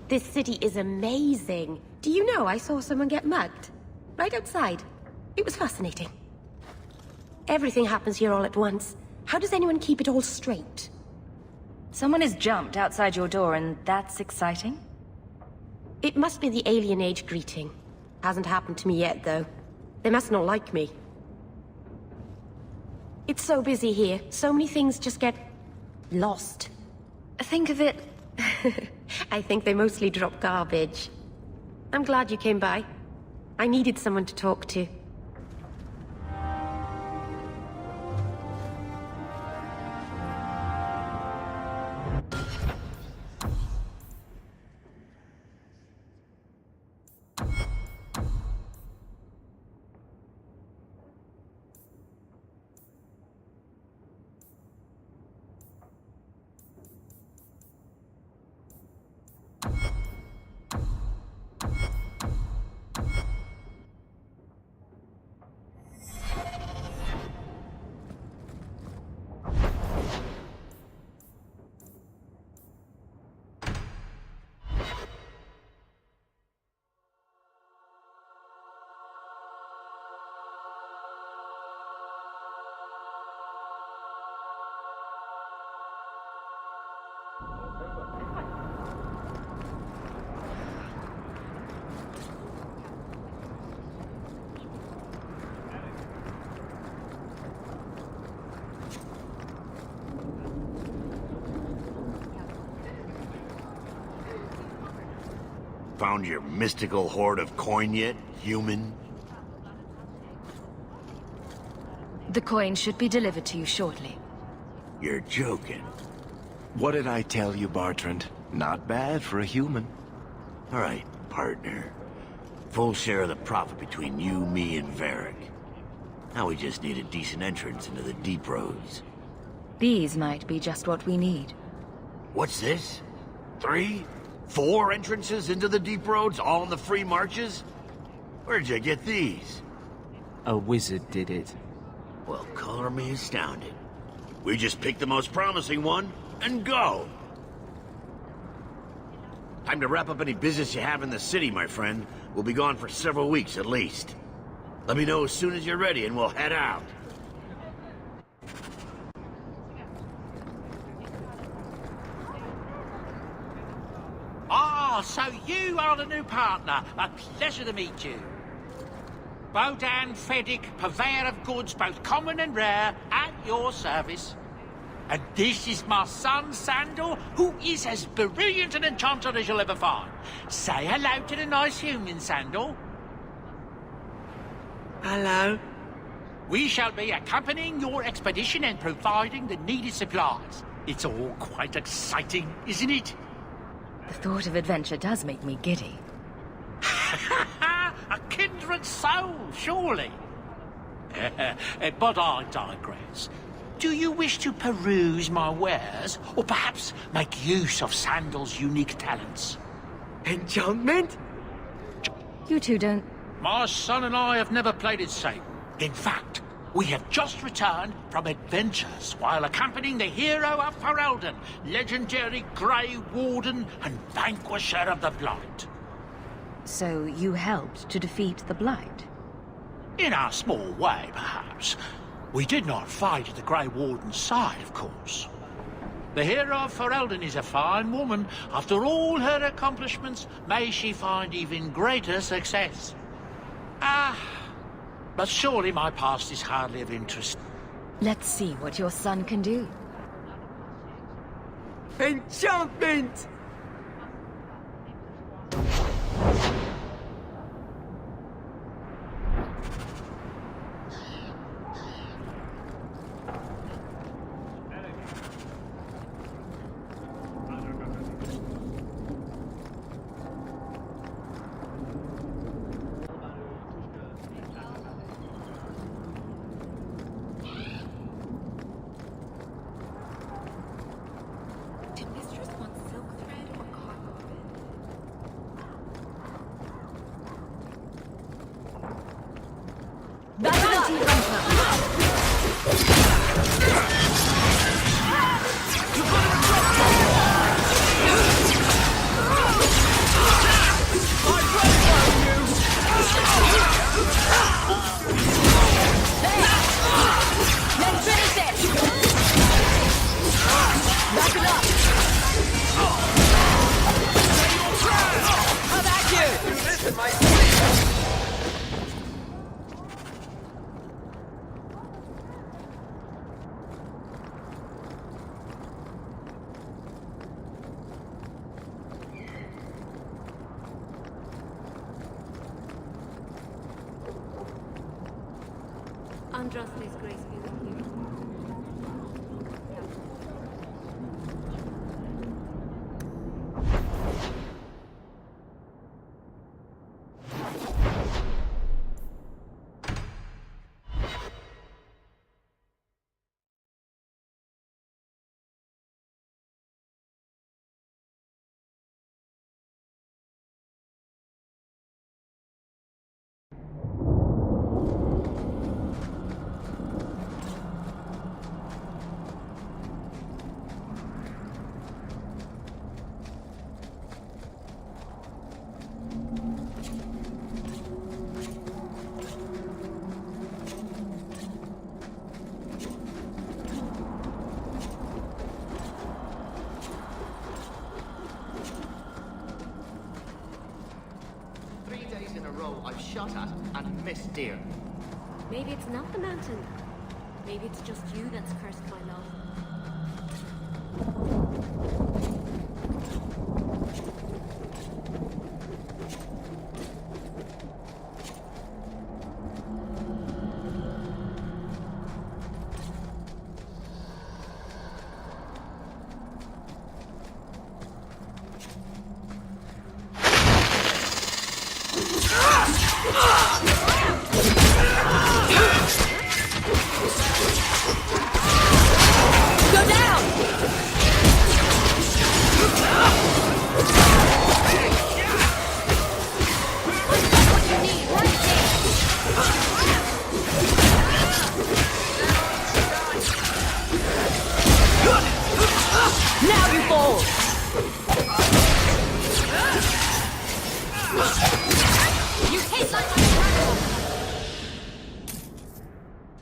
This city is amazing. Do you know I saw someone get mugged? Right outside. It was fascinating. Everything happens here all at once. How does anyone keep it all straight? Someone has jumped outside your door and that's exciting? It must be the alien age greeting. Hasn't happened to me yet, though. They must not like me. It's so busy here. So many things just get... lost. Think of it... I think they mostly drop garbage. I'm glad you came by. I needed someone to talk to. Found your mystical hoard of coin yet, human? The coin should be delivered to you shortly. You're joking. What did I tell you, Bartrand? Not bad for a human. All right, partner. Full share of the profit between you, me, and Varric. Now we just need a decent entrance into the deep roads. These might be just what we need. What's this? 3? 4 entrances into the deep roads, all in the free marches? Where'd you get these? A wizard did it. Well, color me astounded. We just pick the most promising one, and go! Time to wrap up any business you have in the city, my friend. We'll be gone for several weeks at least. Let me know as soon as you're ready and we'll head out. Ah, so you are the new partner. A pleasure to meet you. Bodan Feddick, purveyor of goods both common and rare, at your service. And this is my son, Sandor, who is as brilliant an enchanter as you'll ever find. Say hello to the nice human, Sandor. Hello. We shall be accompanying your expedition and providing the needed supplies. It's all quite exciting, isn't it? The thought of adventure does make me giddy. A kindred soul, surely. But I digress. Do you wish to peruse my wares, or perhaps make use of Sandal's unique talents? Enchantment? You two don't... My son and I have never played it safe. In fact, we have just returned from adventures while accompanying the hero of Ferelden, legendary Grey Warden and vanquisher of the Blight. So you helped to defeat the Blight? In our small way, perhaps. We did not fight at the Grey Warden's side, of course. The hero of Ferelden is a fine woman. After all her accomplishments, may she find even greater success. But surely my past is hardly of interest. Let's see what your son can do. Enchantment! Andraste's grace be with you. 3 days in a row I've shot at and missed deer. Maybe it's not the mountain. Maybe it's just you that's cursed by love. Now you fall! You taste like my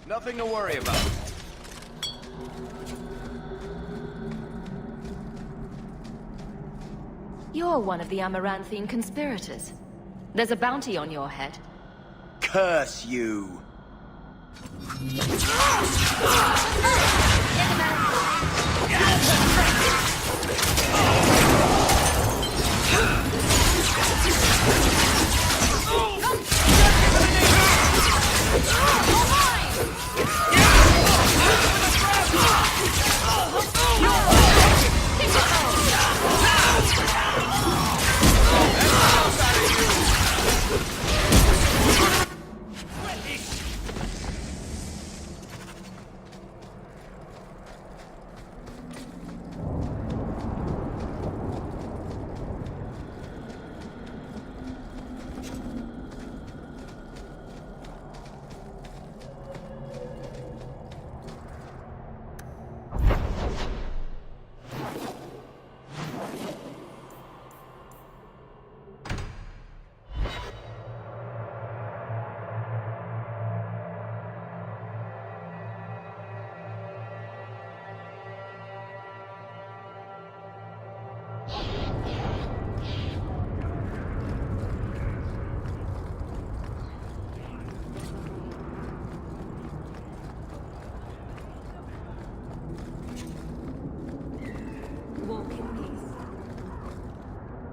Nothing to worry about. You're one of the Amaranthine conspirators. There's a bounty on your head. Curse you!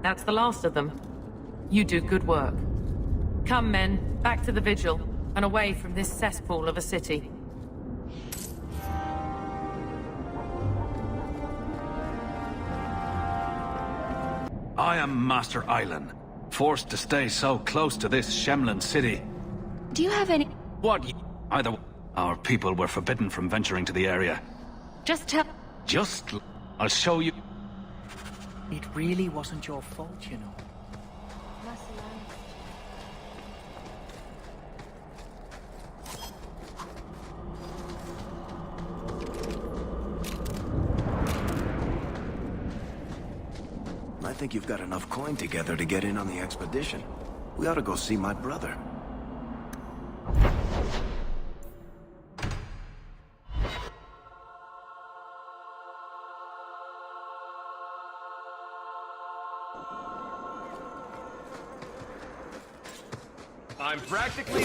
That's the last of them. You do good work. Come, men, back to the vigil, and away from this cesspool of a city. I am Master Island, forced to stay so close to this Shemlin city. Do you have any... What? Either our people were forbidden from venturing to the area. Just tell... I'll show you... It really wasn't your fault, you know. I think you've got enough coin together to get in on the expedition. We ought to go see my brother. I'm practically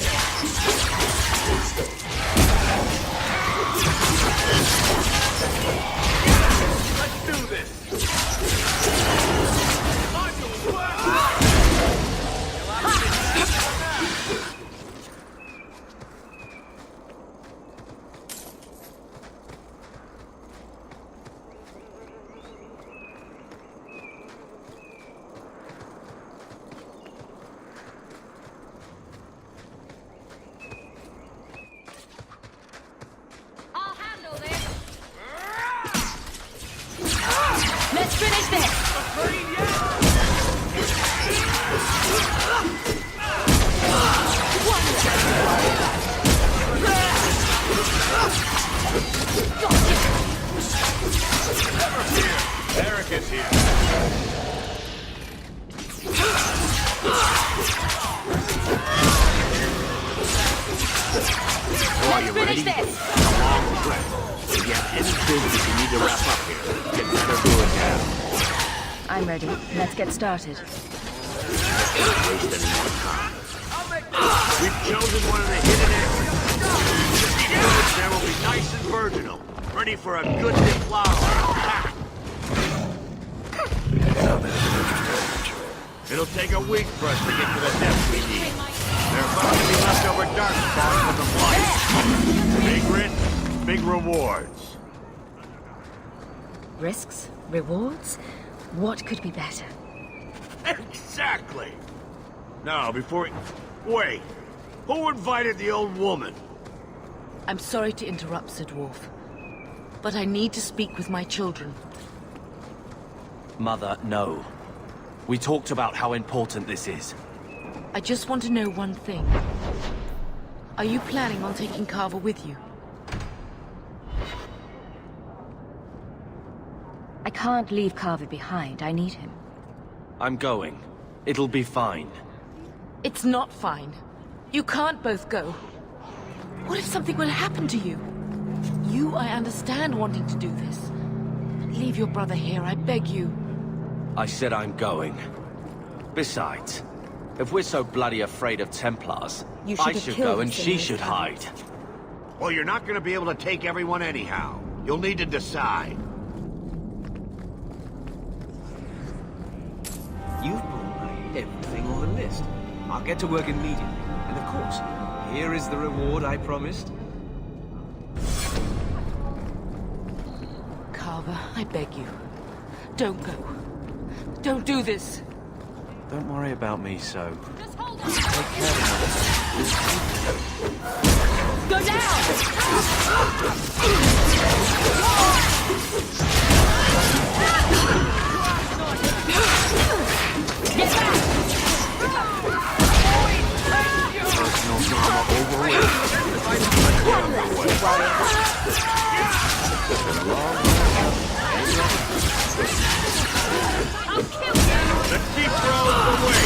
Let's do this! I'll handle this. Let's finish this! Never fear! Eric is here. Are you ready? A long trek. If you have any business you need to wrap up here, you better do it now. I'm ready. Let's get started. Don't waste any more time. We've chosen one of the hidden areas. The village there will be nice and virginal, ready for a good deflower. It'll take a week for us to get to the depths we need. There are bound to be leftover dark spawns from the flight. Big risks, big rewards. Risks? Rewards? What could be better? Exactly! Now, before... Wait! Who invited the old woman? I'm sorry to interrupt, Sir Dwarf, but I need to speak with my children. Mother, no. We talked about how important this is. I just want to know one thing. Are you planning on taking Carver with you? I can't leave Carver behind. I need him. I'm going. It'll be fine. It's not fine. You can't both go. What if something will happen to you? You, I understand wanting to do this. Leave your brother here, I beg you. I said I'm going. Besides, if we're so bloody afraid of Templars, I should go and she should hide. Well, you're not gonna be able to take everyone anyhow. You'll need to decide. You've put everything on the list. I'll get to work immediately. And of course, here is the reward I promised. Carver, I beg you. Don't go. Don't do this. Don't worry about me, so. Go down! Get back! Personal drama over the deep road away!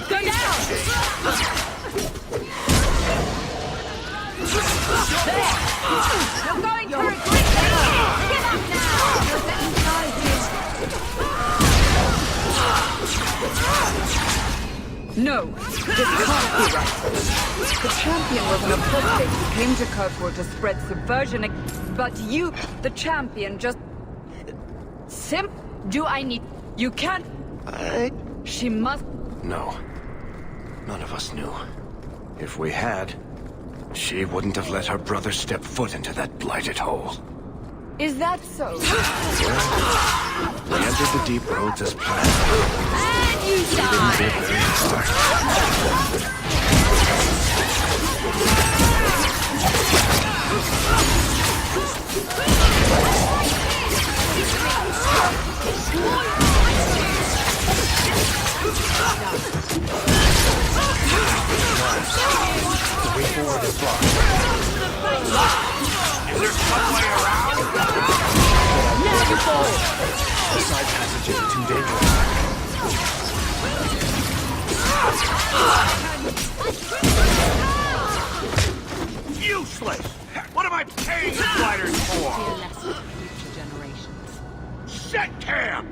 Go down! There! You're going through a great Get up now! You're getting No, this can't be right. The champion was an apostate who came to Kirkwall to spread subversion, but you, the champion, just... Do I need... You can't... She must... No. None of us knew. If we had, she wouldn't have let her brother step foot into that blighted hole. Is that so? We entered the deep roads as planned. And you The way forward is blocked. Is there some way around? Now you fall! The side passage is too dangerous. Useless! What am I paying the gliders for? Future generations. Set camp!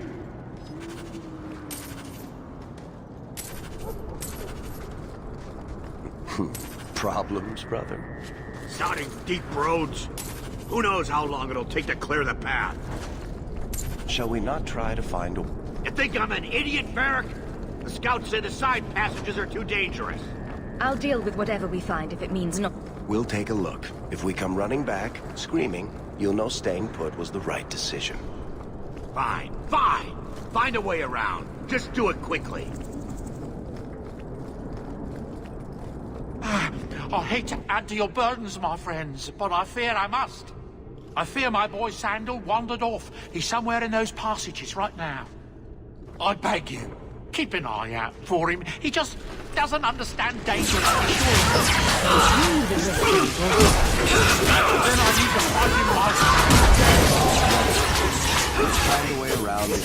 Problems, brother? Sounding deep roads. Who knows how long it'll take to clear the path? Shall we not try to find a... You think I'm an idiot, Varric? The scouts say the side passages are too dangerous. I'll deal with whatever we find if it means no... We'll take a look. If we come running back, screaming, you'll know staying put was the right decision. Fine, fine! Find a way around. Just do it quickly. I hate to add to your burdens, my friends, but I fear I must. I fear my boy Sandal wandered off. He's somewhere in those passages right now. I beg you, keep an eye out for him. He just doesn't understand danger. Then I need to find him myself. Let's find a way around this.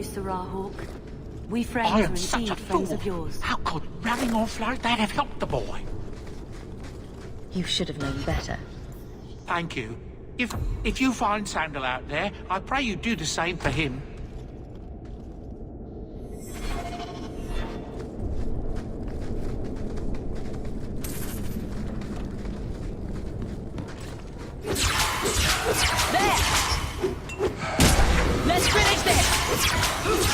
you, Sarah Hawk. We I friends am were such indeed a friends fool. of yours. How could running off like that have helped the boy? You should have known better. Thank you. If you find Sandal out there, I pray you do the same for him. There! Let's finish this!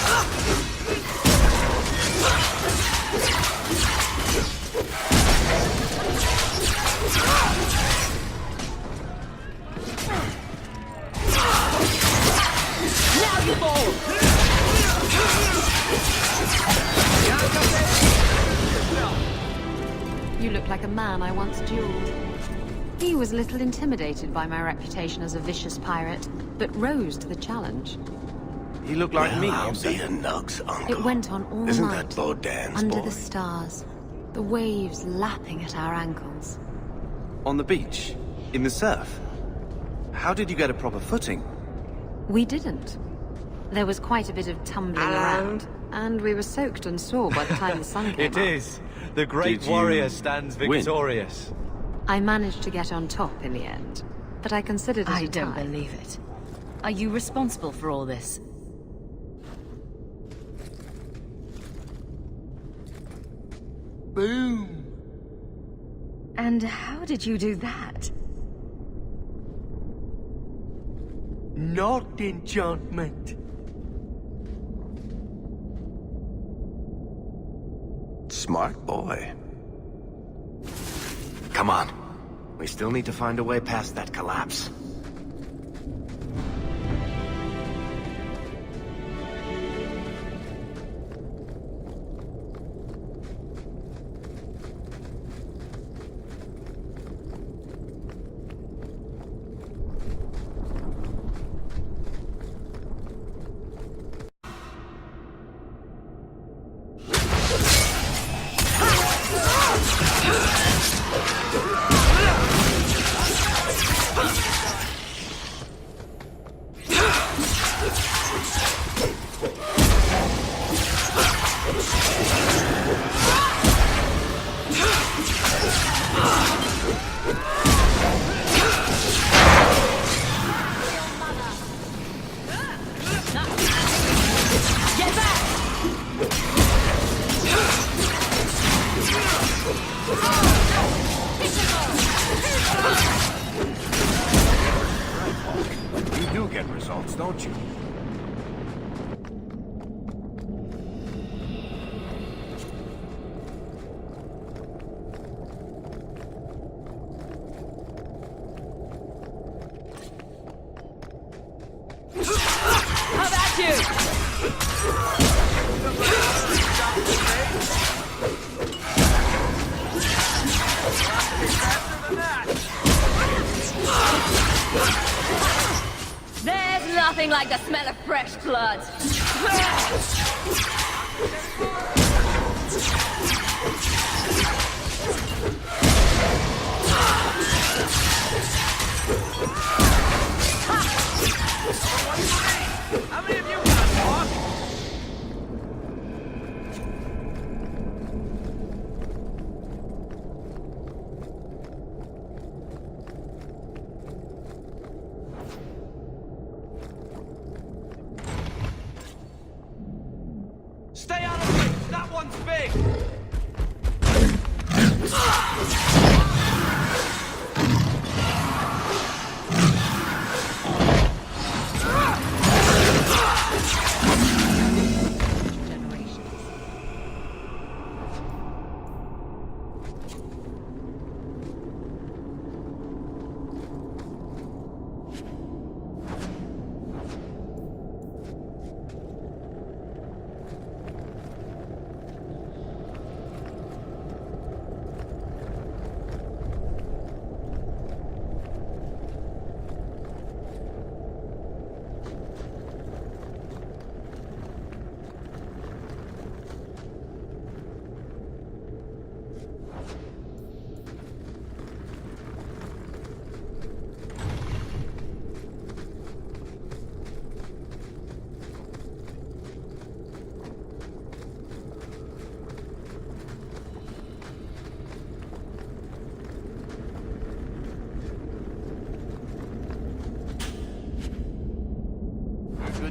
Now you fall! You look like a man I once dueled. He was a little intimidated by my reputation as a vicious pirate, but rose to the challenge. You look like me, I'll you be a Nug's uncle. It went on all Isn't night, that Bodan's under boy? the stars, the waves lapping at our ankles. On the beach? In the surf? How did you get a proper footing? We didn't. There was quite a bit of tumbling around, and we were soaked and sore by the time the sun came It up. is. The great Did you warrior stands win? victorious. I managed to get on top in the end, but I considered it I a don't tie. believe it. Are you responsible for all this? Boom. And how did you do that? Not enchantment. Smart boy. Come on. We still need to find a way past that collapse. Get back! You do get results, don't you? How about you? There's nothing like the smell of fresh blood. How many of you got, boss? Stay out of the way!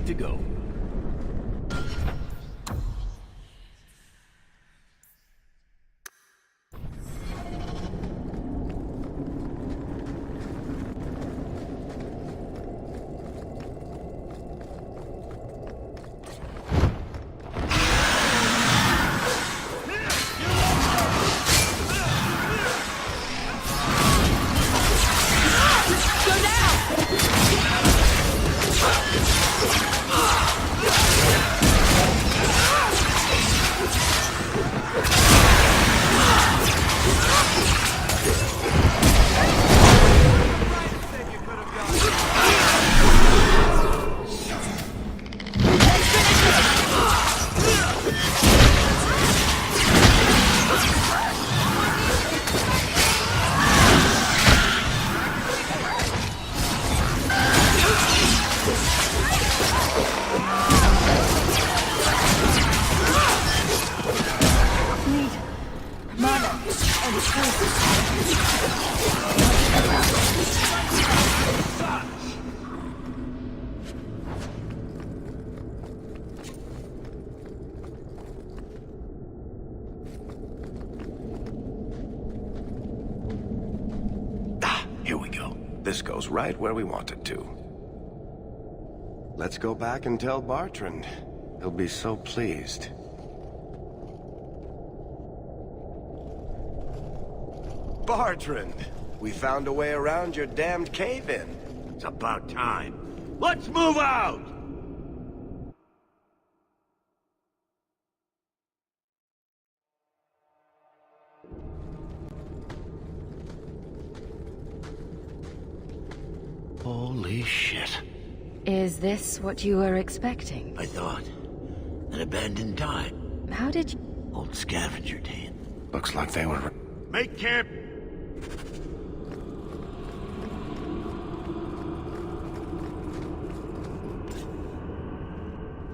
to go. This goes right where we want it to. Let's go back and tell Bartrand. He'll be so pleased. Bartrand! We found a way around your damned cave-in. It's about time. Let's move out! Holy shit. Is this what you were expecting? I thought. An abandoned time. How did you... Old scavenger den. Looks like they were... Make camp!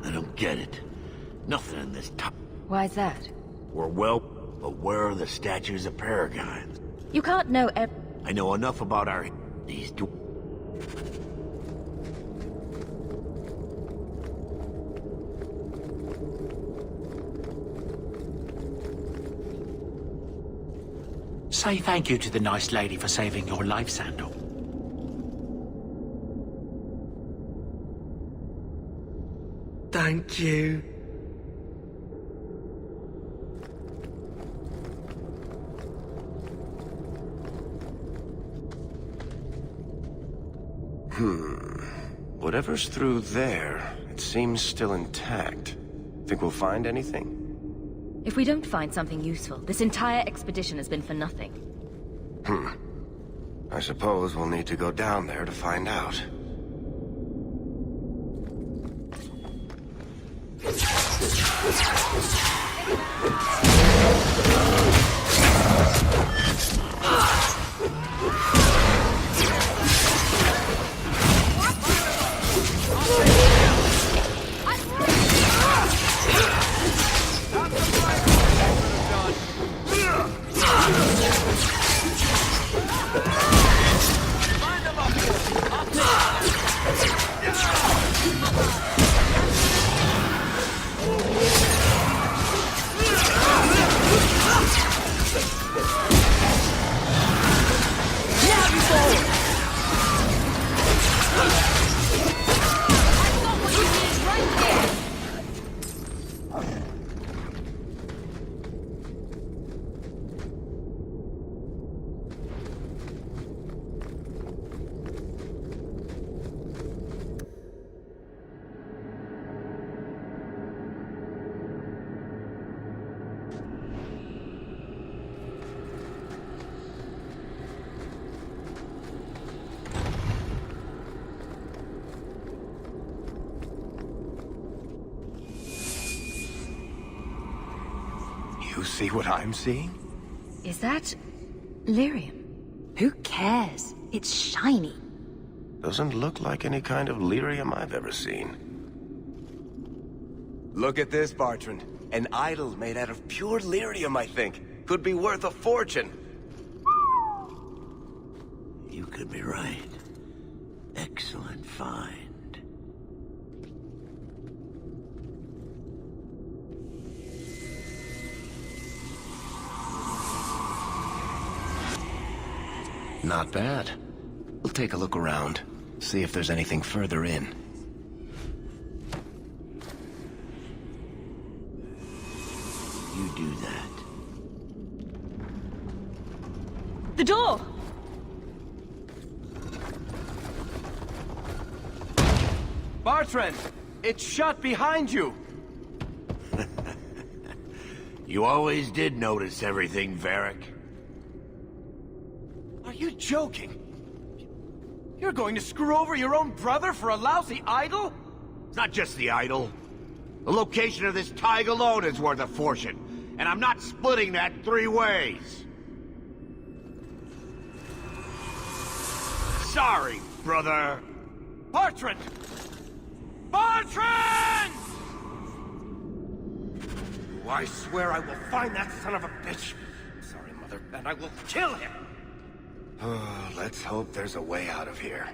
I don't get it. Nothing in this top. Why's that? We're well, but where are the statues of paragons? You can't know I know enough about our... These two... Say thank you to the nice lady for saving your life, Sandal. Thank you. Whatever's through there, it seems still intact. Think we'll find anything? If we don't find something useful, this entire expedition has been for nothing. I suppose we'll need to go down there to find out. You see what I'm seeing? Is that... lyrium? Who cares? It's shiny. Doesn't look like any kind of lyrium I've ever seen. Look at this, Bartrand. An idol made out of pure lyrium, I think. Could be worth a fortune. You could be right. Excellent find. Not bad. We'll take a look around, see if there's anything further in. You do that. The door! Bartrand! It's shut behind you! You always did notice everything, Varric. Are you joking? You're going to screw over your own brother for a lousy idol? It's not just the idol. The location of this tag alone is worth a fortune, and I'm not splitting that 3 ways. Sorry, brother. Bartrand! Bartrand! I swear I will find that son of a bitch. Sorry, Mother, and I will kill him. Let's hope there's a way out of here.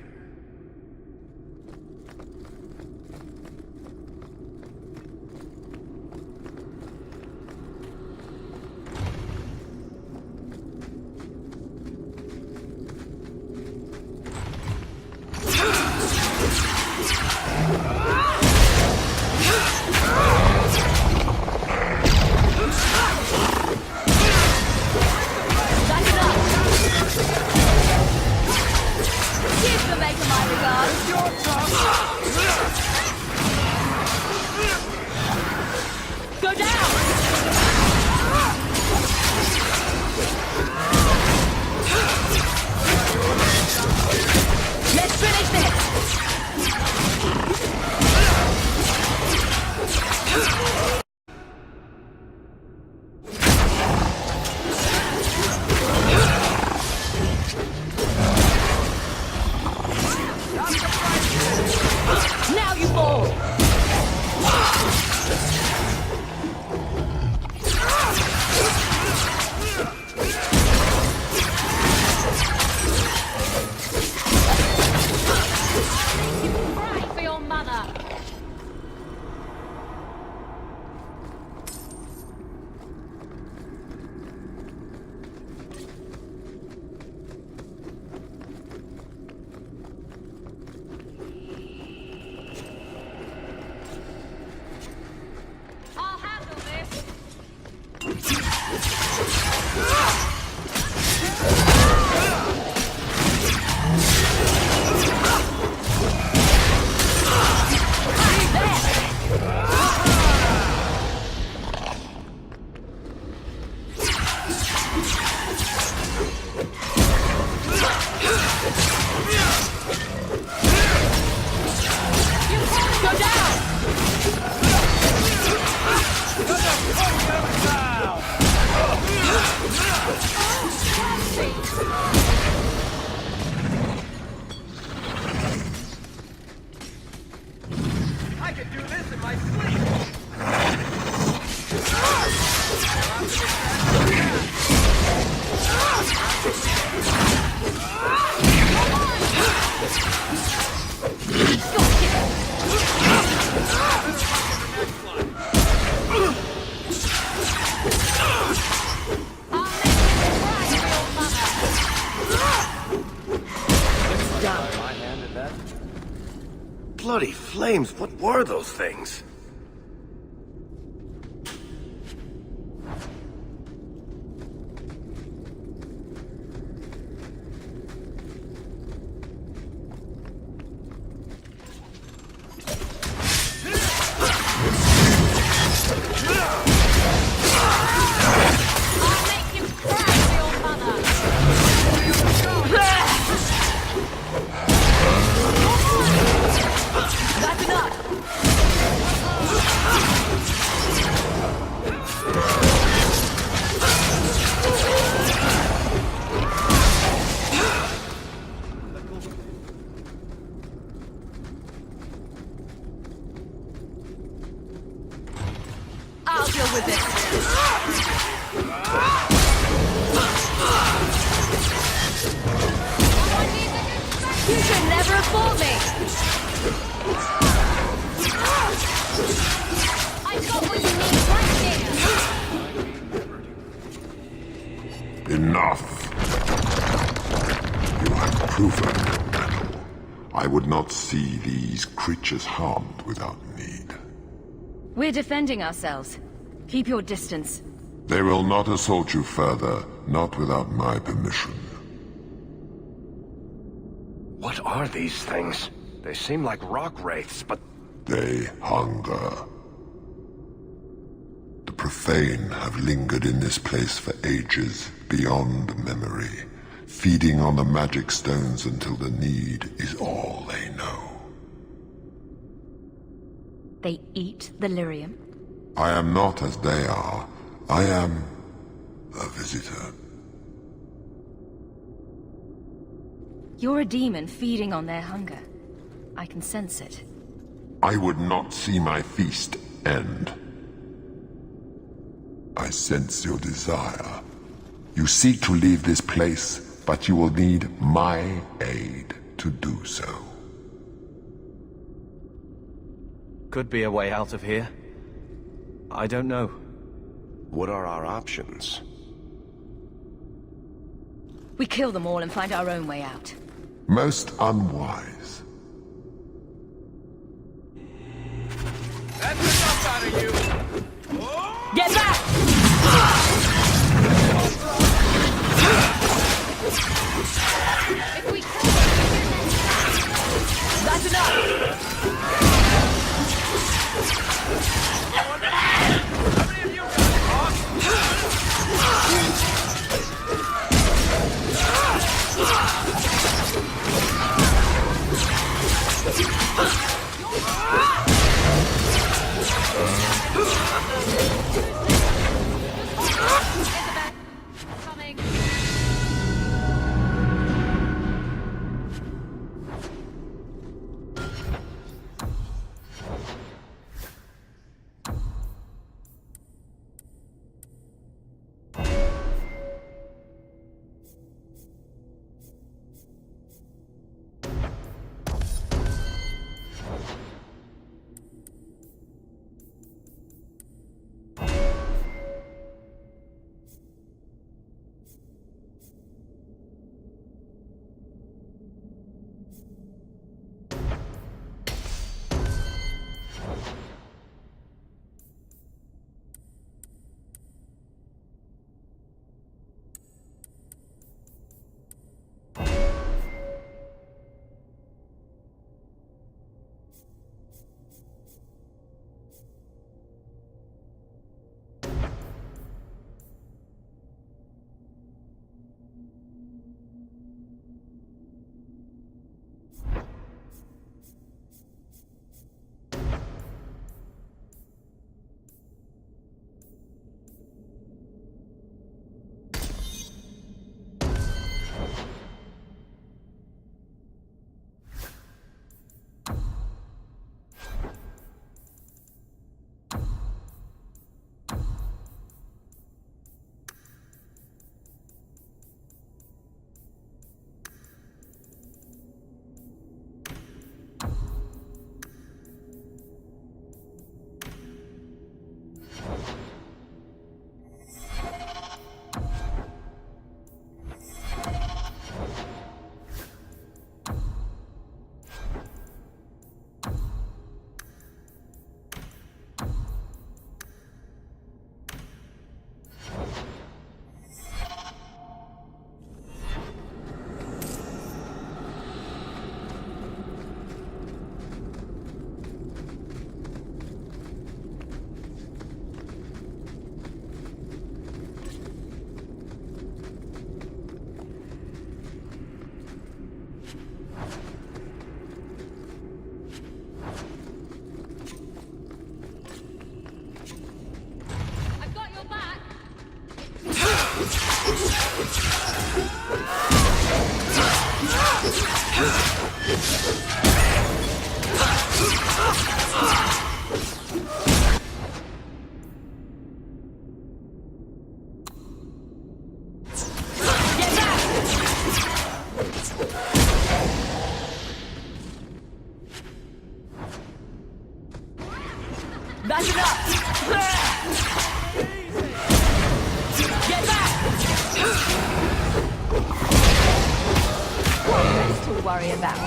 Bloody flames, what were those things? proven, Admiral. I would not see these creatures harmed without need. We're defending ourselves. Keep your distance. They will not assault you further, not without my permission. What are these things? They seem like rock wraiths, but... They hunger. The profane have lingered in this place for ages, beyond memory, feeding on the magic stones until the need is all they know. They eat the lyrium? I am not as they are. I am a visitor. You're a demon feeding on their hunger. I can sense it. I would not see my feast end. I sense your desire. You seek to leave this place, but you will need my aid to do so. Could be a way out of here. I don't know. What are our options? We kill them all and find our own way out. Most unwise. That's enough out of you! Get back! If we kill them, that's enough! That's enough! Get back! worry about.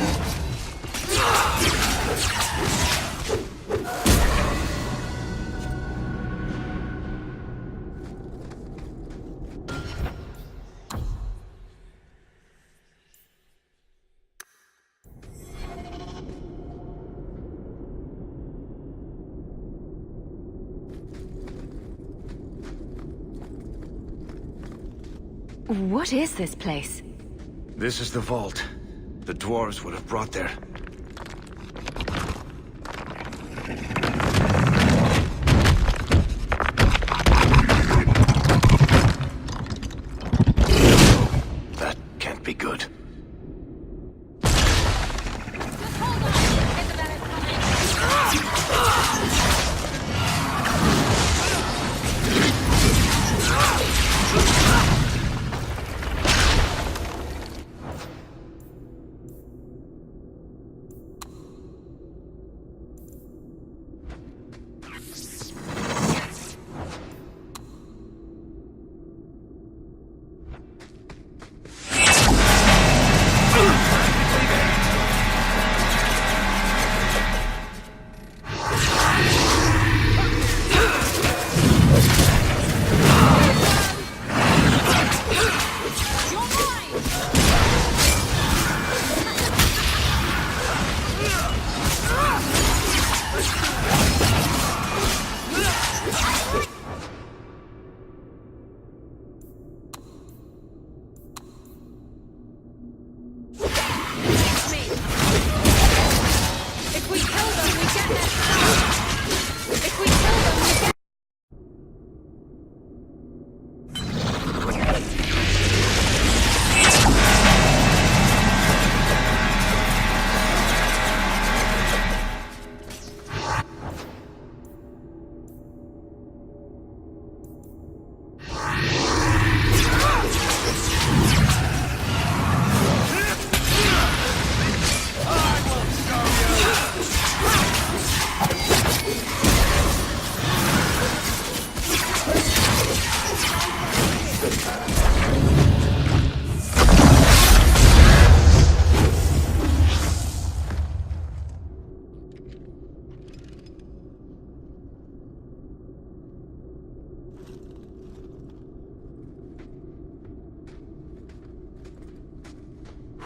What is this place? This is the vault. The dwarves would have brought their... That can't be good.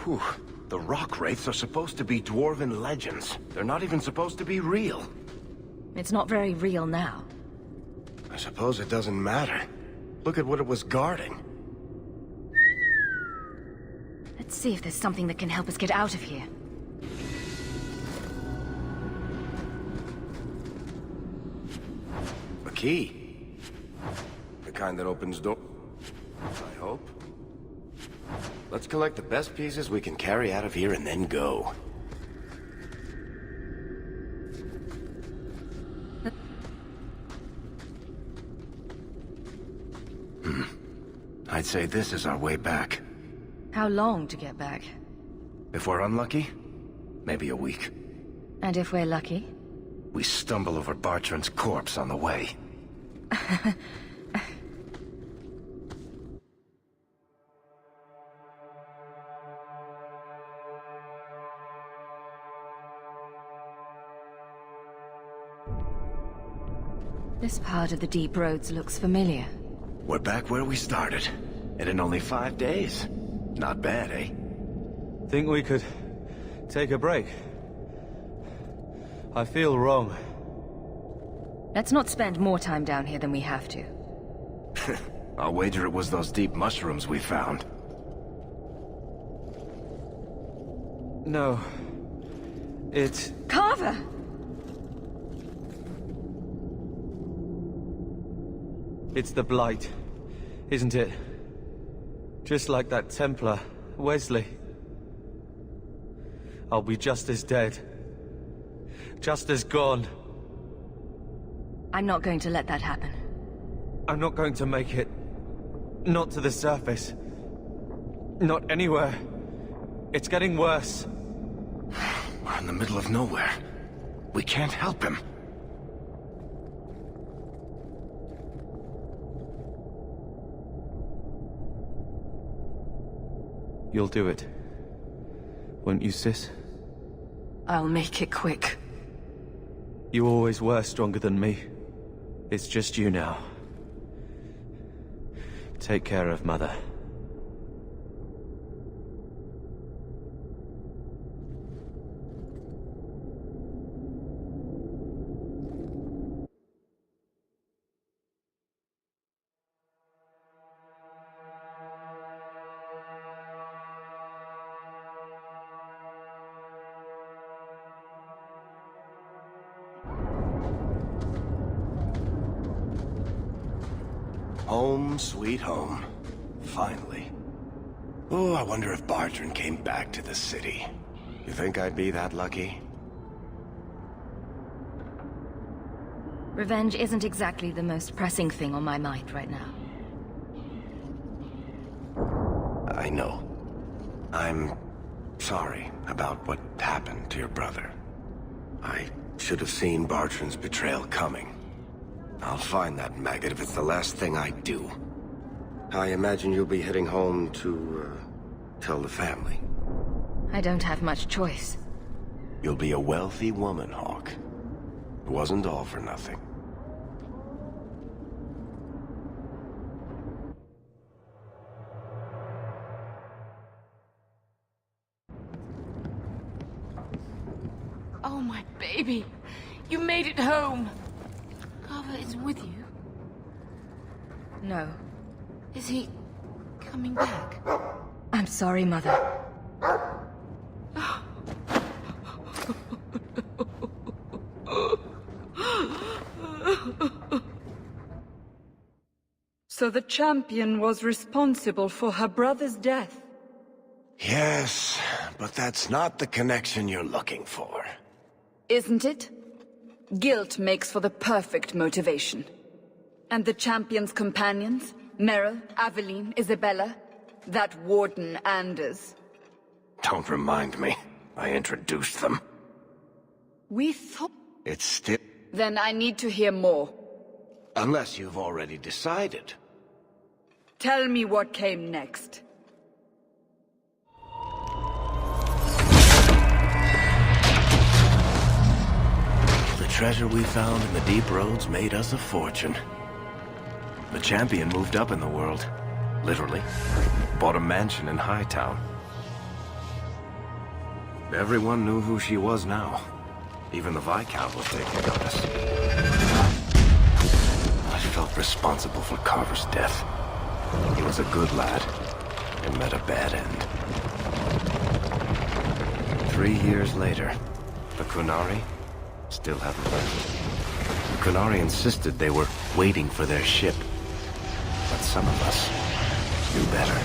Whew. The rock wraiths are supposed to be dwarven legends. They're not even supposed to be real. It's not very real now. I suppose it doesn't matter. Look at what it was guarding. Let's see if there's something that can help us get out of here. A key. The kind that opens door... I hope. Let's collect the best pieces we can carry out of here and then go. I'd say this is our way back. How long to get back? If we're unlucky, maybe a week. And if we're lucky? We stumble over Bartrand's corpse on the way. This part of the deep roads looks familiar. We're back where we started. And in only 5 days. Not bad, eh? Think we could take a break? I feel wrong. Let's not spend more time down here than we have to. I'll wager it was those deep mushrooms we found. No. It's... Carver! It's the Blight, isn't it? Just like that Templar, Wesley. I'll be just as dead. Just as gone. I'm not going to let that happen. I'm not going to make it. Not to the surface. Not anywhere. It's getting worse. We're in the middle of nowhere. We can't help him. You'll do it. Won't you, sis? I'll make it quick. You always were stronger than me. It's just you now. Take care of Mother. Home, sweet home. Finally. Oh, I wonder if Bartrand came back to the city. You think I'd be that lucky? Revenge isn't exactly the most pressing thing on my mind right now. I know. I'm sorry about what happened to your brother. I should have seen Bartrand's betrayal coming. I'll find that maggot if it's the last thing I do. I imagine you'll be heading home to, tell the family. I don't have much choice. You'll be a wealthy woman, Hawk. It wasn't all for nothing. Oh, my baby. You made it home. Garber isn't with you? No. Is he coming back? I'm sorry, Mother. So the champion was responsible for her brother's death? Yes, but that's not the connection you're looking for. Isn't it? Guilt makes for the perfect motivation. And the champion's companions? Merrill, Aveline, Isabella? That Warden Anders? Don't remind me. I introduced them. We thought... It's still... Then I need to hear more. Unless you've already decided. Tell me what came next. The treasure we found in the deep roads made us a fortune. The champion moved up in the world. Literally. Bought a mansion in Hightown. Everyone knew who she was now. Even the Viscount was taking notice. I felt responsible for Carver's death. He was a good lad, and met a bad end. 3 years later, the Qunari still haven't left. The Qunari insisted they were waiting for their ship. But some of us knew better.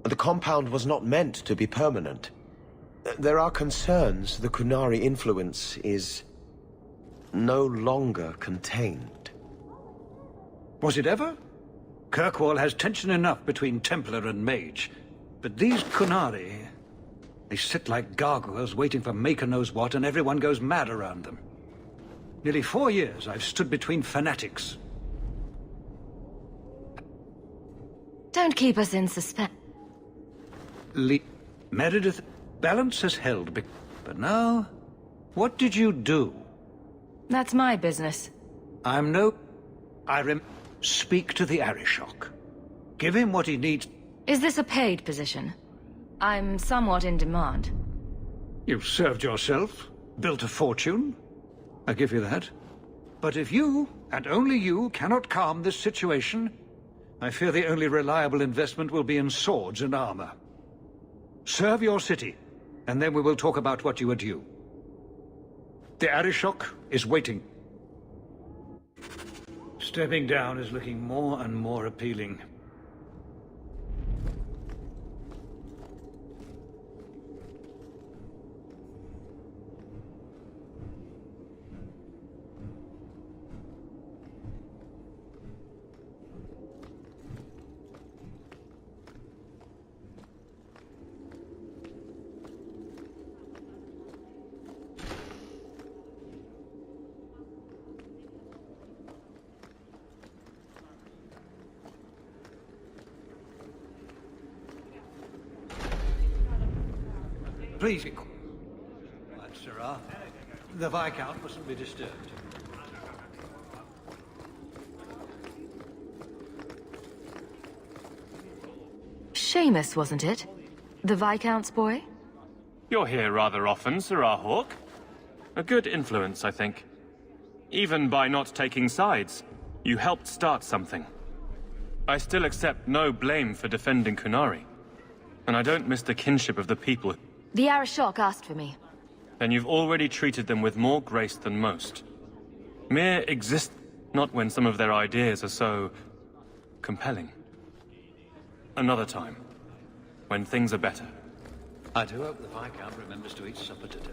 The compound was not meant to be permanent. There are concerns the Qunari influence is no longer contained. Was it ever? Kirkwall has tension enough between Templar and Mage. But these Qunari, they sit like gargoyles waiting for Maker knows what, and everyone goes mad around them. Nearly 4 years I've stood between fanatics. Don't keep us in suspense. Meredith, balance has held, but now, what did you do? That's my business. Speak to the Arishok. Give him what he needs. Is this a paid position? I'm somewhat in demand. You've served yourself, built a fortune. I give you that. But if you, and only you, cannot calm this situation, I fear the only reliable investment will be in swords and armor. Serve your city, and then we will talk about what you are due. The Arishok is waiting. Stepping down is looking more and more appealing. Please be quiet, Sirrah. The Viscount mustn't be disturbed. Seamus, wasn't it? The Viscount's boy? You're here rather often, Sirrah Hawk. A good influence, I think. Even by not taking sides, you helped start something. I still accept no blame for defending Qunari. And I don't miss the kinship of the people. The Arishok asked for me. Then you've already treated them with more grace than most. Mere exist... not when some of their ideas are so... compelling. Another time. When things are better. I do hope the Viscount remembers to eat supper today.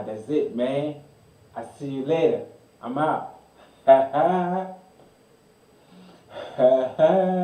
That's it, man. I see you later. I'm out. Ha ha. Ha ha.